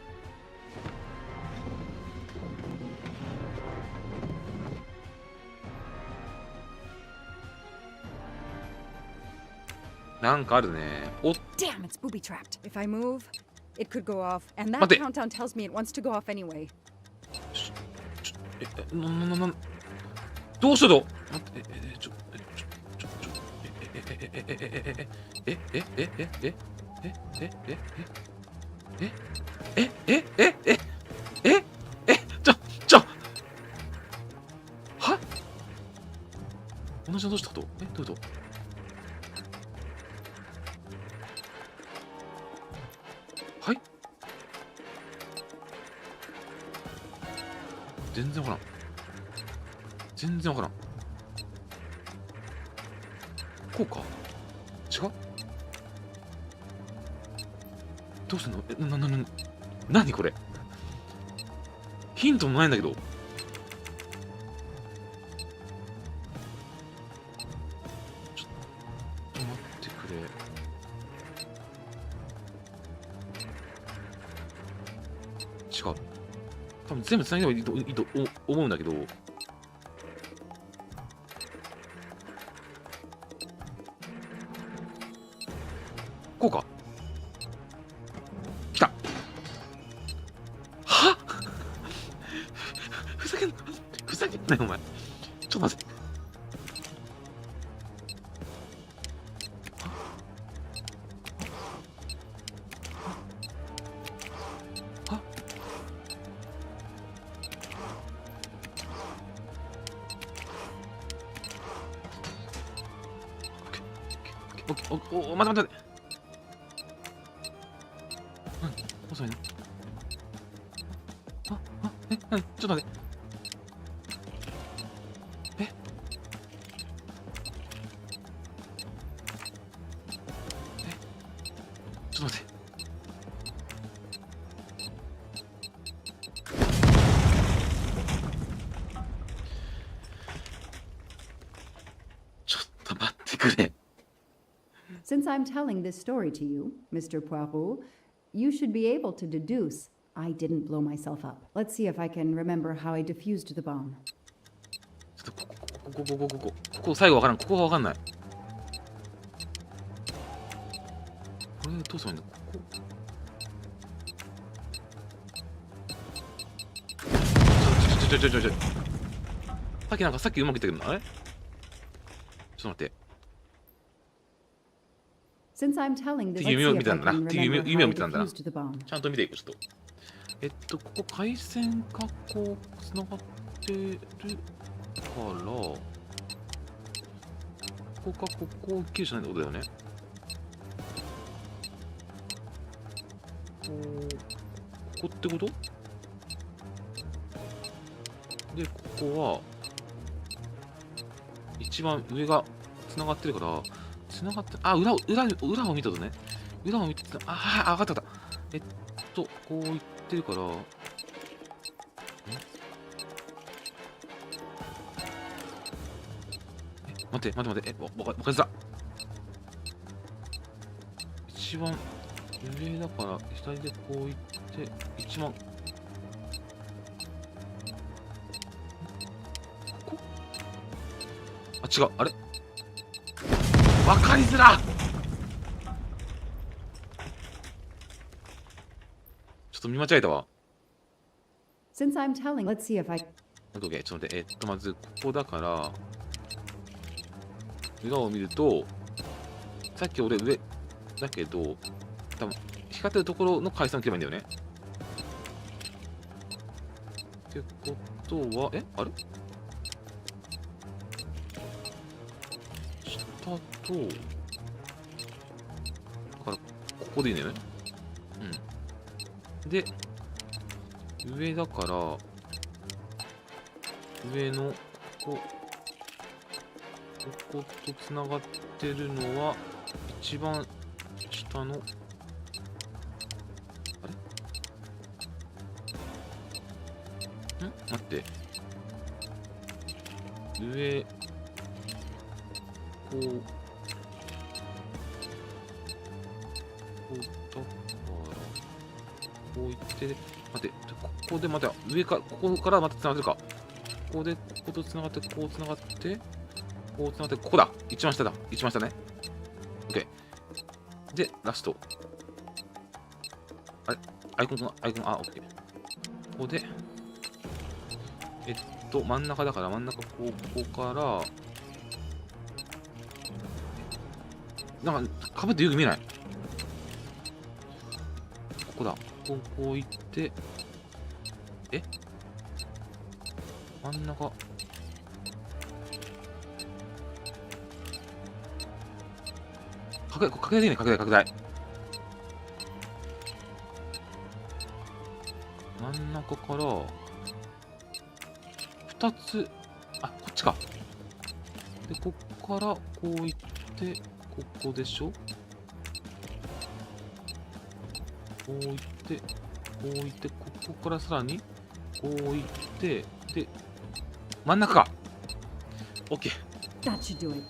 S1: なんかあるね。おっ。
S16: Damn, it's booby trapped. If I move, it could go off, and that
S1: 待って。
S16: countdown tells me it wants to go off anyway.
S1: どうしようと。待って、は？同じのどうしたこと？どういうこと？はい？全然わからん。全然わからん。こうか？違う？どうすんの？何これ？ヒントもないんだけど。ちょっと待ってくれ。違う。多分全部つなげればいいと思うんだけど。こうか。来た。は？ふざけんなよお前。ちょっと待って。は？お、待って。遅いの？何？ちょっと待って。ちょっと待って。ちょっと待ってくれ。
S17: Since I'm telling this story to you, Mr. Poirot, you should be able to deduce I didn't blow myself up. Let's see if I can remember how I defused the bomb.
S1: ちょっとここ最後わからん。ここがわかんない。これどうすればいいの？ここ。ちょ。さっきうまくいったけど、あれ？ちょっと待って。
S17: Since I'm telling this,
S1: 夢を見たんだな。夢を見たんだな。
S17: defused the bomb.
S1: ちゃんと見ていこう、ちょっと。ここ回線がこうつながってるから、ここかここを切るじゃないってことだよね。ここってこと？で、ここは一番上がつながってるから、つながって、あ、裏を見たとね。裏を見てた。あ、分かった。こう言ってるから、待って。わかりづら。一番上だから左でこう行って一番ここ、あ、違う、あれわかりづら。ちょっと見間違えたわ。
S17: Since I'm telling, let's see if I...
S1: OK、ちょっと待って、まずここだから裏を見ると、さっき俺上だけど多分光ってるところの階段を切ればいいんだよね。ってことは、あれ下と、だからここでいいんだよね。で、上だから、上のこことつながってるのは、一番下の、あれ待って。上、こうだから、こういって、待って、ここでまた、上から、ここからまたつながってるか。ここで、こことつながって、こうつながって、こうつながって、ここだ。一番下だ。一番下ね。OK。で、ラスト。あれアイコン、あ、OK。ここで、真ん中だから、真ん中、ここから、なんか、かぶってよく見えない。ここだ。こう行って、真ん中。拡大できない、拡大。真ん中から、2つ、あ、こっちか。で、こっからこう行って、ここでしょ。こう行って、ここからさらに、こう行って、で、真ん中か。OK。
S17: That should do it.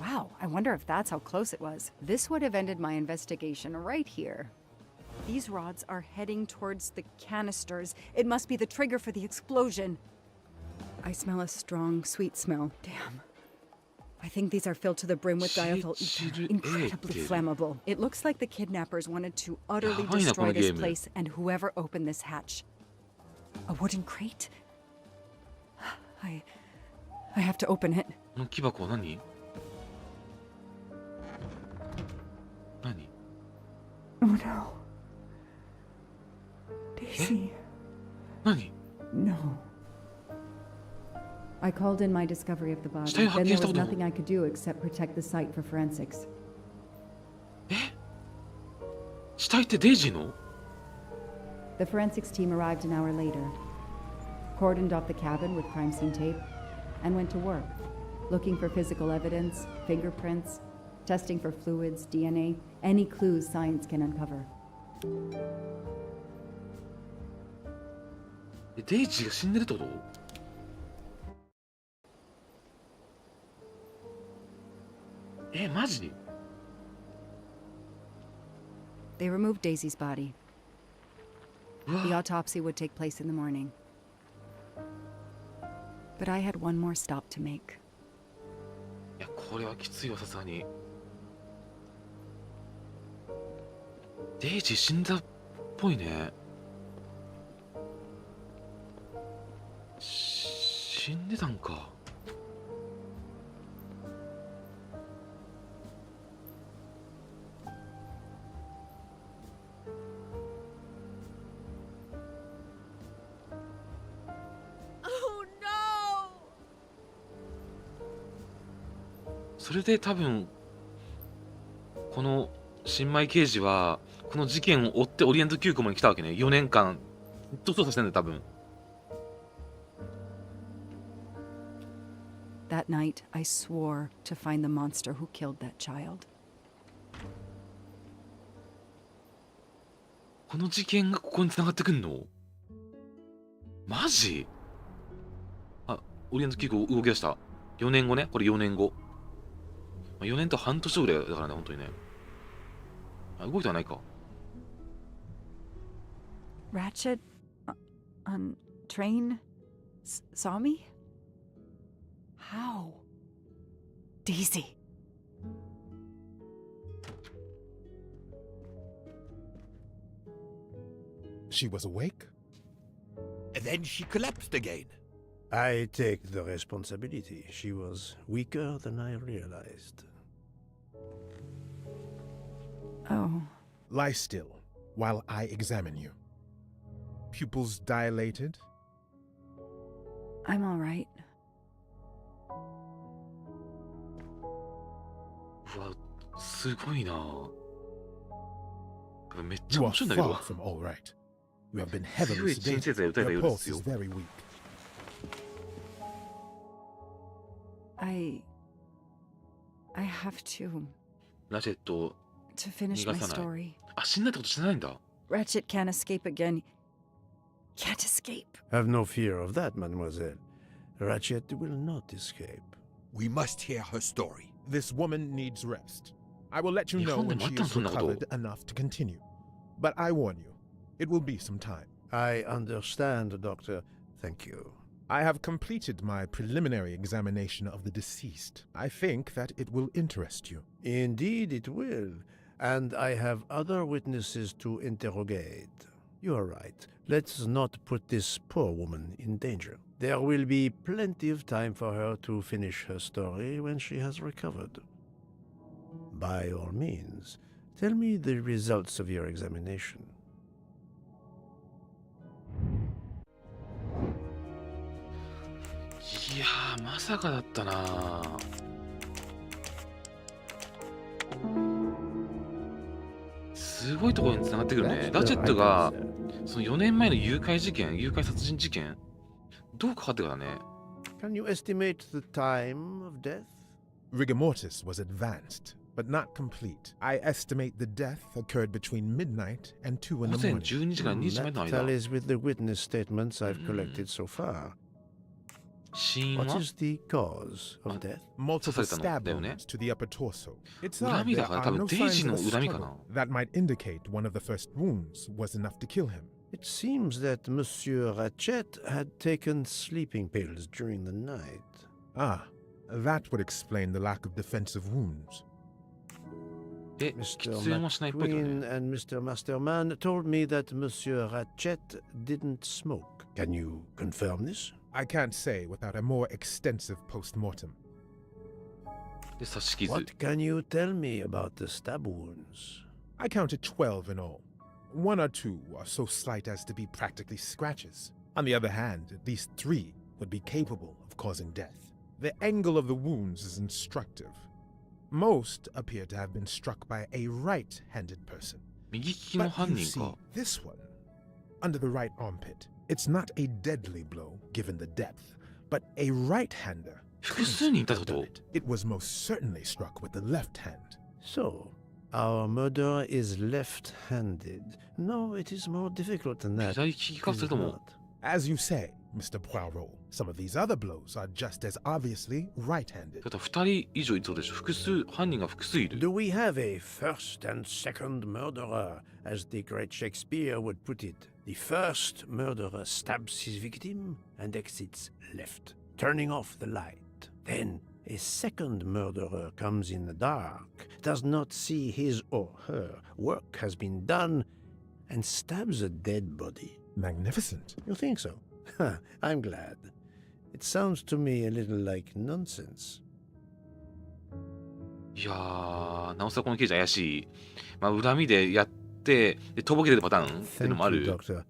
S17: Wow, I wonder if that's how close it was. This would have ended my investigation right here. These rods are heading towards the canisters. It must be the trigger for the explosion. I smell a strong, sweet smell. Damn. I think these are filled to the brim with diethyl ether. Incredibly flammable. It looks like the kidnappers wanted to utterly destroy this place and whoever opened this hatch. A wooden crate? I have to open it.
S1: この木箱は何？何？
S17: Oh no. Daisy.
S1: 何？
S17: No. I called in my discovery of the body. Then there was nothing I could do except protect the site for forensics.
S1: 死体ってデイジーの？
S17: The forensics team arrived an hour later, cordoned off the cabin with crime scene tape, and went to work, looking for physical evidence, fingerprints, testing for fluids, DNA, any clues science can uncover.
S1: デイジーが死んでるってこと？マジ？
S17: They removed Daisy's body. The autopsy would take place in the morning. But I had one more stop to make.
S1: いや、これはきついわ、さすがに。デイジー死んだっぽいね。死んでたんか。それで多分この新米刑事はこの事件を追ってオリエント急行まで来たわけね。4年間ずっと捜査してんだよ多分。
S17: That night, I swore to find the monster who killed that child.
S1: この事件がここに繋がってくんの？マジ？あ、オリエント急行動き出した。4年後ね、これ4年後。4年と半年ぐらいだからね、本当にね。あ、動いてはないか。
S17: Ratchet on train saw me? How? Daisy.
S14: She was awake?
S3: And then she collapsed again.
S6: I take the responsibility. She was weaker than I realized.
S17: Oh.
S14: Lie still while I examine you. Pupils dilated?
S17: I'm all right.
S1: うわ、すごいな。めっちゃ
S14: You
S1: 面
S14: are
S1: 白いんだけど。
S14: far from all right. You have been heavily
S1: 強い鎮静剤を打たれた
S14: sedated.
S1: よ
S14: Your
S1: うです
S14: pulse
S1: よ。
S14: is very weak.
S17: I have to
S1: ラチェットを
S17: finish
S1: 逃
S17: my
S1: がさない。
S17: story.
S1: あ、死んだってこと知らないんだ。
S17: Ratchet can't escape again. Can't escape.
S6: Have no fear of that, mademoiselle. Ratchet will not escape.
S3: We must hear her story.
S14: This woman needs rest. I will let you know when she is recovered enough to continue. But I warn you, it will be some time.
S6: I understand, Doctor. Thank you.
S14: I have completed my preliminary examination of the deceased. I think that it will interest you.
S6: Indeed it will. And I have other witnesses to interrogate. You are right. Let's not put this poor woman in danger. There will be plenty of time for her to finish her story when she has recovered. By all means, tell me the results of your examination.
S1: いやー、まさかだったな。すごいところに繋がってくるね。ラチェットがその4年前の誘拐殺人事件、どうかかってからね。
S6: Can you estimate the time of death?
S14: Rigor mortis was advanced, but not complete. I estimate the death occurred between midnight and 2 in the
S1: 午前
S14: morning.
S1: 12時から2時までの
S6: That
S1: 間。
S6: tallies with the witness statements I've collected so far.
S1: 死因
S6: What
S1: は
S6: is the cause of death?
S14: Multiple
S1: 刺されたの
S14: stab
S1: だよね。
S14: wounds to the upper torso. It's
S1: 恨
S14: odd
S1: みだ
S14: there
S1: から多
S14: are
S1: 分
S14: no
S1: デイジ
S14: signs
S1: の
S14: of a
S1: 恨みかな。
S14: struggle. That might indicate one of the first wounds was enough to kill him.
S6: It seems that Monsieur Ratchet had taken sleeping pills during the night.
S14: Ah, that would explain the lack of defensive wounds.
S1: え、
S6: Mr.
S1: 喫煙はしないっぽいけどね。
S6: McQueen and Mr. Masterman told me that Monsieur Ratchet didn't smoke. Can you confirm this?
S14: I can't say without a more extensive post-mortem.
S1: で、刺し傷。
S6: What can you tell me about the stab wounds?
S14: I counted 12 in all. 1 or 2 are so slight as to be practically scratches. On the other hand, at least 3 would be capable of causing death. The angle of the wounds is instructive. Most appear to have been struck by a right-handed person.
S1: 右利きの
S14: But
S1: 犯
S14: you
S1: 人
S14: see,
S1: か。
S14: this one, under the right armpit, it's not a deadly blow given the depth, but a right-hander.
S1: 複数人いたってこ
S14: Done
S1: と？
S14: it. It was most certainly struck with the left hand.
S6: So, our murderer is left-handed. No, it is more difficult than that.
S1: 左利きか、
S6: is
S1: それと
S6: it
S1: も
S6: not?
S14: As you say, Mr. Poirot, some of these other blows are just as obviously right-handed.
S1: だから2人以上いそうでしょ。犯人が複数いる。
S6: Do we have a first and second murderer, as the great Shakespeare would put it? The first murderer stabs his victim and exits left, turning off the light. Then a second murderer comes in the dark, does not see his or her work has been done, and stabs a dead body.
S14: Magnificent.
S6: You think so? I'm glad. It sounds to me a little like nonsense.
S1: いやー、なおさらこの刑事怪しい。まあ、恨みでやって、で、とぼけてるパターンっていうの
S6: Thank
S1: もあ
S6: you,
S1: る。
S6: Doctor.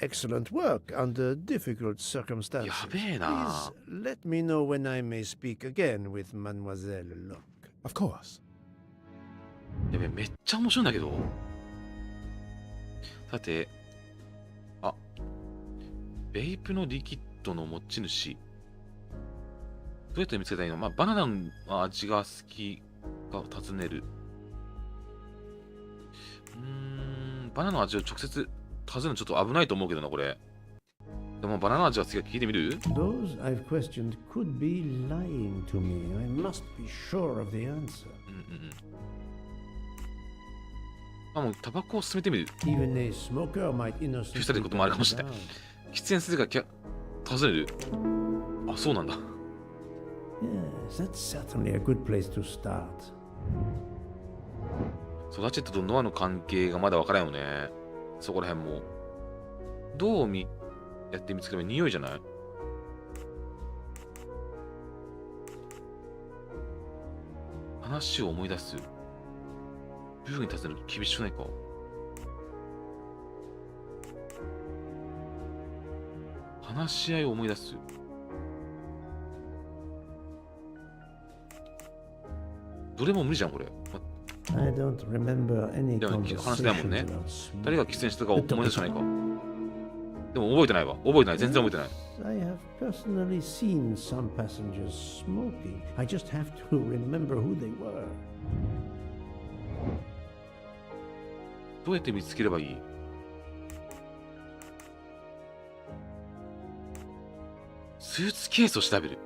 S6: Excellent work under difficult circumstances.
S1: やべえな。
S6: Please let me know when I may speak again with Mademoiselle Locke.
S14: Of course.
S1: やべえ、めっちゃ面白いんだけど。さて、あ、ベイプのリキッドの持ち主。どうやって見つけたらいいの？まあ、バナナの味が好きが尋ねる。バナナの味を直接尋ねるのちょっと危ないと思うけどな、これ。でもバナナ味は次は聞いてみる？
S5: Those I've questioned could be lying to me. I must be sure of the answer.
S1: もうタバコを進めてみる。
S5: Even a smoker might
S1: 消した
S5: innocently
S1: いこともあるかもしれない。喫煙するか尋ねる。あ、そうなんだ。
S5: Yes, that's certainly a good place to start.
S1: そう、ラチェットとノアの関係がまだ分からんよね。そこら辺も。どうやって見つければ匂いじゃない？話を思い出す。ブーに立てると厳しくないか？話し合いを思い出す。どれも無理じゃん、これ。
S5: I don't remember any
S1: でも話せないもんね
S5: conversation about。
S1: 誰が喫煙したか思い出せないか。でも覚えてないわ。覚えてない。全然覚えてない。
S5: I have personally seen some passengers smoking. I just have to remember who they were.
S1: どうやって見つければいい？スーツケースを調べる。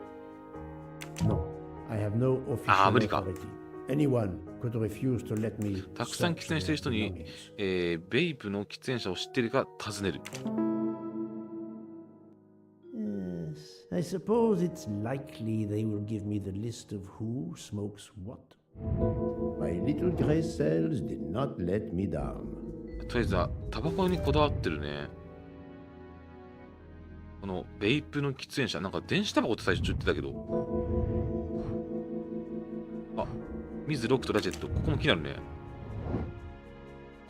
S5: No, I have no
S1: ああ、
S5: official
S1: 無理か。
S5: authority. Anyone could refuse to let me
S1: たくさん喫
S5: search
S1: 煙してる
S5: their
S1: 人に、
S5: belongings.
S1: ベイプの喫煙者を知っているか尋ねる。
S5: Yes, I suppose it's likely they will give me the list of who smokes what. My little gray cells did not let me down.
S1: とりあえずは、タバコにこだわってるね。このベイプの喫煙者、なんか電子タバコって最初言ってたけど。あ、ミズロックとラチェット、ここも気になるね。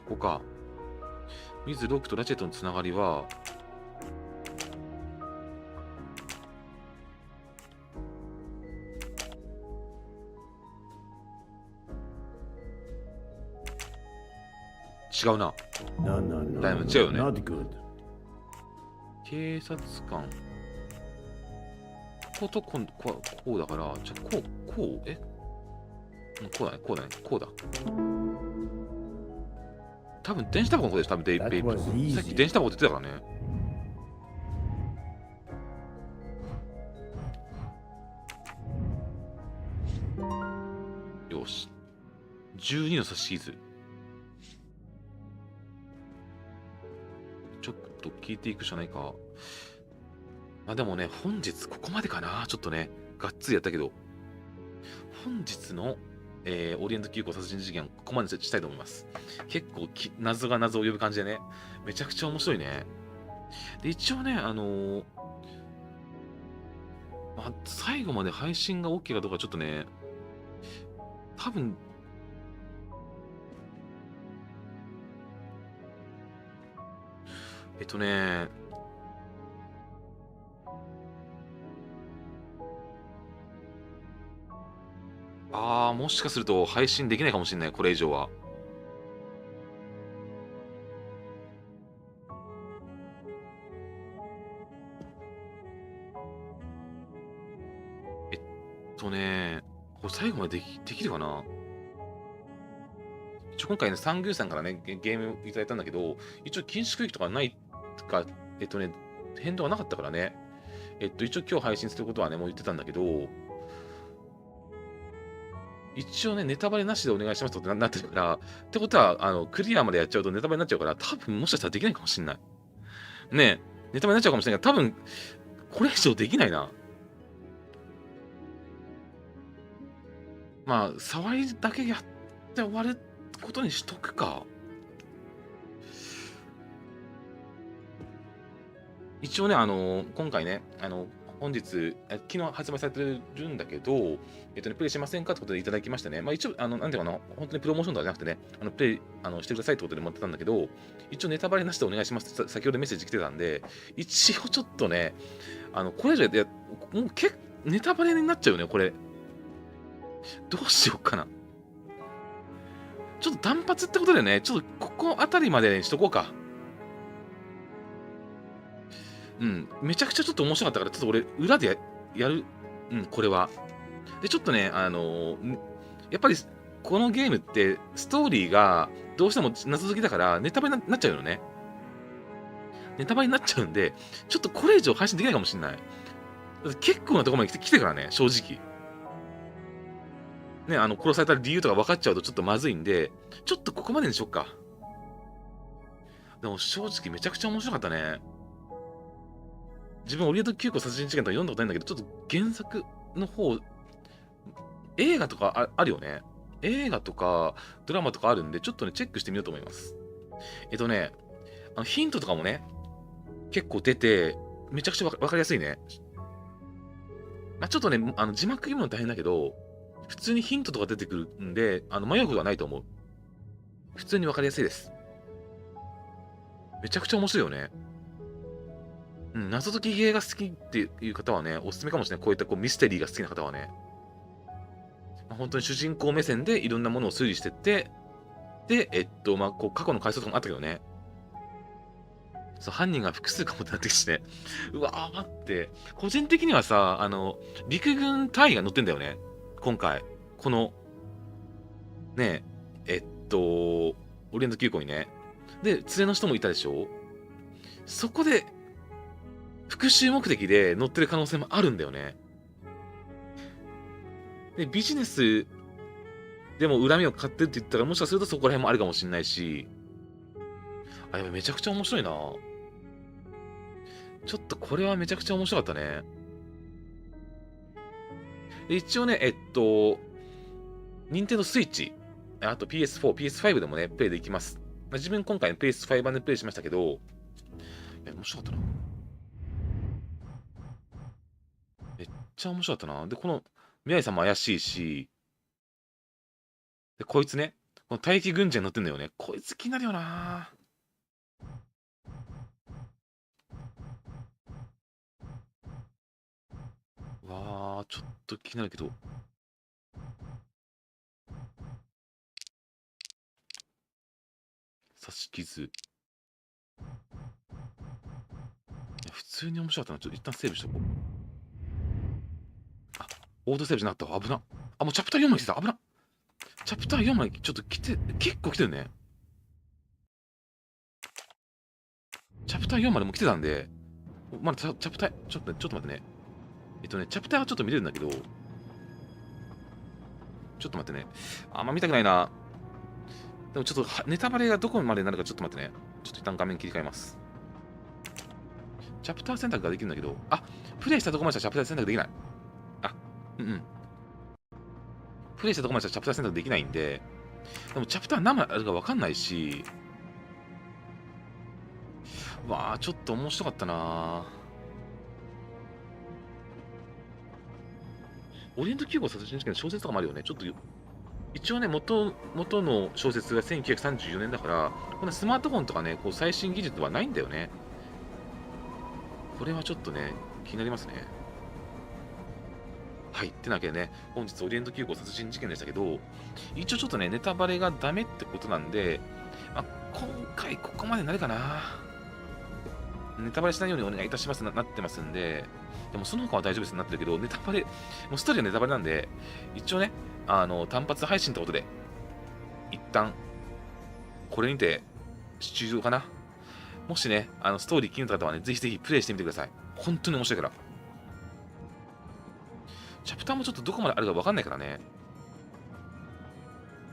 S1: ここか。ミズロックとラチェットのつながりは、違うな。
S5: No, no, no,
S1: だいぶ
S5: no,
S1: 違うよね。
S5: not good.
S1: 警察官。こことこうだから、じゃあこうこうだね、こうだね、こうだ。多分電子タバコの方です、多分ベイプ。
S5: That was easy.
S1: さっき電子タバコって言ってたからね。よし。12の刺し傷。ちょっと聞いていくしかないか。まあでもね、本日ここまでかな。ちょっとね、がっつりやったけど、本日の、オリエント急行殺人事件、ここまでしたいと思います。結構謎が謎を呼ぶ感じでね、めちゃくちゃ面白いね。で、一応ね、まあ、最後まで配信が OK かどうかちょっとね、多分、もしかすると配信できないかもしれない、これ以上は。これ最後までできるかな。一応今回ね、サングーさんからね、ゲームいただいたんだけど、一応禁止区域とかないか、変動がなかったからね。一応今日配信することはね、もう言ってたんだけど、一応ね、ネタバレなしでお願いしますってなってるから、ってことは、クリアまでやっちゃうとネタバレになっちゃうから、多分もしかしたらできないかもしれない。ねえ、ネタバレになっちゃうかもしれないけど、多分、これ以上できないな。まあ、触りだけやって終わることにしとくか。一応ね、今回ね、本日、昨日発売されてるんだけど、プレイしませんかってことでいただきましてね、まあ一応、なんていうかな、本当にプロモーションとかじゃなくてね、プレイしてくださいってことで持ってたんだけど、一応ネタバレなしでお願いしますって先ほどメッセージ来てたんで、一応ちょっとね、これ以上やもうネタバレになっちゃうよね、これ。どうしようかな。ちょっと単発ってことでね、ちょっとここあたりまでにしとこうか。うん、めちゃくちゃちょっと面白かったから、ちょっと俺、裏でやる、これは。で、ちょっとね、やっぱり、このゲームって、ストーリーがどうしても謎解きだから、ネタバレになっちゃうよね。ネタバレになっちゃうんで、ちょっとこれ以上配信できないかもしれない。だって結構なところまで来てからね、正直。ね、殺された理由とか分かっちゃうとちょっとまずいんで、ちょっとここまでにしよっか。でも正直めちゃくちゃ面白かったね。自分、オリエント急行殺人事件とか読んだことないんだけど、ちょっと原作の方、映画とか あるよね。映画とかドラマとかあるんで、ちょっとね、チェックしてみようと思います。ヒントとかもね、結構出て、めちゃくちゃわかりやすいね。まあ、ちょっとね、字幕読むの大変だけど、普通にヒントとか出てくるんで、迷うことはないと思う。普通にわかりやすいです。めちゃくちゃ面白いよね。うん、謎解きゲーが好きっていう方はね、おすすめかもしれない。こういったミステリーが好きな方はね。本当に主人公目線でいろんなものを推理してって、で、過去の回想とかもあったけどね。そう、犯人が複数かもってなってきてね。うわーって、個人的にはさ、陸軍隊員が乗ってんだよね。今回。この、ねオリエント急行にね。で、連れの人もいたでしょ。そこで、復讐目的で乗ってる可能性もあるんだよね。で、ビジネスでも恨みを買ってるって言ったら、もしかするとそこら辺もあるかもしれないし、やばい、めちゃくちゃ面白いな。ちょっとこれはめちゃくちゃ面白かったね。で一応ね、任天堂スイッチ、あと PS4、PS5 でもね、プレイできます。自分今回の PS5 版でプレイしましたけど、面白かったな。めっちゃ面白かったな。で、この宮城さんも怪しいし、で、こいつね、この待機軍人に乗ってんだよね。こいつ気になるよな。わー、ちょっと気になるけど。刺し傷。普通に面白かったな。ちょっと一旦セーブしとこう。あ、オートセーブじゃなかったわ。危な。あ、もうチャプター4まで来てた。危な。チャプター4までちょっと来て、結構来てるね。チャプター4までも来てたんで、まだチャプター、ちょっと待ってね。チャプターはちょっと見れるんだけど、ちょっと待ってね。あんま見たくないな。でもちょっとネタバレがどこまでになるかちょっと待ってね。ちょっと一旦画面切り替えます。チャプター選択ができるんだけど、あ、プレイしたとこまでしかチャプター選択できない。あ、プレイしたとこまでしかチャプター選択できないんで、でもチャプター何枚あるか分かんないし、わあ、ちょっと面白かったな。オリエント急行殺人事件の小説とかもあるよね。ちょっと、一応ね、元の小説が1934年だから、このスマートフォンとかね、最新技術はないんだよね。これはちょっとね、気になりますね。はい。ってなわけでね、本日オリエント急行殺人事件でしたけど、一応ちょっとね、ネタバレがダメってことなんで、今回ここまでになるかな。ネタバレしないようにお願いいたしますなってますんで、でもその他は大丈夫ですになってるけど、ネタバレ、もうストーリーはネタバレなんで、一応ね、単発配信ってことで、一旦、これにて終了かな。もしね、ストーリー気になった方はね、ぜひぜひプレイしてみてください。本当に面白いから。チャプターもちょっとどこまであるか分かんないからね。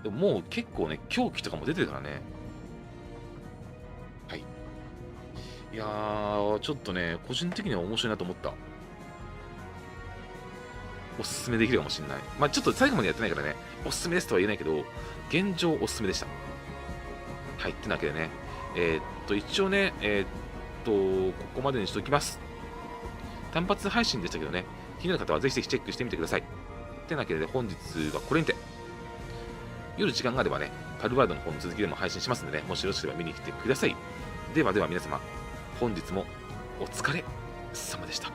S1: でももう結構ね、狂気とかも出てるからね。はい。いやー、ちょっとね、個人的には面白いなと思った。おすすめできるかもしれない。まあちょっと最後までやってないからね、おすすめですとは言えないけど、現状おすすめでした。はい、ってなわけでね、一応ね、ここまでにしておきます。単発配信でしたけどね、気になる方はぜひぜひチェックしてみてください。ってなわけで、本日はこれにて、夜時間があればね、パルワードの方の続きでも配信しますのでね、もしよろしければ見に来てください。ではでは皆様、本日もお疲れ様でした。